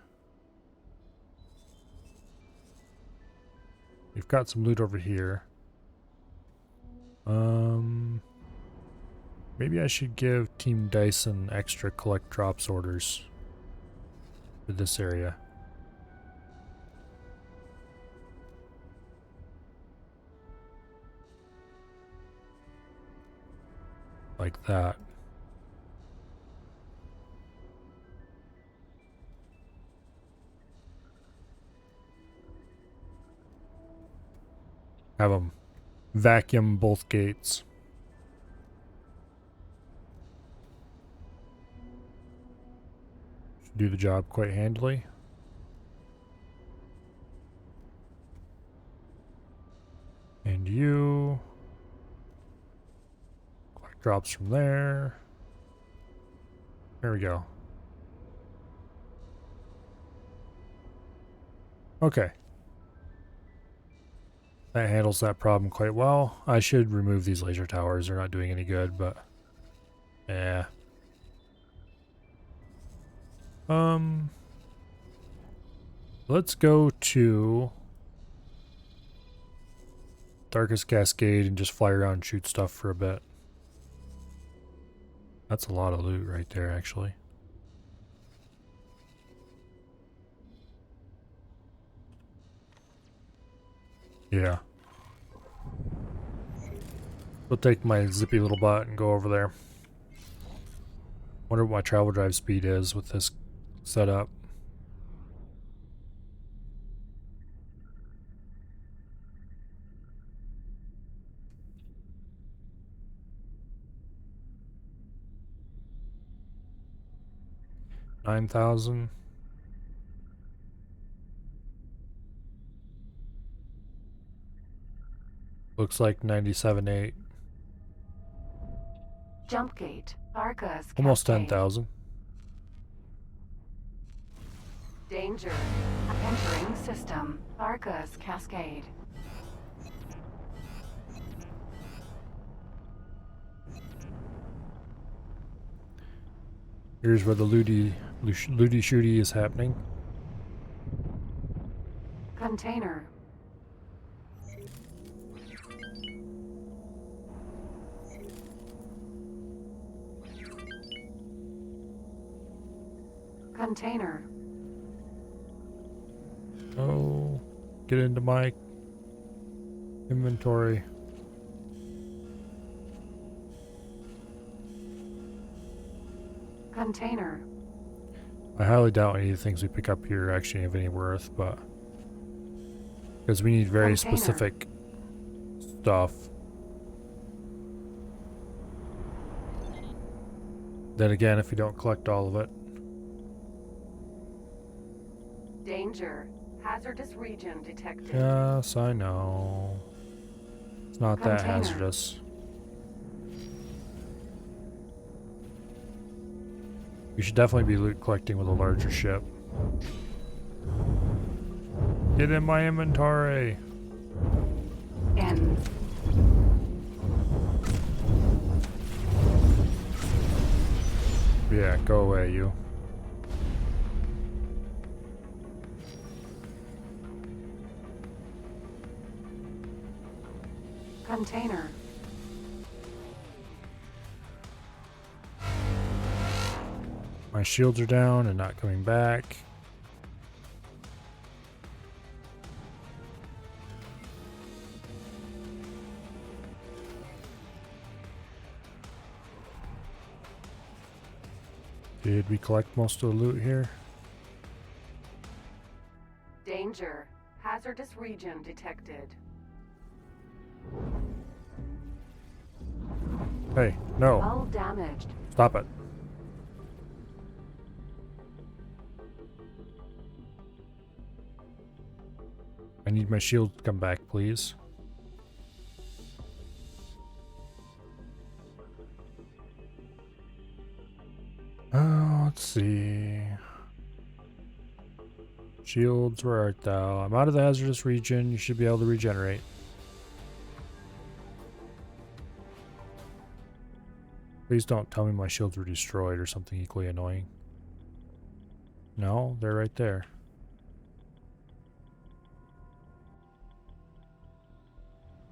We've got some loot over here. Maybe I should give Team Dyson extra collect drops orders for this area. Like that. Have them vacuum both gates. Should do the job quite handily. And you collect drops from there. There we go. Okay. That handles that problem quite well. I should remove these laser towers. They're not doing any good, but yeah. Let's go to Darkest Cascade and just fly around and shoot stuff for a bit. That's a lot of loot right there, actually. Yeah. We'll take my zippy little butt and go over there. Wonder what my travel drive speed is with this setup. $9,000. Looks like 97.8. Jump gate. Arcus. Almost Cascade. 10,000. Danger. Entering system. Arcus Cascade. Here's where the looty shooty is happening. Container. Container. Oh, get into my inventory. Container. I highly doubt any of the things we pick up here actually have any worth, but because we need very Container. specific stuff. Then again, if you don't collect all of it. Danger. Hazardous region detected. Yes, I know. It's not that Container. hazardous. We should definitely be loot collecting with a larger ship. Get in my inventory. N. Yeah, go away, you. Container. My shields are down and not coming back. Did we collect most of the loot here? Danger. Hazardous region detected. Hey, no. Hull damaged. Stop it. I need my shield to come back, please. Oh, let's see. Shields, where art thou? I'm out of the hazardous region. You should be able to regenerate. Please don't tell me my shields were destroyed or something equally annoying. No, they're right there.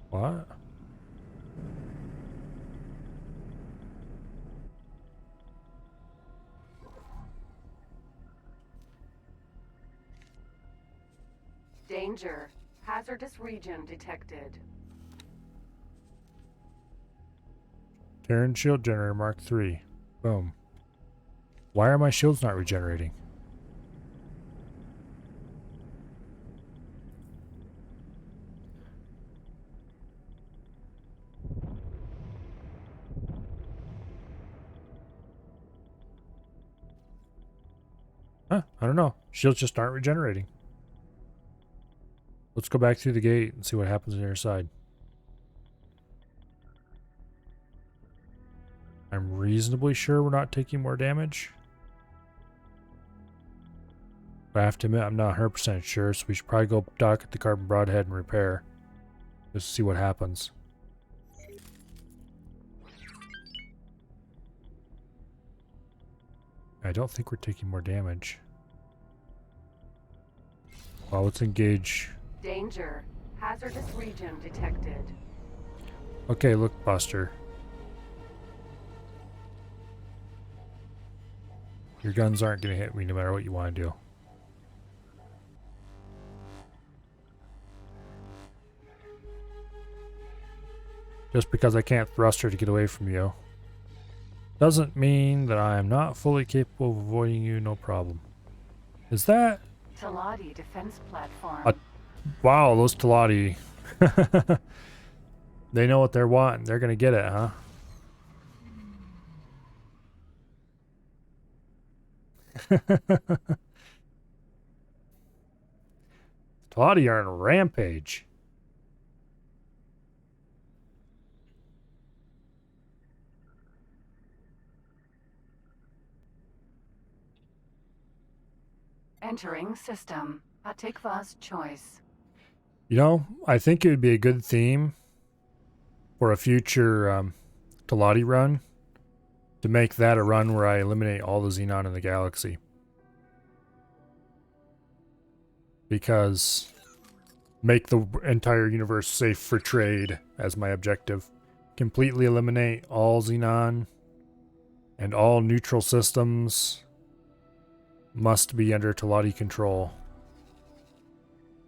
What? Danger. Hazardous region detected. Terran shield generator Mark III. Boom. Why are my shields not regenerating? Huh, I don't know. Shields just aren't regenerating. Let's go back through the gate and see what happens on the other side. I'm reasonably sure we're not taking more damage. But I have to admit, I'm not 100% sure, so we should probably go dock at the carbon broadhead and repair. Just to see what happens. I don't think we're taking more damage. Well, let's engage. Danger. Hazardous region detected. Okay, look, Buster. Your guns aren't going to hit me no matter what you want to do. Just because I can't thrust her to get away from you doesn't mean that I am not fully capable of avoiding you, no problem. Is that... Talati defense platform. Wow, those Talati. They know what they're wanting. They're going to get it, huh? Talati are on a rampage. Entering system. Atikva's choice. You know, I think it would be a good theme for a future Talati run to make that a run where I eliminate all the Xenon in the galaxy. Because make the entire universe safe for trade as my objective. Completely eliminate all Xenon and all neutral systems must be under Talati control.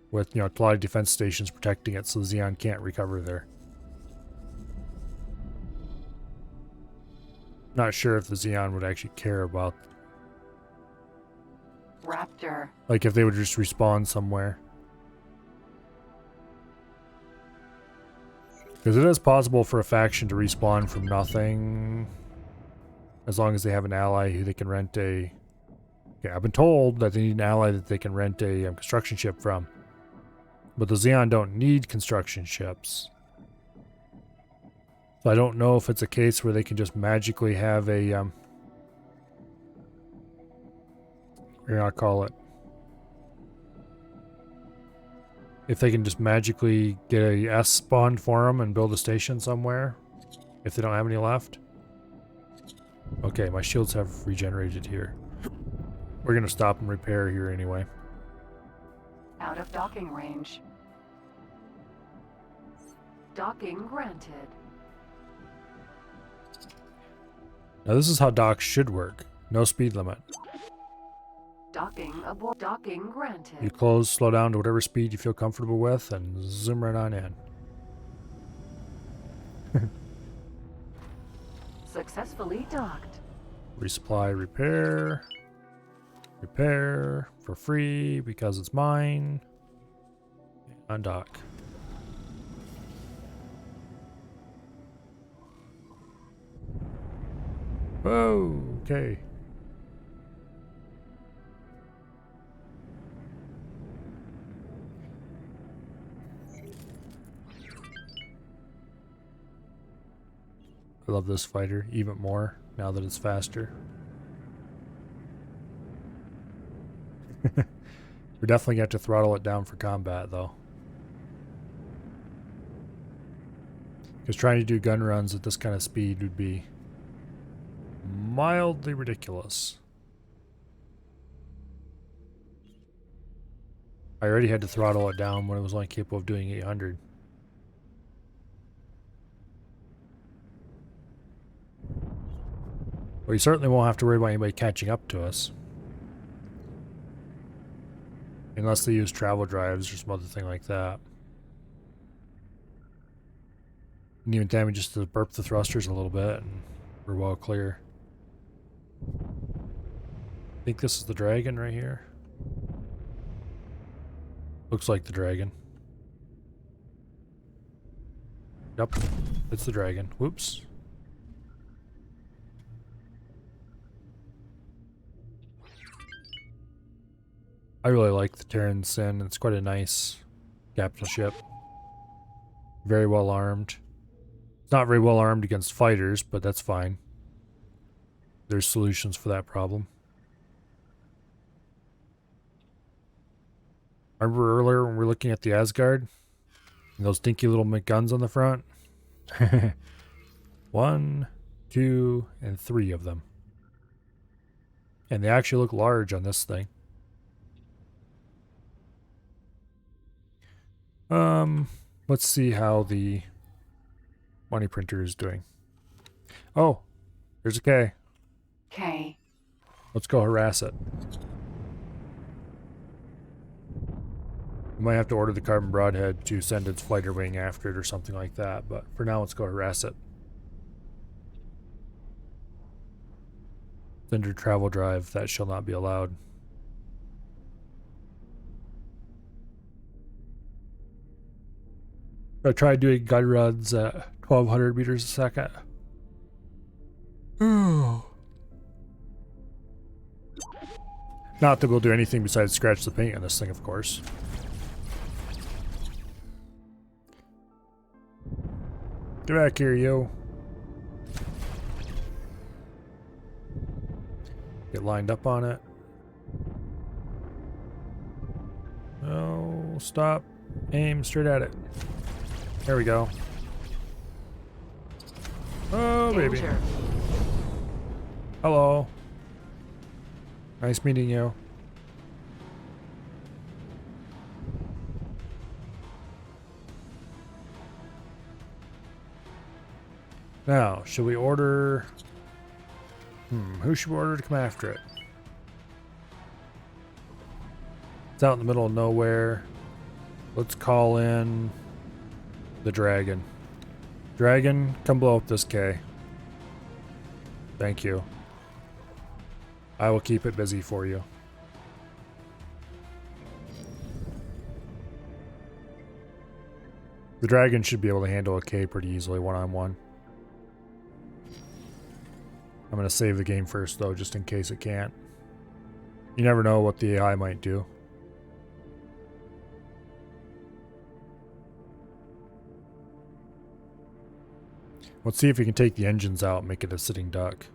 With, you know, Talati defense stations protecting it so Xeon can't recover there. Not sure if the Xeon would actually care about... Raptor. Like if they would just respawn somewhere. Because it is possible for a faction to respawn from nothing. As long as they have an ally who they can rent a... Okay, I've been told that they need an ally that they can rent a construction ship from. But the Xeon don't need construction ships. So I don't know if it's a case where they can just magically have a... what do I call it? If they can just magically get a S spawned for them and build a station somewhere. If they don't have any left. Okay, my shields have regenerated here. We're going to stop and repair here anyway. Out of docking range. Docking granted. Now this is how docks should work. No speed limit. Docking aboard. Docking granted. You close, slow down to whatever speed you feel comfortable with, and zoom right on in. Successfully docked. Resupply, repair. Repair for free because it's mine. Undock. Whoa, okay. I love this fighter even more now that it's faster. We're definitely going to have to throttle it down for combat, though. Because trying to do gun runs at this kind of speed would be mildly ridiculous. I already had to throttle it down when it was only capable of doing 800. Well, you certainly won't have to worry about anybody catching up to us. Unless they use travel drives or some other thing like that. And even then, we just burp the thrusters a little bit and we're well clear. I think this is the dragon right here. Looks like the dragon. Yep, it's the dragon. Whoops. I really like the Terran Sin. It's quite a nice capital ship. Very well armed. It's not very well armed against fighters, but that's fine. There's solutions for that problem. Remember earlier when we were looking at the Asgard? And those dinky little guns on the front? 1, 2, and 3 of them. And they actually look large on this thing. Let's see how the money printer is doing. Oh, there's a K. K. Let's go harass it. We might have to order the Carbon Broadhead to send its fighter wing after it or something like that, but for now, let's go harass it. Under travel drive, that shall not be allowed. I tried doing gun runs at 1200 meters a second. Not that we'll do anything besides scratch the paint on this thing, of course. Get back here, yo. Get lined up on it. Oh, stop. Aim straight at it. There we go. Oh, baby. Danger. Hello. Nice meeting you. Now, should we order... who should we order to come after it? It's out in the middle of nowhere. Let's call in the dragon. Dragon, come blow up this K. Thank you. I will keep it busy for you. The dragon should be able to handle a K pretty easily one-on-one. I'm going to save the game first, though, just in case it can't. You never know what the AI might do. Let's see if we can take the engines out and make it a sitting duck.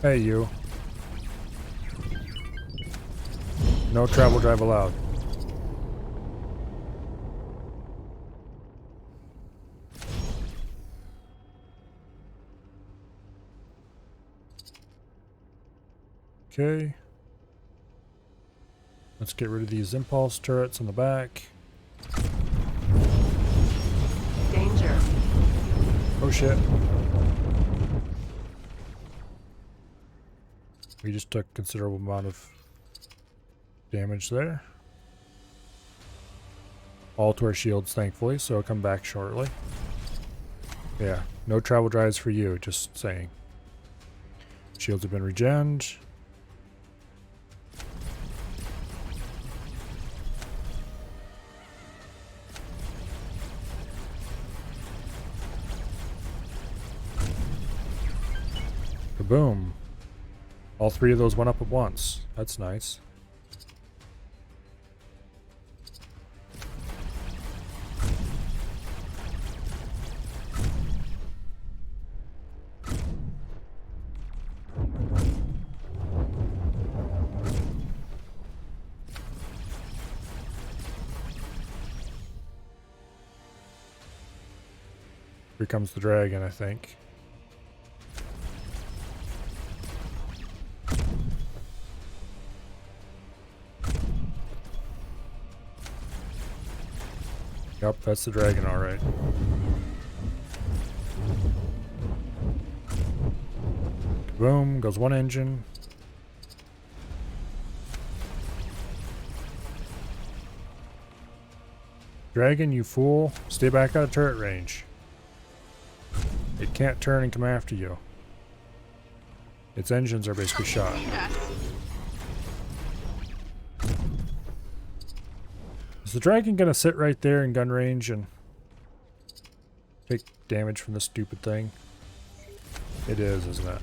Hey, you. No travel drive allowed. Okay. Let's get rid of these impulse turrets in the back. Danger. Oh shit. We just took a considerable amount of damage there. All to our shields, thankfully, so I'll come back shortly. Yeah, no travel drives for you, just saying. Shields have been regened. Kaboom. All 3 of those went up at once. That's nice. Here comes the dragon, I think. Yep, that's the dragon, alright. Boom, goes one engine. Dragon, you fool. Stay back out of turret range. It can't turn and come after you. Its engines are basically shot. Is the dragon gonna sit right there in gun range and take damage from this stupid thing? It is, isn't it?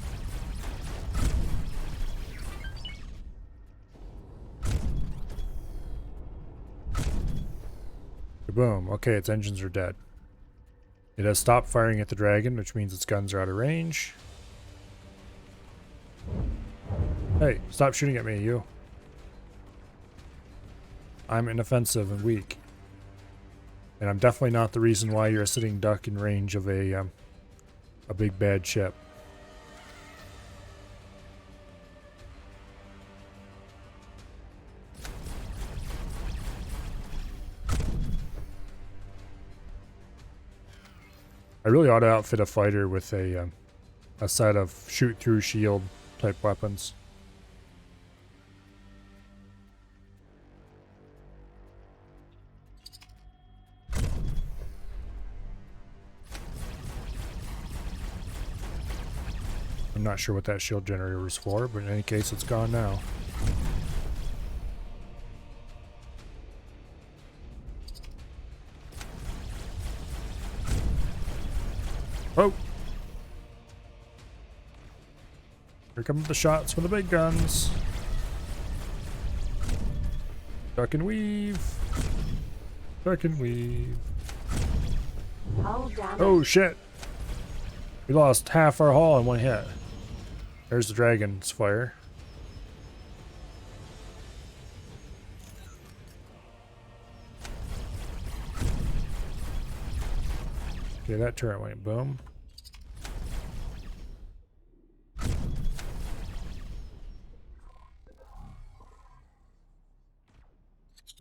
Boom. Okay, its engines are dead. It has stopped firing at the dragon, which means its guns are out of range. Hey, stop shooting at me, you. I'm inoffensive and weak. And I'm definitely not the reason why you're a sitting duck in range of a big bad ship. I really ought to outfit a fighter with a set of shoot-through shield type weapons. I'm not sure what that shield generator was for, but in any case, it's gone now. Oh! Here come the shots from the big guns. Duck and weave. Duck and weave. Oh shit! We lost half our hull in one hit. There's the dragon's fire. Okay, that turret went boom.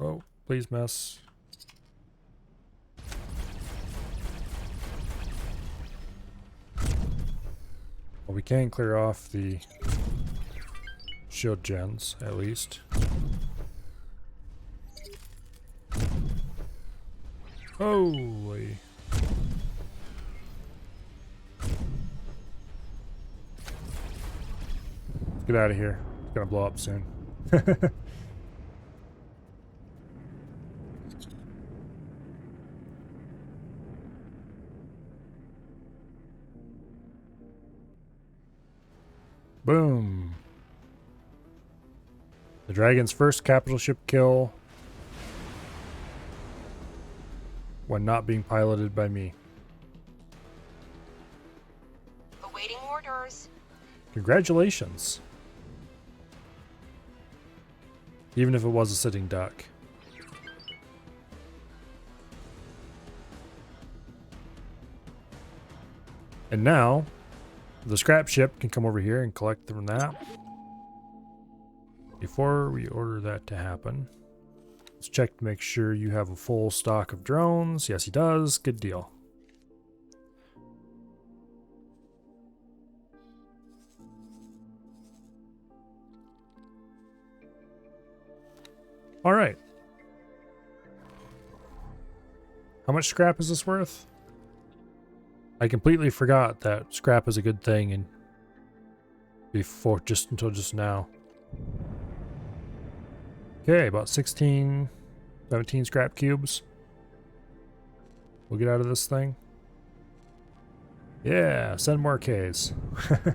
Oh, please miss. Well, we can clear off the shield gens, at least. Holy. Get out of here. It's gonna blow up soon. Boom. The dragon's first capital ship kill when not being piloted by me. Awaiting orders. Congratulations. Even if it was a sitting duck. And now, the scrap ship can come over here and collect from that. Before we order that to happen, let's check to make sure you have a full stock of drones. Yes, he does. Good deal. All right. How much scrap is this worth? I completely forgot that scrap is a good thing and before until just now. Okay, about 16, 17 scrap cubes. We'll get out of this thing. Yeah, send more Ks. That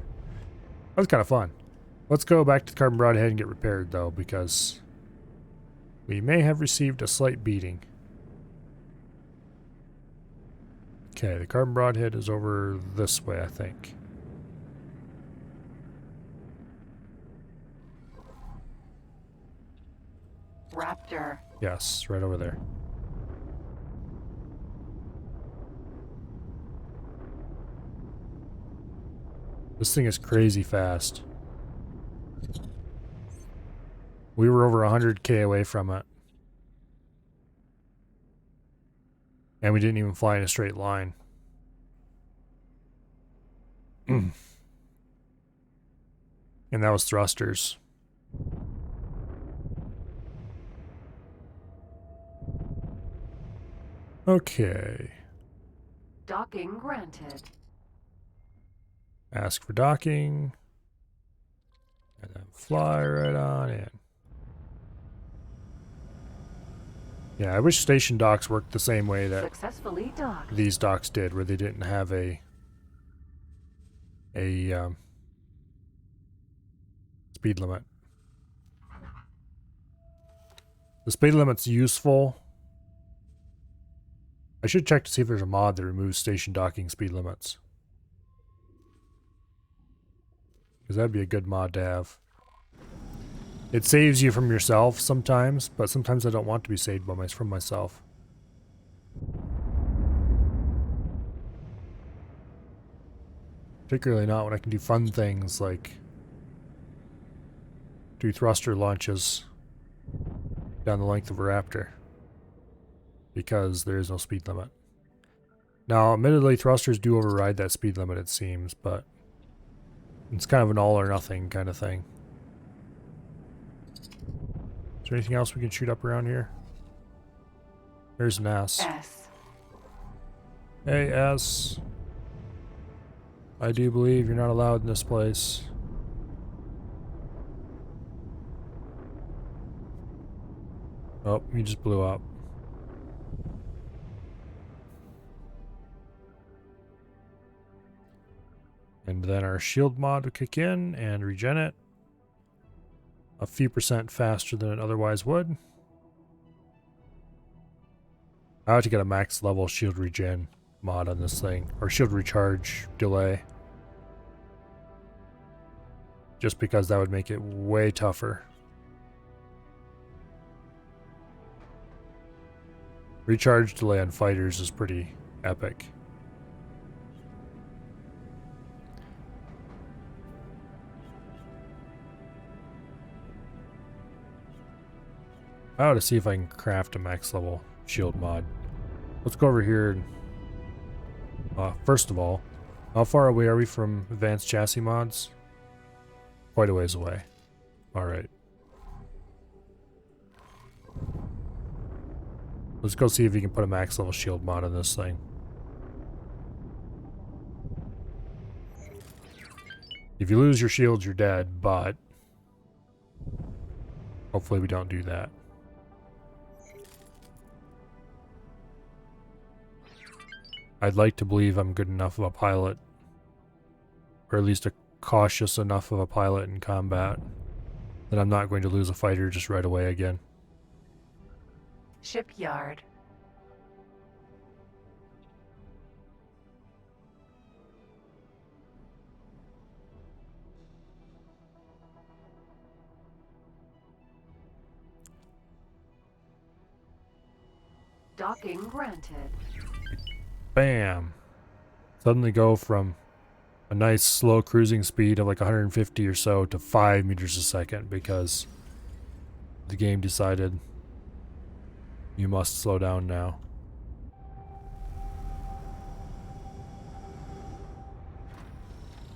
was kind of fun. Let's go back to the carbon broadhead and get repaired though, because we may have received a slight beating. Okay, the carbon broadhead is over this way, I think. Raptor. Yes, right over there. This thing is crazy fast. We were over 100k away from it. And we didn't even fly in a straight line. And that was thrusters. Okay. Docking granted. Ask for docking. And then fly right on in. Yeah, I wish station docks worked the same way that Successfully docked. these docks did, where they didn't have a speed limit. The speed limit's useful. I should check to see if there's a mod that removes station docking speed limits. Because that'd be a good mod to have. It saves you from yourself sometimes, but sometimes I don't want to be saved from myself. Particularly not when I can do fun things like do thruster launches down the length of a Raptor. Because there is no speed limit. Now, admittedly, thrusters do override that speed limit, it seems, but it's kind of an all or nothing kind of thing. Is there anything else we can shoot up around here? There's an S. S. Hey, S. I do believe you're not allowed in this place. Oh, he just blew up. And then our shield mod would kick in and regen it a few % faster than it otherwise would. I have to get a max level shield regen mod on this thing, or shield recharge delay. Just because that would make it way tougher. Recharge delay on fighters is pretty epic. I ought to see if I can craft a max level shield mod. Let's go over here and first of all, how far away are we from advanced chassis mods? Quite a ways away. Alright. Let's go see if we can put a max level shield mod on this thing. If you lose your shields, you're dead, but hopefully we don't do that. I'd like to believe I'm good enough of a pilot, or at least a cautious enough of a pilot in combat, that I'm not going to lose a fighter just right away again. Shipyard. Docking granted. Bam! Suddenly go from a nice slow cruising speed of like 150 or so to 5 meters a second because the game decided you must slow down now.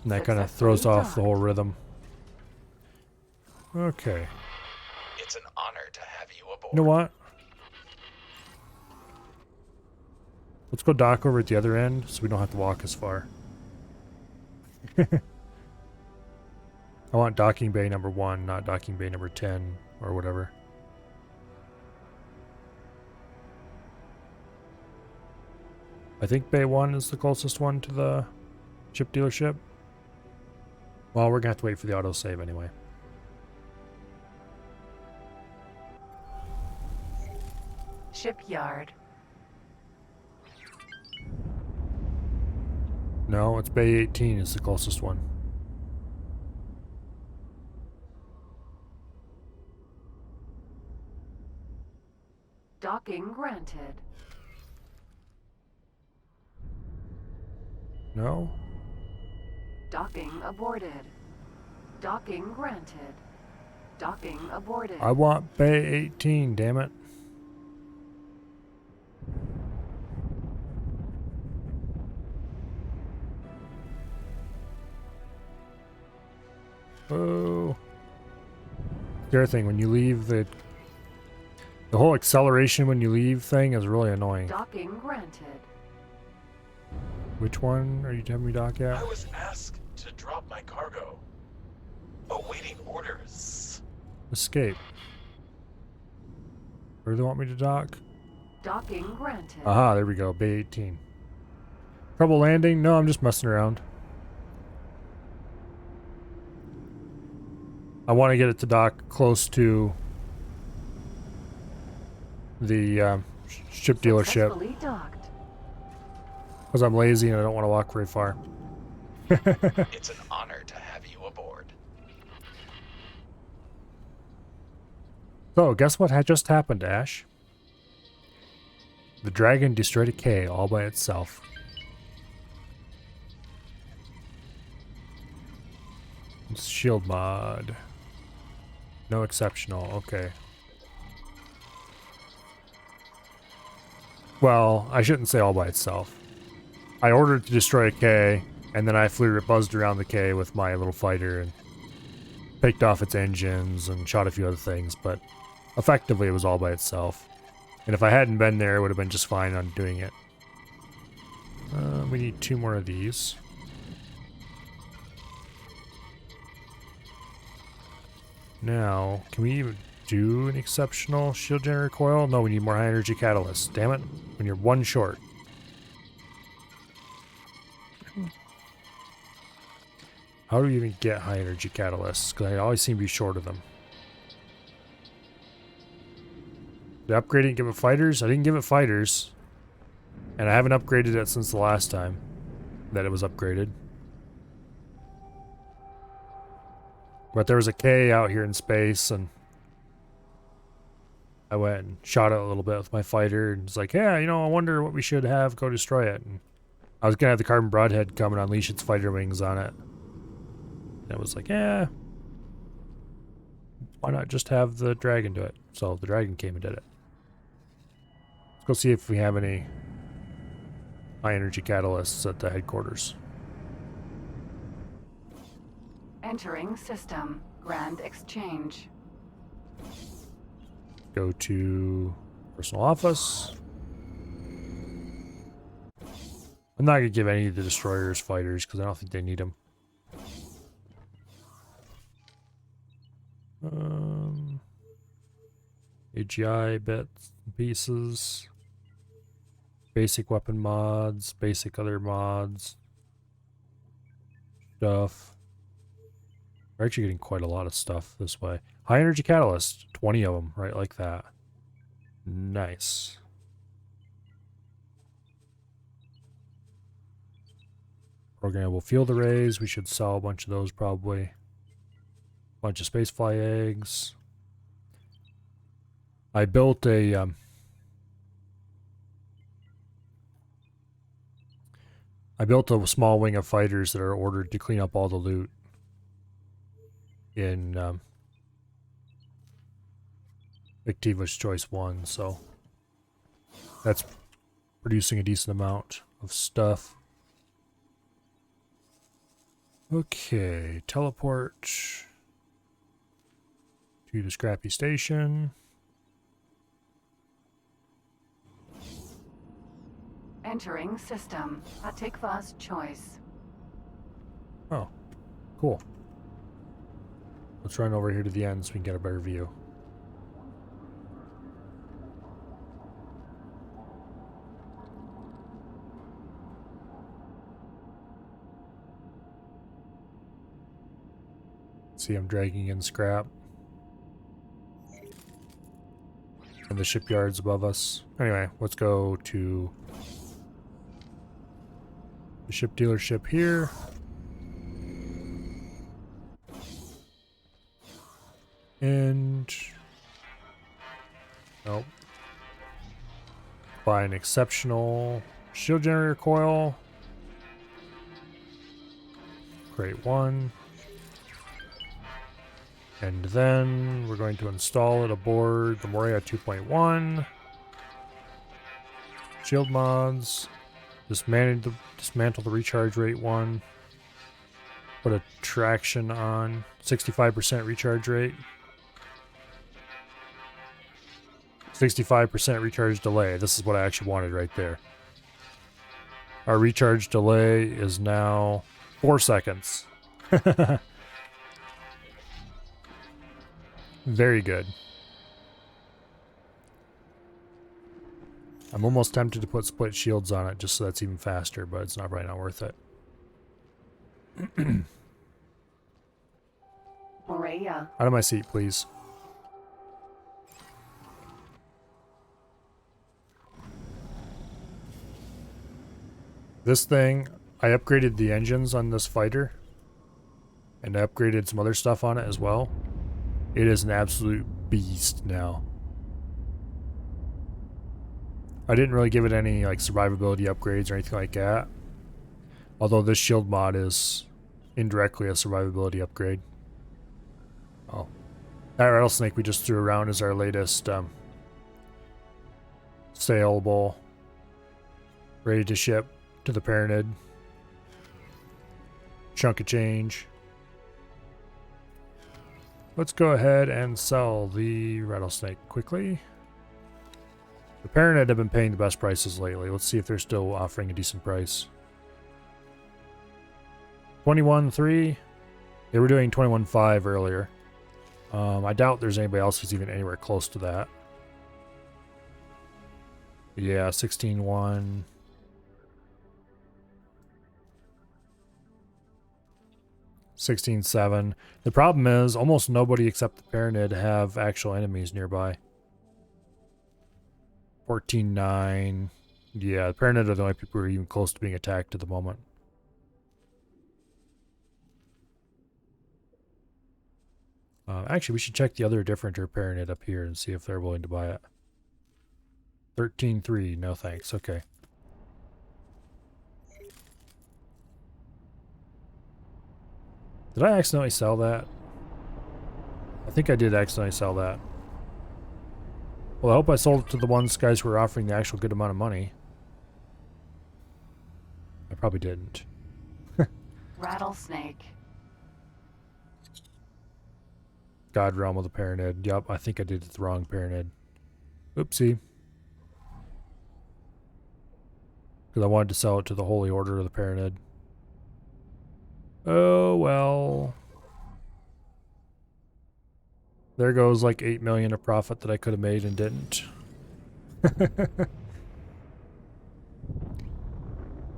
And that kind of throws off the whole rhythm. Okay. It's an honor to have you aboard. You know what? Let's go dock over at the other end so we don't have to walk as far. I want docking bay number 1, not docking bay number 10 or whatever. I think bay 1 is the closest one to the ship dealership. Well, we're gonna have to wait for the autosave anyway. Shipyard. No, it's bay 18 is the closest one. Docking granted. No? Docking aborted. Docking granted. Docking aborted. I want bay 18, damn it. Oh. The other thing, when you leave the whole acceleration when you leave thing is really annoying. Docking granted. Which one are you having me dock at? I was asked to drop my cargo. Awaiting orders. Escape. Where do they want me to dock? Docking granted. Aha, there we go. Bay 18. Trouble landing? No, I'm just messing around. I want to get it to dock close to the ship dealership. Successfully docked. Because I'm lazy and I don't want to walk very far. It's an honor to have you aboard. So, guess what had just happened, Ash? The dragon destroyed a K all by itself. It's shield mod. No exceptional, okay. Well, I shouldn't say all by itself. I ordered to destroy a K, and then I buzzed around the K with my little fighter and picked off its engines and shot a few other things, but effectively it was all by itself. And if I hadn't been there, it would have been just fine on doing it. We need 2 more of these. Now, can we even do an exceptional shield generator coil? No, we need more high energy catalysts. Damn it. When you're 1 short. How do we even get high energy catalysts? Because I always seem to be short of them. Did I upgrade it and give it fighters? I didn't give it fighters. And I haven't upgraded it since the last time that it was upgraded. But there was a K out here in space, and I went and shot it a little bit with my fighter, and it's like, yeah, you know, I wonder what we should have go destroy it. And I was going to have the Carbon Broadhead come and unleash its fighter wings on it. And it was like, yeah, why not just have the dragon do it? So the dragon came and did it. Let's go see if we have any high energy catalysts at the headquarters. Entering system. Grand exchange. Go to personal office. I'm not going to give any of the destroyers fighters because I don't think they need them. AGI bits and pieces. Basic weapon mods. Basic other mods. Stuff. We're actually getting quite a lot of stuff this way. High energy catalyst. 20 of them, right like that. Nice. Programmable field arrays. We should sell a bunch of those probably. Bunch of spacefly eggs. I built a small wing of fighters that are ordered to clean up all the loot in Activa's Choice 1, so that's producing a decent amount of stuff. Okay, teleport to the scrappy station. Entering system. Atikva's choice. Oh, cool. Let's run over here to the end so we can get a better view. See, I'm dragging in scrap. And the shipyard's above us. Anyway, let's go to the ship dealership here. And nope. Buy an exceptional shield generator coil. Create 1. And then we're going to install it aboard the Morea 2.1. Shield mods. Dismantle the recharge rate 1. Put a traction on. 65% recharge rate. 65% recharge delay. This is what I actually wanted right there. Our recharge delay is now 4 seconds. Very good. I'm almost tempted to put split shields on it just so that's even faster, but it's probably not worth it. Maria. Out of my seat, please. This thing, I upgraded the engines on this fighter. And I upgraded some other stuff on it as well. It is an absolute beast now. I didn't really give it any like survivability upgrades or anything like that. Although this shield mod is indirectly a survivability upgrade. Oh. That rattlesnake we just threw around is our latest saleable. Ready to ship to the Pyramid. Chunk of change. Let's go ahead and sell the rattlesnake quickly. The Pyramid have been paying the best prices lately. Let's see if they're still offering a decent price. 21.3. They were doing 21.5 earlier. I doubt there's anybody else who's even anywhere close to that. Yeah, 16.1. 16.7. The problem is almost nobody except the Pyramid have actual enemies nearby. 14.9. Yeah, the Pyramid are the only people who are even close to being attacked at the moment. Actually, we should check the other differenter Pyramid up here and see if they're willing to buy it. 13.3. No thanks. Okay. Did I accidentally sell that? I think I did accidentally sell that. Well, I hope I sold it to the guys who were offering the actual good amount of money. I probably didn't. Rattlesnake. God Realm of the Pyramid. Yup, I think I did the wrong Pyramid. Oopsie. Because I wanted to sell it to the Holy Order of the Pyramid. Oh, well. There goes like 8 million of profit that I could have made and didn't.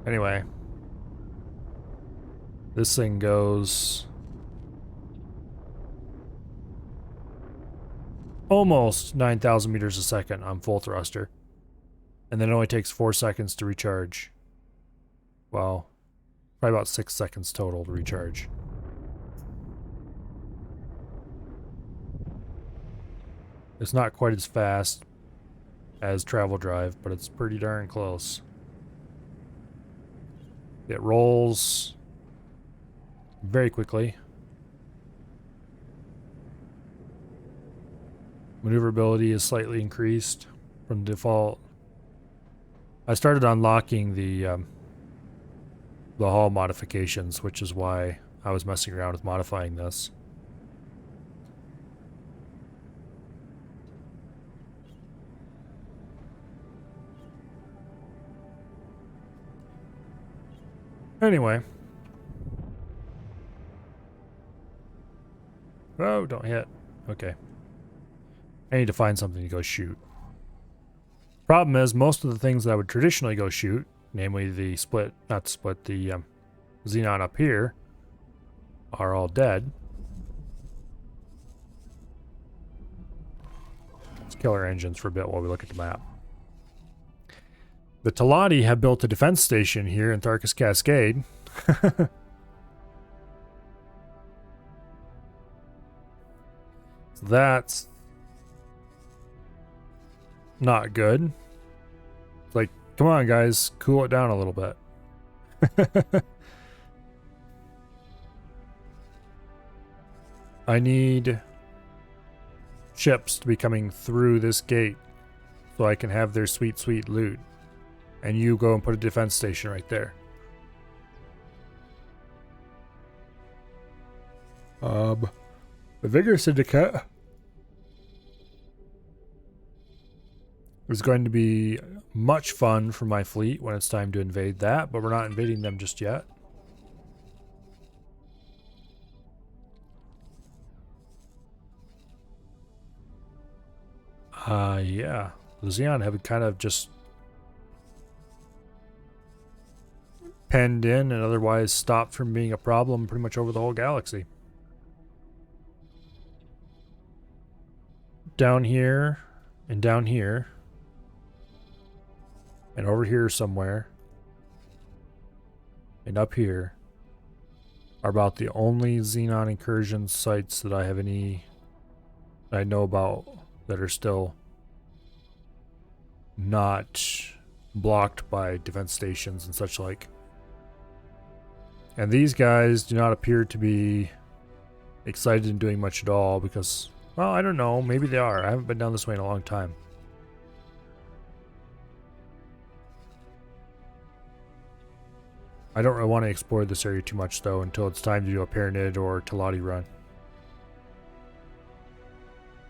Anyway. This thing goes almost 9,000 meters a second on full thruster. And then it only takes 4 seconds to recharge. Well, probably about 6 seconds total to recharge. It's not quite as fast as Travel Drive, but it's pretty darn close. It rolls very quickly. Maneuverability is slightly increased from default. I started unlocking the hull modifications, which is why I was messing around with modifying this. Anyway. Oh, don't hit. Okay. I need to find something to go shoot. Problem is, most of the things that I would traditionally go shoot, namely the Xenon up here, are all dead. Let's kill our engines for a bit while we look at the map. The Talati have built a defense station here in Tharkus Cascade. So that's not good. It's like, come on guys, cool it down a little bit. I need ships to be coming through this gate so I can have their sweet, sweet loot. And you go and put a defense station right there. The Vigor Syndicate is going to be much fun for my fleet when it's time to invade that, but we're not invading them just yet. Yeah. The Xeon have kind of just penned in and otherwise stopped from being a problem pretty much over the whole galaxy. Down here and down here and over here somewhere and up here are about the only Xenon incursion sites that I know about that are still not blocked by defense stations and such like. And these guys do not appear to be excited in doing much at all because, well, I don't know, maybe they are. I haven't been down this way in a long time. I don't really want to explore this area too much though until it's time to do a Paranid or Teladi run.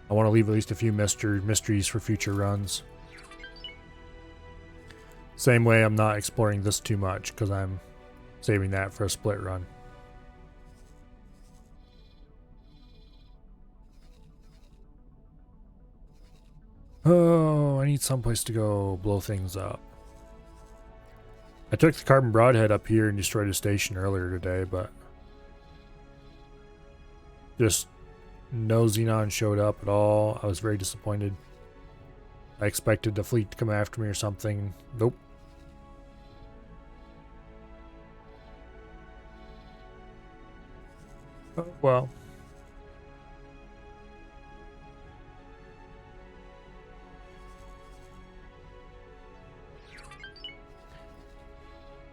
I want to leave at least a few mysteries for future runs. Same way I'm not exploring this too much because I'm saving that for a split run. Oh, I need someplace to go blow things up. I took the carbon broadhead up here and destroyed a station earlier today, but just no Xenon showed up at all. I was very disappointed. I expected the fleet to come after me or something. Nope. Oh, well.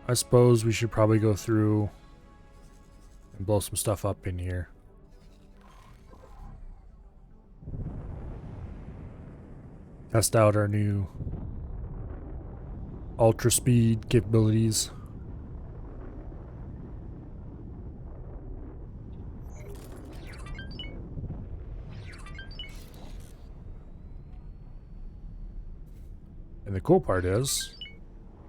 I suppose we should probably go through and blow some stuff up in here. Test out our new ultra speed capabilities. And the cool part is,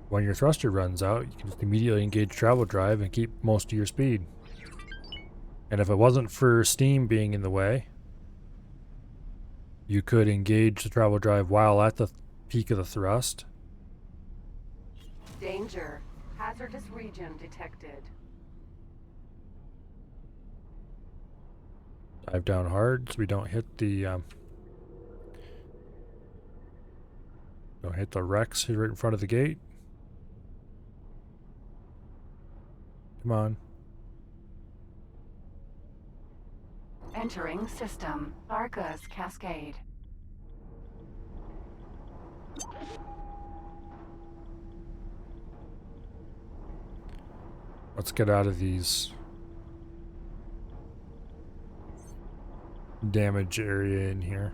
when your thruster runs out, you can just immediately engage travel drive and keep most of your speed. And if it wasn't for steam being in the way, you could engage the travel drive while at the peak of the thrust. Danger. Hazardous region detected. Dive down hard so we don't hit the wrecks right in front of the gate. Come on. Entering system. Arca's Cascade. Let's get out of these damage area in here.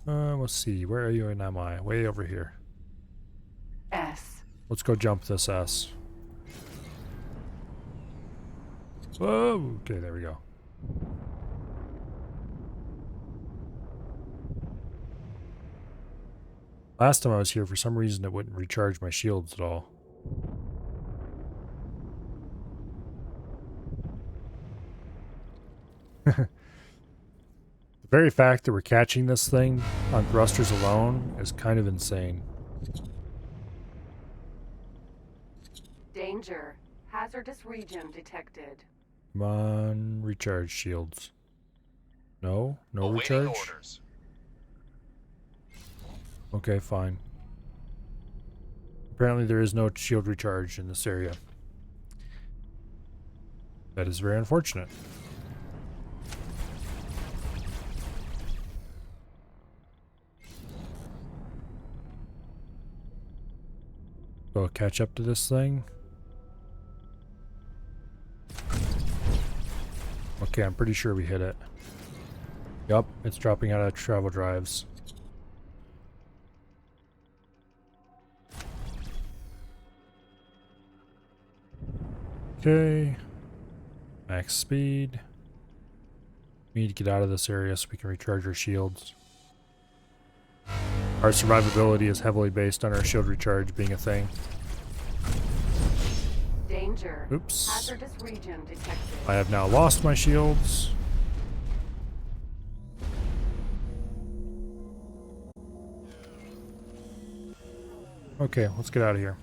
Let's see. Where are you and am I? Way over here. S. Let's go jump this S. Whoa! Okay, there we go. Last time I was here, for some reason, it wouldn't recharge my shields at all. The very fact that we're catching this thing on thrusters alone is kind of insane. Danger. Hazardous region detected. Come on, recharge shields. No? No recharge? Orders. Okay, fine. Apparently there is no shield recharge in this area. That is very unfortunate. Go catch up to this thing. Okay, I'm pretty sure we hit it. Yup, it's dropping out of travel drives. Okay. Max speed. We need to get out of this area so we can recharge our shields. Our survivability is heavily based on our shield recharge being a thing. Danger. Oops. Hazardous region detected. I have now lost my shields. Okay, let's get out of here.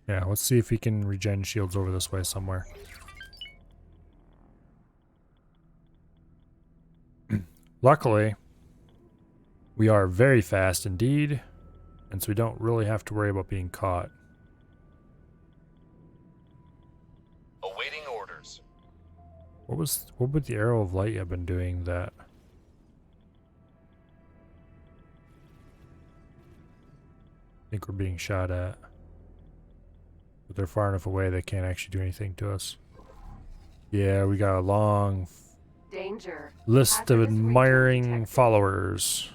Yeah, let's see if we can regen shields over this way somewhere. Luckily, we are very fast indeed, and so we don't really have to worry about being caught. Awaiting orders. What would the arrow of light have been doing that? I think we're being shot at. But they're far enough away they can't actually do anything to us. Yeah, we got a long Danger. list of Hazardous region admiring detected. followers.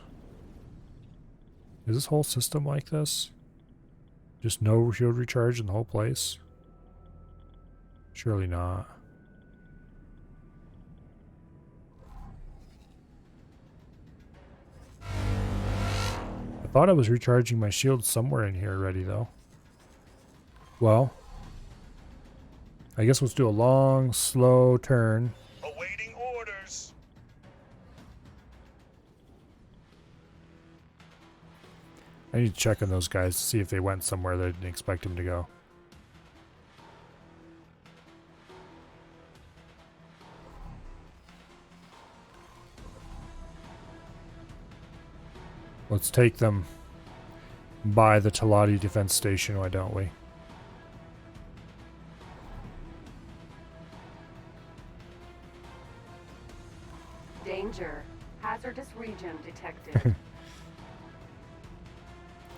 Is this whole system like this? Just no shield recharge in the whole place? Surely not. I thought I was recharging my shield somewhere in here already, though. Well, I guess let's do a long, slow turn. Awaiting orders. I need to check on those guys to see if they went somewhere that I didn't expect them to go. Let's take them by the Talati defense station, why don't we? Danger. Hazardous region detected.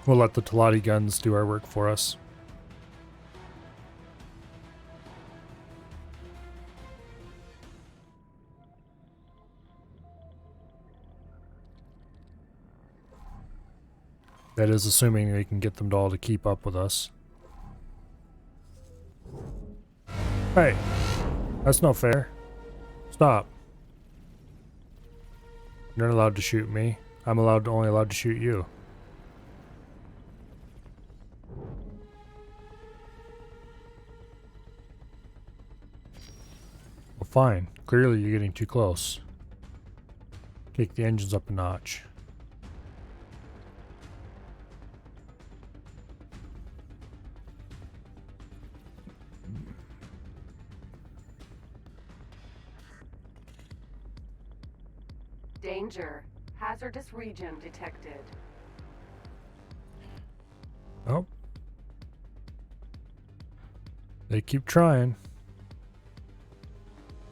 We'll let the Talati guns do our work for us. That is assuming we can get them all to keep up with us. Hey, that's not fair. Stop. You're not allowed to shoot me. I'm only allowed to shoot you. Well, fine. Clearly you're getting too close. Take the engines up a notch. Danger. Hazardous region detected. Oh. They keep trying.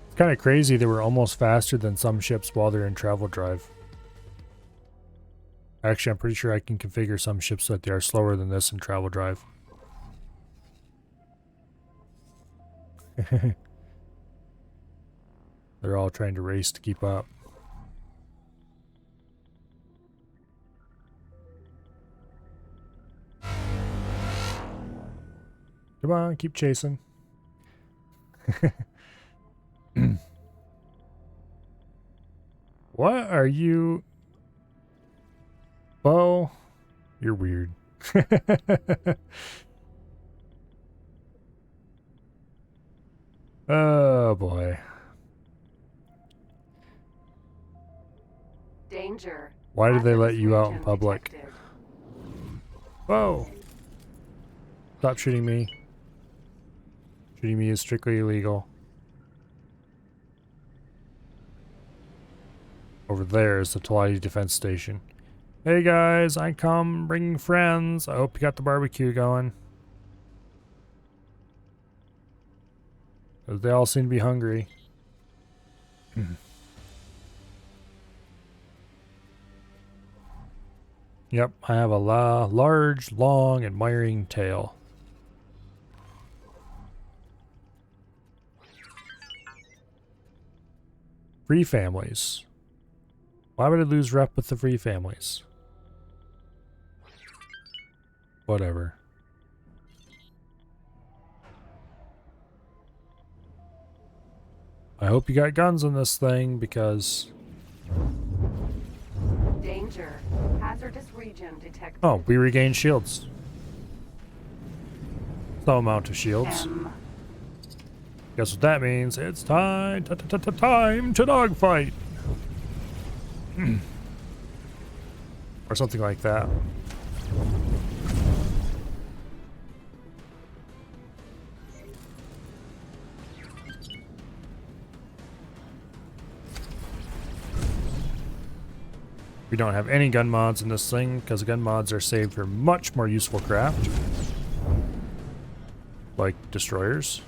It's kind of crazy that we're almost faster than some ships while they're in travel drive. Actually, I'm pretty sure I can configure some ships so that they are slower than this in travel drive. They're all trying to race to keep up. Come on, keep chasing. What are you? Bo? You're weird. Oh boy. Danger. Why did they let Hazardous you out in region public? detected. Whoa! Stop shooting me. Shooting me is strictly illegal. Over there is the Talati defense station. Hey guys, I come bringing friends. I hope you got the barbecue going. 'Cause they all seem to be hungry. Yep, I have a large, long, admiring tail. Free families. Why would I lose rep with the free families? Whatever. I hope you got guns on this thing because... Danger. Hazardous region detected. Oh, we regained shields. Some amount of shields. M. Guess what that means? It's time to dogfight. Or something like that. We don't have any gun mods in this thing because gun mods are saved for much more useful craft. Like destroyers.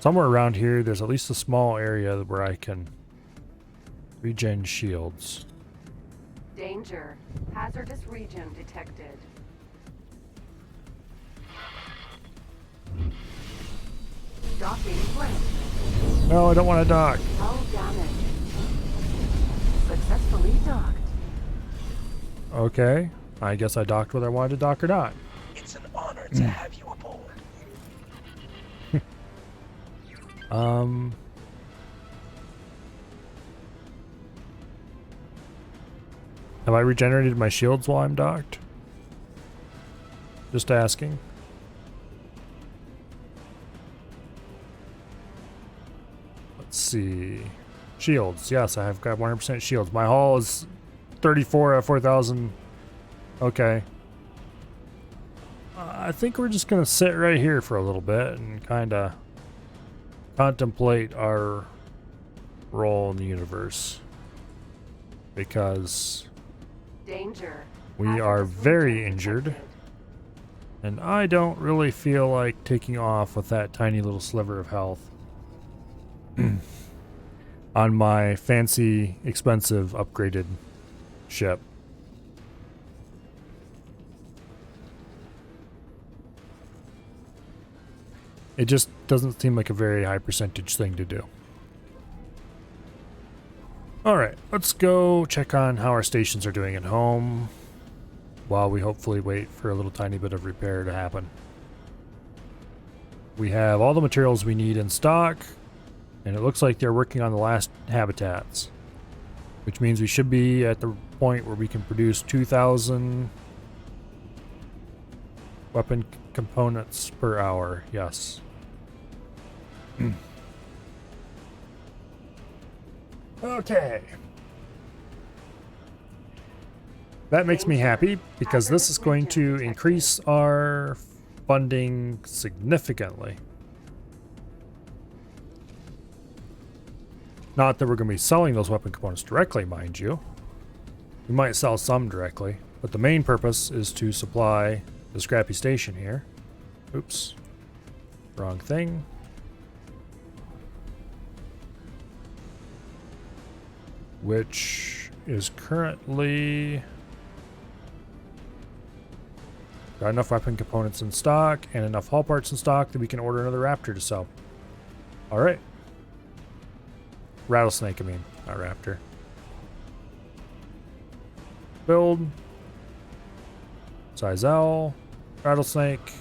Somewhere around here, there's at least a small area where I can regen shields. Danger. Hazardous region detected. Docking blank. No, I don't want to dock. Hull damage. Successfully docked. Okay. I guess I docked whether I wanted to dock or not. It's an honor to have you aboard. Have I regenerated my shields while I'm docked? Just asking. Let's see. Shields. Yes, I have got 100% shields. My hull is 34 at 4,000. Okay. I think we're just going to sit right here for a little bit and kind of contemplate our role in the universe. Because Danger. we are very injured. And I don't really feel like taking off with that tiny little sliver of health. On my fancy, expensive, upgraded ship. It just doesn't seem like a very high percentage thing to do. Alright, let's go check on how our stations are doing at home while we hopefully wait for a little tiny bit of repair to happen. We have all the materials we need in stock, and it looks like they're working on the last habitats, which means we should be at the point where we can produce 2,000 weapon components per hour. Yes. Okay. That makes me happy because this is going to increase our funding significantly. Not that we're going to be selling those weapon components directly, mind you. We might sell some directly, but the main purpose is to supply the scrappy station here. Oops. Wrong thing. Which is currently got enough weapon components in stock and enough hull parts in stock that we can order another Raptor to sell. Alright. Rattlesnake, I mean, not Raptor. Build. Size L. Rattlesnake.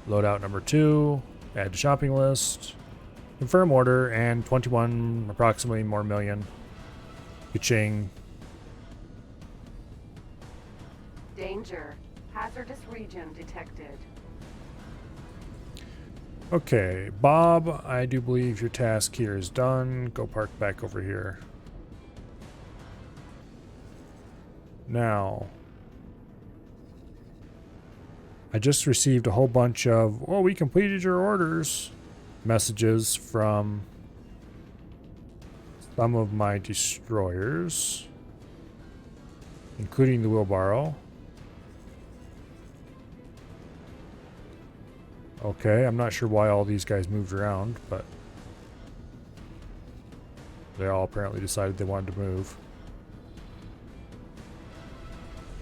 Loadout number 2. Add to shopping list. Confirm order, and 21 approximately more million. Ka-ching. Danger. Hazardous region detected. Okay, Bob, I do believe your task here is done. Go park back over here. Now, I just received a whole bunch of, "Oh, we completed your orders" messages from some of my destroyers, including the wheelbarrow. Okay, I'm not sure why all these guys moved around, but they all apparently decided they wanted to move.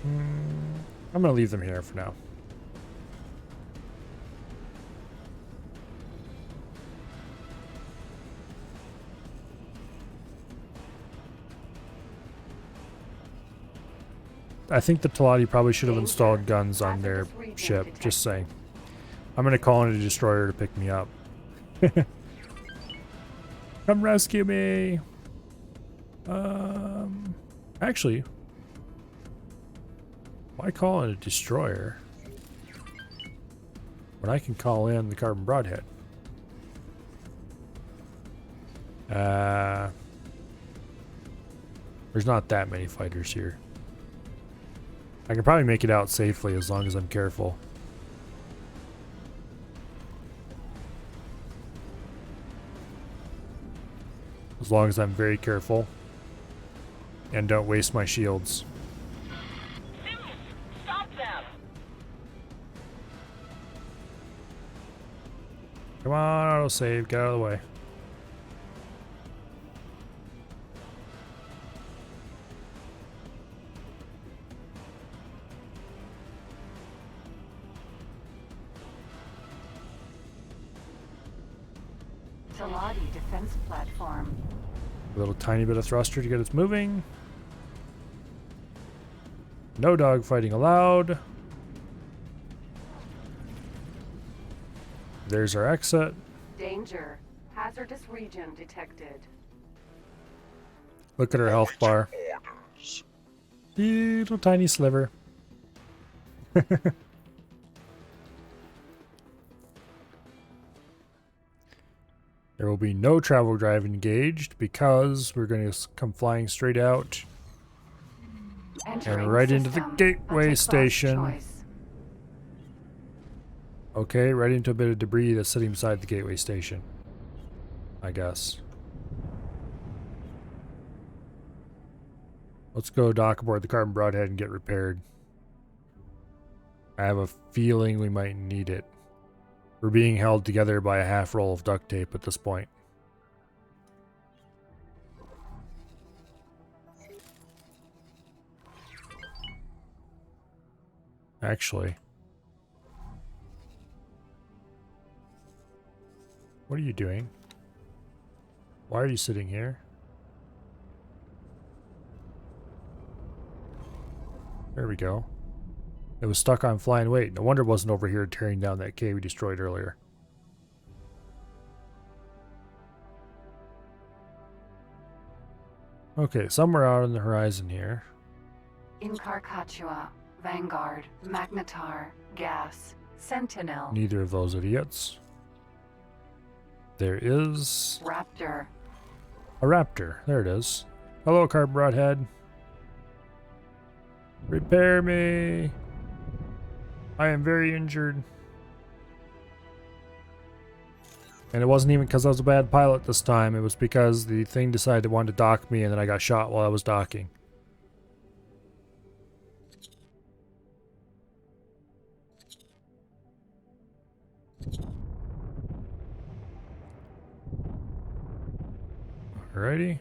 I'm going to leave them here for now. I think the Talati probably should have installed guns on their ship, just saying. I'm going to call in a destroyer to pick me up. Come rescue me. Actually, why call it a destroyer when I can call in the carbon broadhead? There's not that many fighters here. I can probably make it out safely as long as I'm careful. As long as I'm very careful and don't waste my shields. Stop them! Come on, autosave, get out of the way. Talati defense platform. A little tiny bit of thruster to get us moving. No dog fighting allowed. There's our exit. Danger. Hazardous region detected. Look at our health bar. Little tiny sliver. There will be no travel drive engaged because we're going to come flying straight out and right into the gateway station. Okay, right into a bit of debris that's sitting beside the gateway station, I guess. Let's go dock aboard the carbon broadhead and get repaired. I have a feeling we might need it. We're being held together by a half roll of duct tape at this point. Actually, what are you doing? Why are you sitting here? There we go. It was stuck on flying weight. No wonder it wasn't over here tearing down that cave we destroyed earlier. Okay, somewhere out on the horizon here. Incarcatua, Vanguard, Magnetar, Gas, Sentinel. Neither of those idiots. There is... Raptor. A raptor. There it is. Hello, carbon broadhead. Repair me. I am very injured. And it wasn't even because I was a bad pilot this time. It was because the thing decided it wanted to dock me and then I got shot while I was docking. Alrighty.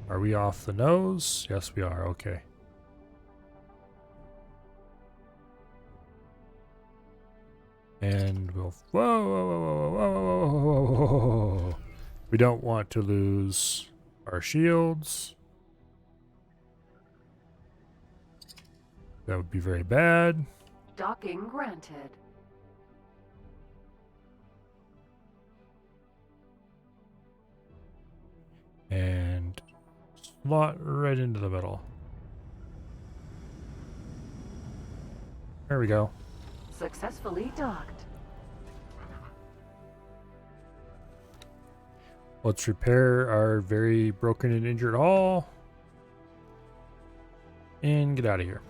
Are we off the nose? Yes, we are. Okay. And we'll... Whoa, whoa, whoa, whoa, whoa, whoa, whoa, whoa. We don't want to lose our shields. That would be very bad. Docking granted. And slot right into the middle. There we go. Successfully docked. Let's repair our very broken and injured hull. And get out of here.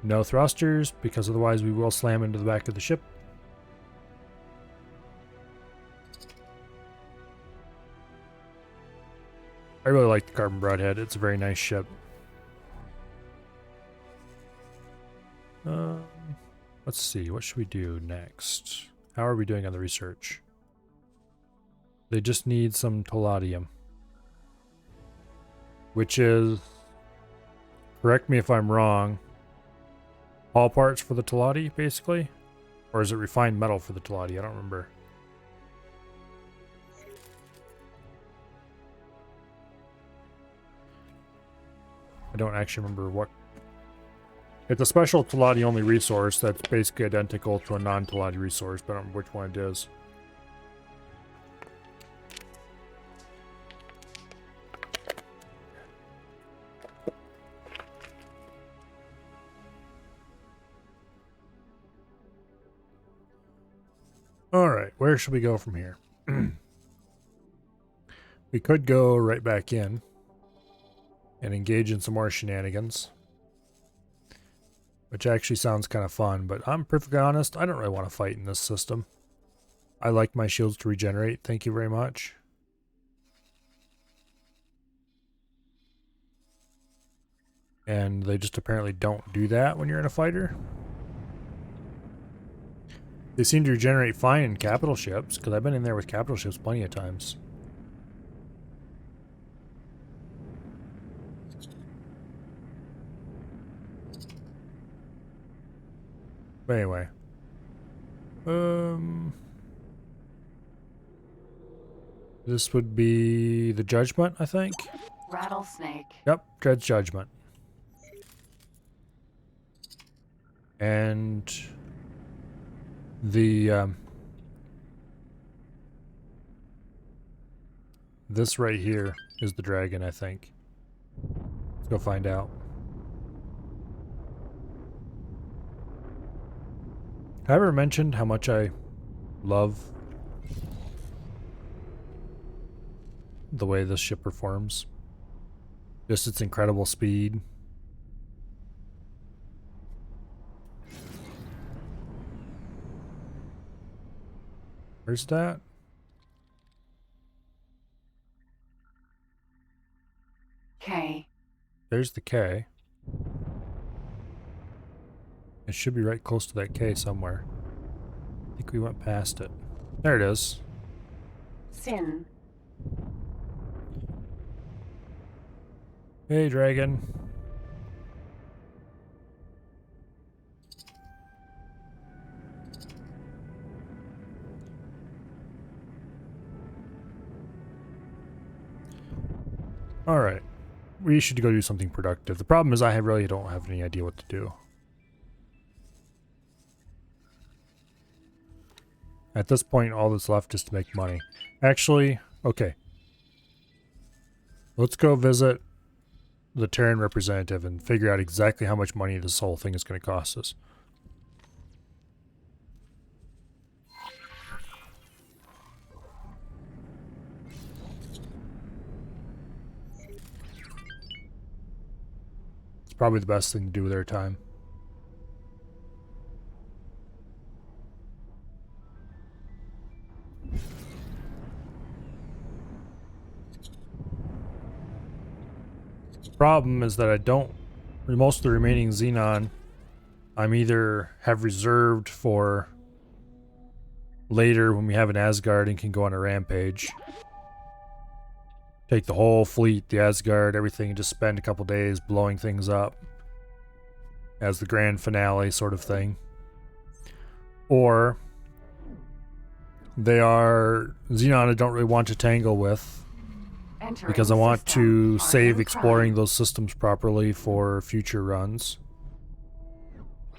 No thrusters, because otherwise we will slam into the back of the ship. I really like the carbon broadhead. It's a very nice ship. Let's see. What should we do next? How are we doing on the research? They just need some toladium. Which is... Correct me if I'm wrong. All parts for the Talati, basically? Or is it refined metal for the Talati? I don't remember. I don't actually remember what It's a special Teladi only resource that's basically identical to a non-Teladi resource, but I don't know which one it is. Alright, where should we go from here? We could go right back in and engage in some more shenanigans, which actually sounds kind of fun, but I'm perfectly honest, I don't really want to fight in this system. I like my shields to regenerate, thank you very much. And they just apparently don't do that when you're in a fighter. They seem to regenerate fine in capital ships, because I've been in there with capital ships plenty of times. But anyway. This would be the Judgment, I think. Rattlesnake. Yep, Dread's Judgment. And the this right here is the dragon, I think. Let's go find out. Have I ever mentioned how much I love the way this ship performs? Just its incredible speed. Where's that? K. There's the K. It should be right close to that K somewhere. I think we went past it. There it is. Sin. Hey, dragon. Alright. We should go do something productive. The problem is I really don't have any idea what to do. At this point, all that's left is to make money. Actually, okay. Let's go visit the Terran representative and figure out exactly how much money this whole thing is going to cost us. It's probably the best thing to do with our time. Problem is that I don't, most of the remaining Xenon I'm either have reserved for later when we have an Asgard and can go on a rampage, take the whole fleet, the Asgard, everything, and just spend a couple days blowing things up as the grand finale sort of thing, or they are Xenon I don't really want to tangle with because I want to save exploring those systems properly for future runs.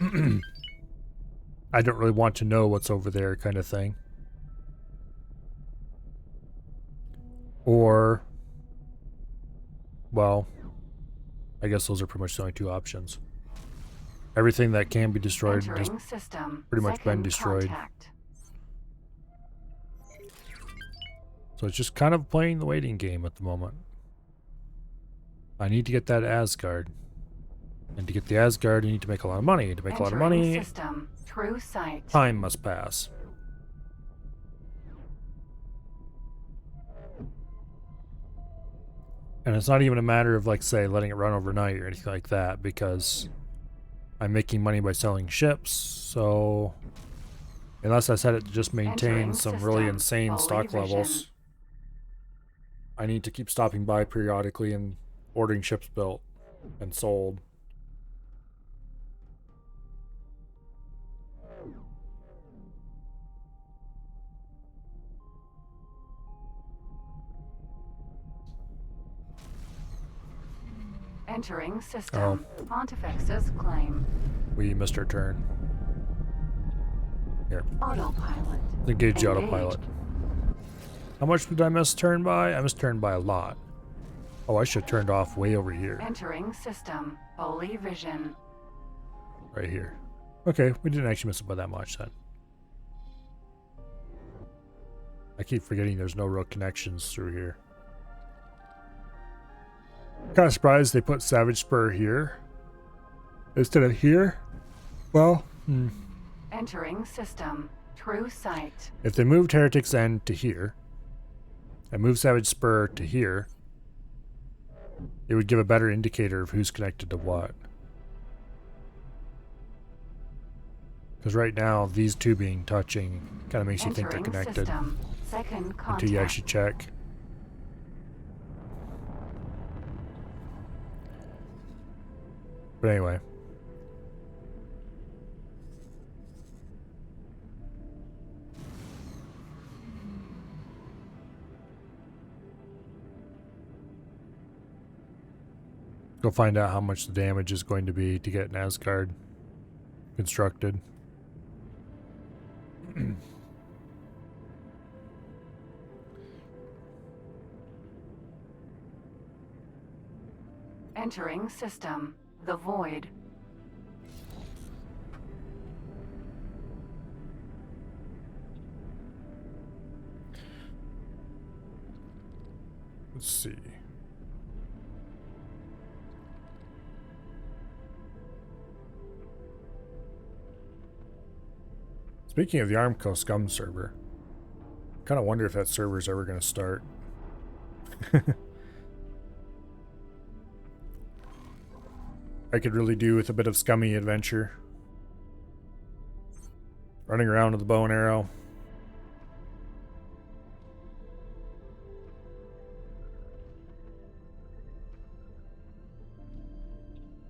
I don't really want to know what's over there kind of thing. Or, well, I guess those are pretty much the only two options. Everything that can be destroyed has pretty much been destroyed. So it's just kind of playing the waiting game at the moment. I need to get that Asgard. And to get the Asgard, you need to make a lot of money. To make a lot of money, time must pass. And it's not even a matter of, like, say, letting it run overnight or anything like that, because I'm making money by selling ships, so unless I set it to just maintain some really insane stock levels, I need to keep stopping by periodically and ordering ships built and sold. Entering system. Pontifex's claim. We missed our turn. Here. Autopilot. Engage the Engaged. autopilot. How much did I miss turn by? I missed turn by a lot. Oh, I should have turned off way over here. Entering system. Holy vision. Right here. Okay, we didn't actually miss it by that much then. I keep forgetting there's no real connections through here. Kind of surprised they put Savage Spur here instead of here. Well, Entering system. True sight. if they moved Heretic's End to here and moved Savage Spur to here, it would give a better indicator of who's connected to what. Because right now, these two being touching kind of makes you think they're Entering connected system. Second contact. until you actually check. But anyway. Go find out how much the damage is going to be to get an Asgard constructed. Entering system. The void. Let's see. Speaking of the Armco Scum server, I kind of wonder if that server is ever going to start. I could really do with a bit of scummy adventure. Running around with a bow and arrow.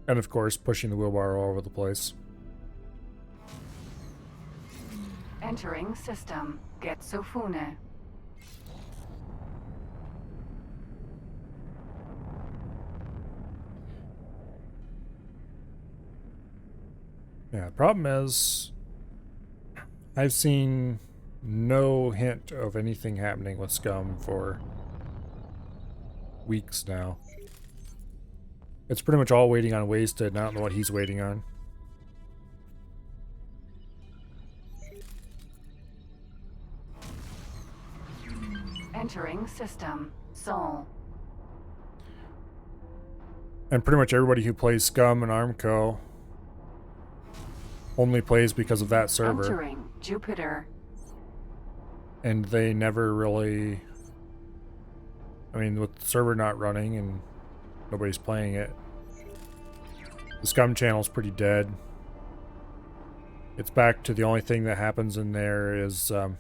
And of course, pushing the wheelbarrow all over the place. Entering system. Getsufune. Yeah, the problem is I've seen no hint of anything happening with Scum for weeks now. It's pretty much all waiting on Wasted, and I don't know what he's waiting on. Entering system. Soul. And pretty much everybody who plays Scum and Armco only plays because of that server. Entering Jupiter. And they never really... I mean, with the server not running and nobody's playing it, the Scum channel's pretty dead. It's back to the only thing that happens in there is the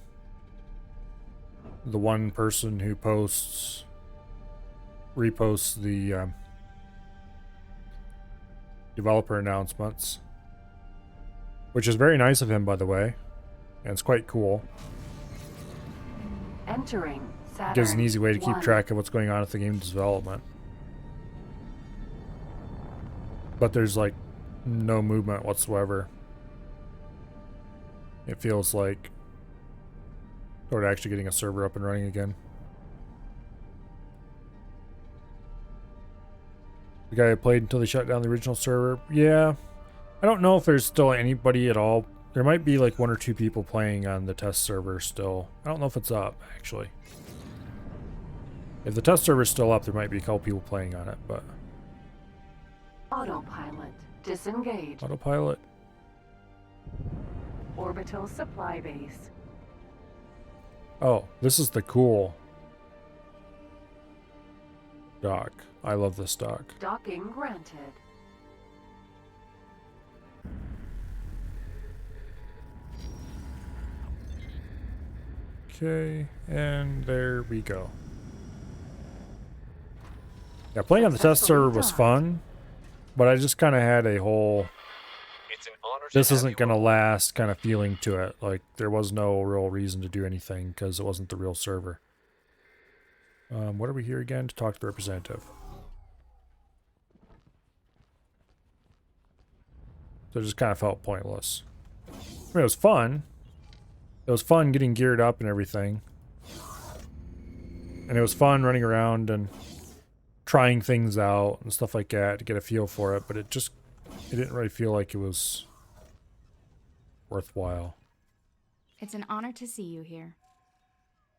one person who reposts the developer announcements, which is very nice of him, by the way, and it's quite cool. Entering Saturn. Gives an easy way to keep 1. track of what's going on at the game's development. But there's like no movement whatsoever. It feels like toward actually getting a server up and running again. The guy who played until they shut down the original server. Yeah. I don't know if there's still anybody at all. There might be like 1 or 2 people playing on the test server still. I don't know if it's up, actually. If the test server's still up, there might be a couple people playing on it, but... Autopilot. Disengage. Autopilot. Orbital supply base. Oh, this is the cool dock. I love this dock. Docking granted. Okay, and there we go. Yeah, playing on the test server was fun, but I just kind of had a whole It's an honor this to have isn't you gonna last kind of feeling to it. Like, there was no real reason to do anything because it wasn't the real server. What are we here again? To talk to the representative. So it just kind of felt pointless. I mean, it was fun. It was fun getting geared up and everything. And it was fun running around and trying things out and stuff like that to get a feel for it, but it didn't really feel like it was worthwhile. It's an honor to see you here.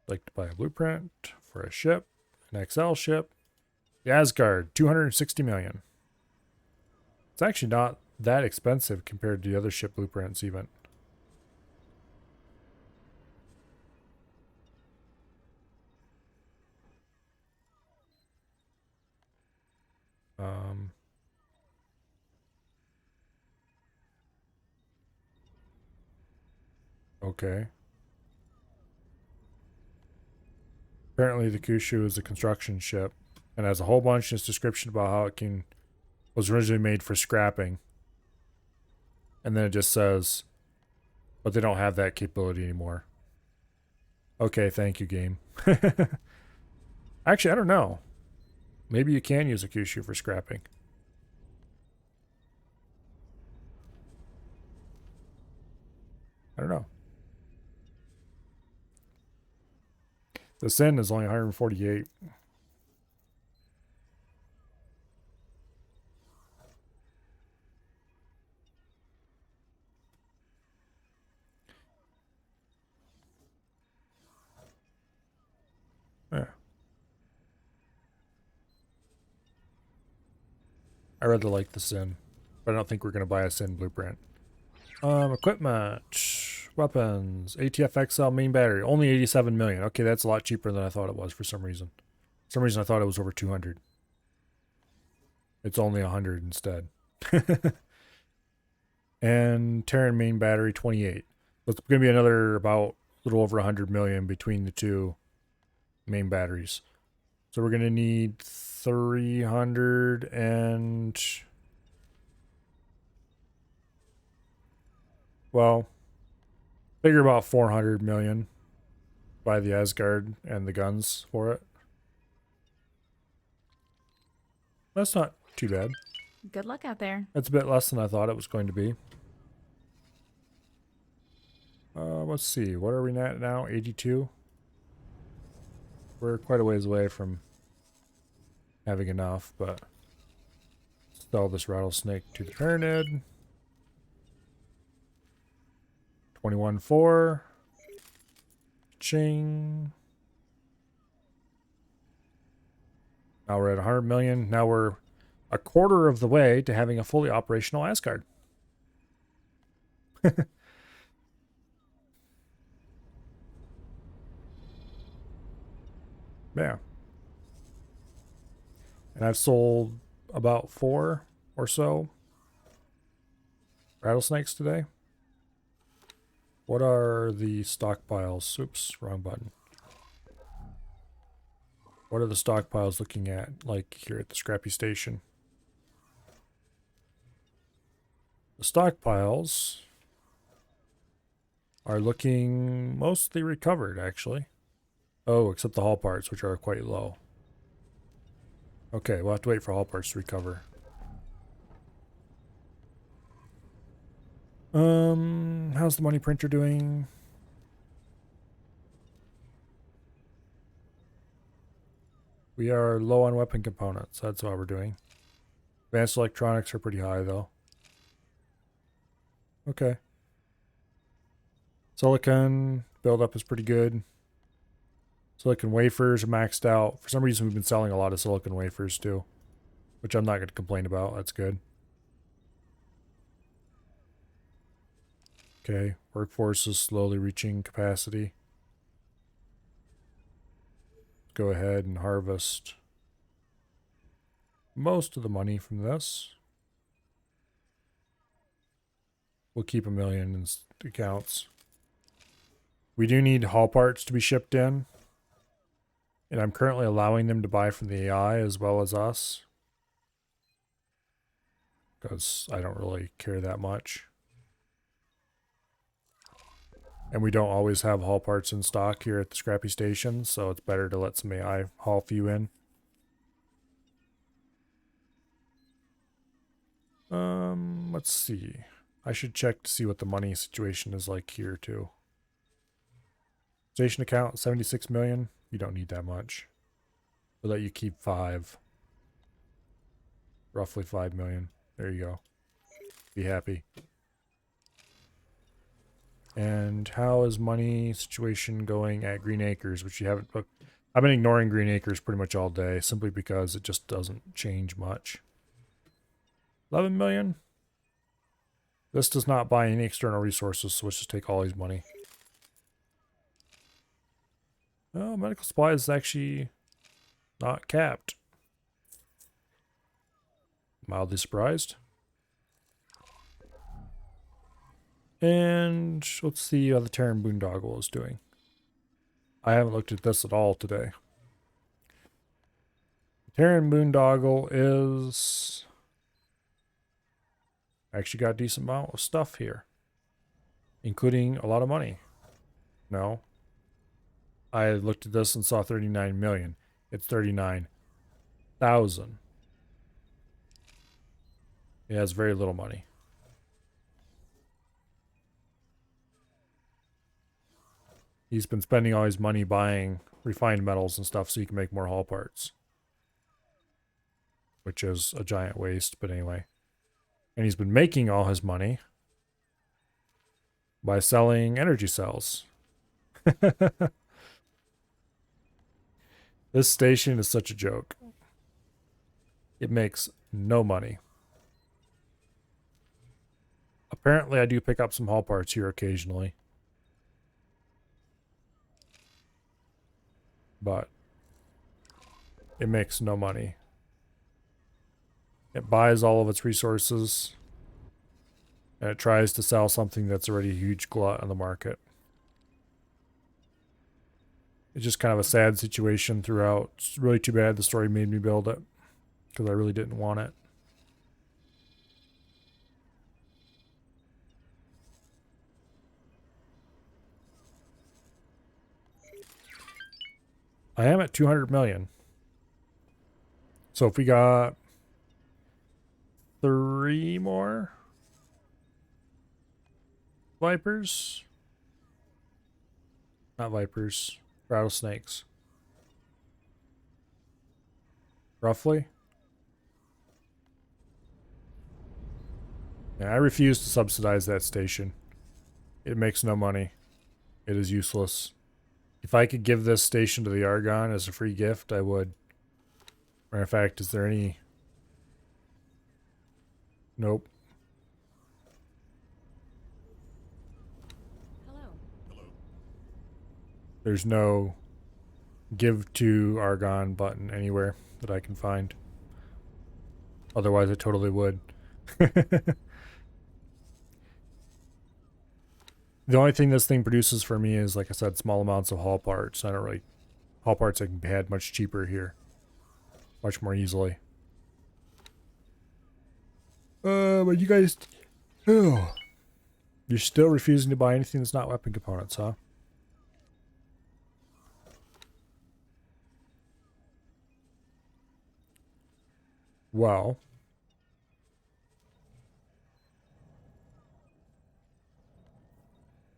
I'd like to buy a blueprint for a ship, an XL ship. The Asgard, 260 million. It's actually not that expensive compared to the other ship blueprints even. Okay. Apparently the Kushu is a construction ship and has a whole bunch in its description about how it was originally made for scrapping. And then it just says, but they don't have that capability anymore. Okay, thank you, game. Actually, I don't know. Maybe you can use a Kushu for scrapping. I don't know. The Sin is only 148. Yeah. I rather like the Sin, but I don't think we're going to buy a Sin blueprint. Equipment, weapons, ATF XL main battery, only 87 million. Okay, that's a lot cheaper than I thought it was for some reason. For some reason I thought it was over 200. It's only 100 instead. And Terran main battery, 28. So it's going to be another about a little over 100 million between the two main batteries. So we're going to need 300 and... Well, figure about 400 million by the Asgard and the guns for it. That's not too bad. Good luck out there. That's a bit less than I thought it was going to be. Let's see. What are we at now? 82? We're quite a ways away from having enough, but sell this rattlesnake to the Tyranid. 21.4. Ching. Now we're at 100 million. Now we're a quarter of the way to having a fully operational Asgard. Yeah. And I've sold about 4 or so rattlesnakes today. What are the stockpiles? Oops, wrong button. What are the stockpiles looking at, like here at the scrappy station? The stockpiles are looking mostly recovered, actually. Oh, except the hull parts, which are quite low. Okay, we'll have to wait for hull parts to recover. How's the money printer doing? We are low on weapon components. That's what we're doing. Advanced electronics are pretty high, though. Okay. Silicon buildup is pretty good. Silicon wafers are maxed out. For some reason, we've been selling a lot of silicon wafers, too. Which I'm not going to complain about. That's good. Okay. Workforce is slowly reaching capacity. Go ahead and harvest most of the money from this. We'll keep 1 million in accounts. We do need hull parts to be shipped in. And I'm currently allowing them to buy from the AI as well as us. Because I don't really care that much. And we don't always have haul parts in stock here at the scrappy station, so it's better to let some AI haul a few in. Let's see. I should check to see what the money situation is like here too. Station account 76 million. You don't need that much. We'll let you keep 5. Roughly 5 million. There you go. Be happy. And how is money situation going at Green Acres, which you haven't booked? I've been ignoring Green Acres pretty much all day, simply because it just doesn't change much. 11 million. This does not buy any external resources, so let's just take all his money. Oh, medical supplies is actually not capped. Mildly surprised. And let's see how the Terran Boondoggle is doing. I haven't looked at this at all today. Terran Boondoggle is actually got a decent amount of stuff here, including a lot of money. No. I looked at this and saw 39 million. It's 39,000. It has very little money. He's been spending all his money buying refined metals and stuff so he can make more hull parts. Which is a giant waste, but anyway. And he's been making all his money by selling energy cells. This station is such a joke. It makes no money. Apparently I do pick up some hull parts here occasionally. But it makes no money. It buys all of its resources, and it tries to sell something that's already a huge glut on the market. It's just kind of a sad situation throughout. It's really too bad the story made me build it, because I really didn't want it. I am at 200 million. So if we got 3 more Vipers, not Vipers, rattlesnakes, roughly. Yeah, I refuse to subsidize that station. It makes no money. It is useless. If I could give this station to the Argon as a free gift, I would. Matter of fact, is there any... Nope. Hello. There's no give to Argon button anywhere that I can find. Otherwise, I totally would. The only thing this thing produces for me is, like I said, small amounts of hull parts. I don't really... Hull parts that can be had much cheaper here. Much more easily. But you guys... Oh. You're still refusing to buy anything that's not weapon components, huh? Well...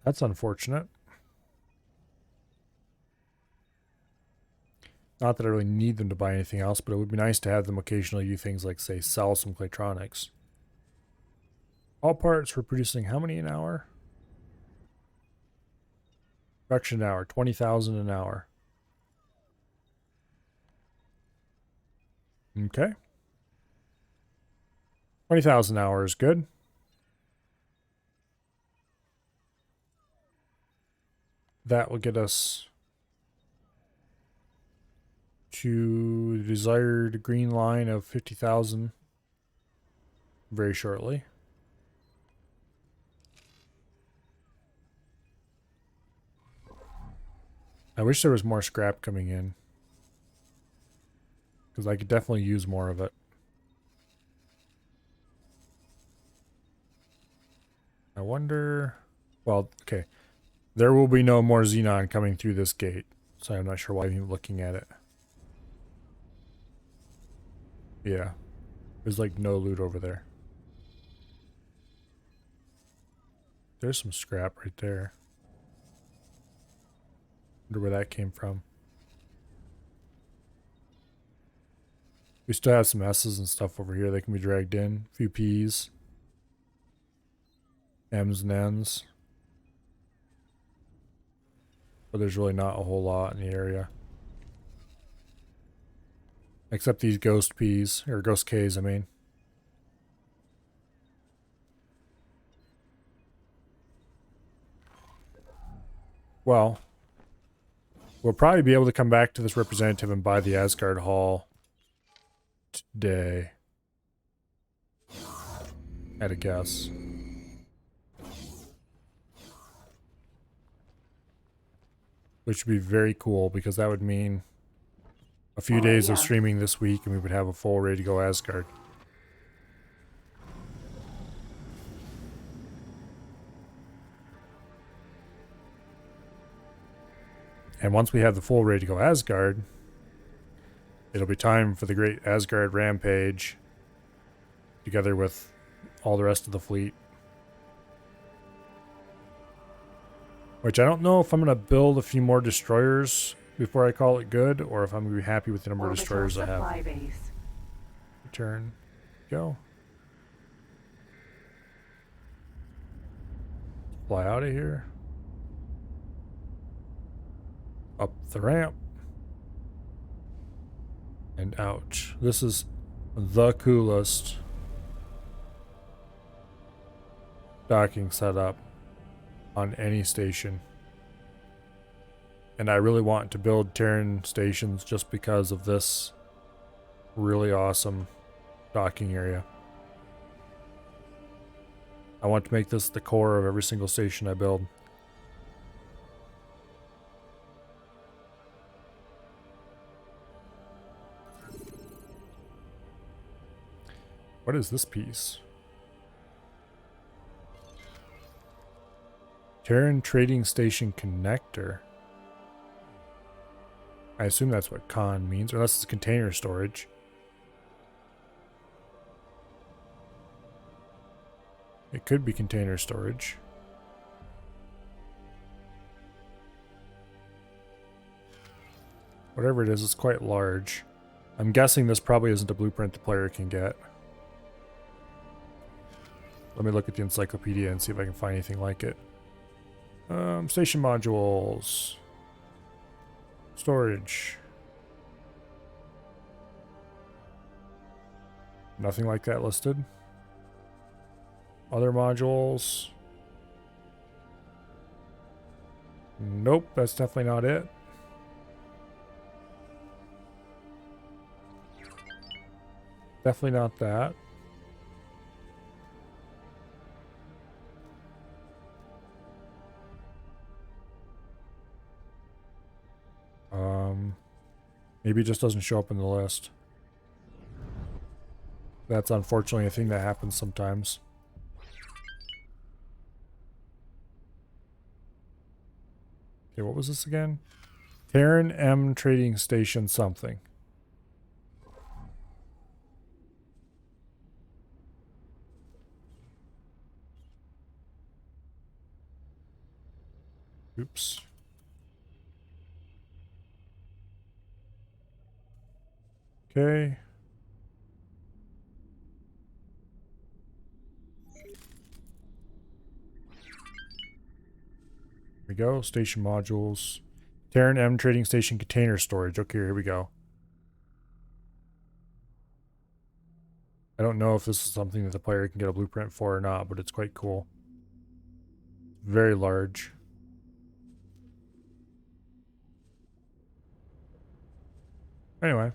That's unfortunate. Not that I really need them to buy anything else, but it would be nice to have them occasionally do things like, say, sell some Claytronics. All parts for producing how many an hour? Production hour, 20,000 an hour. Okay. 20,000 an hour is good. That will get us to the desired green line of 50,000 very shortly. I wish there was more scrap coming in, because I could definitely use more of it. I wonder... Well, okay. There will be no more xenon coming through this gate, so I'm not sure why I'm even looking at it. Yeah. There's like no loot over there. There's some scrap right there. Wonder where that came from. We still have some S's and stuff over here that can be dragged in. A few P's. M's and N's. But there's really not a whole lot in the area. Except these ghost P's, or ghost K's, I mean. Well, we'll probably be able to come back to this representative and buy the Asgard Hall today. At a guess. Which would be very cool because that would mean a few days of streaming this week and we would have a full ready to go Asgard. And once we have the full ready to go Asgard, it'll be time for the great Asgard rampage together with all the rest of the fleet. Which I don't know if I'm going to build a few more destroyers before I call it good, or if I'm going to be happy with the number of destroyers I have. Base. Return. Go. Fly out of here. Up the ramp. And ouch. This is the coolest docking setup on any station. And I really want to build Terran stations just because of this really awesome docking area. I want to make this the core of every single station I build. What is this piece? Terran Trading Station Connector. I assume that's what con means, unless it's container storage. It could be container storage. Whatever it is, it's quite large. I'm guessing this probably isn't a blueprint the player can get. Let me look at the encyclopedia and see if I can find anything like it. Station modules. Storage. Nothing like that listed. Other modules. Nope, that's definitely not it. Definitely not that. Maybe it just doesn't show up in the list. That's unfortunately a thing that happens sometimes. Okay, what was this again? Terran M Trading Station something. Oops. Okay. Here we go. Station modules. Terran M Trading Station container storage. Okay, here we go. I don't know if this is something that the player can get a blueprint for or not, but it's quite cool. Very large. Anyway.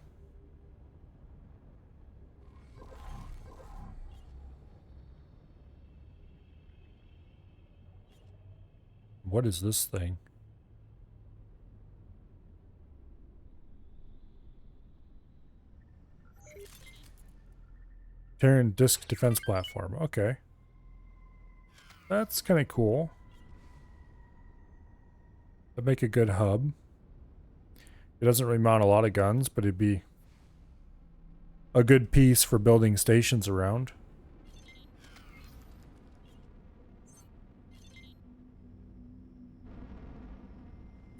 What is this thing? Terran Disc Defense Platform. Okay. That's kind of cool. That'd make a good hub. It doesn't really mount a lot of guns, but it'd be a good piece for building stations around.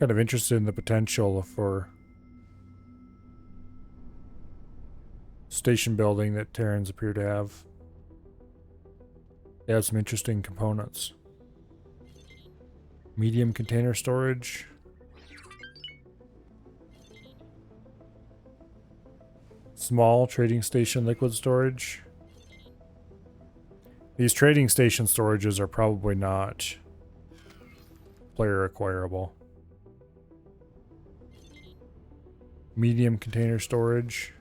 Kind of interested in the potential for station building that Terrans appear to have. They have some interesting components. Medium container storage. Small trading station liquid storage. These trading station storages are probably not player acquirable. Medium container storage.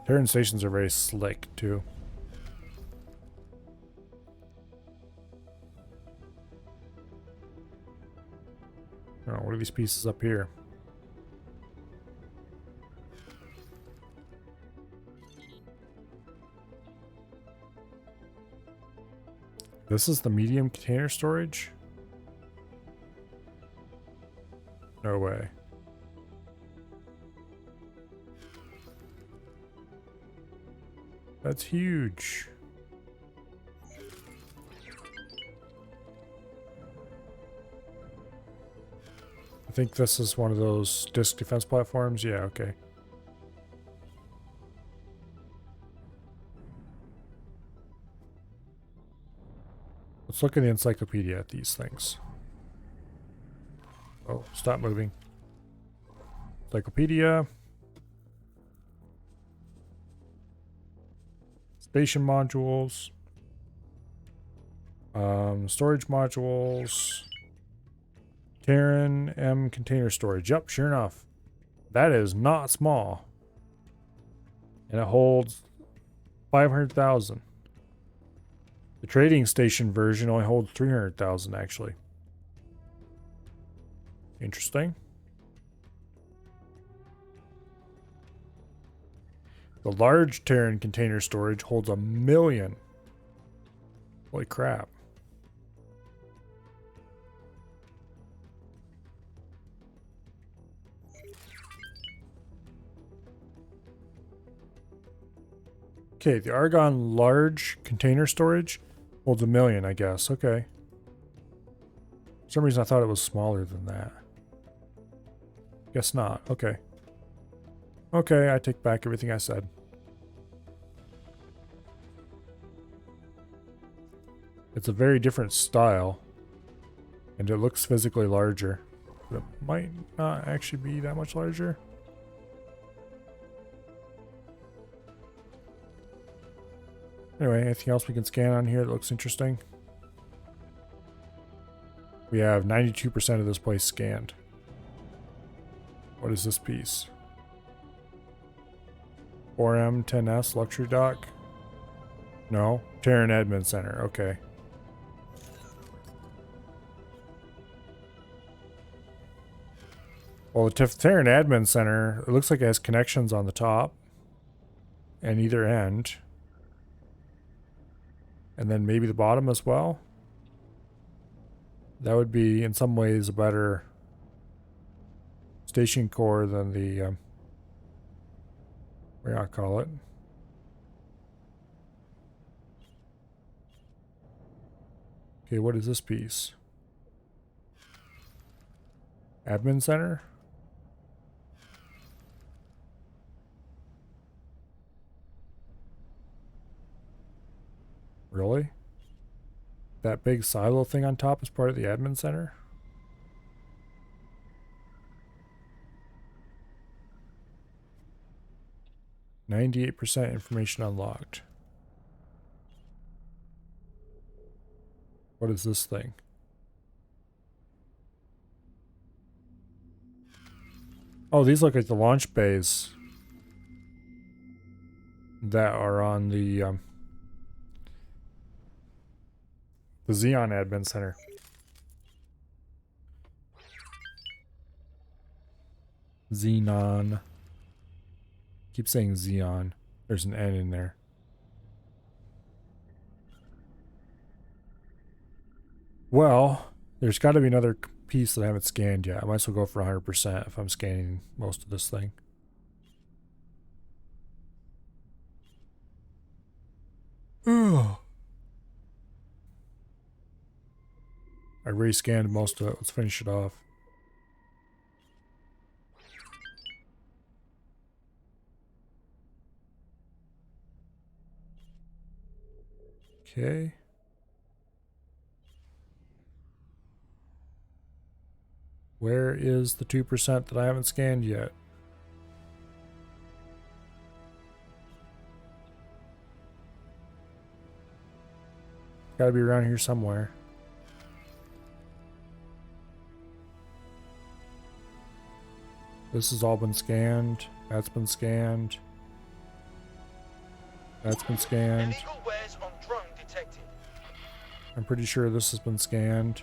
Terran stations are very slick too. Oh, what are these pieces up here? This is the medium container storage? No way. That's huge. I think this is one of those disc defense platforms. Yeah, okay. Let's look at the encyclopedia at these things. Oh, stop moving. Encyclopedia. Station modules. Storage modules. Terran M container storage. Yep, sure enough. That is not small. And it holds 500,000. The trading station version only holds 300,000 actually. Interesting. The large Terran container storage holds 1 million. Holy crap. Okay, the Argon large container storage holds 1 million, I guess. Okay. For some reason I thought it was smaller than that. Guess not. Okay. Okay, I take back everything I said. It's a very different style. And it looks physically larger. But it might not actually be that much larger. Anyway, anything else we can scan on here that looks interesting? We have 92% of this place scanned. What is this piece? 4M 10S luxury dock? No. Terran Admin Center. Okay. Well, the Terran Admin Center, it looks like it has connections on the top and either end. And then maybe the bottom as well. That would be, in some ways, a better station core than the, what do I call it? Okay, what is this piece? Admin Center? Really? That big silo thing on top is part of the admin center? %, information unlocked. What is this thing? Oh, these look like the launch bays that are on the Xeon Admin Center. Xenon. Keep saying Xeon. There's an N in there. Well, there's got to be another piece that I haven't scanned yet. I might as well go for 100% if I'm scanning most of this thing. Oh. I rescanned most of it. Let's finish it off. Okay. Where is the 2% that I haven't scanned yet? Gotta be around here somewhere. This has all been scanned. That's been scanned. That's been scanned. Illegal wares on drone detected. I'm pretty sure this has been scanned.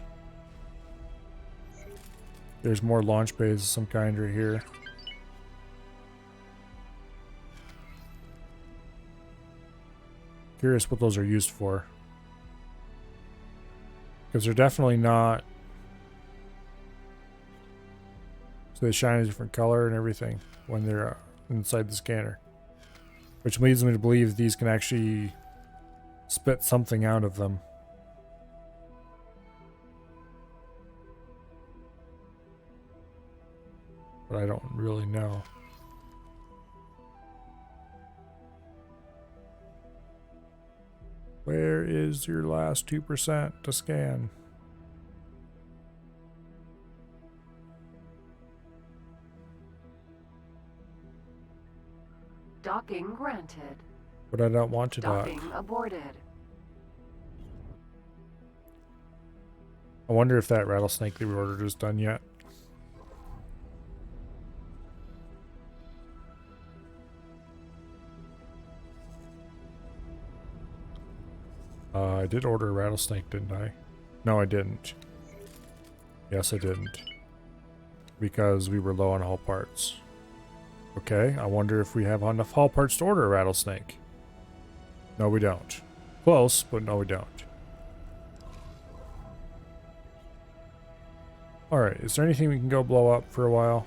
There's more launch bays of some kind right here. Curious what those are used for. Because they're definitely not... So they shine a different color and everything when they're inside the scanner. Which leads me to believe these can actually spit something out of them. But I don't really know. Where is your last 2% to scan? Docking granted. But I don't want to dock. Docking aborted. I wonder if that rattlesnake that we ordered is done yet. I did order a rattlesnake, didn't I? No, I didn't. Yes, I didn't. Because we were low on hull parts. Okay, I wonder if we have enough hull parts to order a rattlesnake. No, we don't. Close, but no, we don't. Alright, is there anything we can go blow up for a while?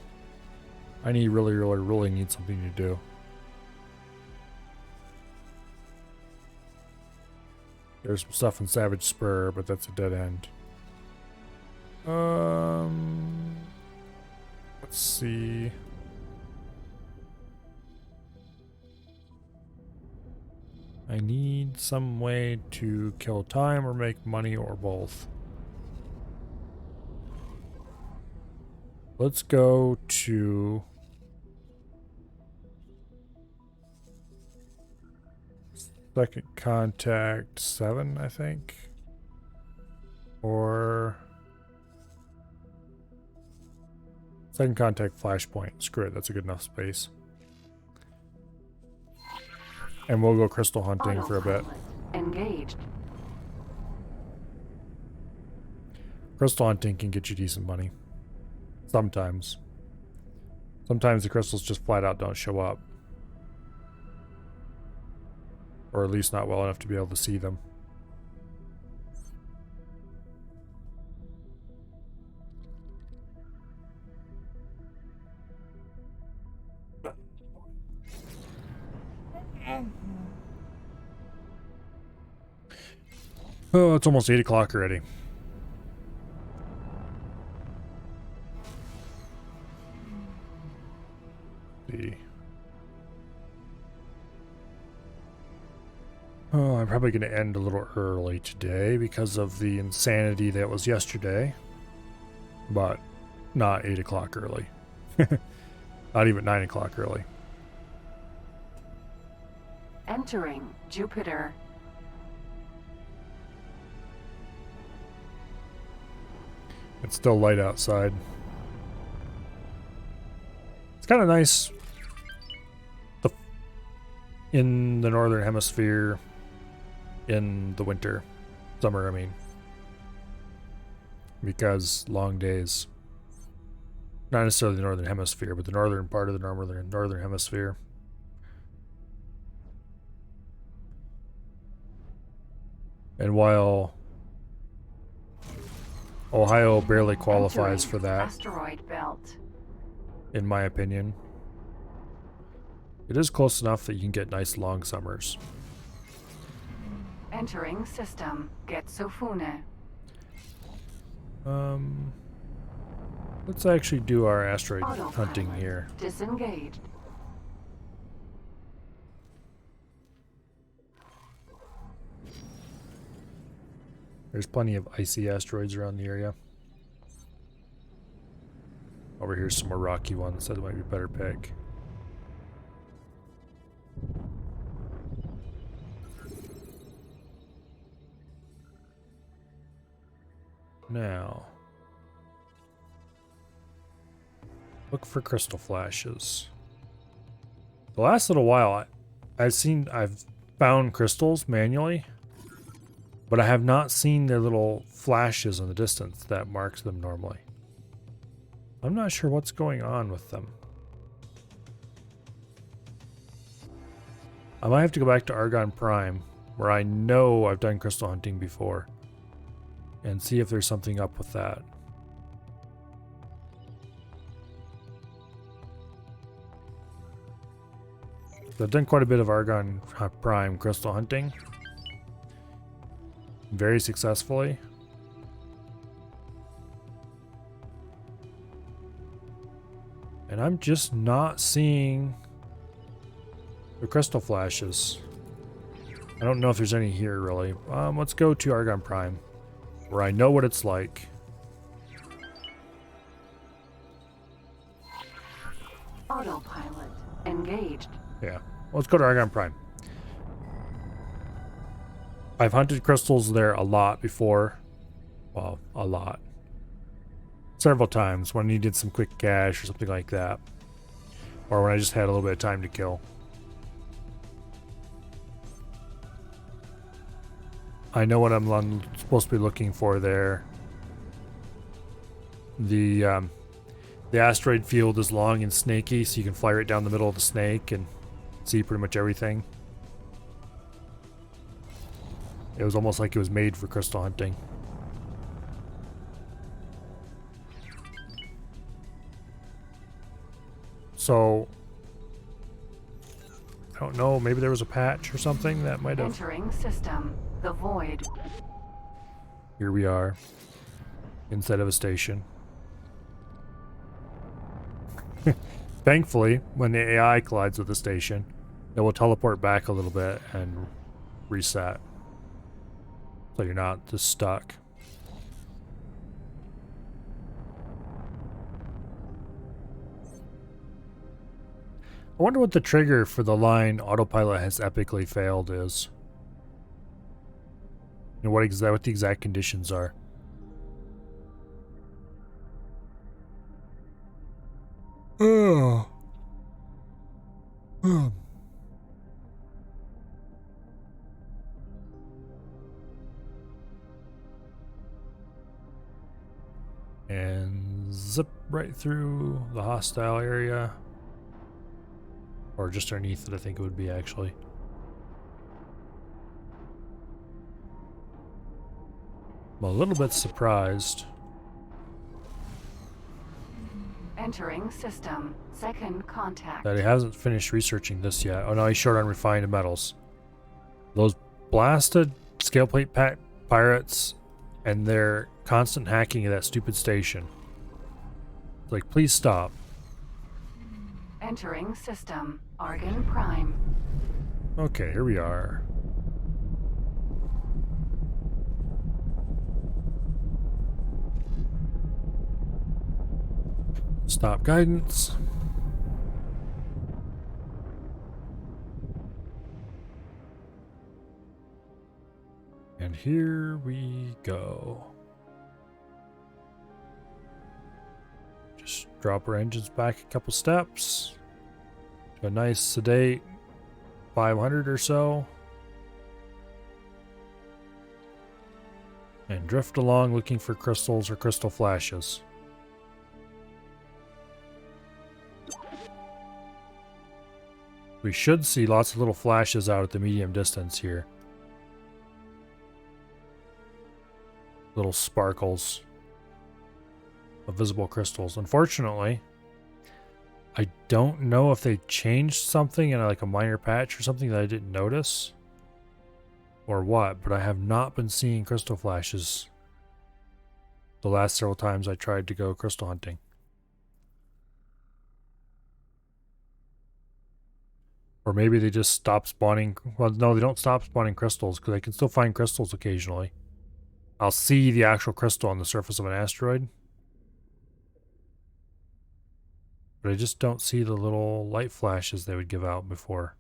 I really need something to do. There's some stuff in Savage Spur, but that's a dead end. Let's see. I need some way to kill time or make money or both. Let's go to second contact 7, I think. Or second contact flashpoint. Screw it, that's a good enough space. And we'll go crystal hunting for a bit. Engaged. Crystal hunting can get you decent money. Sometimes. Sometimes the crystals just flat out don't show up. Or at least not well enough to be able to see them. Oh, it's almost 8 o'clock already. See. Oh, I'm probably going to end a little early today because of the insanity that was yesterday. But not 8 o'clock early. Not even 9 o'clock early. Entering Jupiter. It's still light outside. It's kind of nice in the northern hemisphere in the winter. Summer, I mean. Because long days. Not necessarily the northern hemisphere, but the northern part of the northern hemisphere. And while Ohio barely qualifies for that, asteroid belt. in my opinion, it is close enough that you can get nice long summers. Entering system. Getsofune. Let's actually do our asteroid Autopilot hunting here. Disengaged. There's plenty of icy asteroids around the area. Over here's some more rocky ones, so that might be a better pick. Now, look for crystal flashes. The last little while, I've found crystals manually, but I have not seen their little flashes in the distance that marks them normally. I'm not sure what's going on with them. I might have to go back to Argon Prime, where I know I've done crystal hunting before, and see if there's something up with that. So I've done quite a bit of Argon Prime crystal hunting. Very successfully. And I'm just not seeing the crystal flashes. I don't know if there's any here really. Let's go to Argon Prime, where I know what it's like. Autopilot engaged. Yeah, let's go to Argon Prime. I've hunted crystals there a lot before. Well, a lot. Several times when I needed some quick cash or something like that. Or when I just had a little bit of time to kill. I know what I'm supposed to be looking for there. The asteroid field is long and snaky, so you can fly right down the middle of the snake and see pretty much everything. It was almost like it was made for crystal hunting. So, I don't know, maybe there was a patch or something that might have... Entering system. The void. Here we are, inside of a station. Thankfully, when the AI collides with the station, it will teleport back a little bit and reset. So you're not just stuck. I wonder what the trigger for the line autopilot has epically failed is. And what the exact conditions are. Oh. And zip right through the hostile area. Or just underneath it, I think it would be actually. I'm a little bit surprised. Entering system. Second contact. That he hasn't finished researching this yet. Oh no, he's short on refined metals. Those blasted scale plate pirates and their constant hacking of that stupid station. Like, please stop. Entering system. Argon Prime. Okay, here we are. Stop guidance. And here we go. Just drop our engines back a couple steps to a nice sedate 500 or so. And drift along looking for crystals or crystal flashes. We should see lots of little flashes out at the medium distance here. Little sparkles of visible crystals. Unfortunately, I don't know if they changed something in like a minor patch or something that I didn't notice. Or what, but I have not been seeing crystal flashes the last several times I tried to go crystal hunting. Or maybe they just stop spawning. Well, no, they don't stop spawning crystals because I can still find crystals occasionally. I'll see the actual crystal on the surface of an asteroid. But I just don't see the little light flashes they would give out before.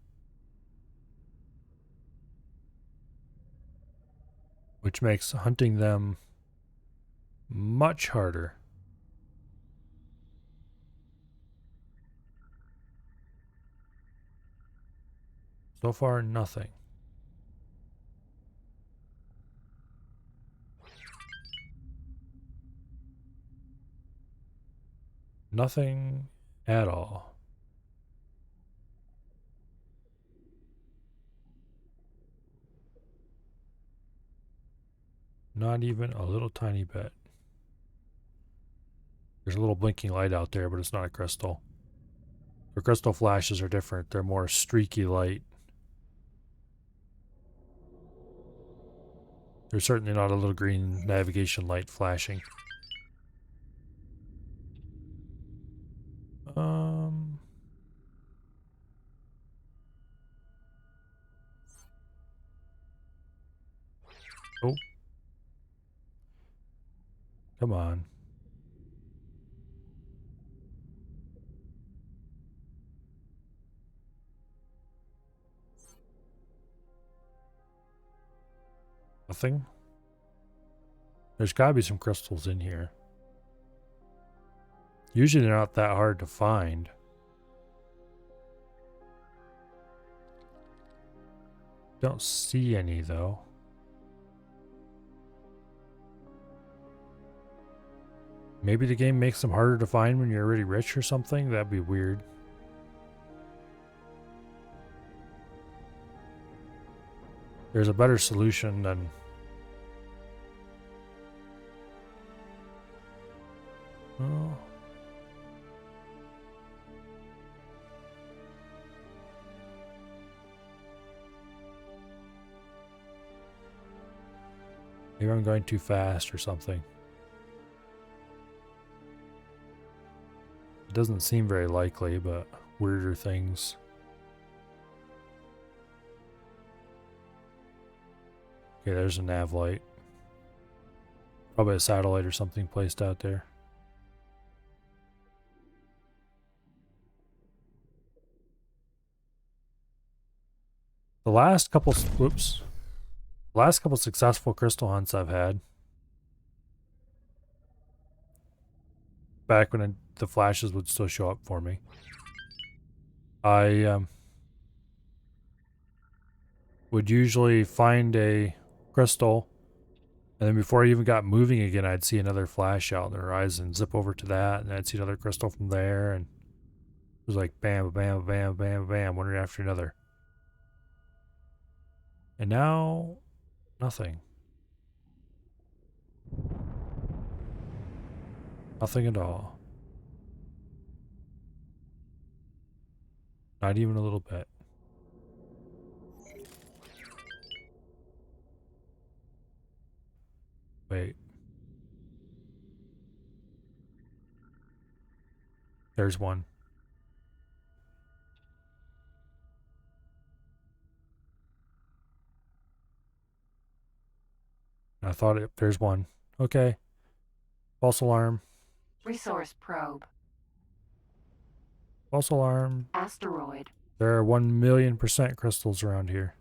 Which makes hunting them much harder. So far, nothing. Nothing at all. Not even a little tiny bit. There's a little blinking light out there, but it's not a crystal. The crystal flashes are different. They're more streaky light. There's certainly not a little green navigation light flashing. Oh. Come on. Nothing? There's gotta be some crystals in here. Usually they're not that hard to find. Don't see any though. Maybe the game makes them harder to find when you're already rich or something? That'd be weird. There's a better solution than... Oh. Maybe I'm going too fast or something. It doesn't seem very likely, but weirder things. Okay, there's a nav light. Probably a satellite or something placed out there. The last couple successful crystal hunts I've had, back when the flashes would still show up for me, I would usually find a crystal, and then before I even got moving again, I'd see another flash out on the horizon, zip over to that, and I'd see another crystal from there, and it was like bam, bam, bam, bam, bam, one right after another. And now, nothing. Nothing at all. Not even a little bit. Wait. There's one. I thought there's one. Okay. False alarm. Resource probe. False alarm. Asteroid. There are 1,000,000% crystals around here.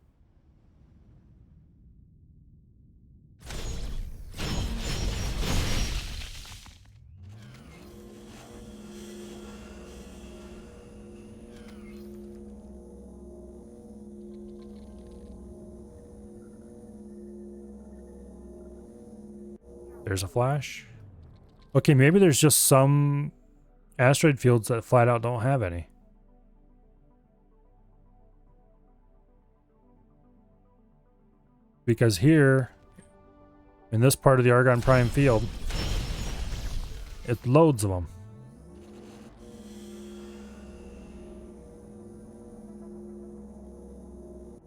There's a flash. Okay, maybe there's just some asteroid fields that flat out don't have any. Because here, in this part of the Argon Prime field, it's loads of them.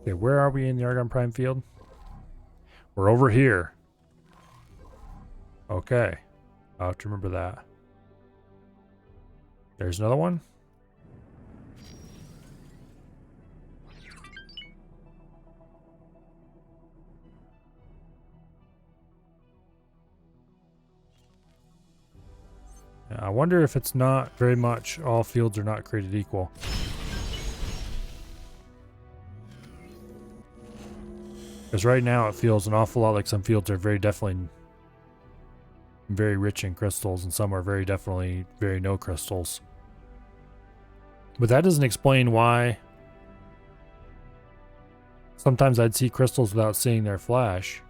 Okay, where are we in the Argon Prime field? We're over here. Okay. I'll have to remember that. There's another one. I wonder if it's not very much all fields are not created equal. Because right now it feels an awful lot like some fields are very definitely very rich in crystals and some are very definitely very no crystals. But that doesn't explain why sometimes I'd see crystals without seeing their flash.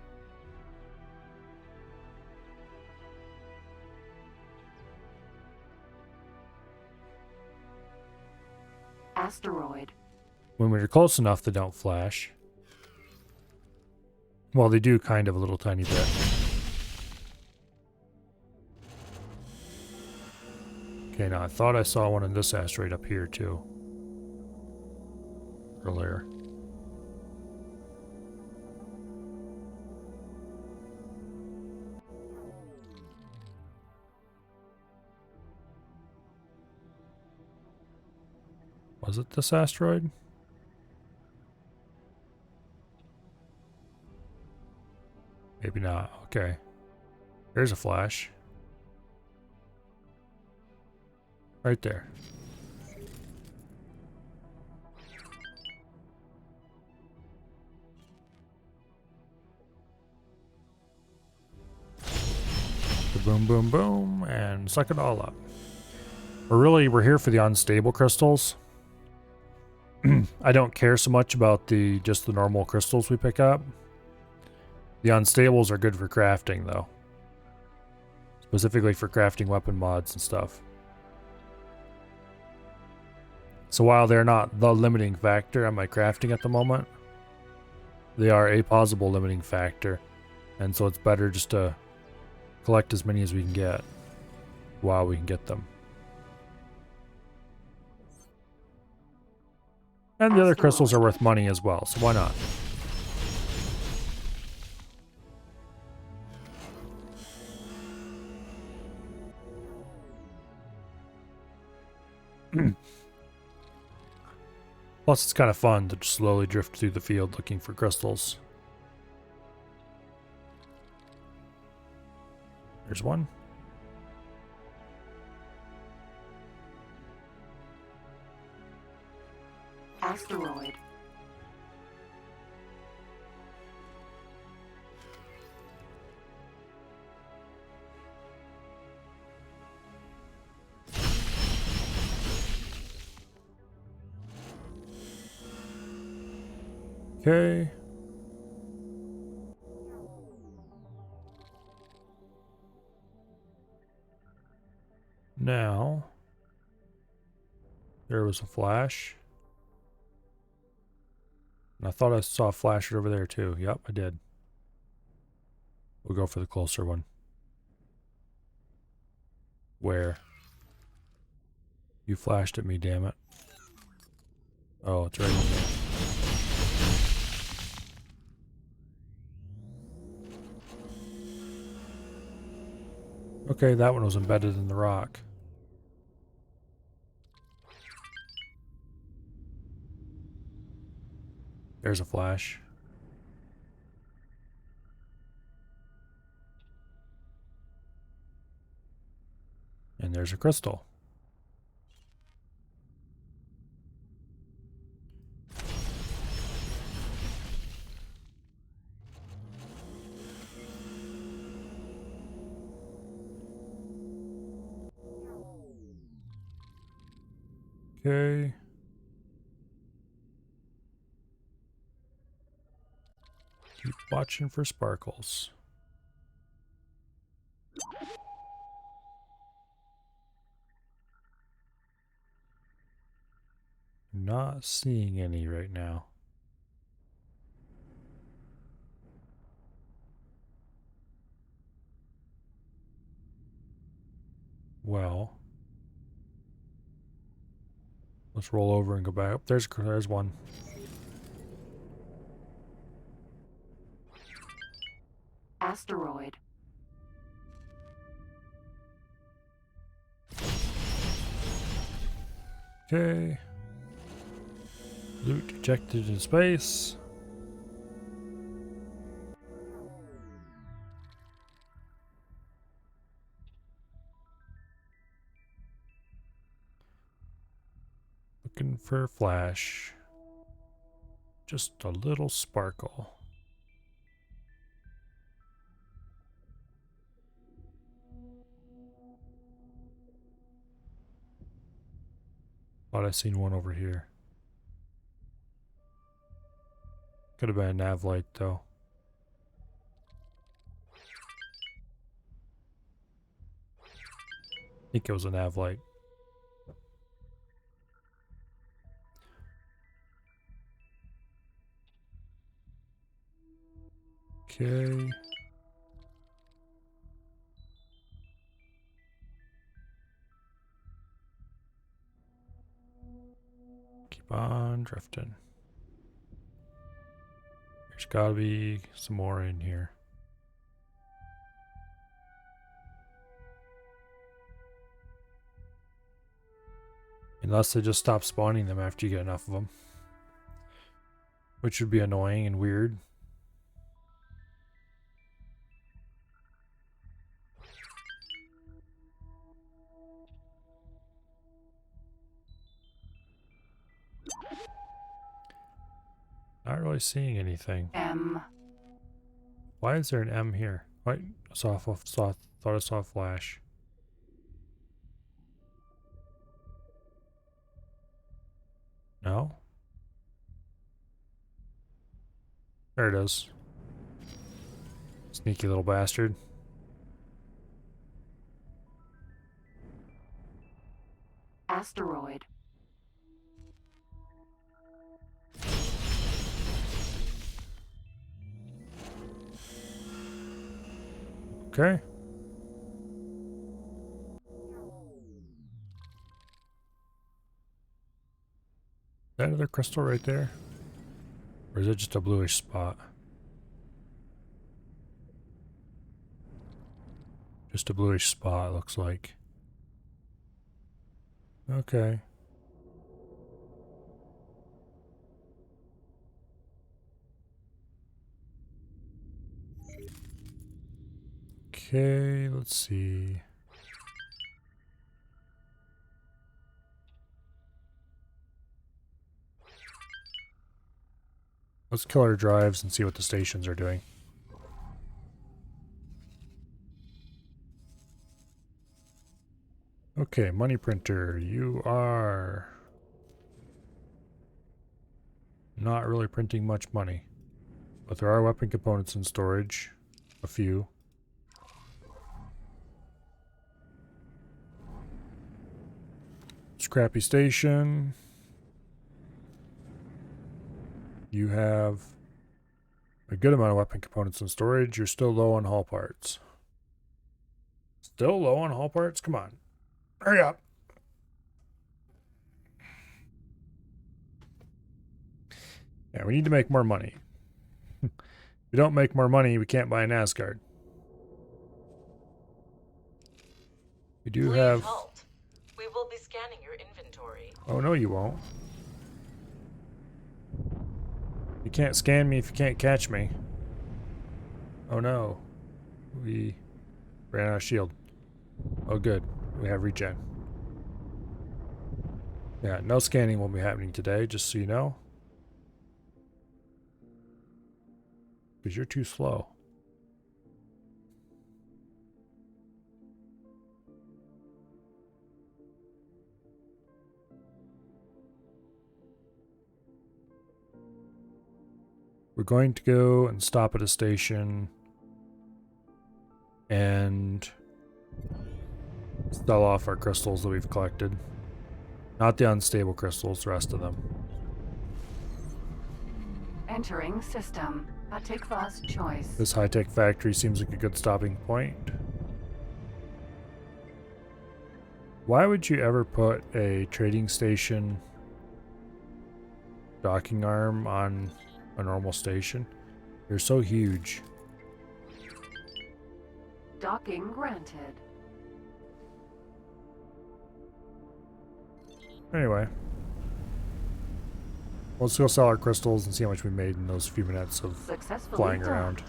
Asteroid. When we're close enough, they don't flash. Well, they do kind of a little tiny bit. Okay, now I thought I saw one in this asteroid up here too. Earlier. Was it this asteroid? Maybe not. Okay. There's a flash. Right there. The boom, boom, boom, and suck it all up. We're here for the unstable crystals. I don't care so much about just the normal crystals we pick up. The unstables are good for crafting, though. Specifically for crafting weapon mods and stuff. So while they're not the limiting factor on my crafting at the moment, they are a possible limiting factor. And so it's better just to collect as many as we can get while we can get them. And the other crystals are worth money as well, so why not? Plus, it's kind of fun to just slowly drift through the field looking for crystals. There's one. Asteroid. Okay. Now, there was a flash. And I thought I saw a flash over there too. Yep, I did. We'll go for the closer one. Where? You flashed at me, damn it. Oh, it's right in there. Okay, that one was embedded in the rock. There's a flash. And there's a crystal. Okay. Keep watching for sparkles. Not seeing any right now. Well, let's roll over and go back. Oh, there's one. Asteroid. Okay. Loot ejected in space. Looking for a flash. Just a little sparkle. Thought I seen one over here. Could have been a nav light though. I think it was a nav light. Okay. Keep on drifting. There's gotta be some more in here. Unless they just stop spawning them after you get enough of them. Which would be annoying and weird. Not really seeing anything. M. Why is there an M here? What? Thought I saw a flash. No? There it is. Sneaky little bastard. Asteroid. Okay. That other crystal right there? Or is it just a bluish spot? Just a bluish spot, it looks like. Okay. Okay, let's see. Let's kill our drives and see what the stations are doing. Okay, money printer, you are not really printing much money. But there are weapon components in storage. A few. Scrappy station. You have a good amount of weapon components in storage. You're still low on hull parts. Still low on hull parts? Come on. Hurry up. Yeah, we need to make more money. If we don't make more money, we can't buy an Asgard. We do Please have... halt. We will be scanning your inventory. Oh, no, you won't. You can't scan me if you can't catch me. Oh, no. We ran out of shield. Oh, good. We have regen. Yeah, no scanning will be happening today, just so you know. Because you're too slow. We're going to go and stop at a station and sell off our crystals that we've collected. Not the unstable crystals, the rest of them. Entering system. Patikva's choice. This high-tech factory seems like a good stopping point. Why would you ever put a trading station docking arm on a normal station? They're so huge. Docking granted. Anyway. Let's go sell our crystals and see how much we made in those few minutes of flying done. around.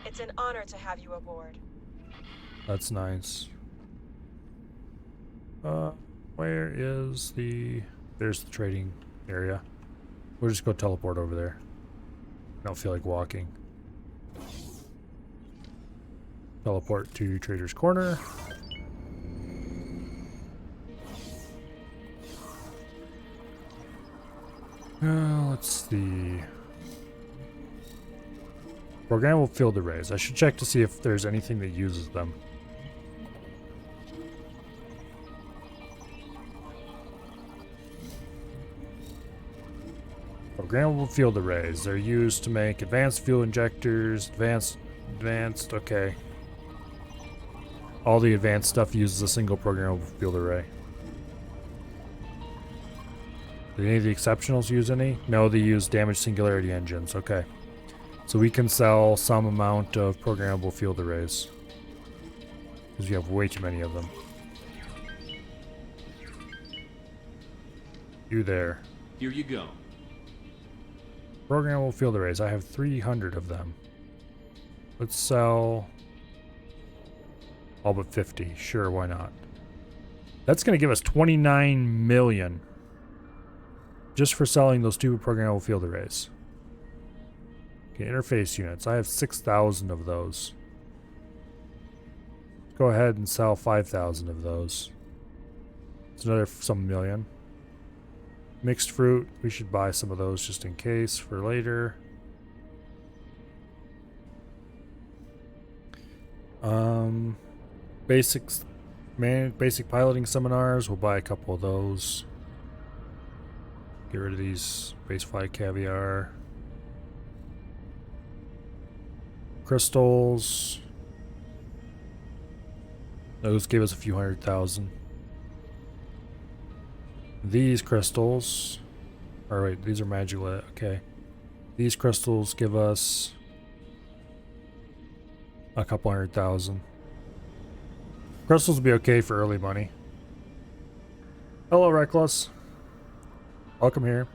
It's an honor to have you aboard. That's nice. Where is the... There's the trading area. We'll just go teleport over there. I don't feel like walking. Teleport to Trader's Corner. Let's see. Programmable field arrays. I should check to see if there's anything that uses them. Programmable field arrays. They're used to make advanced fuel injectors, advanced, okay. All the advanced stuff uses a single programmable field array. Do any of the exceptionals use any? No, they use damaged singularity engines. Okay. So we can sell some amount of programmable field arrays. Because we have way too many of them. You there. Here you go. Programmable field arrays. I have 300 of them. Let's sell all but 50. Sure, why not? That's going to give us 29 million. Just for selling those 2 programmable field arrays. Okay, interface units. I have 6,000 of those. Go ahead and sell 5,000 of those. It's another some million. Mixed fruit. We should buy some of those just in case for later. Basic piloting seminars. We'll buy a couple of those. Get rid of these base flight caviar. Crystals. Those gave us a few 100,000. These crystals. Or wait, these are Magulite. Okay. These crystals give us a couple 100,000. Crystals will be okay for early money. Hello, Reckless. Welcome here.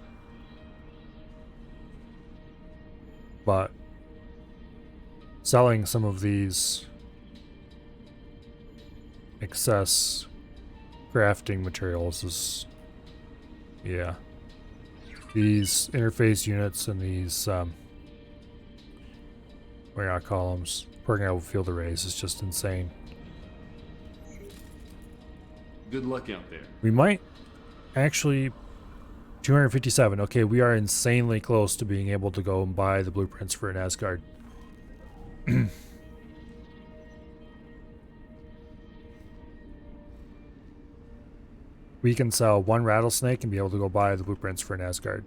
But selling some of these excess crafting materials is, yeah. These interface units and these what do I call them? Programmable field arrays is just insane. Good luck out there. We might actually 257. Okay, we are insanely close to being able to go and buy the blueprints for an Asgard. We can sell 1 rattlesnake and be able to go buy the blueprints for an Asgard.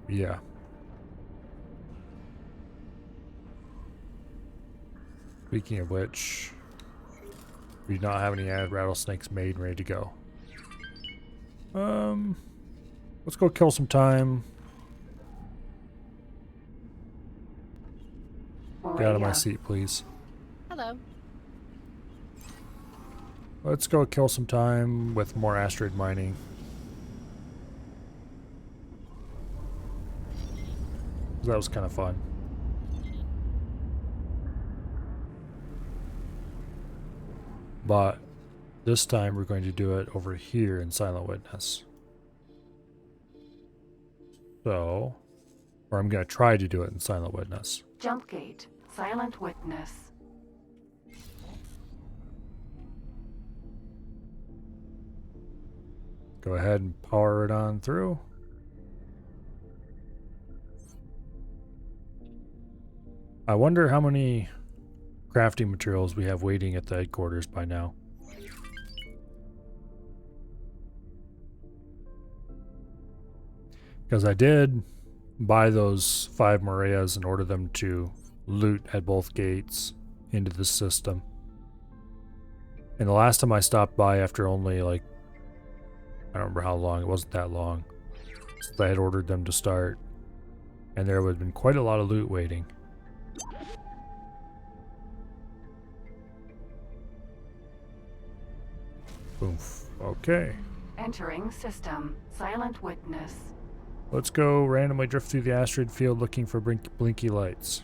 Yeah. Speaking of which, we do not have any rattlesnakes made and ready to go. Let's go kill some time. Get out of my seat, please. Hello. Let's go kill some time with more asteroid mining. That was kind of fun. But this time we're going to do it over here in Silent Witness. So, or I'm going to try to do it in Silent Witness. Jump gate. Silent Witness. Go ahead and power it on through. I wonder how many crafting materials we have waiting at the headquarters by now. Because I did buy those 5 Marias and order them to loot at both gates into the system. And the last time I stopped by after only like, I don't remember how long, it wasn't that long, since I had ordered them to start. And there would have been quite a lot of loot waiting. Oof. Okay. Entering system. Silent witness. Let's go randomly drift through the asteroid field looking for blinky lights.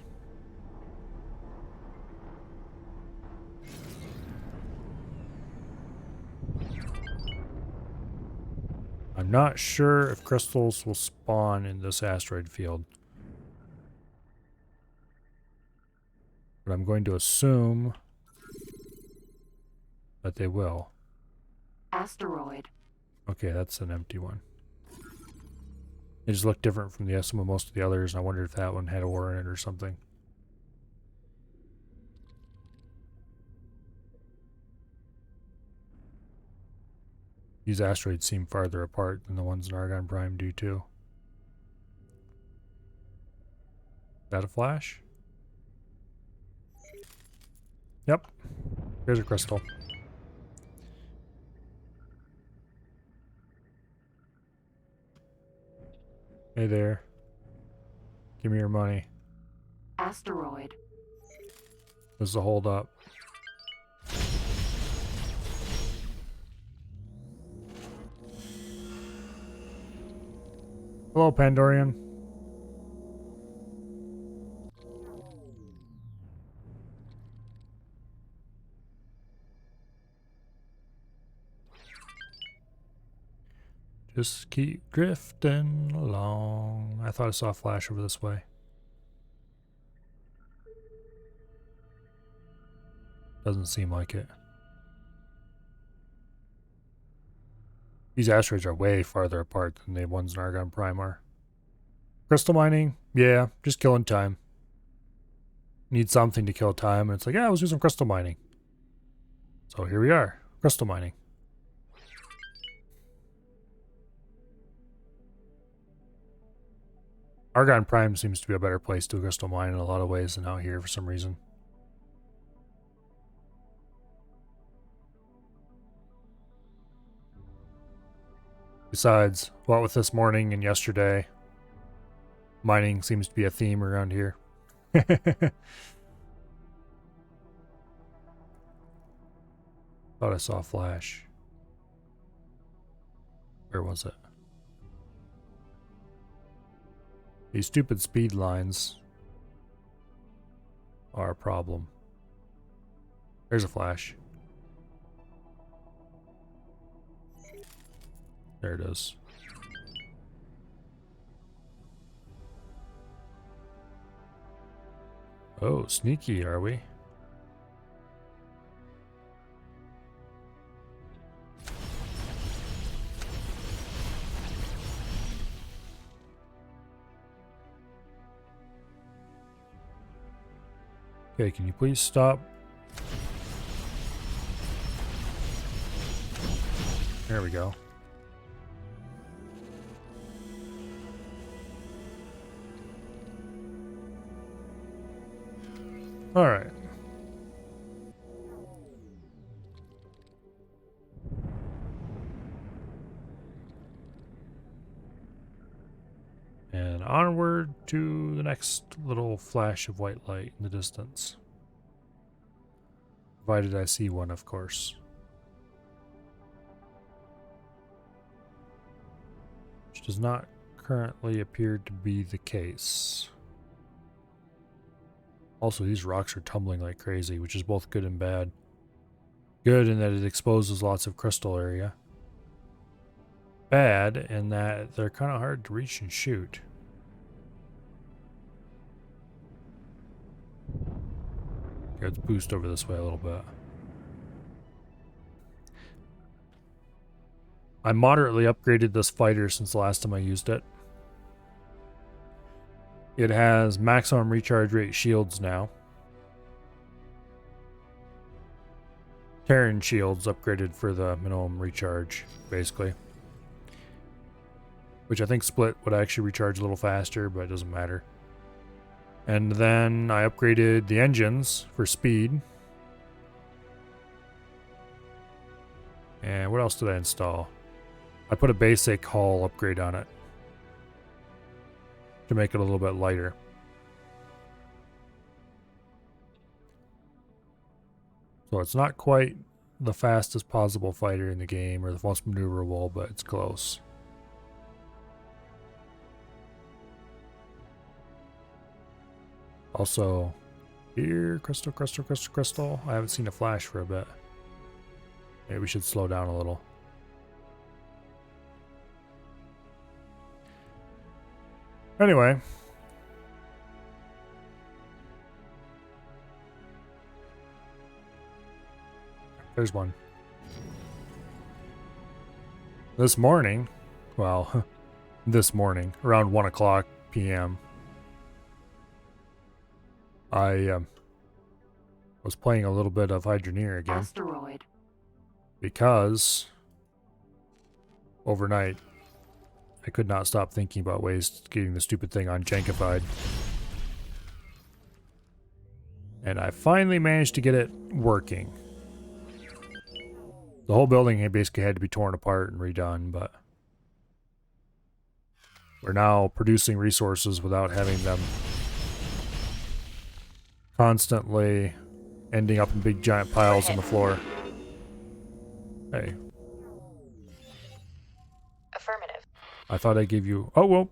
I'm not sure if crystals will spawn in this asteroid field, but I'm going to assume that they will. Asteroid. Okay, that's an empty one. They just look different from the some of most of the others, and I wondered if that one had ore in it or something. These asteroids seem farther apart than the ones in Argon Prime do too. Is that a flash? Yep. Here's a crystal. Hey there. Give me your money. Asteroid. This is a hold up. Hello, Pandorian. Just keep drifting along. I thought I saw a flash over this way. Doesn't seem like it. These asteroids are way farther apart than the ones in Argon Prime are. Crystal mining? Yeah, just killing time. Need something to kill time, and it's like, yeah, let's do some crystal mining. So here we are, crystal mining. Argon Prime seems to be a better place to crystal mine in a lot of ways than out here for some reason. Besides, what with this morning and yesterday, mining seems to be a theme around here. Thought I saw a flash. Where was it? These stupid speed lines are a problem. There's a flash. There it is. Oh, sneaky, are we? Okay, can you please stop? There we go. All right. And onward to the next little flash of white light in the distance. Provided I see one, of course. Which does not currently appear to be the case. Also, these rocks are tumbling like crazy, which is both good and bad. Good in that it exposes lots of crystal area. Bad in that they're kind of hard to reach and shoot. Okay, let's boost over this way a little bit. I moderately upgraded this fighter since the last time I used it. It has maximum recharge rate shields now. Terran shields upgraded for the minimum recharge, basically. Which I think split would actually recharge a little faster, but it doesn't matter. And then I upgraded the engines for speed. And what else did I install? I put a basic hull upgrade on it to make it a little bit lighter. So it's not quite the fastest possible fighter in the game or the most maneuverable, but it's close. Also, here, crystal, crystal, crystal, crystal. I haven't seen a flash for a bit. Maybe we should slow down a little. Anyway. There's one. This morning, well, this morning, around 1 o'clock p.m., I was playing a little bit of Hydroneer again. Asteroid. Because overnight, I could not stop thinking about ways to getting the stupid thing unjankified. And I finally managed to get it working. The whole building had basically had to be torn apart and redone, but we're now producing resources without having them constantly ending up in big giant piles on the floor. Hey. Affirmative. I thought I gave you... Oh, well.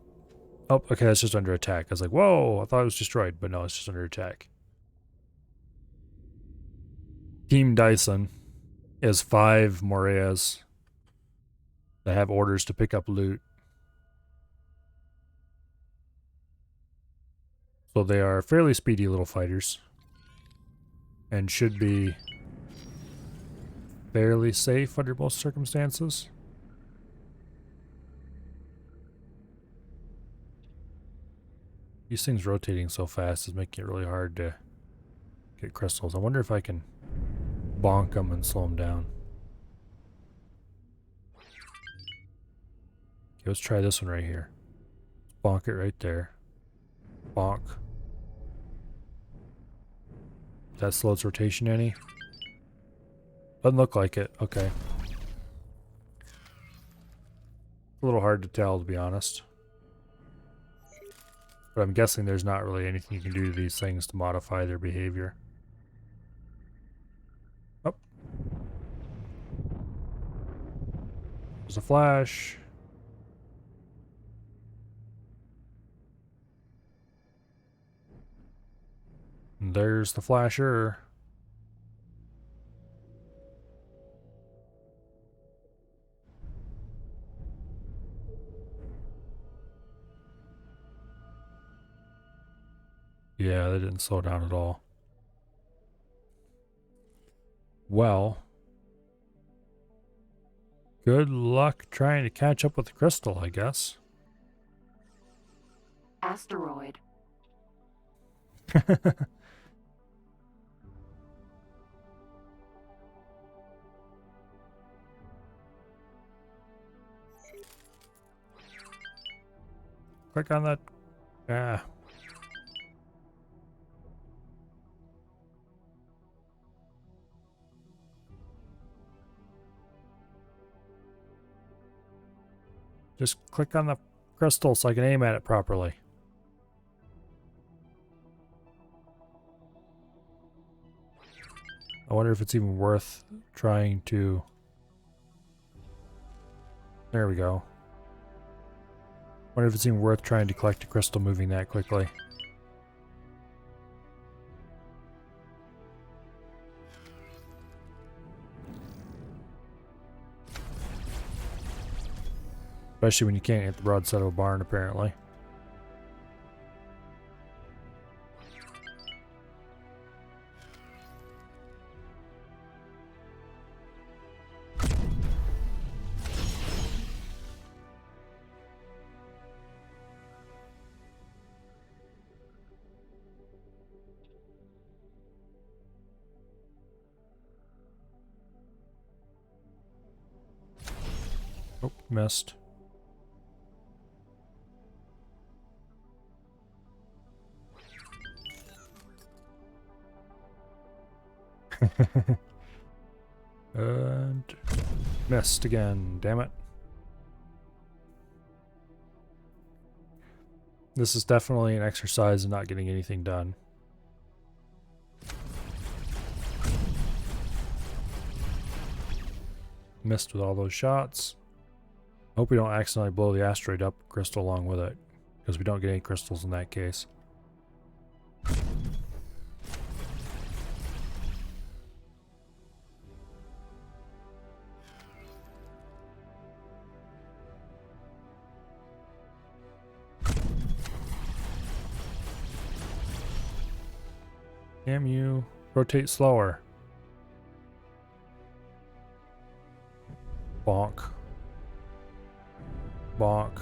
Oh, okay, that's just under attack. I was like, whoa, I thought it was destroyed, but no, it's just under attack. Team Dyson is 5 Moreas that have orders to pick up loot. So they are fairly speedy little fighters. And should be fairly safe under most circumstances. These things rotating so fast is making it really hard to get crystals. I wonder if I can bonk them and slow them down. Okay, let's try this one right here. Bonk it right there. Bonk. That slow its rotation any? Doesn't look like it. Okay. A little hard to tell, to be honest. But I'm guessing there's not really anything you can do to these things to modify their behavior. Oh. There's a flash. And there's the flasher. Yeah, they didn't slow down at all. Well, good luck trying to catch up with the crystal, I guess. Asteroid. Click on that. Ah. Just click on the crystal so I can aim at it properly. I wonder if it's even worth trying to... There we go. Wonder if it's even worth trying to collect a crystal moving that quickly. Especially when you can't hit the broadside of a barn, apparently. Oh, missed. And missed again, damn it. This is definitely an exercise in not getting anything done. Missed with all those shots. Hope we don't accidentally blow the asteroid up crystal along with it, because we don't get any crystals in that case. Damn you. Rotate slower. Bonk. Bonk.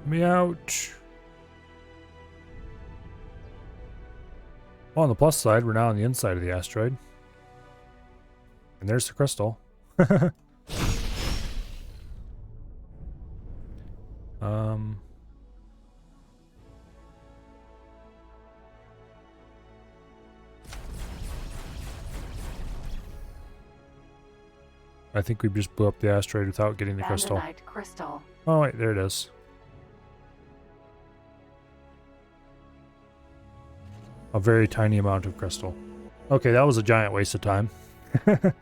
Me out. Well, on the plus side, we're now on the inside of the asteroid. And there's the crystal. I think we just blew up the asteroid without getting the crystal. Crystal. Oh wait, there it is. A very tiny amount of crystal. Okay, that was a giant waste of time. So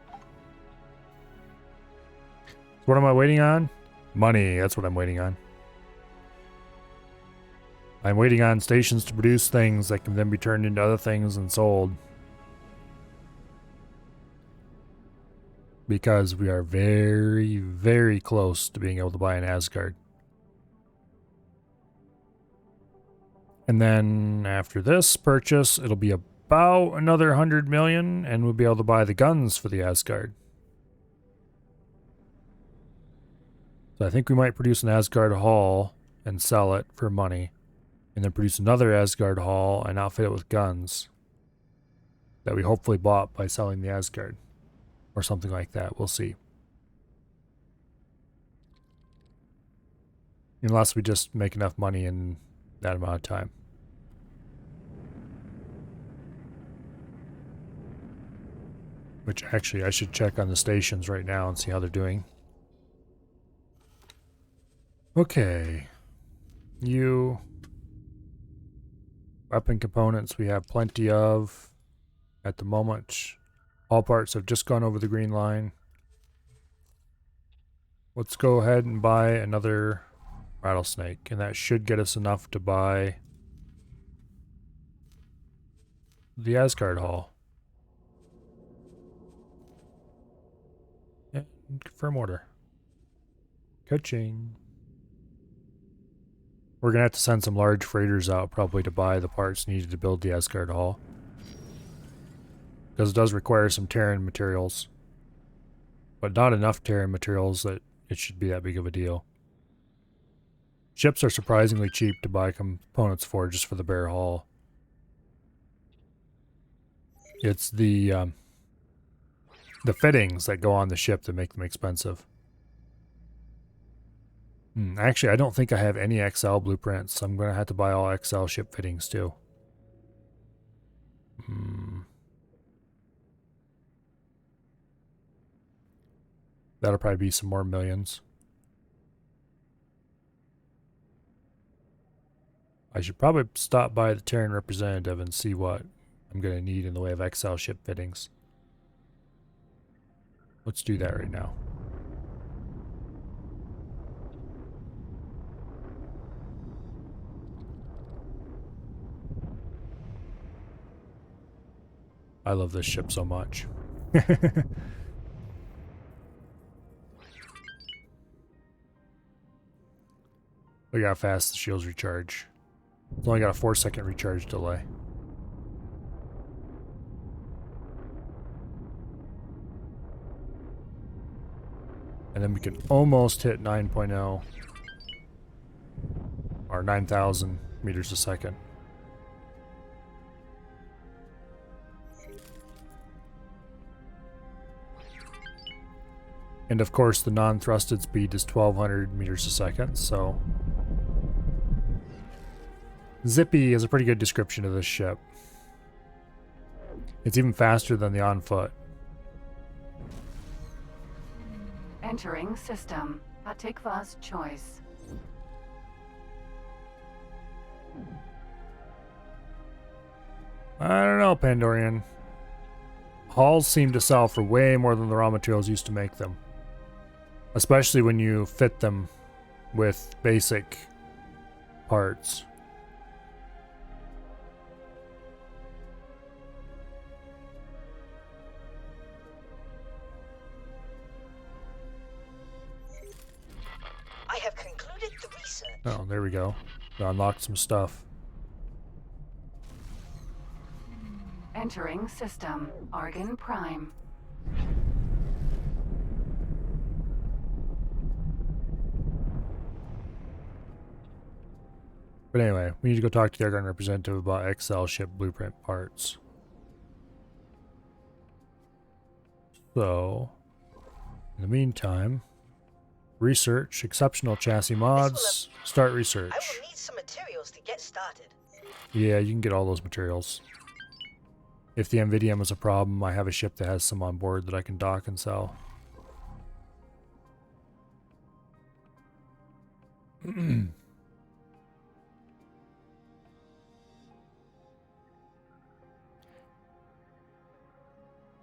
what am I waiting on? Money, that's what I'm waiting on. I'm waiting on stations to produce things that can then be turned into other things and sold. Because we are very, very close to being able to buy an Asgard. And then after this purchase, it'll be about another 100 million, and we'll be able to buy the guns for the Asgard. So I think we might produce an Asgard Hall and sell it for money. And then produce another Asgard Hall and outfit it with guns that we hopefully bought by selling the Asgard. Or something like that. We'll see. Unless we just make enough money in that amount of time. Which actually I should check on the stations right now and see how they're doing. Okay. Weapon components we have plenty of at the moment. All parts have just gone over the green line. Let's go ahead and buy another rattlesnake, and that should get us enough to buy the Asgard Hall. And confirm order. Ka-ching. We're going to have to send some large freighters out probably to buy the parts needed to build the Asgard Hall. Because it does require some Terran materials. But not enough Terran materials that it should be that big of a deal. Ships are surprisingly cheap to buy components for just for the bare hull. It's the fittings that go on the ship that make them expensive. Actually, I don't think I have any XL blueprints, so I'm going to have to buy all XL ship fittings too. That'll probably be some more millions. I should probably stop by the Terran representative and see what I'm going to need in the way of XL ship fittings. Let's do that right now. I love this ship so much. Look how fast the shields recharge. It's only got a 4-second recharge delay. And then we can almost hit 9.0 or 9,000 meters a second. And of course the non-thrusted speed is 1200 meters a second, so Zippy is a pretty good description of this ship. It's even faster than the on-foot. Entering system. Patikva's choice. I don't know, Pandorian. Halls seem to sell for way more than the raw materials used to make them. Especially when you fit them with basic parts. I have concluded the research. Oh, there we go. We unlocked some stuff. Entering system. Argon Prime. But anyway, we need to go talk to the Argon representative about XL ship blueprint parts. So, in the meantime, research, exceptional chassis mods, start research. I will need some materials to get started. Yeah, you can get all those materials. If the MVDM is a problem, I have a ship that has some on board that I can dock and sell.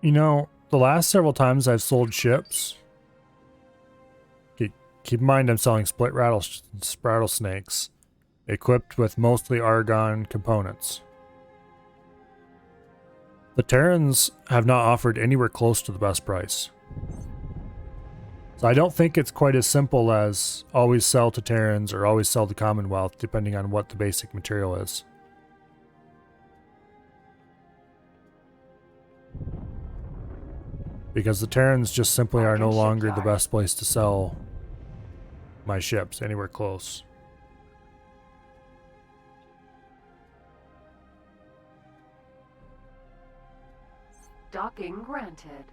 You know, the last several times I've sold ships, keep in mind I'm selling split rattlesnakes, equipped with mostly argon components. The Terrans have not offered anywhere close to the best price. So I don't think it's quite as simple as always sell to Terrans or always sell to Commonwealth, depending on what the basic material is. Because the Terrans just simply are no longer the best place to sell my ships anywhere close. Docking granted.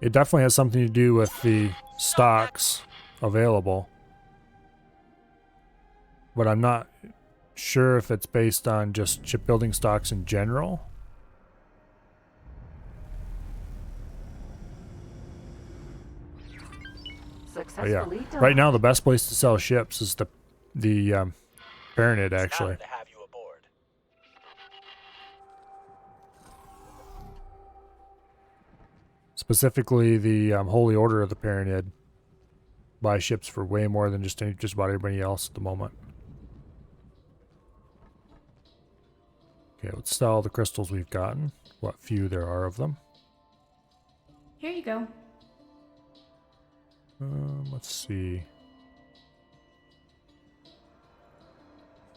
It definitely has something to do with the stocks available. But I'm not sure if it's based on just shipbuilding stocks in general. Oh, yeah. Right now, the best place to sell ships is the Paranid, actually. Specifically, the Holy Order of the Paranid buy ships for way more than just about everybody else at the moment. Okay, let's sell the crystals we've gotten. What few there are of them. Here you go. Let's see.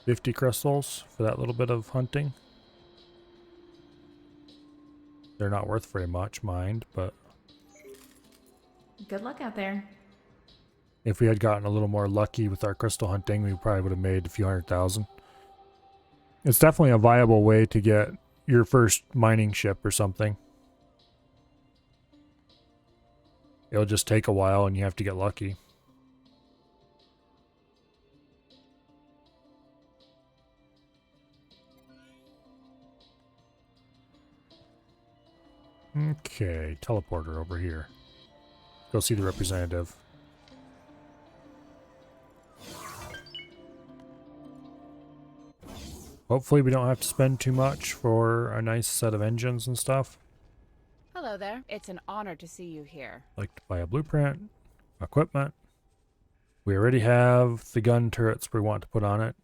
50 crystals for that little bit of hunting. They're not worth very much, mind, but Good luck out there. if we had gotten a little more lucky with our crystal hunting, we probably would have made a few 100,000. It's definitely a viable way to get your first mining ship or something. It'll just take a while and you have to get lucky. Okay, teleporter over here. Go see the representative. Hopefully we don't have to spend too much for a nice set of engines and stuff. Hello there. It's an honor to see you here. Like to buy a blueprint, equipment. We already have the gun turrets we want to put on it.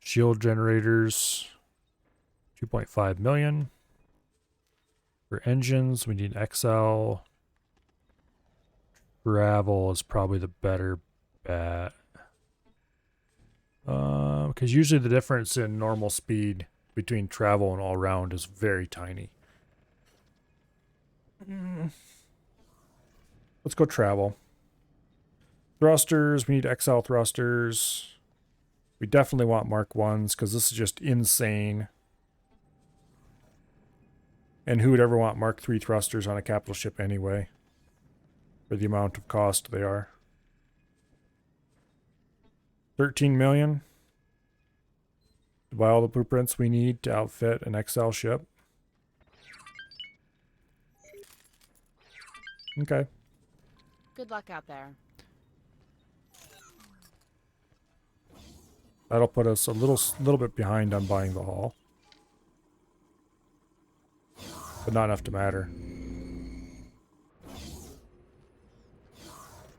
Shield generators, 2.5 million. For engines, we need XL. Travel is probably the better bet. Because usually the difference in normal speed between travel and all-round is very tiny. Let's go travel. Thrusters, we need XL thrusters. We definitely want Mark 1s because this is just insane. And who would ever want Mark 3 thrusters on a capital ship anyway? For the amount of cost they are. 13 million to buy all the blueprints we need to outfit an XL ship. Okay. Good luck out there. That'll put us a little bit behind on buying the hull. But not enough to matter.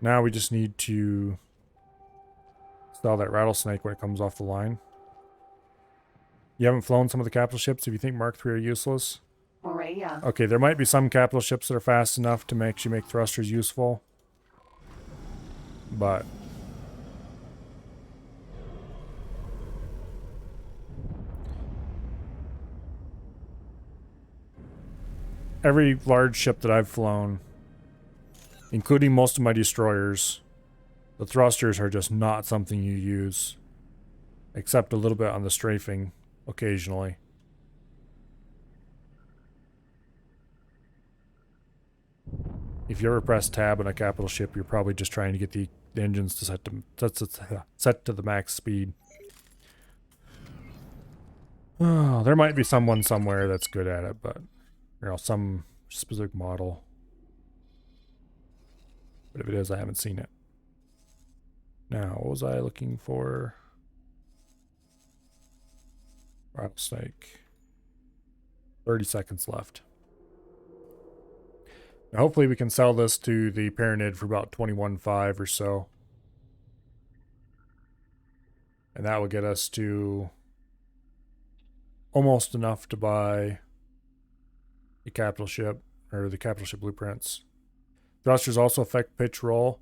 Now we just need to sell that rattlesnake when it comes off the line. You haven't flown some of the capital ships if you think Mark III are useless? Morea. Okay, there might be some capital ships that are fast enough to actually make thrusters useful. But every large ship that I've flown, including most of my destroyers, the thrusters are just not something you use. Except a little bit on the strafing occasionally. If you ever press tab on a capital ship, you're probably just trying to get the engines to set to the max speed. Oh, there might be someone somewhere that's good at it, but you know, some specific model. But if it is, I haven't seen it. Now, what was I looking for? Rattlesnake. 30 seconds left. Now, hopefully we can sell this to the Pyramid for about 21.5 or so. And that will get us to almost enough to buy the capital ship, or the capital ship blueprints. Thrusters also affect pitch roll.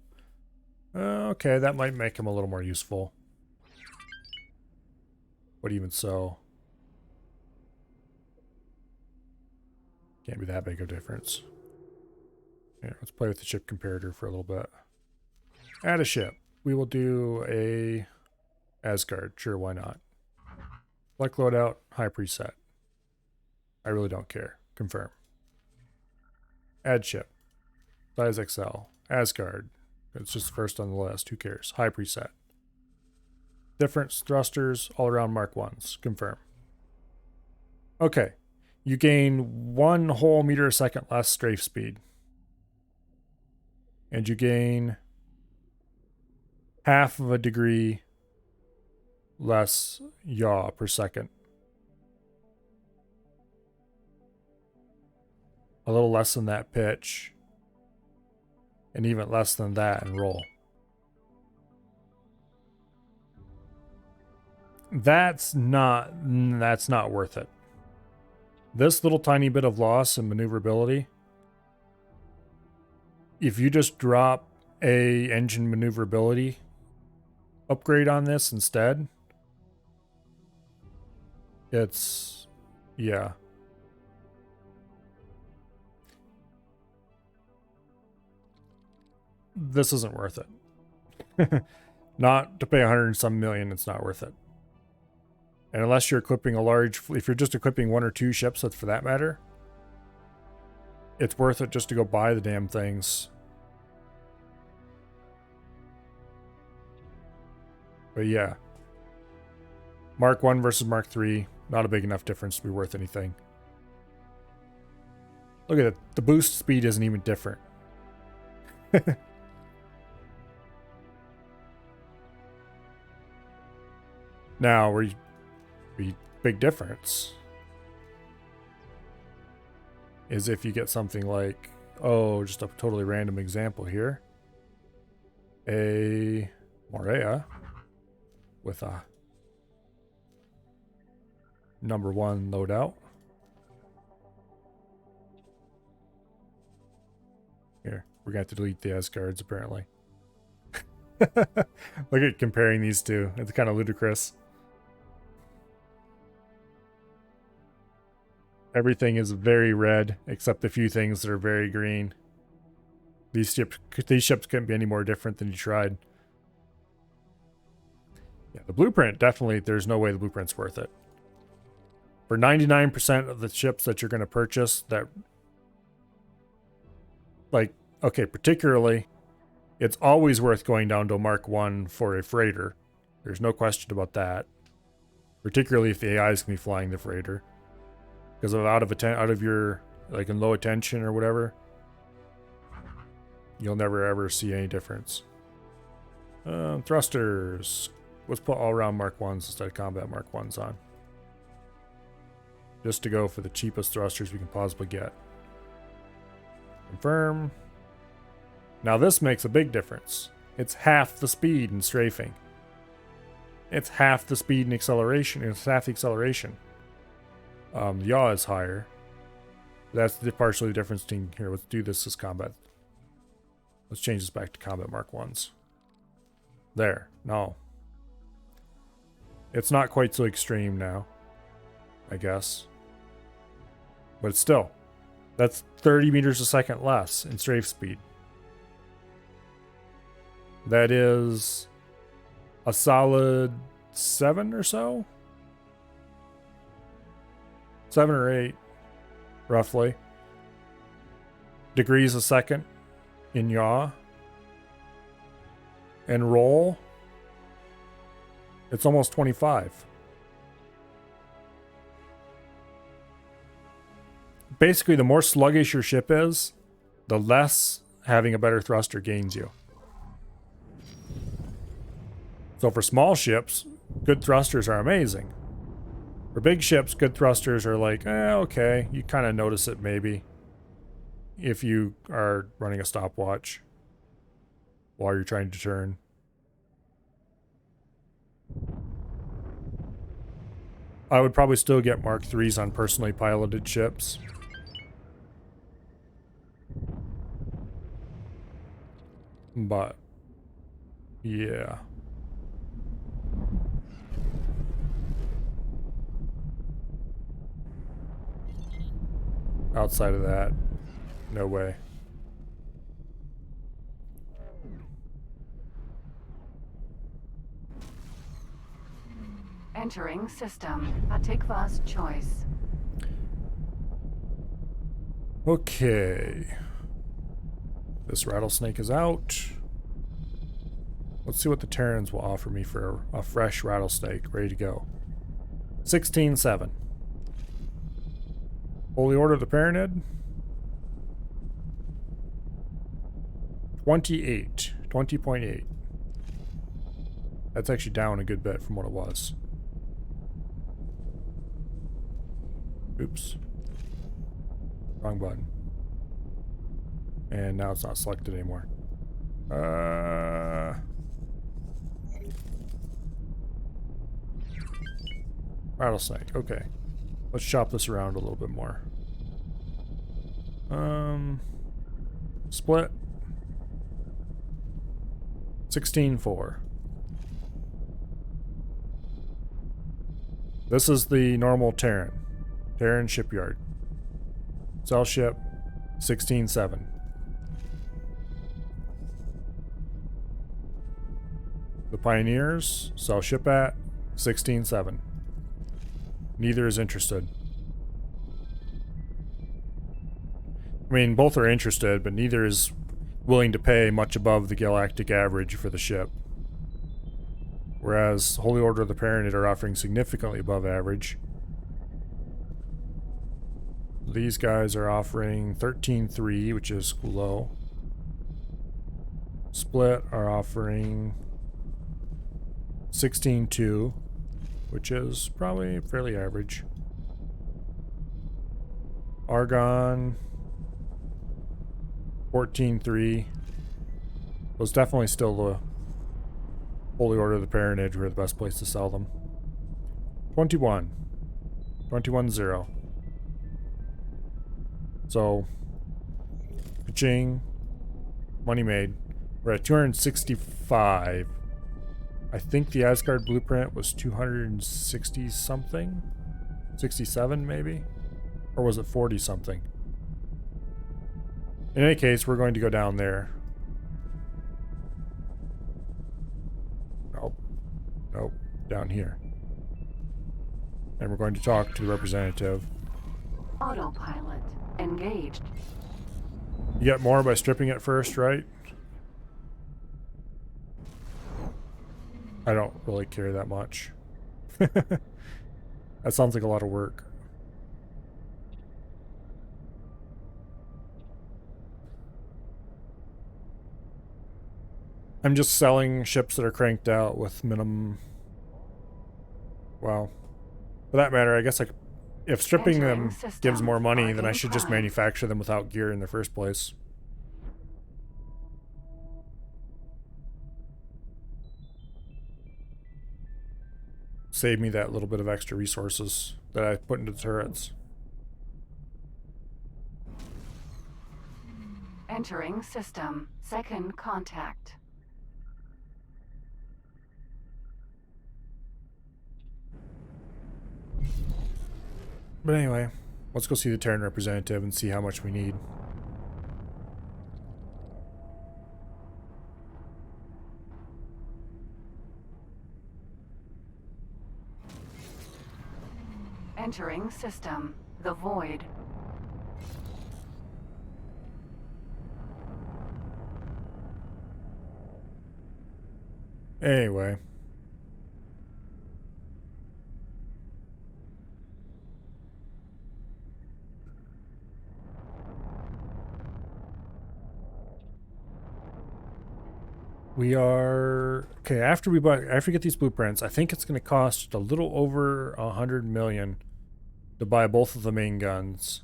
Okay, that might make them a little more useful. But even so, can't be that big of a difference. Here, let's play with the ship comparator for a little bit. Add a ship. We will do a Asgard. Sure, why not? Select loadout, high preset. I really don't care. Confirm. Add ship. Size XL. Asgard. It's just first on the list. Who cares? High preset. Difference thrusters, all around Mark 1s. Confirm. Okay. You gain 1 whole meter a second less strafe speed. And you gain half of a degree less yaw per second. A little less than that pitch. And even less than that in roll. That's not worth it. This little tiny bit of loss in maneuverability, if you just drop a engine maneuverability upgrade on this instead, it's, yeah. This isn't worth it. Not to pay 100 and some million, it's not worth it. And unless you're equipping a large, if you're just equipping 1 or 2 ships, for that matter, it's worth it just to go buy the damn things. But yeah. Mark 1 versus Mark 3, not a big enough difference to be worth anything. Look at it. The boost speed isn't even different. Now, big difference is if you get something like, oh, just a totally random example here. A Morea with a number 1 loadout. Here, we're going to have to delete the Asgards apparently. Look at comparing these two. It's kind of ludicrous. Everything is very red, except a few things that are very green. These ships couldn't be any more different than you tried. Yeah, the blueprint, definitely, there's no way the blueprint's worth it. For 99% of the ships that you're going to purchase, that, like, okay, particularly, it's always worth going down to a Mark 1 for a freighter. There's no question about that. Particularly if the AI is going to be flying the freighter. Because out of your, like, in low attention or whatever, you'll never ever see any difference. Thrusters. Let's put all around Mark 1s instead of combat Mark 1s on. Just to go for the cheapest thrusters we can possibly get. Confirm. Now this makes a big difference. It's half the speed in strafing. It's half the speed in acceleration. It's half the acceleration. The yaw is higher. That's partially the difference between here. Let's do this as combat. Let's change this back to combat Mark 1s. There. No. It's not quite so extreme now, I guess. But still, that's 30 meters a second less in strafe speed. That is a solid 7 or so? 7 or 8, roughly. Degrees a second in yaw. And roll, it's almost 25. Basically, the more sluggish your ship is, the less having a better thruster gains you. So for small ships, good thrusters are amazing. For big ships, good thrusters are like, okay, you kind of notice it maybe if you are running a stopwatch while you're trying to turn. I would probably still get Mark 3s on personally piloted ships. But, yeah. Outside of that, no way. Entering system. Atikva's choice. Okay. This rattlesnake is out. Let's see what the Terrans will offer me for a fresh rattlesnake ready to go. 16-7. Holy Order of the Pyramid. 28. 20.8. That's actually down a good bit from what it was. Oops. Wrong button. And now it's not selected anymore. Rattlesnake. Okay. Let's chop this around a little bit more. Split. 16-4. This is the normal Terran. Terran shipyard. Cell ship. 16-7. The Pioneers. Cell ship at 16-7. Neither is interested. I mean, both are interested, but neither is willing to pay much above the galactic average for the ship. Whereas Holy Order of the Pyramid are offering significantly above average. These guys are offering 13.3, which is low. Split are offering 16.2, which is probably fairly average. Argon 14.3. Was definitely still the Holy Order of the Pyramid were the best place to sell them. 21. 21-0. So, ka-ching. Money made. We're at 265. I think the Asgard blueprint was 260 something? 67 maybe? Or was it 40 something? In any case, we're going to go down there. Nope. Nope. Down here. And we're going to talk to the representative. Autopilot engaged. You get more by stripping it first, right? I don't really care that much. That sounds like a lot of work. I'm just selling ships that are cranked out with minimum Well, for that matter, I guess if stripping them gives more money, then I should just incoming. manufacture them without gear in the first place. Save me that little bit of extra resources that I put into turrets. Entering system. Second contact. But anyway, let's go see the Terran representative and see how much we need. Entering system. The void. Anyway. We are okay. After we get these blueprints, I think it's going to cost a little over 100 million to buy both of the main guns.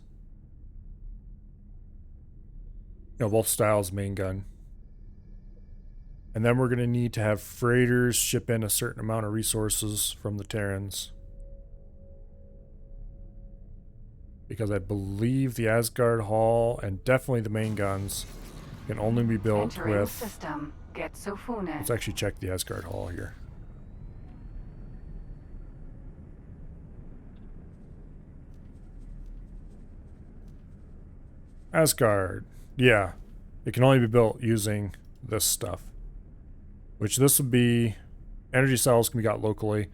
You know, both styles main gun. And then we're going to need to have freighters ship in a certain amount of resources from the Terrans. Because I believe the Asgard Hall and definitely the main guns can only be built Entering with... system. Getsufune. Let's actually check the Asgard Hall here. Asgard. Yeah. It can only be built using this stuff. Which this would be... Energy cells can be got locally.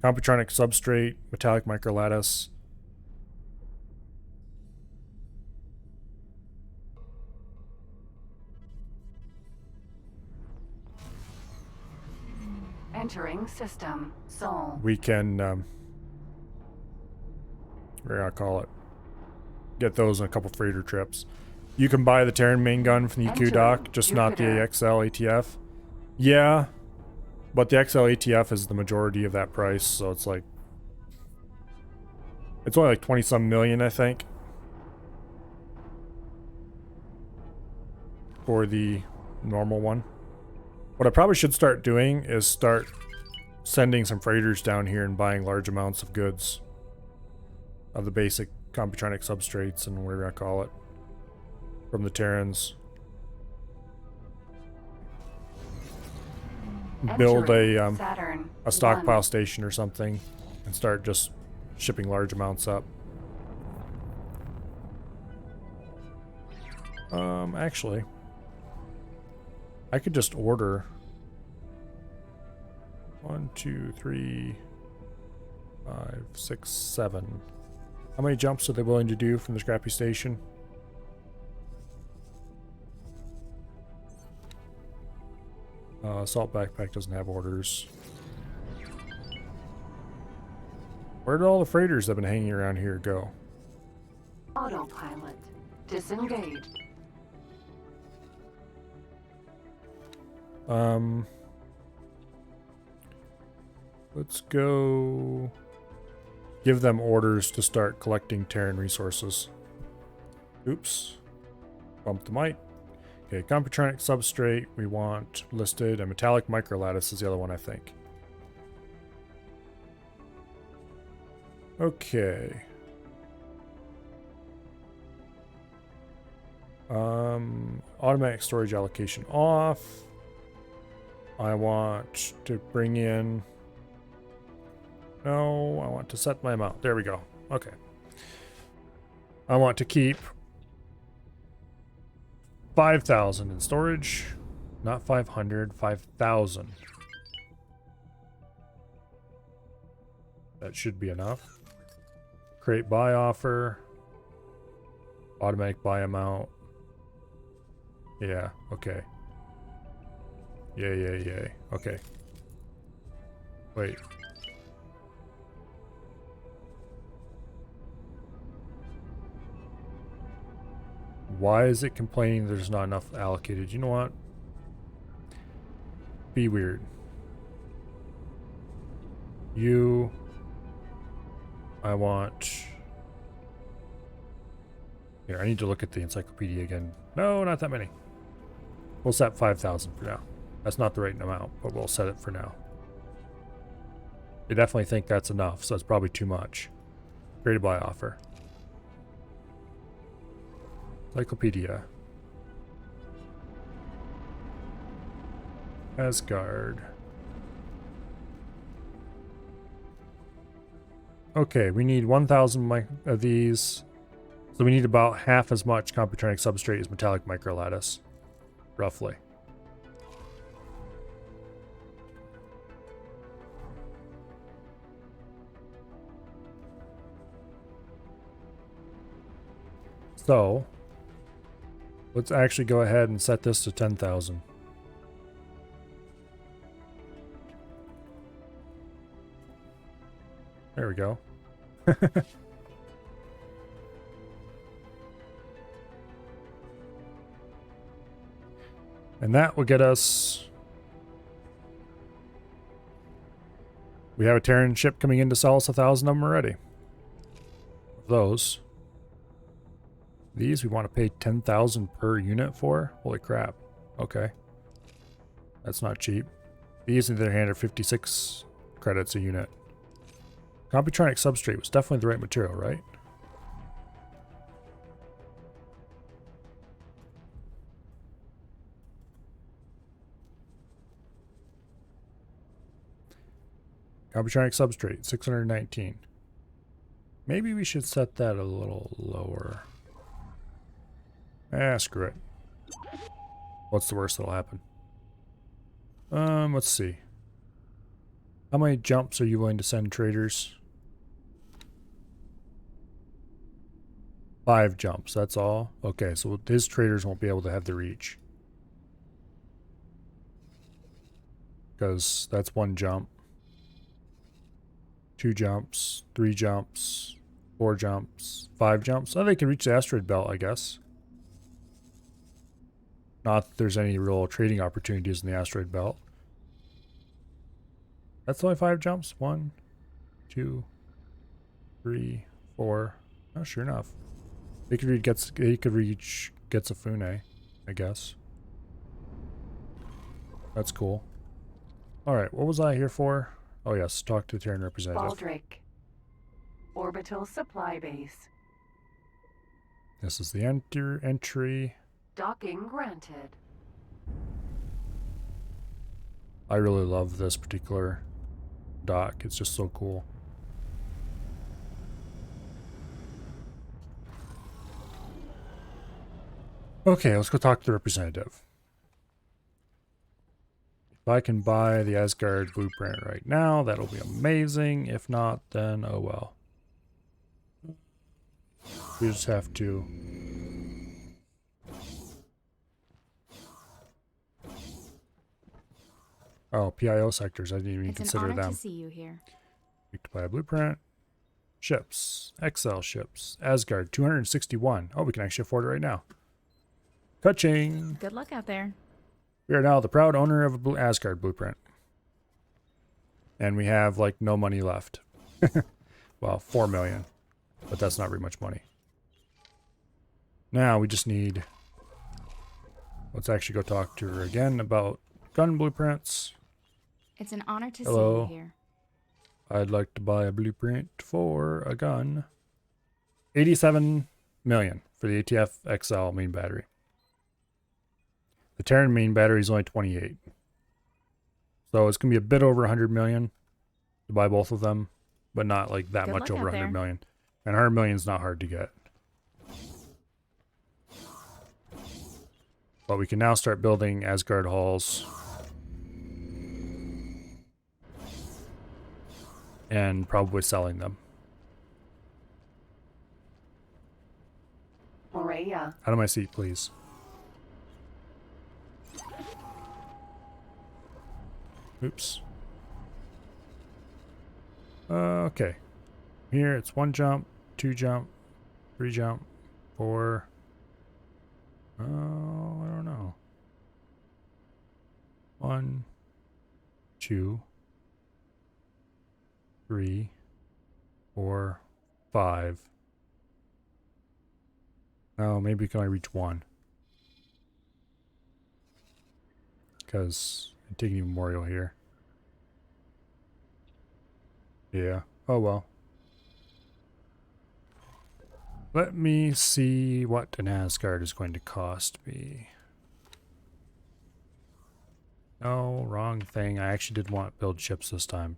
Computronic substrate, metallic microlattice. Entering system. Soul. We can, what do I call it? Get those in a couple freighter trips. You can buy the Terran main gun from the EQ dock, just not the XL ATF. Yeah, but the XL ATF is the majority of that price, so it's like... It's only like 20-some million, I think. For the normal one. What I probably should start doing is start sending some freighters down here and buying large amounts of goods. Of the basic Computronic substrates and whatever I call it. From the Terrans. Build a stockpile station or something. And start just shipping large amounts up. Actually... I could just order 1, 2, 3, 5, 6, 7. How many jumps are they willing to do from the scrappy station? Assault backpack doesn't have orders. Where did all the freighters that have been hanging around here go? Autopilot. Disengaged. Let's go give them orders to start collecting Terran resources. Oops. Bump the mic. Okay, Computronic substrate we want listed, and metallic microlattice is the other one, I think. Okay. Automatic storage allocation off. I want to bring in... No, I want to set my amount. There we go. Okay. I want to keep 5,000 in storage. Not 500, 5,000. That should be enough. Create buy offer. Automatic buy amount. Yeah, okay. Yay. Okay. Wait. Why is it complaining there's not enough allocated? You know what? Be weird. You I want... Here, I need to look at the encyclopedia again. No, not that many. We'll set 5,000 for now. That's not the right amount, but we'll set it for now. They definitely think that's enough, so it's probably too much. Ready to buy offer. Encyclopedia. Asgard. Okay, we need 1,000 of these. So we need about half as much computronic substrate as metallic microlattice. Roughly. So, let's actually go ahead and set this to 10,000. There we go. And that will get us... We have a Terran ship coming in to sell us 1,000 of them already. Those. These we want to pay 10,000 per unit for? Holy crap. Okay. That's not cheap. These, on the other hand, are 56 credits a unit. Computronic substrate was definitely the right material, right? Computronic substrate, 619. Maybe we should set that a little lower. Screw it. What's the worst that'll happen? Let's see. How many jumps are you willing to send traders? 5 jumps, that's all? Okay, so his traders won't be able to have the reach. Because that's 1 jump. 2 jumps, 3 jumps, 4 jumps, 5 jumps. Oh, they can reach the asteroid belt, I guess. Not that there's any real trading opportunities in the asteroid belt. That's only 5 jumps. 1, 2, 3, 4. Oh, sure enough. They could reach Getsafune, I guess. That's cool. Alright, what was I here for? Oh yes, talk to the Terran representative. Baldric. Orbital supply base. This is the entry. Docking granted. I really love this particular dock. It's just so cool. Okay, let's go talk to the representative. If I can buy the Asgard blueprint right now, that'll be amazing. If not, then oh well. We just have to... Oh, PIO sectors. I didn't even consider them. It's an honor to see you here. We could buy a blueprint. Ships. XL ships. Asgard, 261. Oh, we can actually afford it right now. Ka-ching! Good luck out there. We are now the proud owner of a Asgard blueprint. And we have, like, no money left. Well, 4 million. But that's not very much money. Now, we just need... Let's actually go talk to her again about gun blueprints. It's an honor to Hello. see you here. I'd like to buy a blueprint for a gun. 87 million for the ATF XL main battery. The Terran main battery is only 28. So it's going to be a bit over 100 million to buy both of them, but not like that Good much luck over out 100 there. million. And 100 million is not hard to get. But we can now start building Asgard halls. And probably selling them. Morea. Out of my seat, please. Oops. Okay. Here it's 1 jump, 2 jump, 3 jump, 4. Oh, I don't know. 1, 2, 3, 4, 5. Oh, maybe we can only reach 1. Because Antigone Memorial here. Yeah. Oh well. Let me see what an Asgard is going to cost me. No, wrong thing. I actually did want to build ships this time.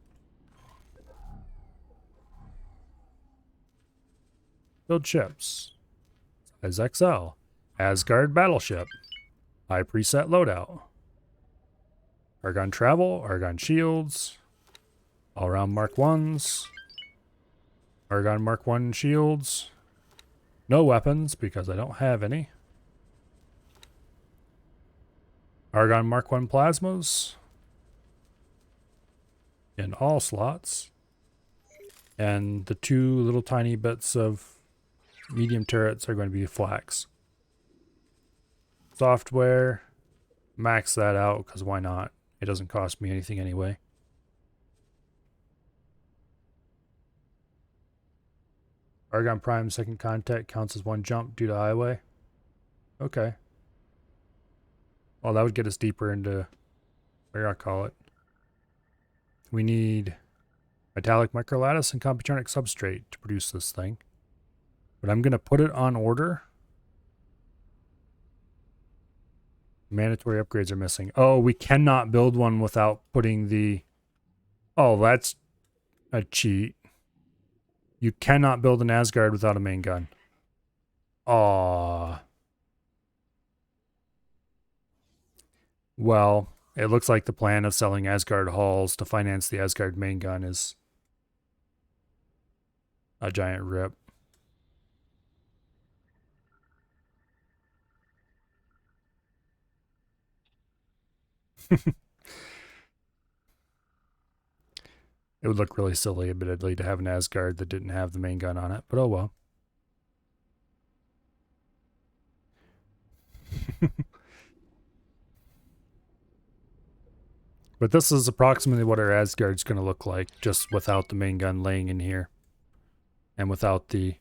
Build ships. As XL. Asgard battleship. High preset loadout. Argon travel, Argon shields. All around Mark 1s. Argon Mark 1 shields. No weapons because I don't have any. Argon Mark 1 plasmas. In all slots. And the 2 little tiny bits of medium turrets are going to be flax. Software. Max that out because why not? It doesn't cost me anything anyway. Argon Prime second contact counts as 1 jump due to highway. Okay. Well, that would get us deeper into where I call it. We need metallic microlattice and computronic substrate to produce this thing. But I'm going to put it on order. Mandatory upgrades are missing. Oh, we cannot build one without putting the... Oh, that's a cheat. You cannot build an Asgard without a main gun. Aww. Well, it looks like the plan of selling Asgard hulls to finance the Asgard main gun is a giant rip. It would look really silly, admittedly, to have an Asgard that didn't have the main gun on it, but oh well. But this is approximately what our Asgard's going to look like, just without the main gun laying in here. And without the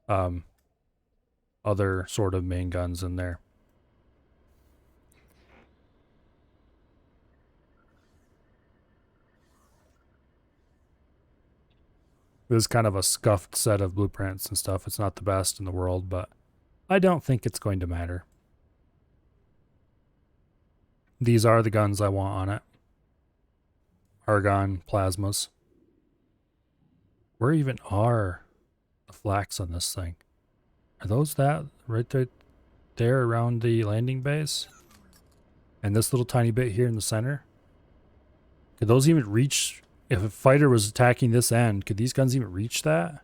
other sort of main guns in there. This is kind of a scuffed set of blueprints and stuff. It's not the best in the world, but I don't think it's going to matter. These are the guns I want on it. Argon plasmas. Where even are the flax on this thing? Are those that right there around the landing base? And this little tiny bit here in the center? Could those even reach... If a fighter was attacking this end, could these guns even reach that?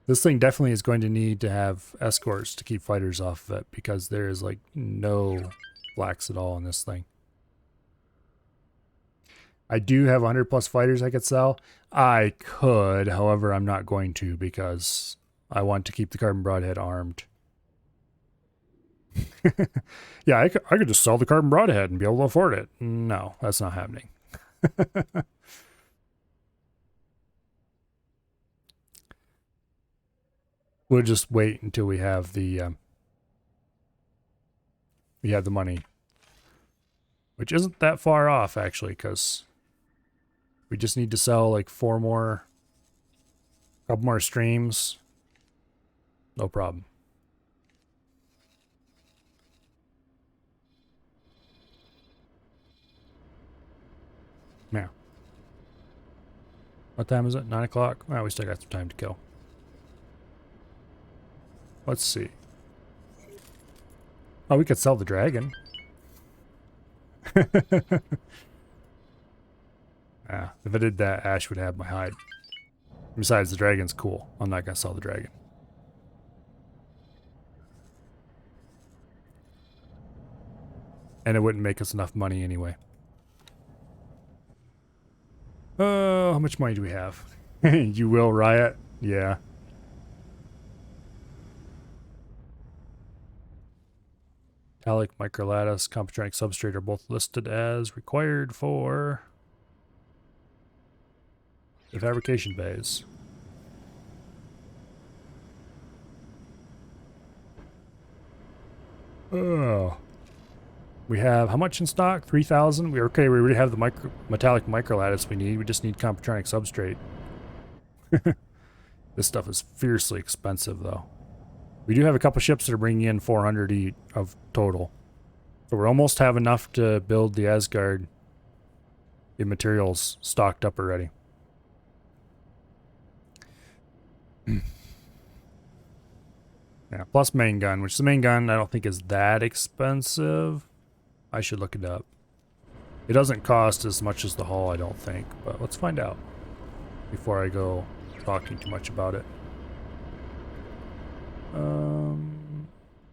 This thing definitely is going to need to have escorts to keep fighters off of it, because there is like no flax at all in this thing. I do have 100 plus fighters I could sell. I could, however, I'm not going to because I want to keep the carbon broadhead armed. Yeah, I could just sell the carbon broadhead and be able to afford it. No, that's not happening. We'll just wait until we have the money, which isn't that far off actually, because we just need to sell like couple more streams. No problem. Now, what time is it? 9 o'clock? Well, we still got some time to kill. Let's see. Oh, we could sell the dragon. Yeah, if I did that, Ash would have my hide. Besides, the dragon's cool. I'm not going to sell the dragon. And it wouldn't make us enough money anyway. How much money do we have? You will riot? Yeah. Metallic microlattice, computronic substrate are both listed as required for The fabrication bays. Oh. We have how much in stock? 3,000? We already have the metallic microlattice we need. We just need computronic substrate. This stuff is fiercely expensive though. We do have a couple ships that are bringing in 400 each of total. So we're almost have enough to build the Asgard in materials stocked up already. Yeah, plus main gun, which the main gun I don't think is that expensive. I should look it up. It doesn't cost as much as the hull, I don't think, but let's find out before I go talking too much about it.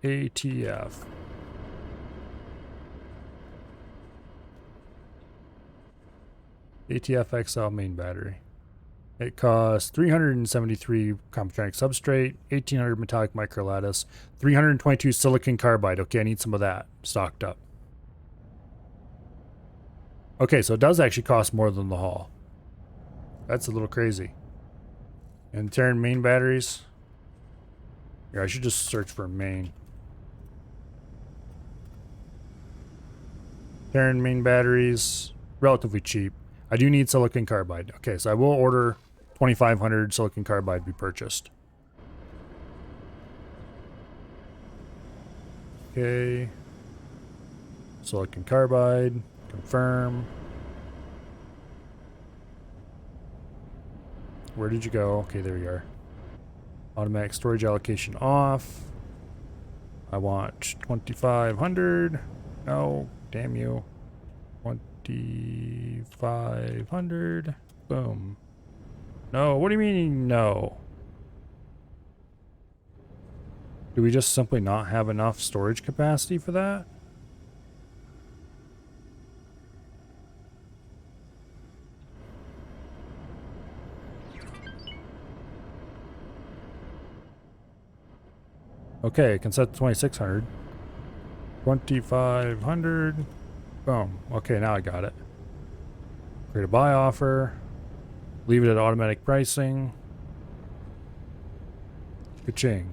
ATF. ATF XL main battery. It costs 373 computronic substrate, 1800 metallic microlattice, 322 silicon carbide. Okay, I need some of that stocked up. Okay, so it does actually cost more than the hull. That's a little crazy. And Terran main batteries. Here, I should just search for main. Terran main batteries, relatively cheap. I do need silicon carbide. Okay, so I will order 2,500 silicon carbide be purchased. Okay. Silicon carbide. Confirm. Where did you go? Okay, there you are. Automatic storage allocation off. I want 2,500. No, damn you. 2,500. Boom. No, what do you mean no? Do we just simply not have enough storage capacity for that? Okay, I can set 2,600. 2,500. Boom. Okay, now I got it. Create a buy offer. Leave it at automatic pricing. Ka-ching.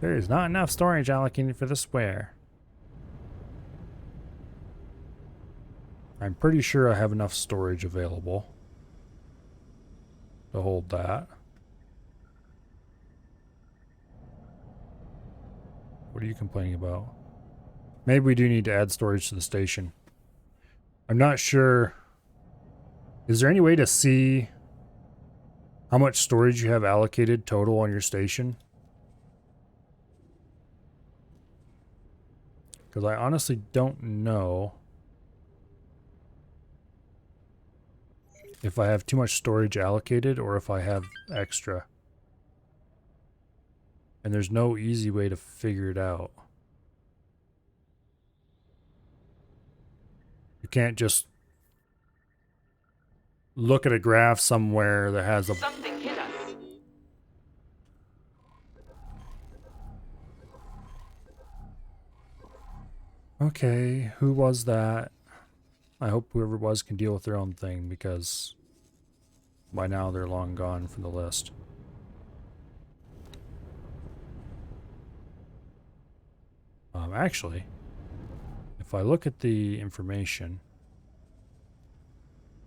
There is not enough storage allocated for this ware. I'm pretty sure I have enough storage available to hold that. What are you complaining about? Maybe we do need to add storage to the station. I'm not sure. Is there any way to see how much storage you have allocated total on your station? Because I honestly don't know if I have too much storage allocated or if I have extra. And there's no easy way to figure it out. You can't just look at a graph somewhere that has a... Something hit us. Okay, who was that? I hope whoever it was can deal with their own thing, because by now they're long gone from the list. Actually, if I look at the information,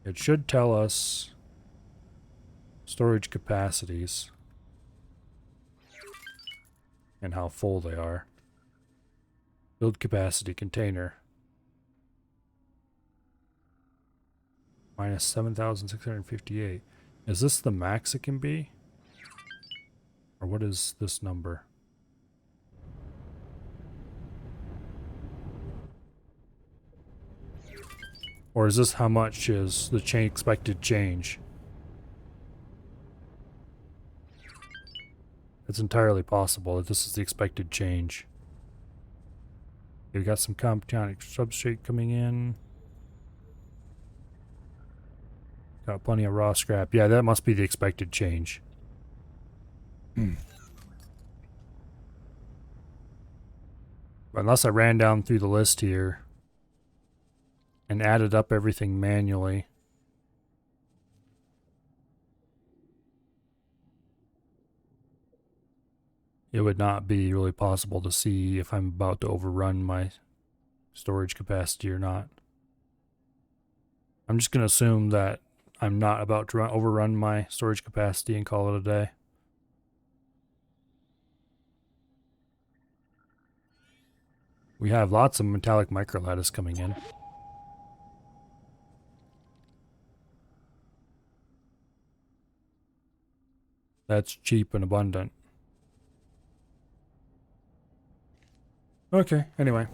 it should tell us storage capacities and how full they are. Build capacity container. Minus 7,658. Is this the max it can be? Or what is this number? Or is this how much is the expected change? It's entirely possible that this is the expected change. We've got some computonic substrate coming in. Got plenty of raw scrap. Yeah, that must be the expected change. Unless I ran down through the list here and added up everything manually. it would not be really possible to see if I'm about to overrun my storage capacity or not. I'm just going to assume that I'm not about to overrun my storage capacity and call it a day. We have lots of metallic microlattice coming in. That's cheap and abundant. Okay, anyway.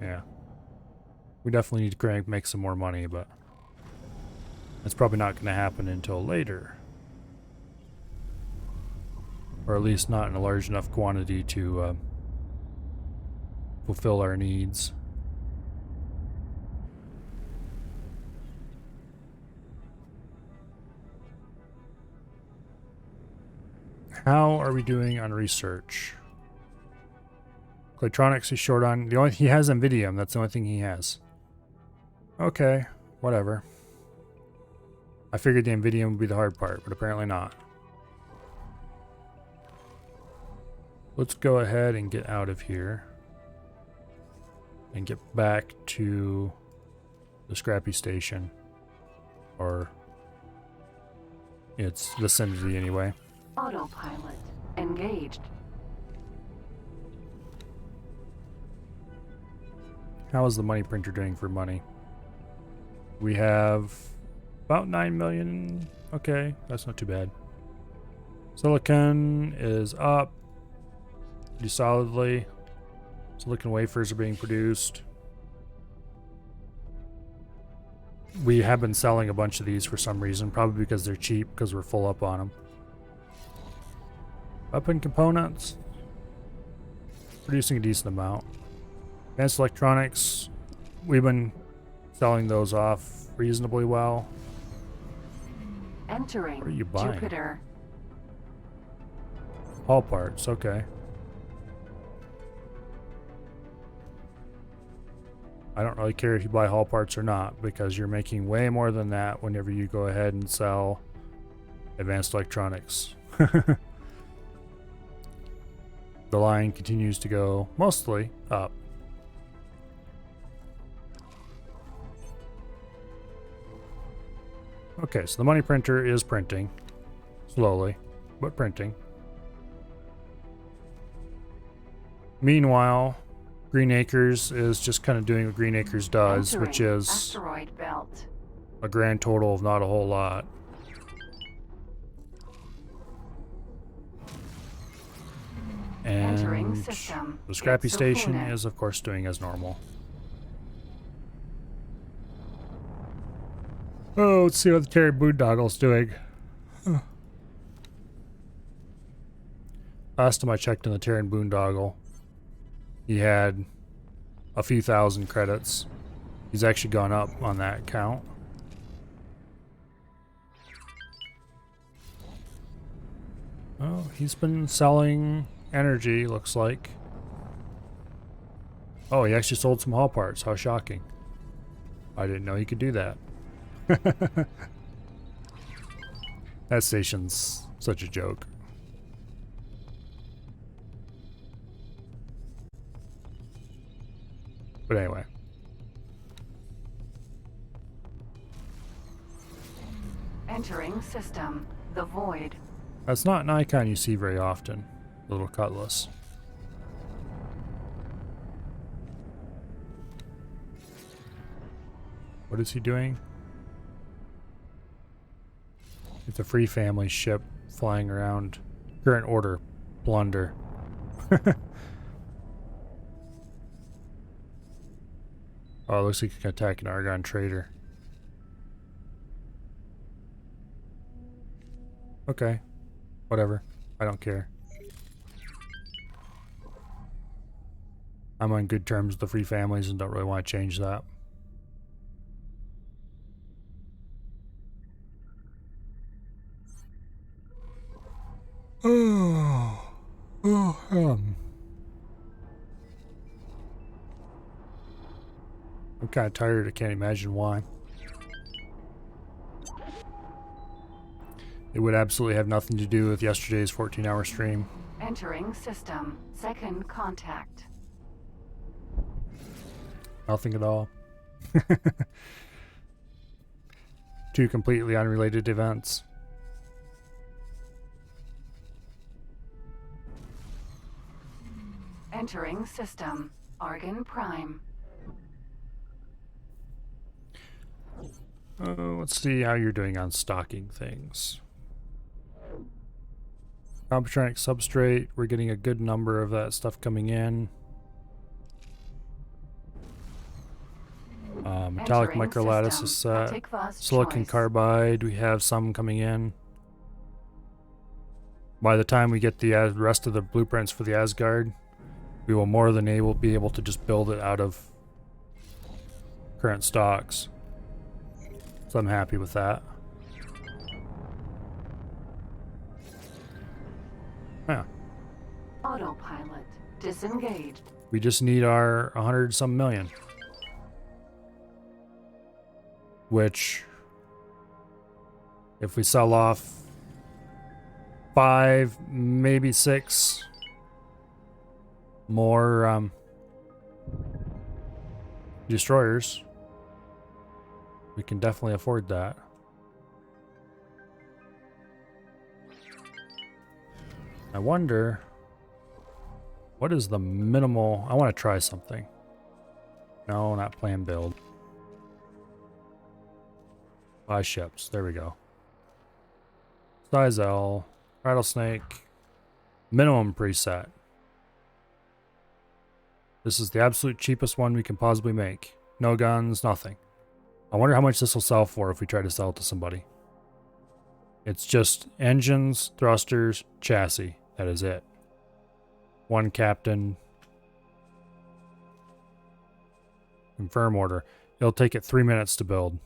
Yeah. We definitely need to make some more money, but that's probably not going to happen until later. Or at least not in a large enough quantity to fulfill our needs. How are we doing on research? Claytronics is short on he has Nvidium, that's the only thing he has. Okay, whatever. I figured the Nvidium would be the hard part, but apparently not. Let's go ahead and get out of here and get back to the scrappy station, or its vicinity anyway. Autopilot engaged. How is the money printer doing for money? We have about 9 million. Okay, that's not too bad. Silicon is up pretty solidly. Silicon wafers are being produced. We have been selling a bunch of these for some reason, probably because they're cheap, because we're full up on them. Weapon components, producing a decent amount. Advanced electronics, we've been selling those off reasonably well. Entering what are you buying? Jupiter. All parts, okay. I don't really care if you buy hull parts or not, because you're making way more than that whenever you go ahead and sell advanced electronics. The line continues to go mostly up. Okay, so the money printer is printing. Slowly, but printing. Meanwhile, Green Acres is just kind of doing what Green Acres does, Entering which is asteroid belt. a grand total of not a whole lot. Entering And system. the scrappy station Itsofune. is, of course, doing as normal. Oh, let's see what the Terry Boondoggle's doing. Huh. Last time I checked in the Terran Boondoggle, he had a few thousand credits. He's actually gone up on that count. Oh, he's been selling energy, looks like. Oh, he actually sold some hull parts. How shocking. I didn't know he could do that. That station's such a joke. But anyway. Entering system. The void. That's not an icon you see very often. Little cutlass. What is he doing? It's a free family ship flying around. Current order. Blunder. Oh, it looks like he can attack an Argon trader. Okay. Whatever. I don't care. I'm on good terms with the free families and don't really want to change that. I'm kind of tired. I can't imagine why. It would absolutely have nothing to do with yesterday's 14-hour stream. Entering system. Second contact. Nothing at all. Two completely unrelated events. Entering system. Argon Prime. Let's see how you're doing on stocking things. Computronic substrate, we're getting a good number of that stuff coming in. Metallic Entering microlattice is system. set. Atikva's Silicon choice. carbide, we have some coming in. By the time we get the rest of the blueprints for the Asgard, we will more than be able to just build it out of current stocks. So I'm happy with that. Yeah. Autopilot. Disengaged. We just need our 100 some million. Which, if we sell off 5, maybe 6 more destroyers, we can definitely afford that. I wonder, what is the minimal? I want to try something. No, not plan build. Buy ships. There we go. Size L. Rattlesnake. Minimum preset. This is the absolute cheapest one we can possibly make. No guns, nothing. I wonder how much this will sell for if we try to sell it to somebody. It's just engines, thrusters, chassis. That is it. One captain. Confirm order. It'll take it 3 minutes to build.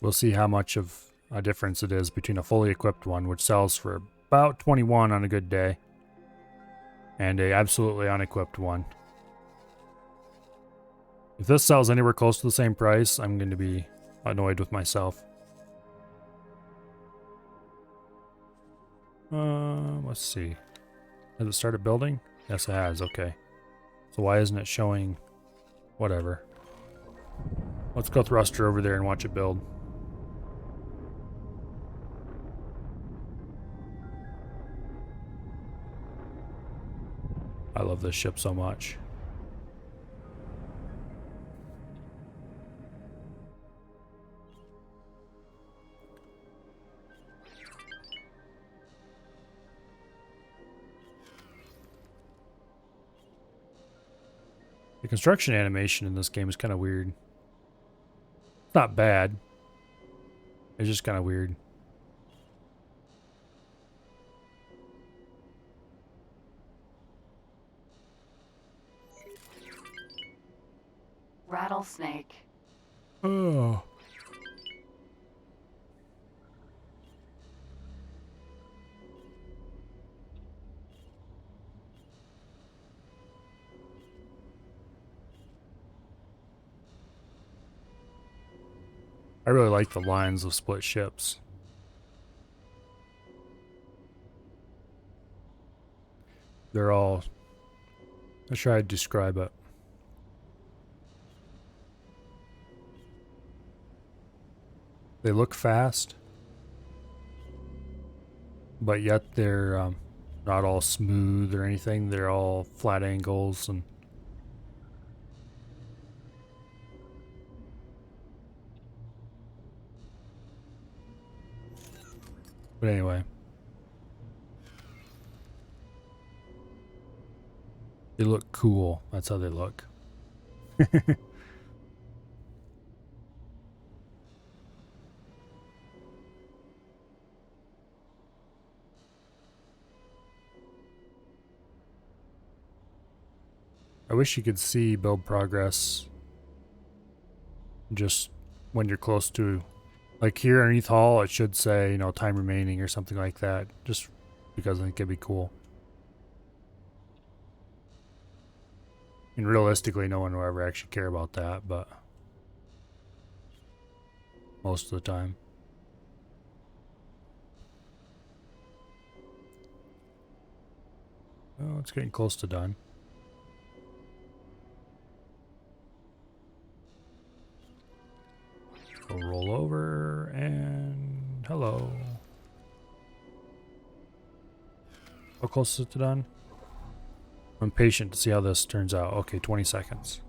We'll see how much of a difference it is between a fully equipped one, which sells for about 21 on a good day, and a absolutely unequipped one. If this sells anywhere close to the same price, I'm going to be annoyed with myself. Let's see. Has it started building? Yes, it has. Okay. So why isn't it showing? Whatever. Let's go thruster over there and watch it build. I love this ship so much. The construction animation in this game is kind of weird. It's not bad. It's just kind of weird. Rattlesnake. Oh. I really like the lines of split ships. They're all... Let's try to describe it. They look fast, but yet they're not all smooth or anything. They're all flat angles and... But anyway. They look cool. That's how they look. I wish you could see build progress just when you're close to, like here underneath Hall, it should say, you know, time remaining or something like that, just because I think it'd be cool. And realistically, no one will ever actually care about that, but most of the time. Oh, it's getting close to done. We'll roll over and hello. How close is it to done? I'm patient to see how this turns out. Okay, 20 seconds.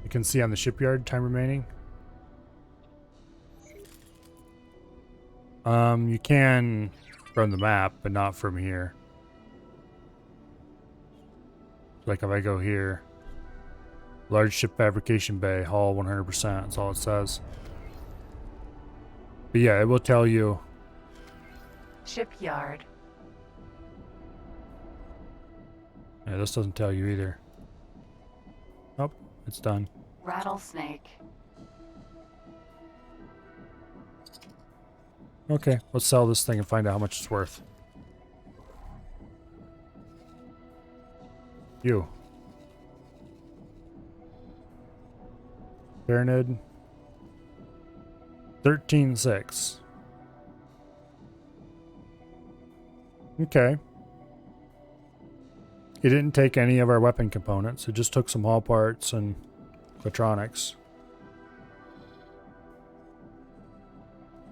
You can see on the shipyard time remaining. You can from the map, but not from here. Like if I go here, large ship fabrication bay, hull 100%, that's all it says. But yeah, it will tell you. Shipyard. Yeah, this doesn't tell you either. Oh, it's done. Rattlesnake. Okay, let's sell this thing and find out how much it's worth. You. Baronid. 13.6. Okay. It didn't take any of our weapon components. It just took some hull parts and electronics.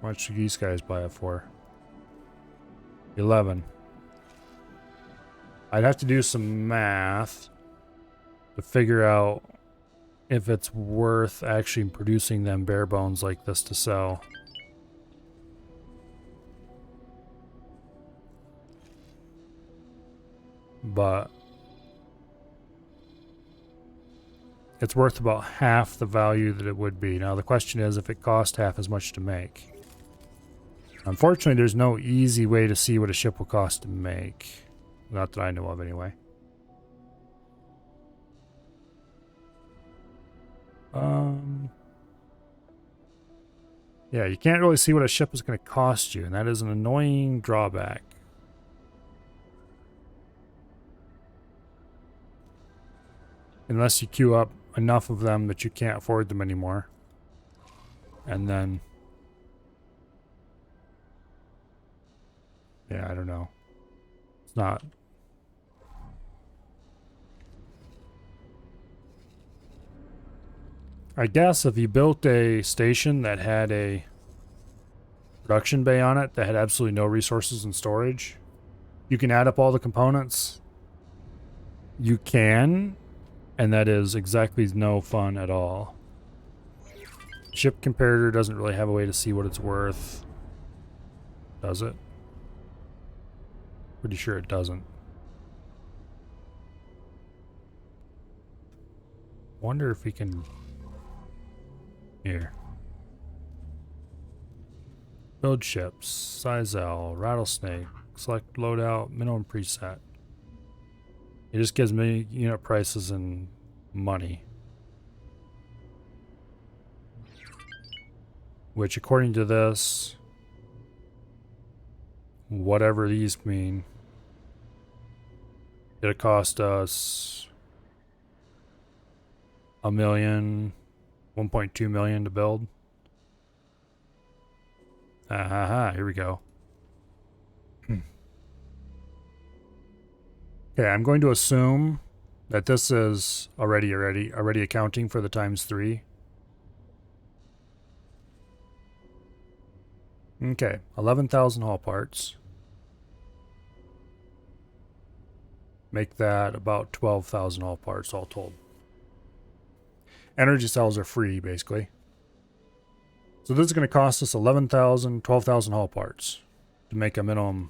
How much did these guys buy it for? 11. I'd have to do some math to figure out if it's worth actually producing them bare bones like this to sell. But it's worth about half the value that it would be. Now the question is if it cost half as much to make. Unfortunately, there's no easy way to see what a ship will cost to make. Not that I know of, anyway. Yeah, you can't really see what a ship is going to cost you, and that is an annoying drawback. Unless you queue up enough of them that you can't afford them anymore. And then... yeah, I don't know. It's not... I guess if you built a station that had a production bay on it that had absolutely no resources and storage, you can add up all the components. You can, and that is exactly no fun at all. Ship comparator doesn't really have a way to see what it's worth. Does it? Pretty sure it doesn't. Wonder if we can... here. Build ships. Size L. Rattlesnake. Select loadout. Minimum preset. It just gives me unit prices and money. Which, according to this, whatever these mean, it'll cost us $1 million, 1.2 million to build. Here we go. Okay, I'm going to assume that this is already accounting for the ×3. Okay, 11,000 hull parts. Make that about 12,000 hull parts all told. Energy cells are free, basically. So this is going to cost us 11,000, 12,000 hull parts to make a minimum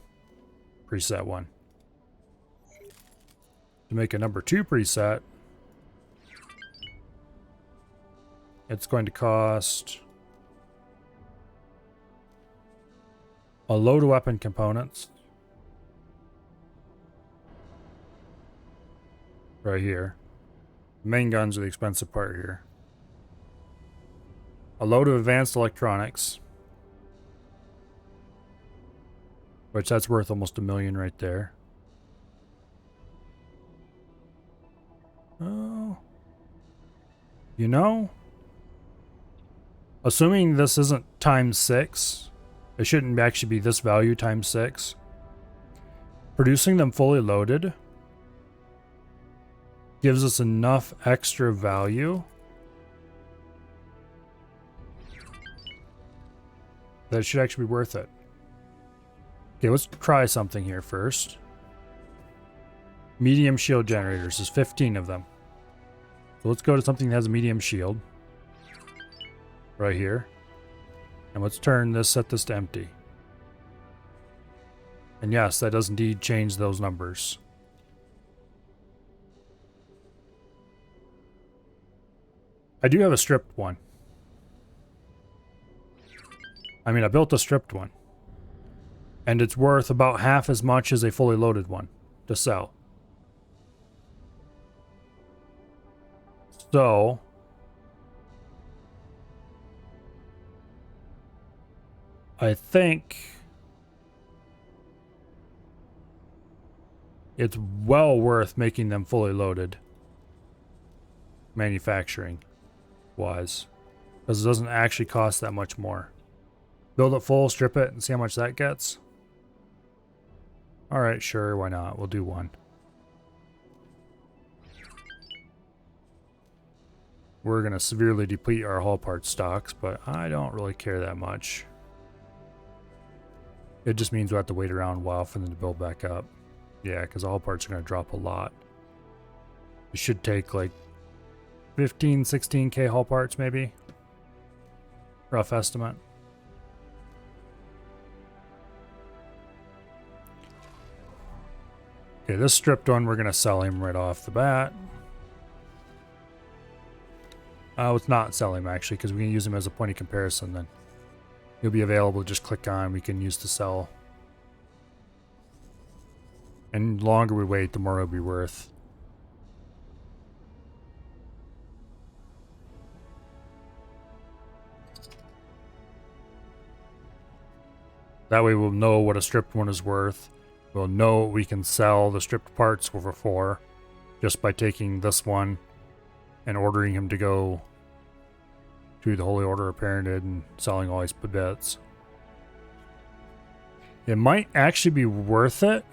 preset one. To make a number 2 preset, it's going to cost a load of weapon components right here. Main guns are the expensive part here. A load of advanced electronics, which that's worth almost $1 million right there. Oh, you know, Assuming this isn't times 6, it shouldn't actually be this value times 6. Producing them fully loaded gives us enough extra value that it should actually be worth it. Okay, let's try something here first. Medium shield generators. There's 15 of them. So let's go to something that has a medium shield. Right here. And let's turn this, set this to empty. And yes, that does indeed change those numbers. I do have a stripped one. I mean, I built a stripped one. And it's worth about half as much as a fully loaded one to sell. So, I think it's well worth making them fully loaded, manufacturing wise, because it doesn't actually cost that much more. Build it full, strip it, and see how much that gets. Alright, sure, why not? We'll do one. We're going to severely deplete our hull part stocks, but I don't really care that much. It just means we'll have to wait around a while for them to build back up. Yeah, because all parts are going to drop a lot. It should take like 15, 16k hull parts maybe. Rough estimate. Okay, this stripped one, we're going to sell him right off the bat. Let's not sell him actually, because we can use him as a point of comparison then. He'll be available, just click on, we can use to sell. And the longer we wait, the more it'll be worth. That way we'll know what a stripped one is worth. We'll know what we can sell the stripped parts for just by taking this one and ordering him to go to the Holy Order of Parented and selling all his bits. It might actually be worth it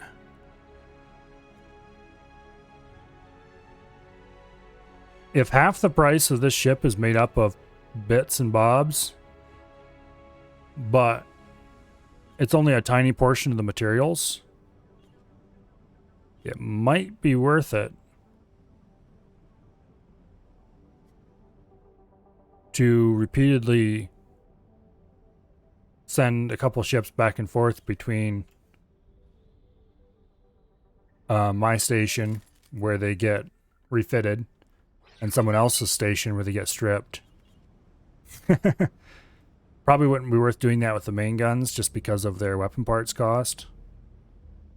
if half the price of this ship is made up of bits and bobs, but it's only a tiny portion of the materials. It might be worth it to repeatedly send a couple ships back and forth between my station where they get refitted and someone else's station where they get stripped. Probably wouldn't be worth doing that with the main guns just because of their weapon parts cost.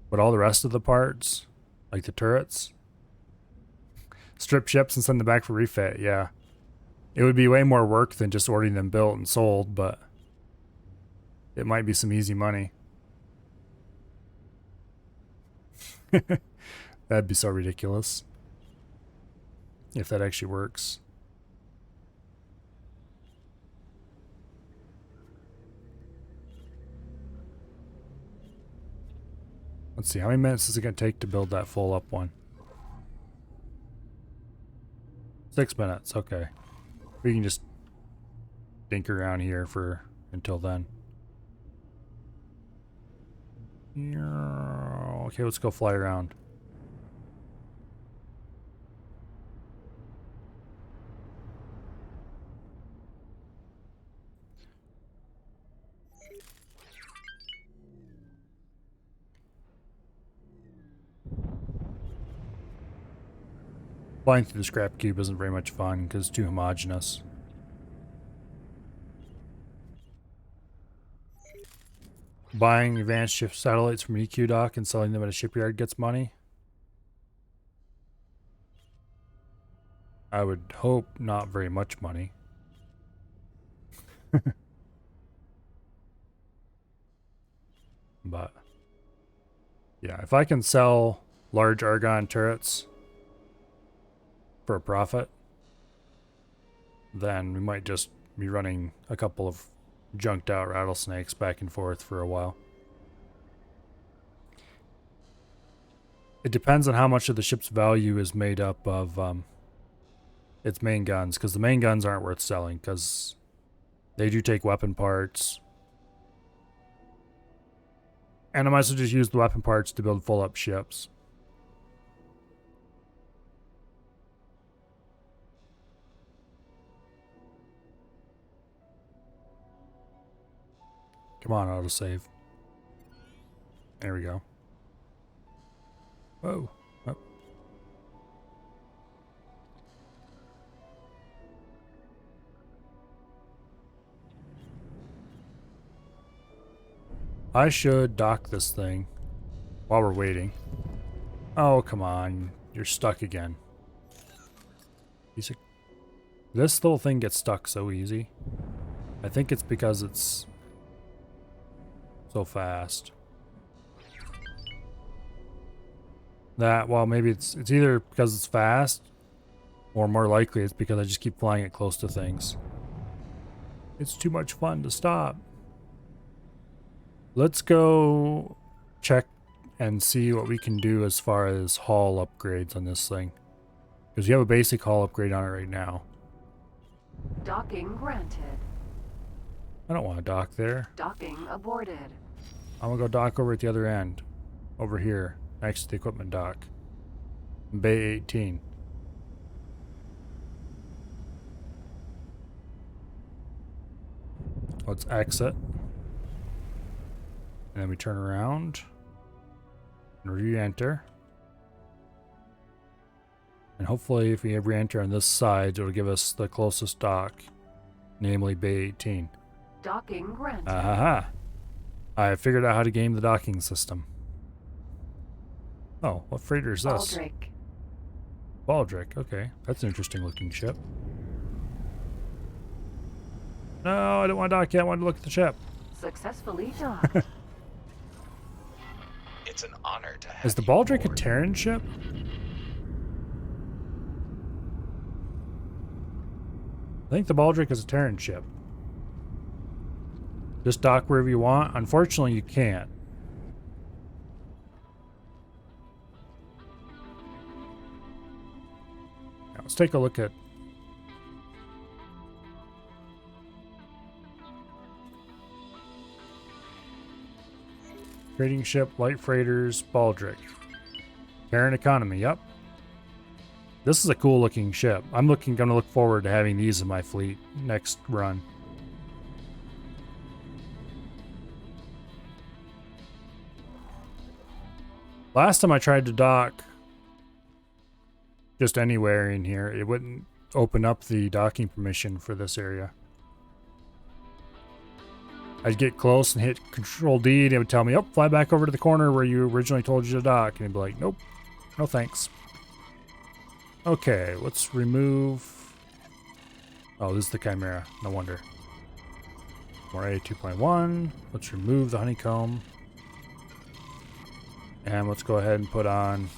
But all the rest of the parts, like the turrets, strip ships and send them back for refit, yeah. It would be way more work than just ordering them built and sold, but it might be some easy money. That'd be so ridiculous if that actually works. Let's see, how many minutes is it going to take to build that full up one? 6 minutes, okay. We can just dink around here for until then. Okay, let's go fly around. Flying through the scrap cube isn't very much fun because it's too homogeneous. Buying advanced ship satellites from EQ dock and selling them at a shipyard gets money. I would hope not very much money. But yeah, if I can sell large Argon turrets for a profit, then we might just be running a couple of junked out rattlesnakes back and forth for a while. It depends on how much of the ship's value is made up of its main guns, because the main guns aren't worth selling, because they do take weapon parts. And I might as well just use the weapon parts to build full up ships. Come on, autosave. There we go. Whoa. Oh. I should dock this thing while we're waiting. Oh, come on. You're stuck again. This little thing gets stuck so easy. I think it's because it's so fast. Well, maybe it's either because it's fast, or more likely it's because I just keep flying it close to things. It's too much fun to stop. Let's go check and see what we can do as far as hull upgrades on this thing. Because you have a basic hull upgrade on it right now. Docking granted. I don't want to dock there. Docking aborted. I'm going to go dock over at the other end. Over here, next to the equipment dock. Bay 18. Let's exit. And then we turn around. And re-enter. And hopefully if we re-enter on this side, it'll give us the closest dock. Namely Bay 18. Docking granted. Ahaha. I figured out how to game the docking system. Oh, what freighter is this? Baldric. Baldric, okay. That's an interesting looking ship. No, I don't want to dock yet. I want to look at the ship. Successfully docked. It's an honor to have Is the Baldric a Terran ship? I think the Baldric is a Terran ship. Just dock wherever you want. Unfortunately, you can't. Now, let's take a look at... Trading ship, light freighters, Baldric. Terran economy, yep. This is a cool looking ship. I'm gonna look forward to having these in my fleet next run. Last time I tried to dock just anywhere in here, it wouldn't open up the docking permission for this area. I'd get close and hit Control D and it would tell me, oh, fly back over to the corner where you originally told you to dock. And it'd be like, nope, no thanks. Okay, let's remove... Oh, this is the Chimera. No wonder. Moray 2.1. Let's remove the honeycomb. And let's go ahead and put on...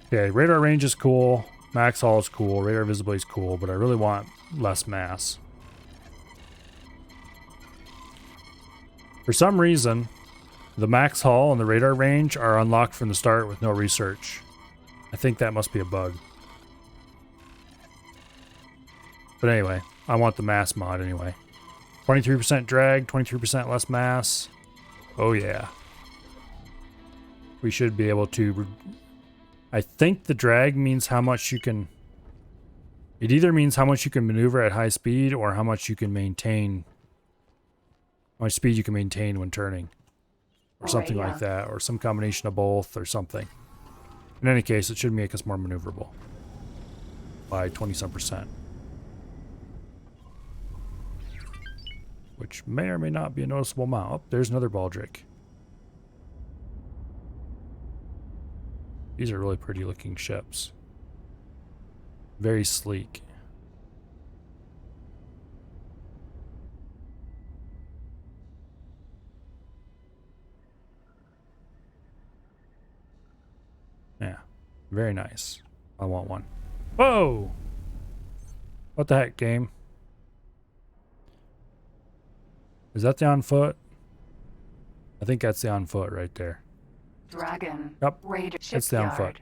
Okay, radar range is cool. Max hull is cool. Radar visibility is cool. But I really want less mass. For some reason, the max hull and the radar range are unlocked from the start with no research. I think that must be a bug. But anyway, I want the mass mod anyway. 23% drag, 23% less mass. Oh yeah. We should be able to... I think the drag means how much you can... It either means how much you can maneuver at high speed or how much you can maintain... How much speed you can maintain when turning. Or something like that. Or some combination of both or something. In any case, it should make us more maneuverable. By 20-some%. Which may or may not be a noticeable amount. Oh, there's another Baldric. These are really pretty looking ships. Very sleek. Yeah, very nice. I want one. Whoa! What the heck, game? Is that the on foot? I think that's the on foot right there. Dragon. Yep, Raider. it's the on foot. Shipyard.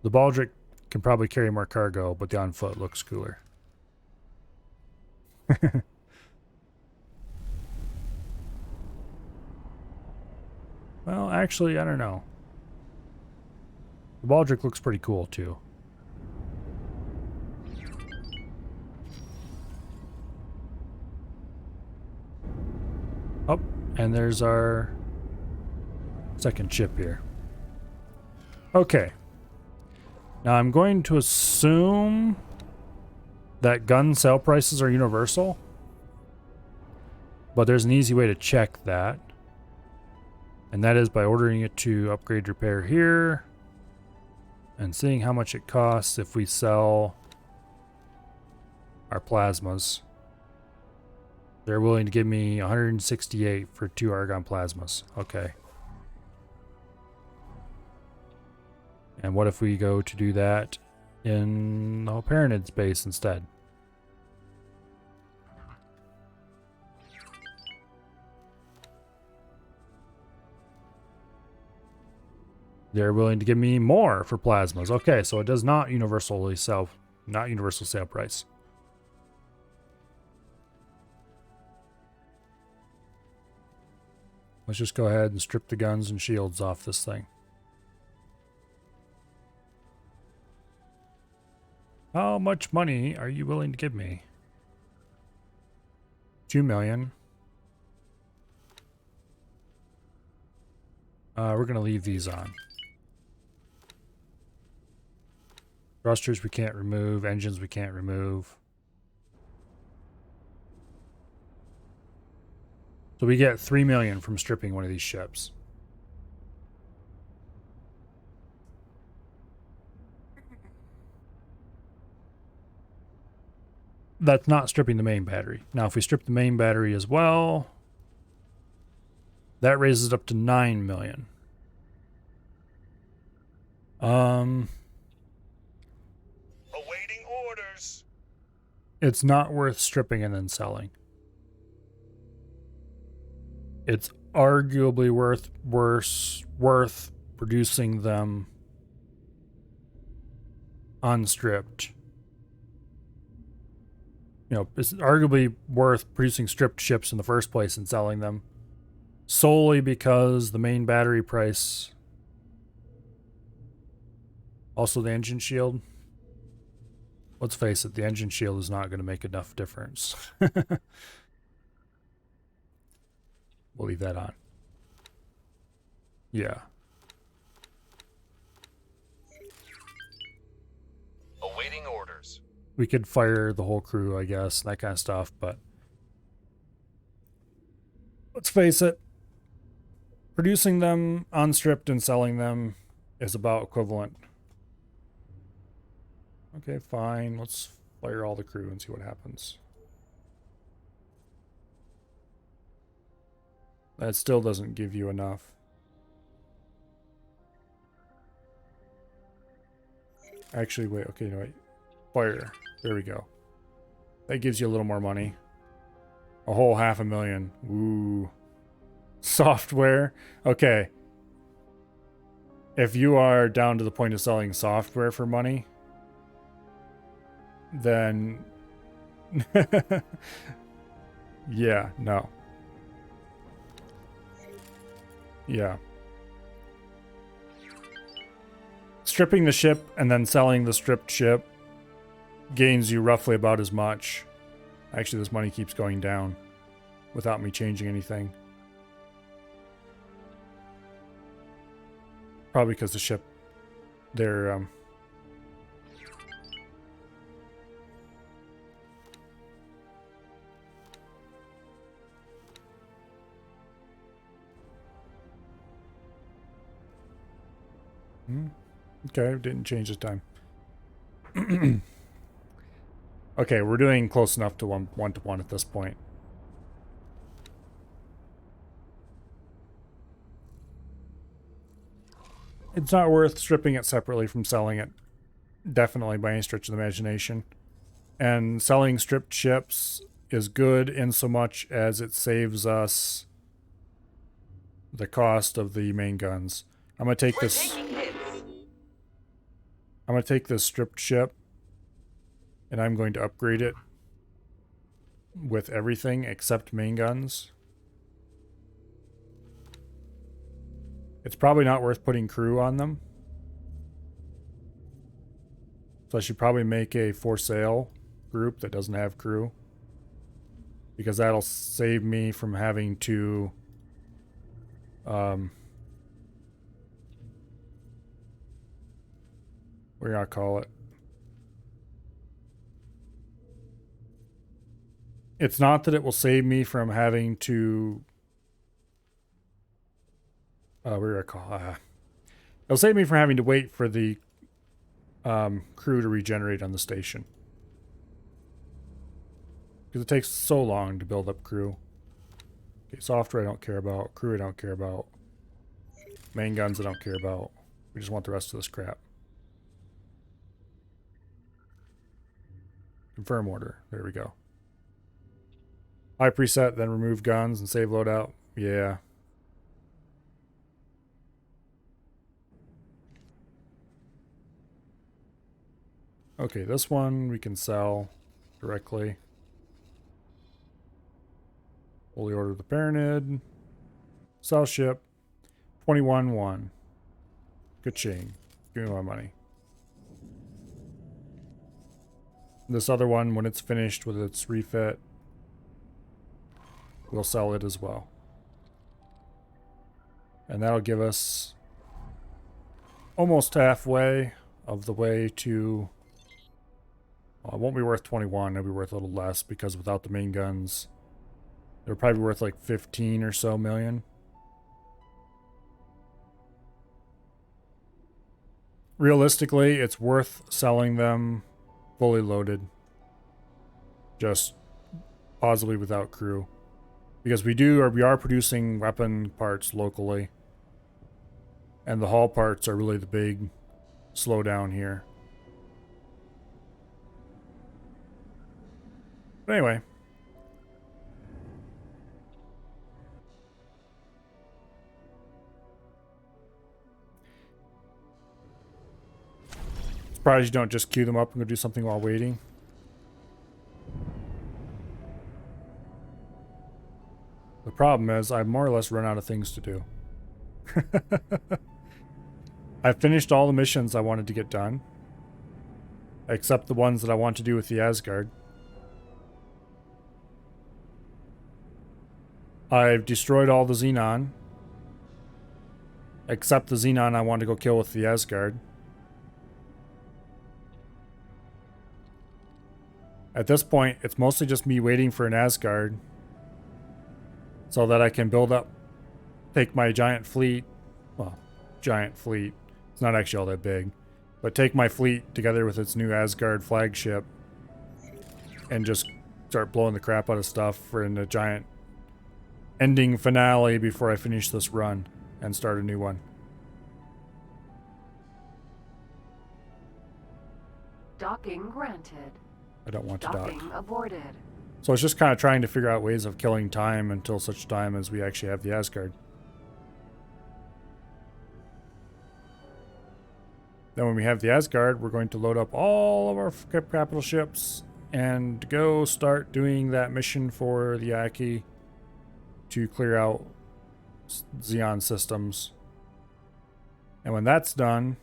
The Baldric can probably carry more cargo, but the on foot looks cooler. Well, actually, I don't know. The Baldric looks pretty cool too. Oh, and there's our second ship here. Okay. Now I'm going to assume that gun sale prices are universal, but there's an easy way to check that, and that is by ordering it to upgrade repair here and seeing how much it costs if we sell our plasmas. They're willing to give me 168 for 2 argon plasmas. Okay. And what if we go to do that in the Hyperinid base instead? They're willing to give me more for plasmas. Okay, so it does not universally sell, not universal sale price. Let's just go ahead and strip the guns and shields off this thing. How much money are you willing to give me? 2 million. We're going to leave these on. Thrusters we can't remove. Engines we can't remove. So we get 3 million from stripping one of these ships. That's not stripping the main battery. Now, if we strip the main battery as well, that raises it up to 9 million. Awaiting orders. It's not worth stripping and then selling. It's arguably worth producing them unstripped. You know, it's arguably worth producing stripped ships in the first place and selling them solely because the main battery price, also the engine shield. Let's face it, the engine shield is not going to make enough difference. We'll leave that on. Yeah. Awaiting orders. We could fire the whole crew, I guess, that kind of stuff, but let's face it, producing them unstripped and selling them is about equivalent. Okay, fine. Let's fire all the crew and see what happens. That still doesn't give you enough. Actually, wait. Okay, no, wait. Fire. There we go. That gives you a little more money. A whole 500,000. Ooh. Software. Okay. If you are down to the point of selling software for money, then yeah, no. Yeah. Stripping the ship and then selling the stripped ship gains you roughly about as much. Actually, this money keeps going down without me changing anything. Probably because the ship, they're okay, didn't change this time. Okay, we're doing close enough to one to one at this point. It's not worth stripping it separately from selling it. Definitely by any stretch of the imagination. And selling stripped ships is good in so much as it saves us the cost of the main guns. I'm gonna take this. I'm gonna take this stripped ship, and I'm going to upgrade it with everything except main guns. It's probably not worth putting crew on them. So I should probably make a for sale group that doesn't have crew. Because that'll save me from having to what do you call it? It's not that it will save me from having to what do I call it? It'll save me from having to wait for the crew to regenerate on the station. Because it takes so long to build up crew. Okay, software I don't care about. Crew I don't care about. Main guns I don't care about. We just want the rest of this crap. Confirm order. There we go. High preset, then remove guns and save loadout. Yeah. Okay, this one we can sell directly. Holy Order of the Paranid. Sell ship. 21-1. Good chain. Give me my money. This other one, when it's finished with its refit, we'll sell it as well. And that'll give us almost halfway of the way to... Well, it won't be worth 21. It'll be worth a little less because without the main guns, it'll probably be worth like 15 or so million. Realistically, it's worth selling them fully loaded. Just possibly without crew. Because we are producing weapon parts locally. And the hull parts are really the big slowdown here. But anyway. Surprised you don't just queue them up and go do something while waiting. The problem is I've more or less run out of things to do. I've finished all the missions I wanted to get done. Except the ones that I want to do with the Asgard. I've destroyed all the Xenon. Except the Xenon I want to go kill with the Asgard. At this point, it's mostly just me waiting for an Asgard. So that I can build up, take my giant fleet. Well, giant fleet. It's not actually all that big. But take my fleet together with its new Asgard flagship. And just start blowing the crap out of stuff for a giant ending finale before I finish this run and start a new one. Docking granted. I don't want to dock. Docking aborted. So it's just kind of trying to figure out ways of killing time until such time as we actually have the Asgard. Then when we have the Asgard, we're going to load up all of our capital ships and go start doing that mission for the Aki to clear out Xeon systems. And when that's done,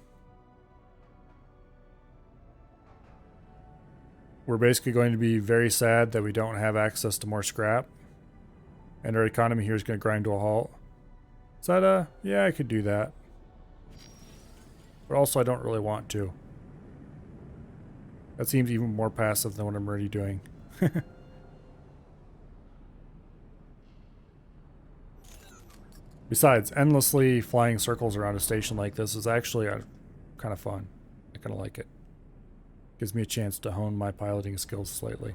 we're basically going to be very sad that we don't have access to more scrap. And our economy here is going to grind to a halt. Is that yeah, I could do that. But also I don't really want to. That seems even more passive than what I'm already doing. Besides, endlessly flying circles around a station like this is actually kind of fun. I kind of like it. Gives me a chance to hone my piloting skills slightly.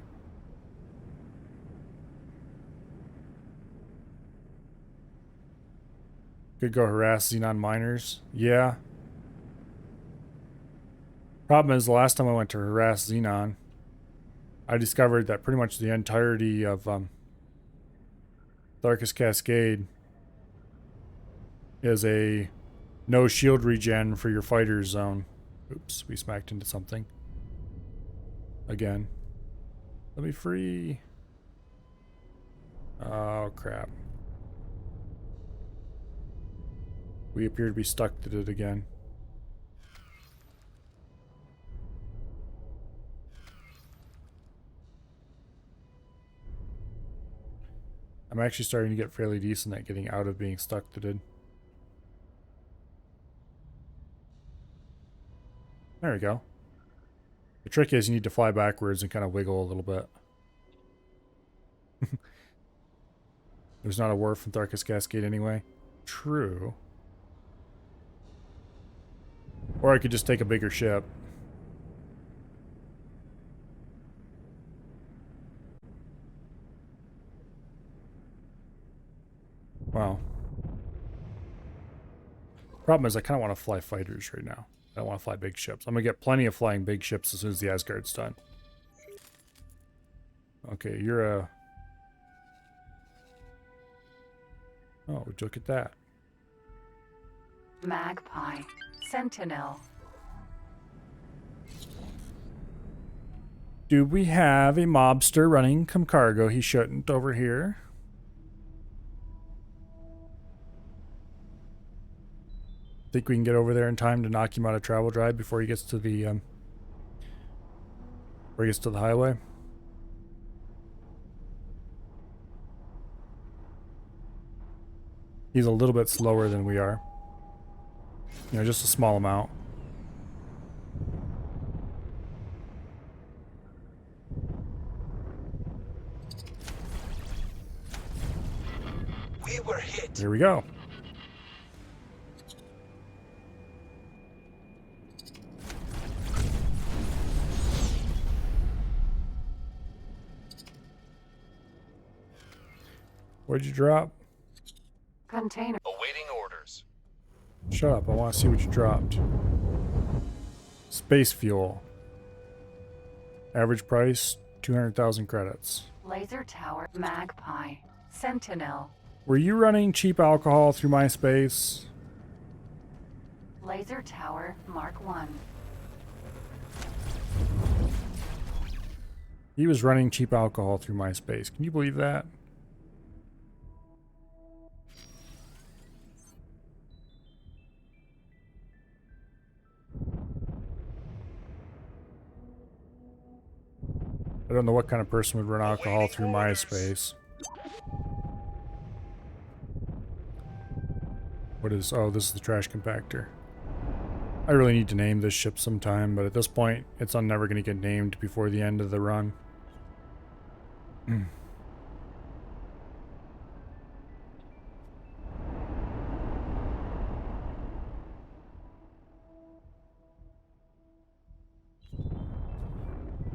Could go harass Xenon miners. Yeah. Problem is, the last time I went to harass Xenon, I discovered that pretty much the entirety of Darkest Cascade is a no shield regen for your fighter's zone. Oops, we smacked into something. Again. Let me free. Oh, crap. We appear to be stuck to it again. I'm actually starting to get fairly decent at getting out of being stuck to it. There we go. The trick is you need to fly backwards and kind of wiggle a little bit. There's not a wharf in Darkest Cascade anyway. True. Or I could just take a bigger ship. Wow. Problem is I kind of want to fly fighters right now. I don't want to fly big ships. I'm going to get plenty of flying big ships as soon as the Asgard's done. Okay, you're a... Oh, would you look at that? Magpie. Sentinel. Do we have a mobster running some cargo he shouldn't over here? Think we can get over there in time to knock him out of travel drive before he gets to the highway? He's a little bit slower than we are. You know, just a small amount. We were hit. There we go. What'd you drop? Container. Awaiting orders. Shut up, I want to see what you dropped. Space fuel. Average price, 200,000 credits. Laser tower. Magpie. Sentinel. Were you running cheap alcohol through MySpace? Laser tower. Mark 1. He was running cheap alcohol through MySpace. Can you believe that? I don't know what kind of person would run alcohol through MySpace. What is... Oh, this is the trash compactor. I really need to name this ship sometime, but at this point, it's never going to get named before the end of the run.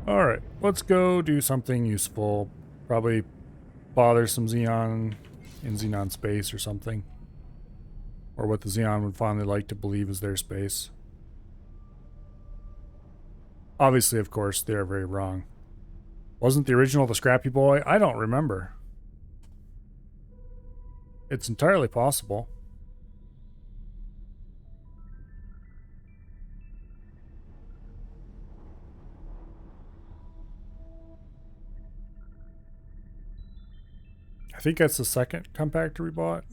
Alright, let's go do something useful. Probably bother some Xeon in Xenon space or something. Or what the Xeon would finally like to believe is their space. Obviously, of course, they are very wrong. Wasn't the original the Scrappy Boy? I don't remember. It's entirely possible. I think that's the second compactor we bought.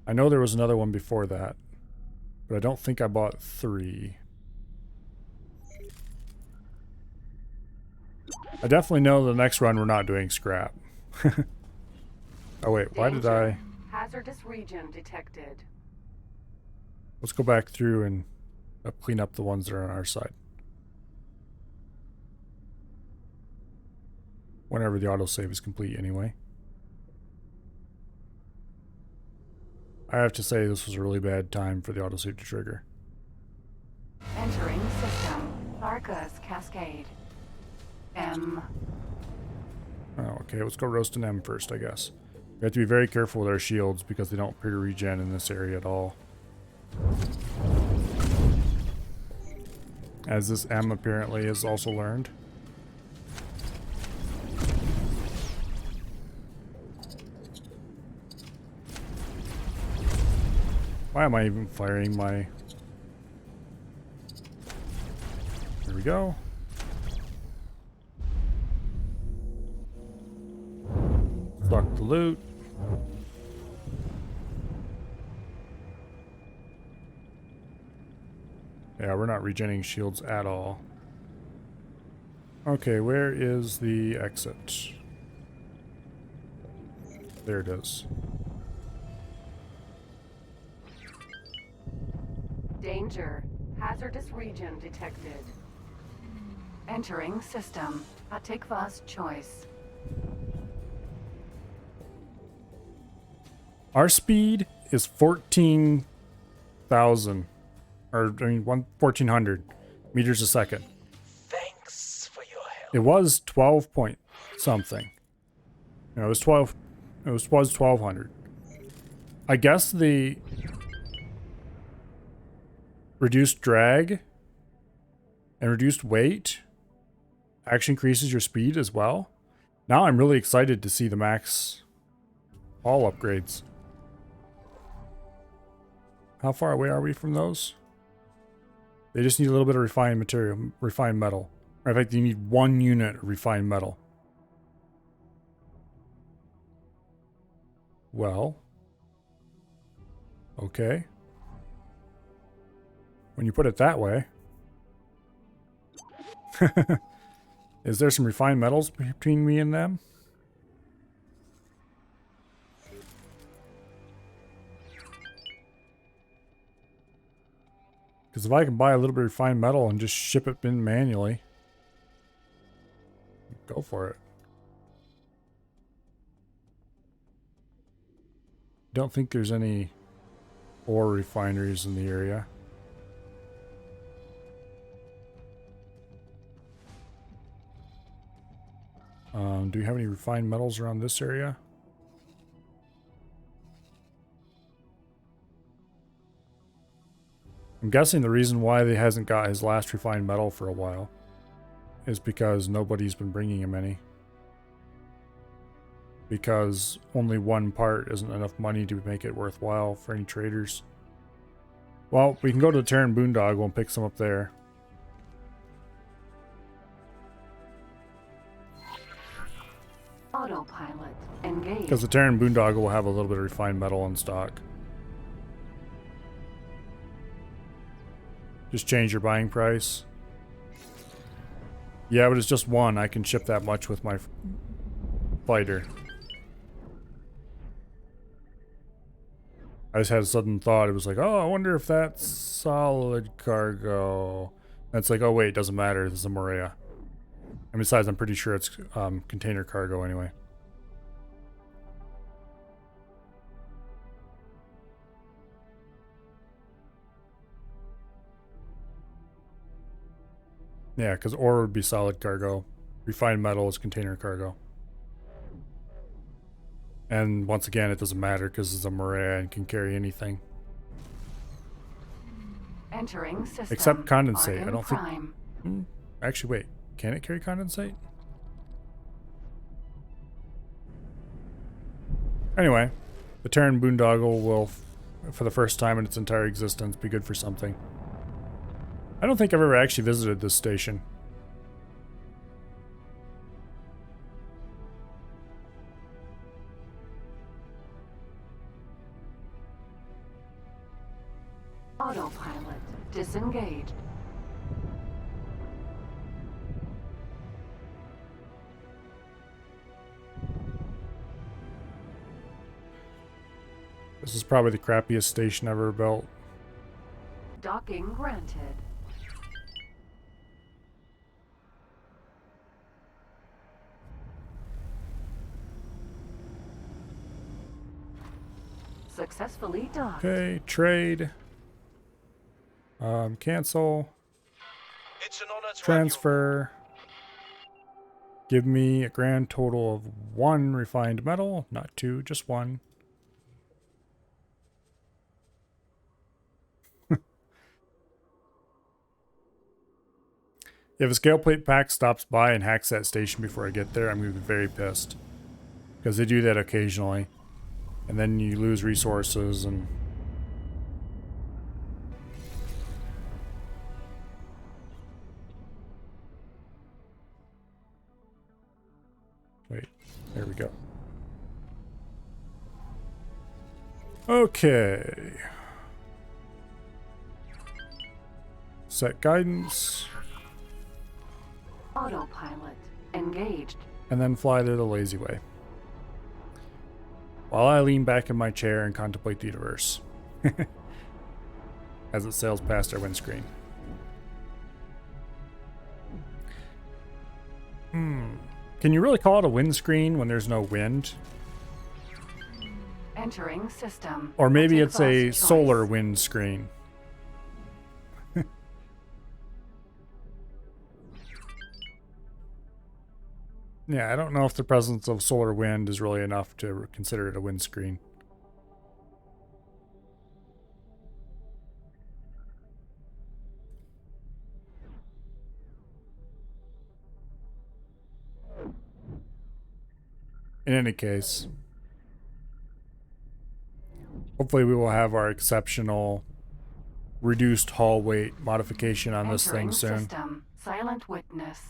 I know there was another one before that, but I don't think I bought 3. I definitely know the next run we're not doing scrap. Oh wait, why did I... Hazardous region detected. Let's go back through and clean up the ones that are on our side. Whenever the autosave is complete anyway. I have to say this was a really bad time for the autosave to trigger. Entering system. Arcus Cascade. M. Oh, okay, let's go roast an M first, I guess. We have to be very careful with our shields because they don't appear to regen in this area at all. As this M apparently has also learned. Why am I even firing my... There we go. Suck the loot. Yeah, we're not regenerating shields at all. Okay, where is the exit? There it is. Danger. Hazardous region detected. Entering system. Atikva's choice. Our speed is 14,000. Or, I mean, 1400 meters a second. Thanks for your help. It was 12 point something. No, it was 12. It was 1200. I guess the reduced drag and reduced weight actually increases your speed as well. Now I'm really excited to see the max all upgrades. How far away are we from those? They just need a little bit of refined material, refined metal. Or in fact, you need 1 unit of refined metal. Well, okay. When you put it that way. Is there some refined metals between me and them? Because if I can buy a little bit of refined metal and just ship it in manually, go for it. Don't think there's any ore refineries in the area. Do we have any refined metals around this area? I'm guessing the reason why he hasn't got his last refined metal for a while is because nobody's been bringing him any. Because only one part isn't enough money to make it worthwhile for any traders. Well, we can go to the Terran Boondoggle and pick some up there. Autopilot engaged. Because the Terran Boondoggle will have a little bit of refined metal in stock. Just change your buying price. Yeah, but it's just one. I can ship that much with my fighter. I just had a sudden thought. It was like, oh, I wonder if that's solid cargo. And it's like, oh wait, it doesn't matter. This is a Maria. And besides, I'm pretty sure it's container cargo anyway. Yeah, because ore would be solid cargo. Refined metal is container cargo. And once again, it doesn't matter because it's a Maria and can carry anything. Entering system. Except condensate. Argon I don't prime. think... Actually, wait. Can it carry condensate? Anyway, the Terran Boondoggle will, for the first time in its entire existence, be good for something. I don't think I've ever actually visited this station. Autopilot disengaged. This is probably the crappiest station ever built. Docking granted. Successfully docked. Okay, trade. Cancel. It's an honor to Transfer. Give me a grand total of 1 refined metal, not 2, just 1. If a scale plate pack stops by and hacks that station before I get there, I'm going to be very pissed. Because they do that occasionally. And then you lose resources and There we go. Okay. Set guidance. Autopilot engaged. And then fly to the lazy way. While I lean back in my chair and contemplate the universe. As it sails past our windscreen. Can you really call it a windscreen when there's no wind? Entering system. Or maybe Take it's a first solar choice. windscreen. Yeah, I don't know if the presence of solar wind is really enough to consider it a windscreen. In any case, hopefully we will have our exceptional reduced hull weight modification on this thing Entering soon. system. Silent witness.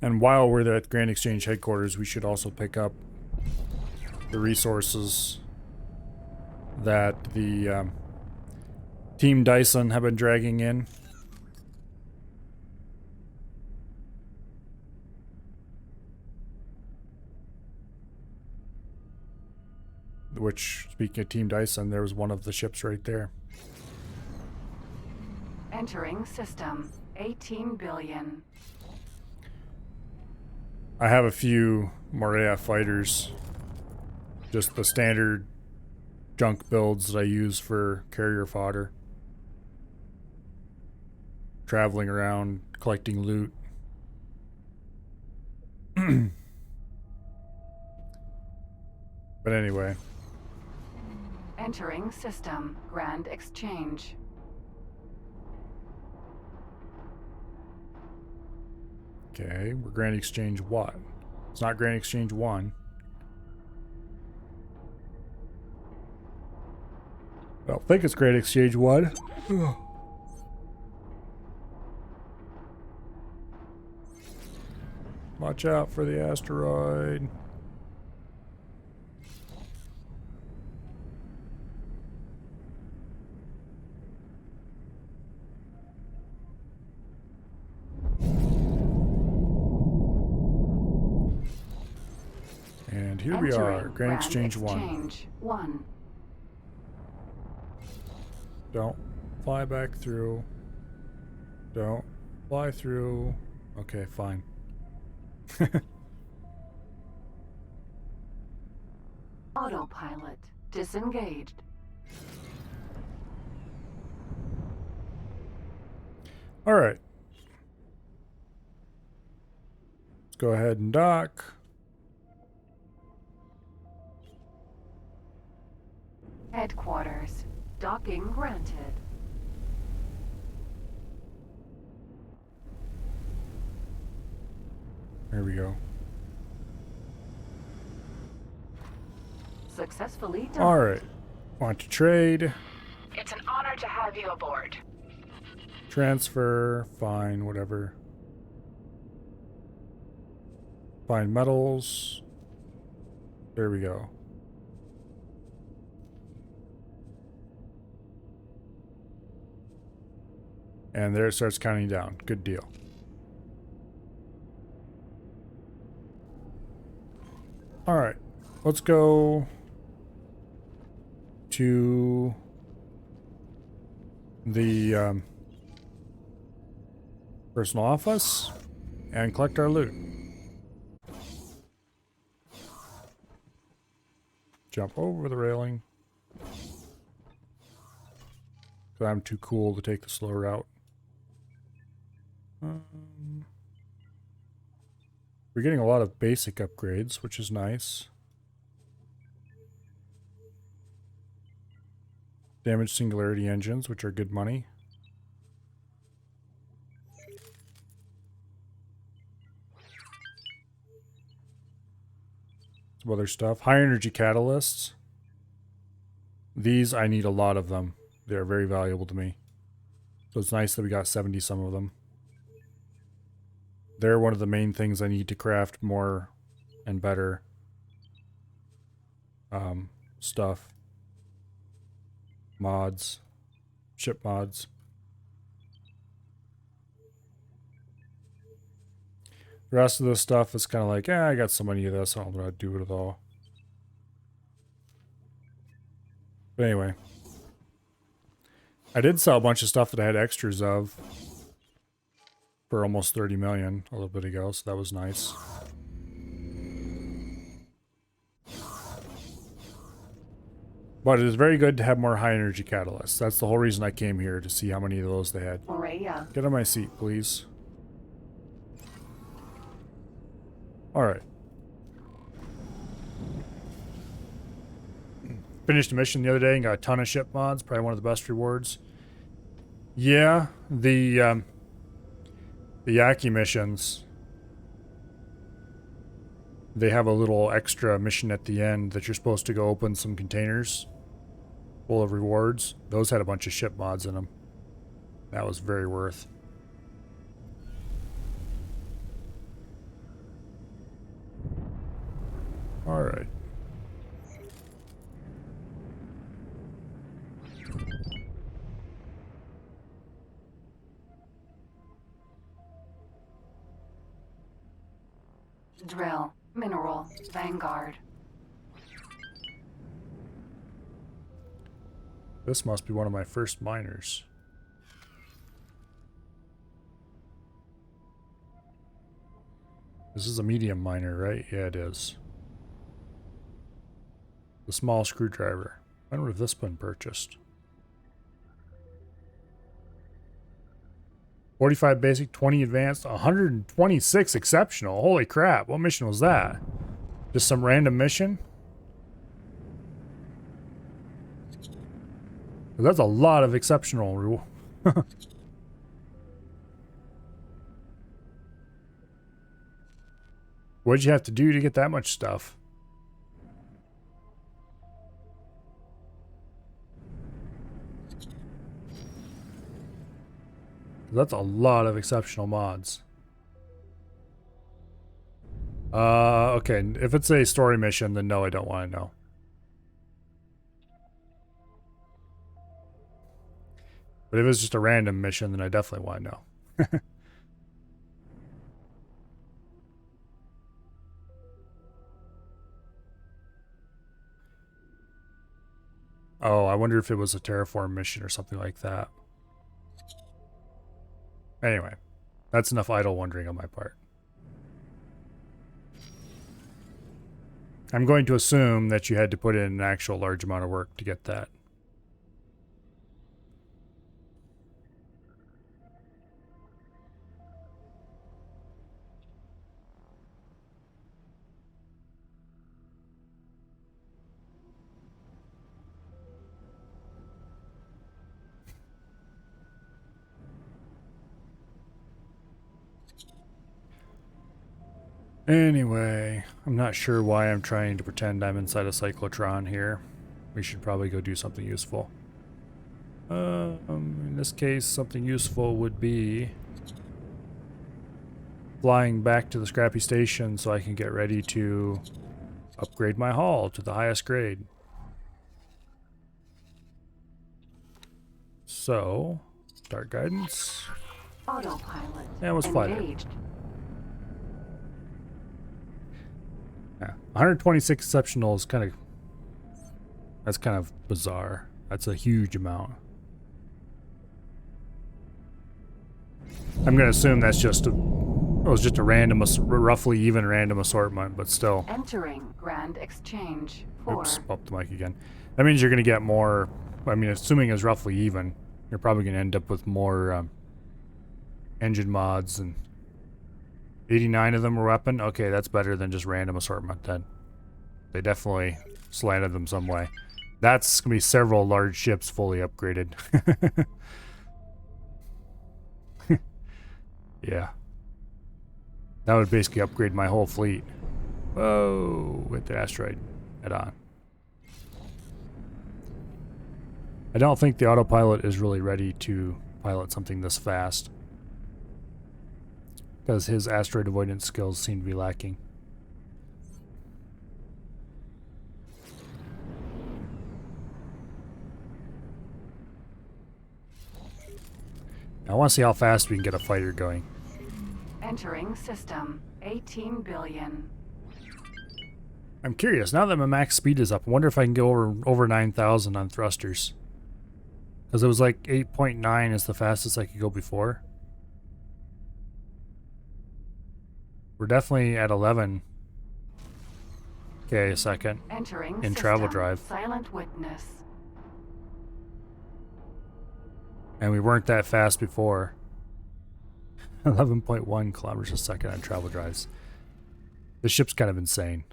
And while we're there at Grand Exchange headquarters, we should also pick up the resources that the Team Dyson have been dragging in. Which, speaking of Team Dyson, there was one of the ships right there. Entering system. 18 billion. I have a few Morea fighters. Just the standard junk builds that I use for carrier fodder. Traveling around, collecting loot. But anyway. Entering system. Grand exchange. Okay, we're Grand Exchange what? It's not Grand Exchange 1. I don't think it's Grand Exchange 1. Watch out for the asteroid. And here we are, Entering Grand Exchange 1. Exchange 1. Don't fly back through. Don't fly through. Okay, fine. Autopilot disengaged. All right. Let's go ahead and dock. Headquarters. Docking granted. There we go. Successfully done. All right. Want to trade? It's an honor to have you aboard. Transfer. Fine. Whatever. Find metals. There we go. And there it starts counting down. Good deal. All right. Let's go to the personal office and collect our loot. Jump over the railing. 'Cause I'm too cool to take the slow route. We're getting a lot of basic upgrades, which is nice. Damaged singularity engines, which are good money. Some other stuff. High energy catalysts. These, I need a lot of them. They're very valuable to me. So it's nice that we got 70 some of them. They're one of the main things I need to craft more and better stuff. Mods. Ship mods. The rest of this stuff is kind of like, I got so many of this, I don't know how to do it at all. But anyway. I did sell a bunch of stuff that I had extras of for almost 30 million a little bit ago, so that was nice. But it is very good to have more high energy catalysts. That's the whole reason I came here, to see how many of those they had. Rhea. Get on my seat, please. Alright. Finished a mission the other day and got a ton of ship mods. Probably one of the best rewards. Yeah, the Yaki missions. They have a little extra mission at the end that you're supposed to go open some containers full of rewards. Those had a bunch of ship mods in them. That was very worth. Alright. Drill. Mineral. Vanguard. This must be one of my first miners. This is a medium miner, right? Yeah, it is. The small screwdriver. When would this been purchased? 45 basic, 20 advanced, 126 exceptional. Holy crap, what mission was that? Just some random mission? That's a lot of exceptional. What'd you have to do to get that much stuff? That's a lot of exceptional mods. Okay, if it's a story mission, then no, I don't want to know. But if it's just a random mission, then I definitely want to know. Oh, I wonder if it was a terraform mission or something like that. Anyway, that's enough idle wondering on my part. I'm going to assume that you had to put in an actual large amount of work to get that. Anyway, I'm not sure why I'm trying to pretend I'm inside a cyclotron here. We should probably go do something useful. In this case, something useful would be flying back to the scrappy station so I can get ready to upgrade my hull to the highest grade. So, start guidance. Autopilot. Yeah, let's fly there. Engaged. Yeah, 126 exceptional is that's kind of bizarre. That's a huge amount. I'm gonna assume that's just it was just a random, roughly even random assortment, but still. Entering Grand Exchange. 4. Oops, up the mic again. That means you're gonna get more. I mean, assuming it's roughly even, you're probably gonna end up with more engine mods and. 89 of them were weapon? Okay, that's better than just random assortment then. They definitely slanted them some way. That's going to be several large ships fully upgraded. Yeah. That would basically upgrade my whole fleet. Whoa, with the asteroid head on. I don't think the autopilot is really ready to pilot something this fast. Because his asteroid avoidance skills seem to be lacking. I want to see how fast we can get a fighter going. Entering system. 18 billion. I'm curious, now that my max speed is up, I wonder if I can go over 9,000 on thrusters. Because it was like 8.9 is the fastest I could go before. We're definitely at 11. Okay, a second. Entering in system. travel drive. Silent witness. And we weren't that fast before. 11.1 kilometers a second on travel drives. This ship's kind of insane.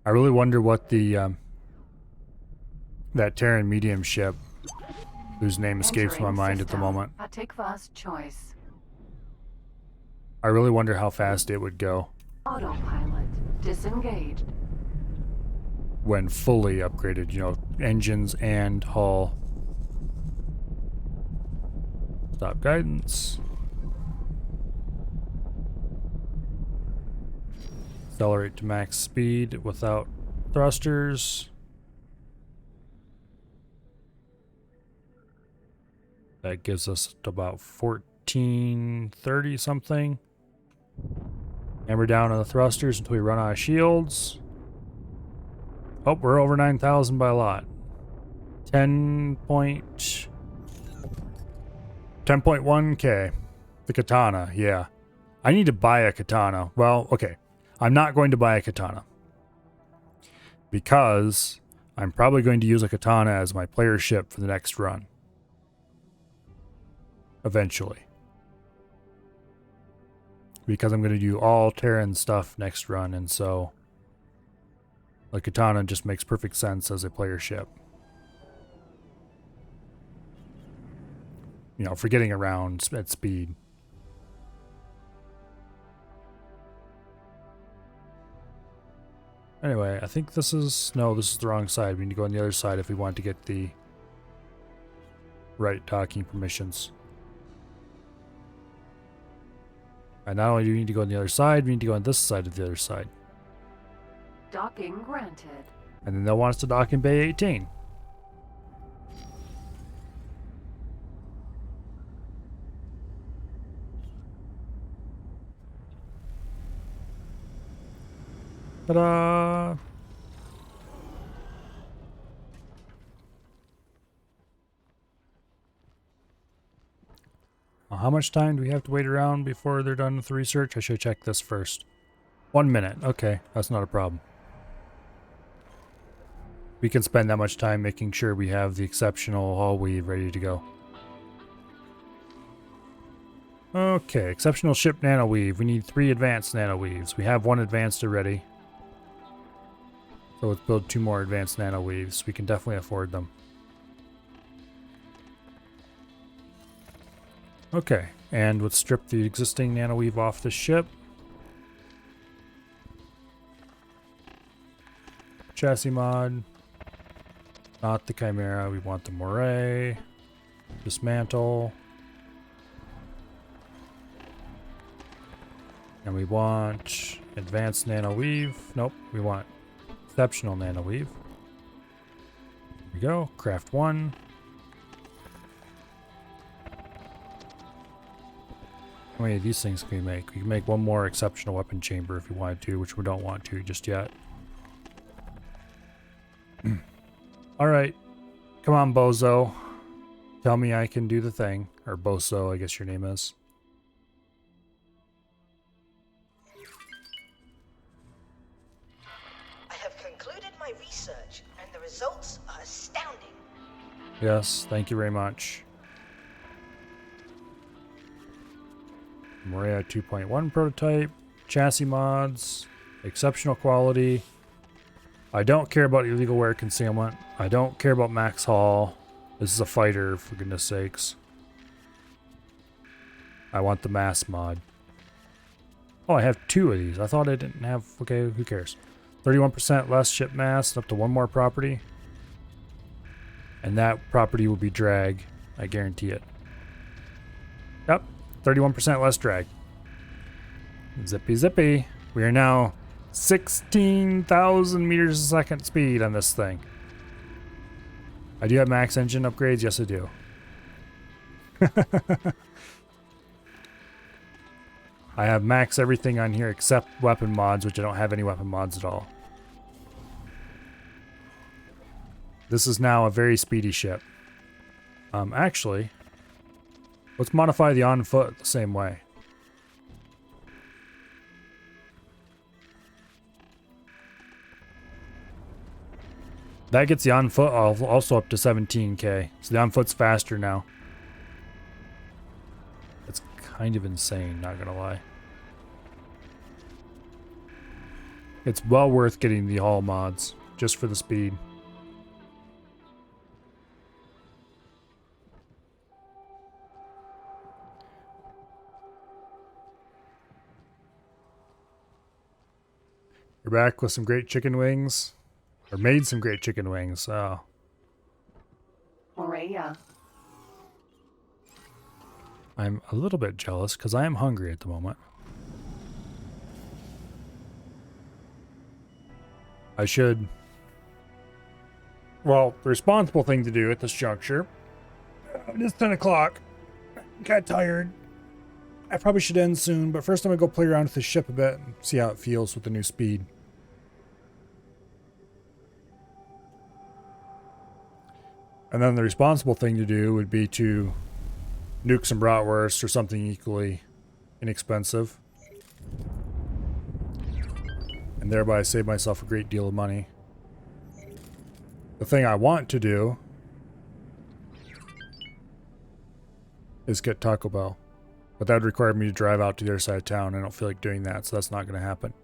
I really wonder what the that Terran medium ship, whose name escapes my mind at the moment. Atikva's choice. I really wonder how fast it would go. Autopilot disengaged. When fully upgraded, you know, engines and hull. Stop guidance. Accelerate to max speed without thrusters. That gives us about 1430 something. And we're down on the thrusters until we run out of shields. Oh, we're over 9,000 by a lot. 10.1k. The katana, yeah. I need to buy a katana. Well, okay. I'm not going to buy a katana. Because I'm probably going to use a katana as my player ship for the next run. Eventually. Because I'm going to do all Terran stuff next run, and so the katana just makes perfect sense as a player ship. You know, for getting around at speed. Anyway, I think this is... No, this is the wrong side. We need to go on the other side if we want to get the right docking permissions. And not only do we need to go on the other side, we need to go on this side of the other side. Docking granted. And then they'll want us to dock in Bay 18. Ta-da! How much time do we have to wait around before they're done with the research? I should check this first. 1 minute. Okay, that's not a problem. We can spend that much time making sure we have the exceptional hull weave ready to go. Okay, exceptional ship nano weave. We need 3 advanced nano weaves. We have 1 advanced already. So let's build 2 more advanced nano weaves. We can definitely afford them. Okay, and let's strip the existing nano weave off the ship. Chassis mod. Not the Chimera, we want the Moray. Dismantle. And we want advanced nano weave. Nope, we want exceptional nano weave. Here we go, craft 1. How many of these things can we make? We can make 1 more exceptional weapon chamber if we wanted to, which we don't want to just yet. Alright. Come on, Bozo. Tell me I can do the thing. Or Boso, I guess your name is. I have concluded my research, and the results are astounding. Yes, thank you very much. Maria 2.1 prototype, chassis mods, exceptional quality. I don't care about illegal wear concealment. I don't care about max haul. This is a fighter, for goodness sakes. I want the mass mod. Oh, I have 2 of these. I thought I didn't have... Okay, who cares? 31% less ship mass, up to 1 more property. And that property will be drag. I guarantee it. Yep. 31% less drag. Zippy zippy. We are now 16,000 meters a second speed on this thing. I do have max engine upgrades. Yes, I do. I have max everything on here except weapon mods, which I don't have any weapon mods at all. This is now a very speedy ship. Actually, let's modify the on foot the same way. That gets the on foot also up to 17k. So the on foot's faster now. It's kind of insane, not gonna lie. It's well worth getting the hull mods just for the speed. We're back with some great chicken wings. Or made some great chicken wings. Oh. Rhea. I'm a little bit jealous because I am hungry at the moment. I should... Well, the responsible thing to do at this juncture... It's 10 o'clock. Got tired. I probably should end soon, but first I'm going to go play around with the ship a bit and see how it feels with the new speed. And then the responsible thing to do would be to nuke some bratwurst or something equally inexpensive. And thereby save myself a great deal of money. The thing I want to do is get Taco Bell. But that would require me to drive out to the other side of town. I don't feel like doing that, so that's not going to happen.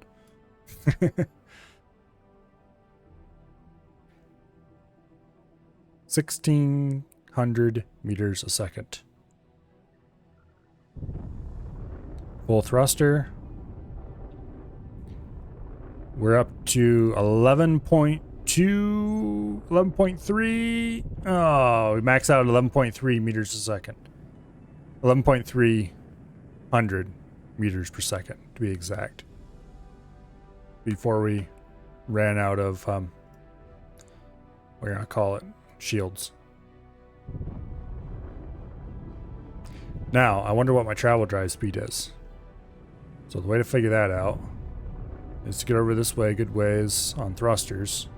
1,600 meters a second. Full thruster. We're up to 11.2, 11.3. Oh, we max out at 11.3 meters a second. 11.300 meters per second, to be exact. Before we ran out of, we're going to call it shields. Now, I wonder what my travel drive speed is. So the way to figure that out is to get over this way a good ways on thrusters.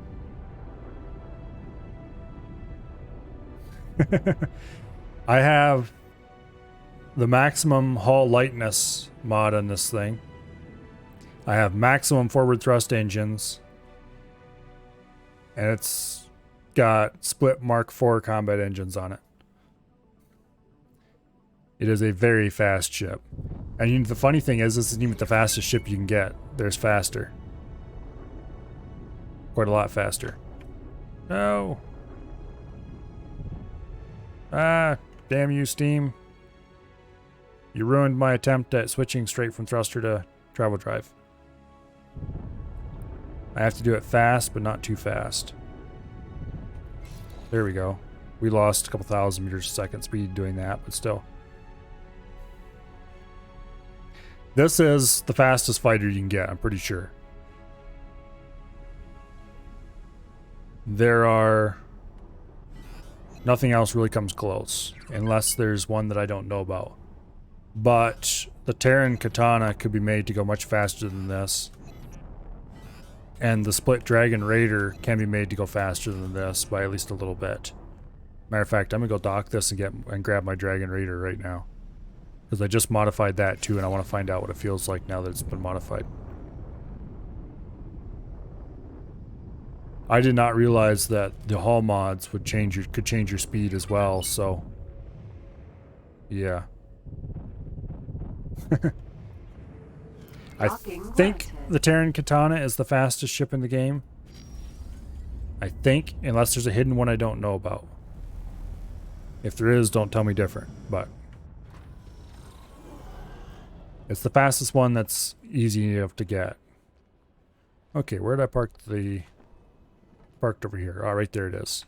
I have the maximum hull lightness mod on this thing. I have maximum forward thrust engines. And it's got split Mark IV combat engines on it. It is a very fast ship. And the funny thing is, this isn't even the fastest ship you can get. There's faster. Quite a lot faster. No. Ah, damn you, Steam. You ruined my attempt at switching straight from thruster to travel drive. I have to do it fast, but not too fast. There we go. We lost a couple thousand meters a second speed doing that, but still. This is the fastest fighter you can get, I'm pretty sure. There are... Nothing else really comes close, unless there's one that I don't know about. But the Terran Katana could be made to go much faster than this. And the Split Dragon Raider can be made to go faster than this by at least a little bit. Matter of fact, I'm gonna go dock this and grab my Dragon Raider right now. Because I just modified that too, and I want to find out what it feels like now that it's been modified. I did not realize that the hull mods could change your speed as well, so yeah. I think the Terran Katana is the fastest ship in the game. I think, unless there's a hidden one I don't know about. If there is, don't tell me different, but it's the fastest one that's easy enough to get. Okay, where did I park the... Parked over here. Oh, right there it is.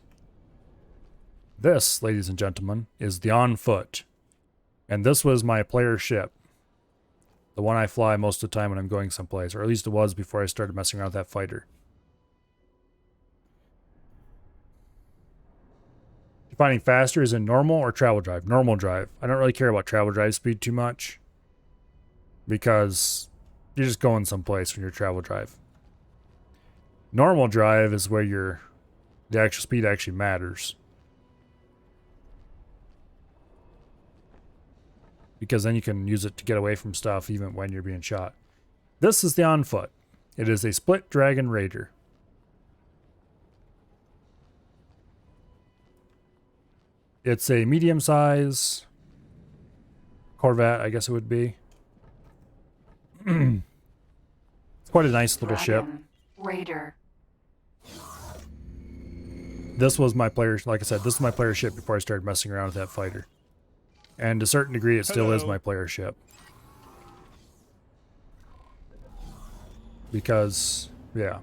This, ladies and gentlemen, is the On Foot. And this was my player ship. The one I fly most of the time when I'm going someplace. Or at least it was before I started messing around with that fighter. Defining faster is in normal or travel drive. Normal drive. I don't really care about travel drive speed too much because you're just going someplace when you're travel drive. Normal drive is where the actual speed actually matters. Because then you can use it to get away from stuff even when you're being shot. This is the on foot. It is a split dragon raider. It's a medium size Corvette, I guess it would be. It's quite a nice little ship. Raider. This was my player, like I said, this is my player ship before I started messing around with that fighter. And to a certain degree, it still is my player ship. Because, yeah.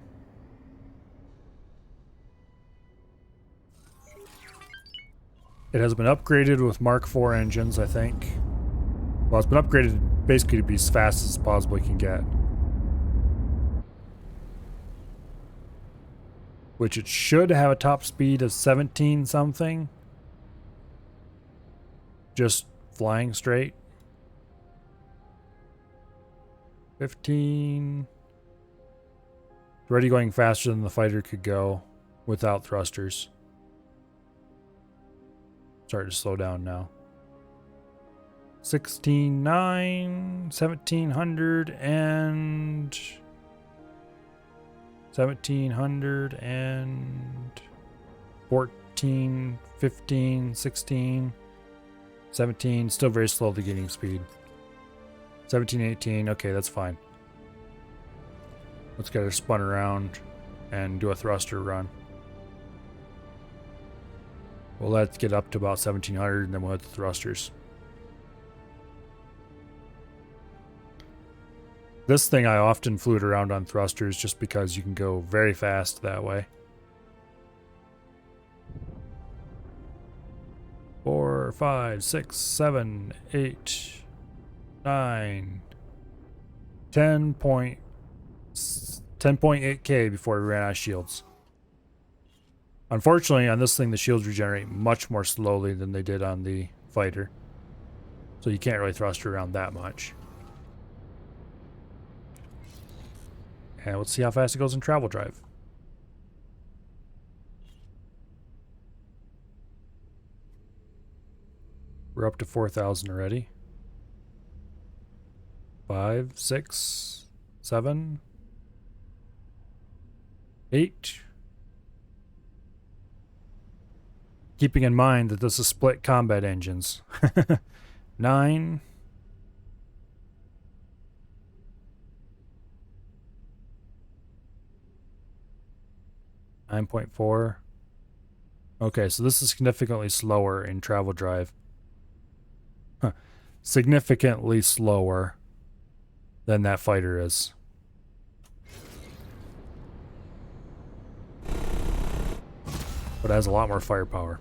It has been upgraded with Mark IV engines, I think. Well, it's been upgraded basically to be as fast as it possibly can get. Which it should have a top speed of 17 something. Just flying straight. 15. It's already going faster than the fighter could go without thrusters. Starting to slow down now. 16.9, 1700, and 1700 and 14, 15, 16, 17. Still very slow at the gaining speed. 17, 18. Okay, that's fine. Let's get her spun around and do a thruster run. Well, let's get up to about 1700 and then we'll hit the thrusters. This thing I often flew it around on thrusters just because you can go very fast that way. 4, 5, 6, 7, 8, 9, 10.8k before we ran out of shields. Unfortunately, on this thing, the shields regenerate much more slowly than they did on the fighter. So you can't really thrust her around that much. And let's see how fast it goes in travel drive. We're up to 4,000 already. 5, 6, 7, 8. Keeping in mind that this is split combat engines. 9. 9.4. Okay, so this is significantly slower in travel drive. Significantly slower than that fighter is. But it has a lot more firepower.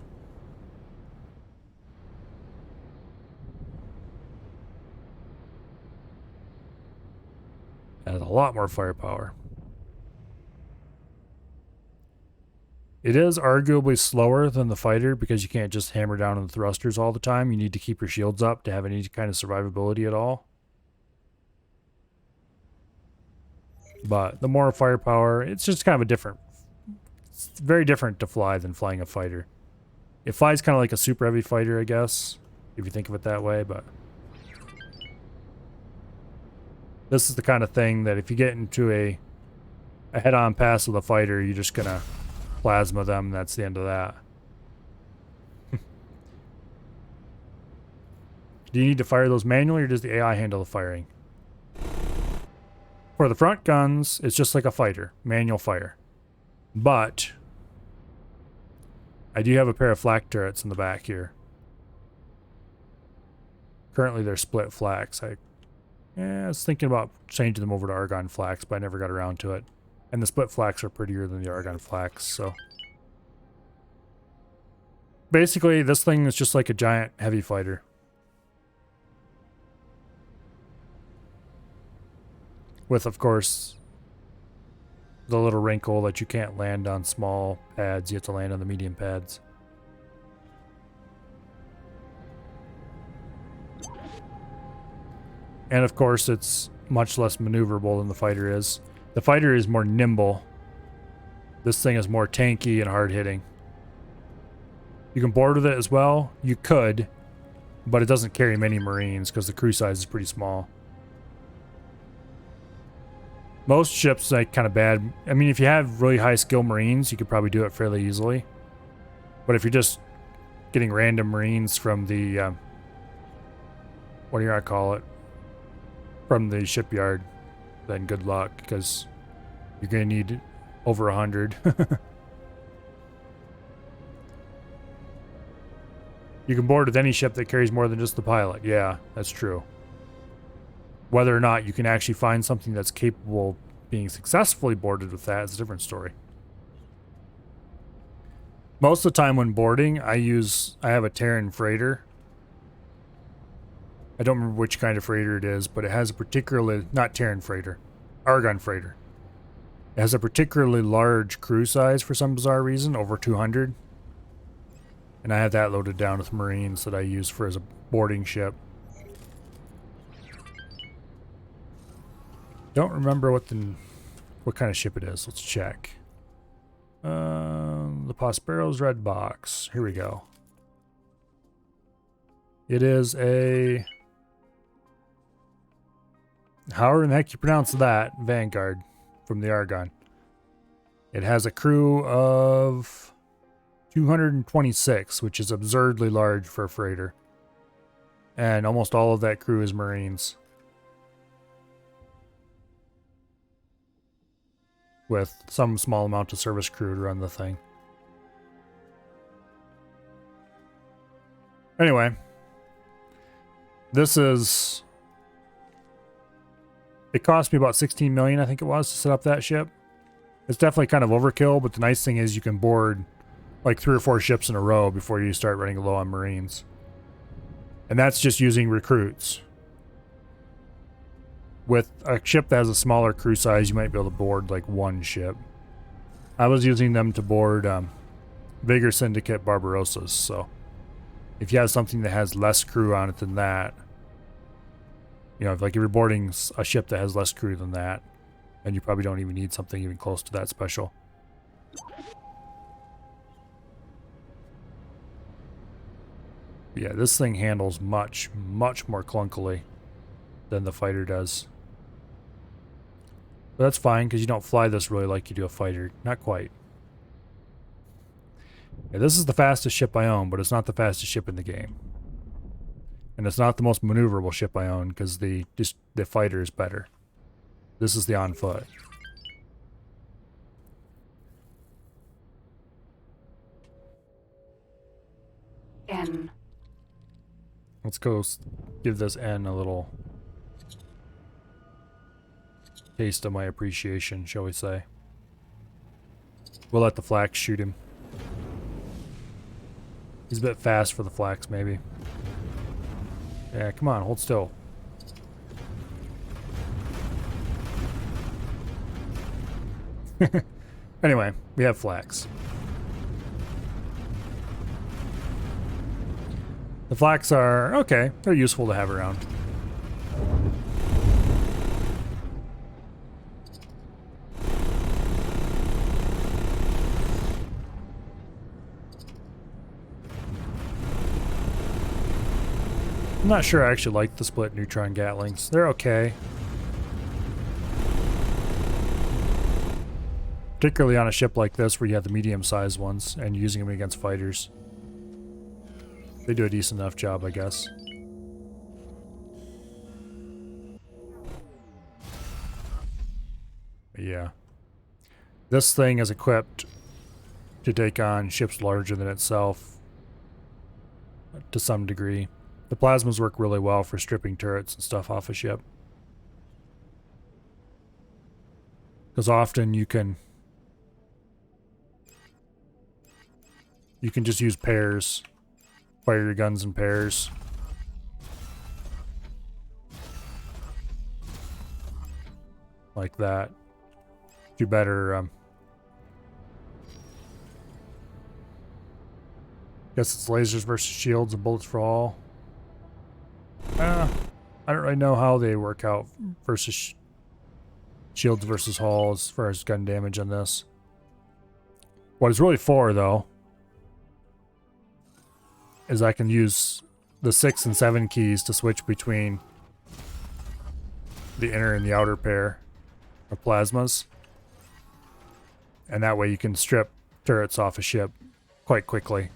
It has a lot more firepower. It is arguably slower than the fighter because you can't just hammer down on the thrusters all the time. You need to keep your shields up to have any kind of survivability at all. But the more firepower, it's just kind of a different... It's very different to fly than flying a fighter. It flies kind of like a super heavy fighter, I guess, if you think of it that way, but... This is the kind of thing that if you get into a head-on pass with a fighter, you're just gonna plasma them, that's the end of that. Do you need to fire those manually, or does the AI handle the firing? For the front guns, it's just like a fighter, manual fire. But I do have a pair of flak turrets in the back here. Currently they're split flaks. I was thinking about changing them over to argon flaks, but I never got around to it. And the split flaks are prettier than the argon flaks, so... Basically, this thing is just like a giant heavy fighter. With, of course, the little wrinkle that you can't land on small pads. You have to land on the medium pads. And of course, it's much less maneuverable than the fighter is. The fighter is more nimble. This thing is more tanky and hard-hitting. You can board with it as well. You could, but it doesn't carry many Marines because the crew size is pretty small. Most ships like kind of bad. I mean, if you have really high skill Marines, you could probably do it fairly easily. But if you're just getting random Marines from the, what do you want to call it? From the shipyard, then good luck, because you're going to need over 100. You can board with any ship that carries more than just the pilot. Yeah, that's true. Whether or not you can actually find something that's capable of being successfully boarded with that is a different story. Most of the time when boarding, I have a Terran freighter. I don't remember which kind of freighter it is, but it has a particularly, not Terran freighter, Argon freighter. It has a particularly large crew size for some bizarre reason, over 200. And I have that loaded down with Marines that I use for as a boarding ship. Don't remember what kind of ship it is. Let's check. The Prospero's red box. Here we go. It is a... However in the heck you pronounce that, Vanguard from the Argon. It has a crew of 226, which is absurdly large for a freighter. And almost all of that crew is Marines. With some small amount of service crew to run the thing. Anyway. This is... It cost me about 16 million, I think it was, to set up that ship. It's definitely kind of overkill, but the nice thing is you can board like 3 or 4 ships in a row before you start running low on Marines. And that's just using recruits. With a ship that has a smaller crew size, you might be able to board like 1 ship. I was using them to board Vigor Syndicate Barbarossas, so if you have something that has less crew on it than that, you know, like if you're boarding a ship that has less crew than that, and you probably don't even need something even close to that special. Yeah, this thing handles much, much more clunkily than the fighter does. But that's fine, because you don't fly this really like you do a fighter. Not quite. Yeah, this is the fastest ship I own, but it's not the fastest ship in the game. And it's not the most maneuverable ship I own, because the fighter is better. This is the on foot. N. Let's go give this N a little taste of my appreciation, shall we say. We'll let the flax shoot him. He's a bit fast for the flax, maybe. Yeah, come on, hold still. Anyway, we have flax. The flax are okay. They're useful to have around. I'm not sure I actually like the split neutron Gatlings. They're okay. Particularly on a ship like this where you have the medium-sized ones and using them against fighters. They do a decent enough job, I guess. But yeah. This thing is equipped to take on ships larger than itself to some degree. The plasmas work really well for stripping turrets and stuff off a ship. Because often you can just use pairs. Fire your guns in pairs. Like that. Do better, guess it's lasers versus shields and bullets for all. I I don't really know how they work out versus shields versus hull as far as gun damage on this. What it's really for, though, is I can use the 6 and 7 keys to switch between the inner and the outer pair of plasmas. And that way you can strip turrets off a ship quite quickly.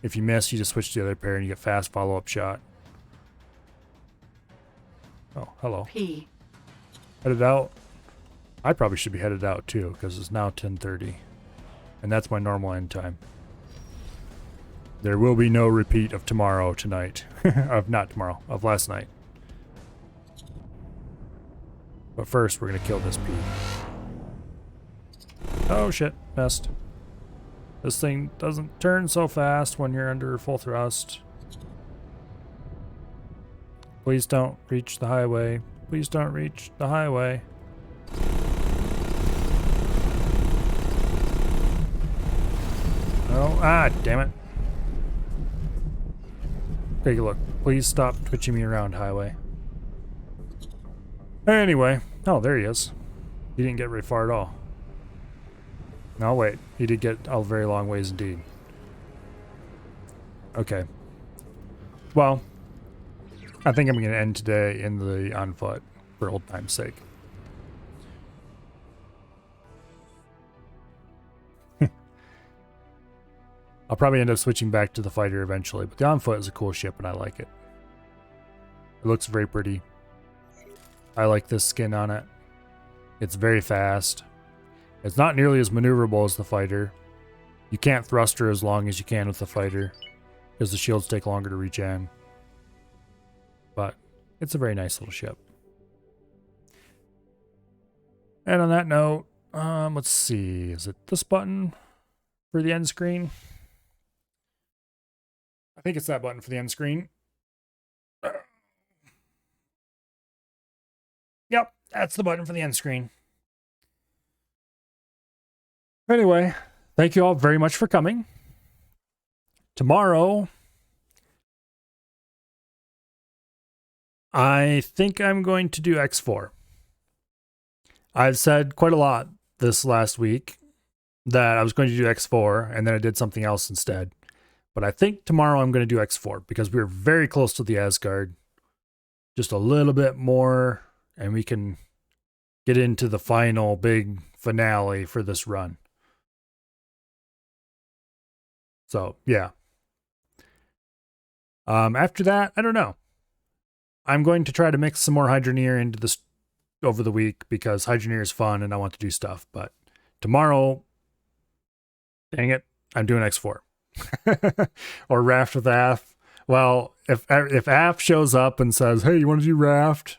If you miss, you just switch to the other pair and you get fast follow-up shot. Oh, hello. P. Headed out? I probably should be headed out too, because it's now 10:30. And that's my normal end time. There will be no repeat of tomorrow tonight. Of not tomorrow, of last night. But first, we're going to kill this P. Oh shit, missed. This thing doesn't turn so fast when you're under full thrust. Please don't reach the highway. Please don't reach the highway. Oh, damn it. Take a look. Please stop twitching me around, highway. Anyway. Oh, there he is. He didn't get very far at all. No, wait. He did get a very long ways indeed. Okay. Well, I think I'm going to end today in the on foot for old time's sake. I'll probably end up switching back to the fighter eventually, but the on foot is a cool ship and I like it. It looks very pretty. I like this skin on it. It's very fast. It's not nearly as maneuverable as the fighter. You can't thruster as long as you can with the fighter because the shields take longer to regen. But it's a very nice little ship. And on that note, let's see. Is it this button for the end screen? I think it's that button for the end screen. Yep, that's the button for the end screen. Anyway, thank you all very much for coming. Tomorrow, I think I'm going to do X4. I've said quite a lot this last week that I was going to do X4, and then I did something else instead. But I think tomorrow I'm going to do X4 because we're very close to the Asgard. Just a little bit more, and we can get into the final big finale for this run. So, yeah. After that, I don't know. I'm going to try to mix some more Hydroneer into this over the week because Hydroneer is fun and I want to do stuff. But tomorrow, dang it, I'm doing X4. Or Raft with Af. Well, if Af shows up and says, hey, you want to do Raft?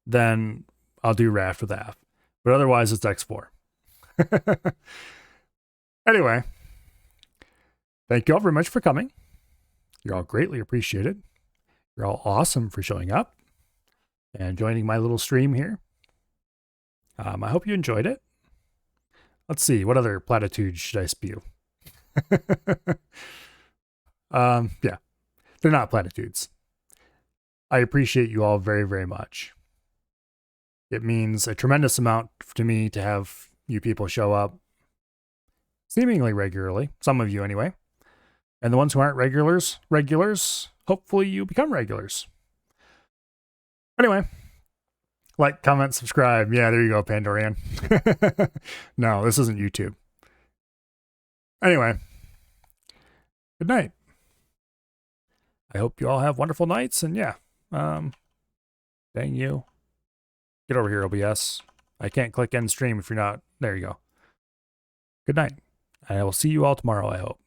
Then I'll do Raft with Af. But otherwise, it's X4. Anyway, thank you all very much for coming. You're all greatly appreciated. You're all awesome for showing up and joining my little stream here. I hope you enjoyed it. Let's see, what other platitudes should I spew? Yeah, they're not platitudes. I appreciate you all very, very much. It means a tremendous amount to me to have you people show up seemingly regularly, some of you anyway. And the ones who aren't regulars, hopefully you become regulars. Anyway, like, comment, subscribe. Yeah, there you go, Pandorian. No, this isn't YouTube. Anyway, good night. I hope you all have wonderful nights, and yeah, dang you. Get over here, OBS. I can't click end stream if you're not. There you go. Good night. I will see you all tomorrow, I hope.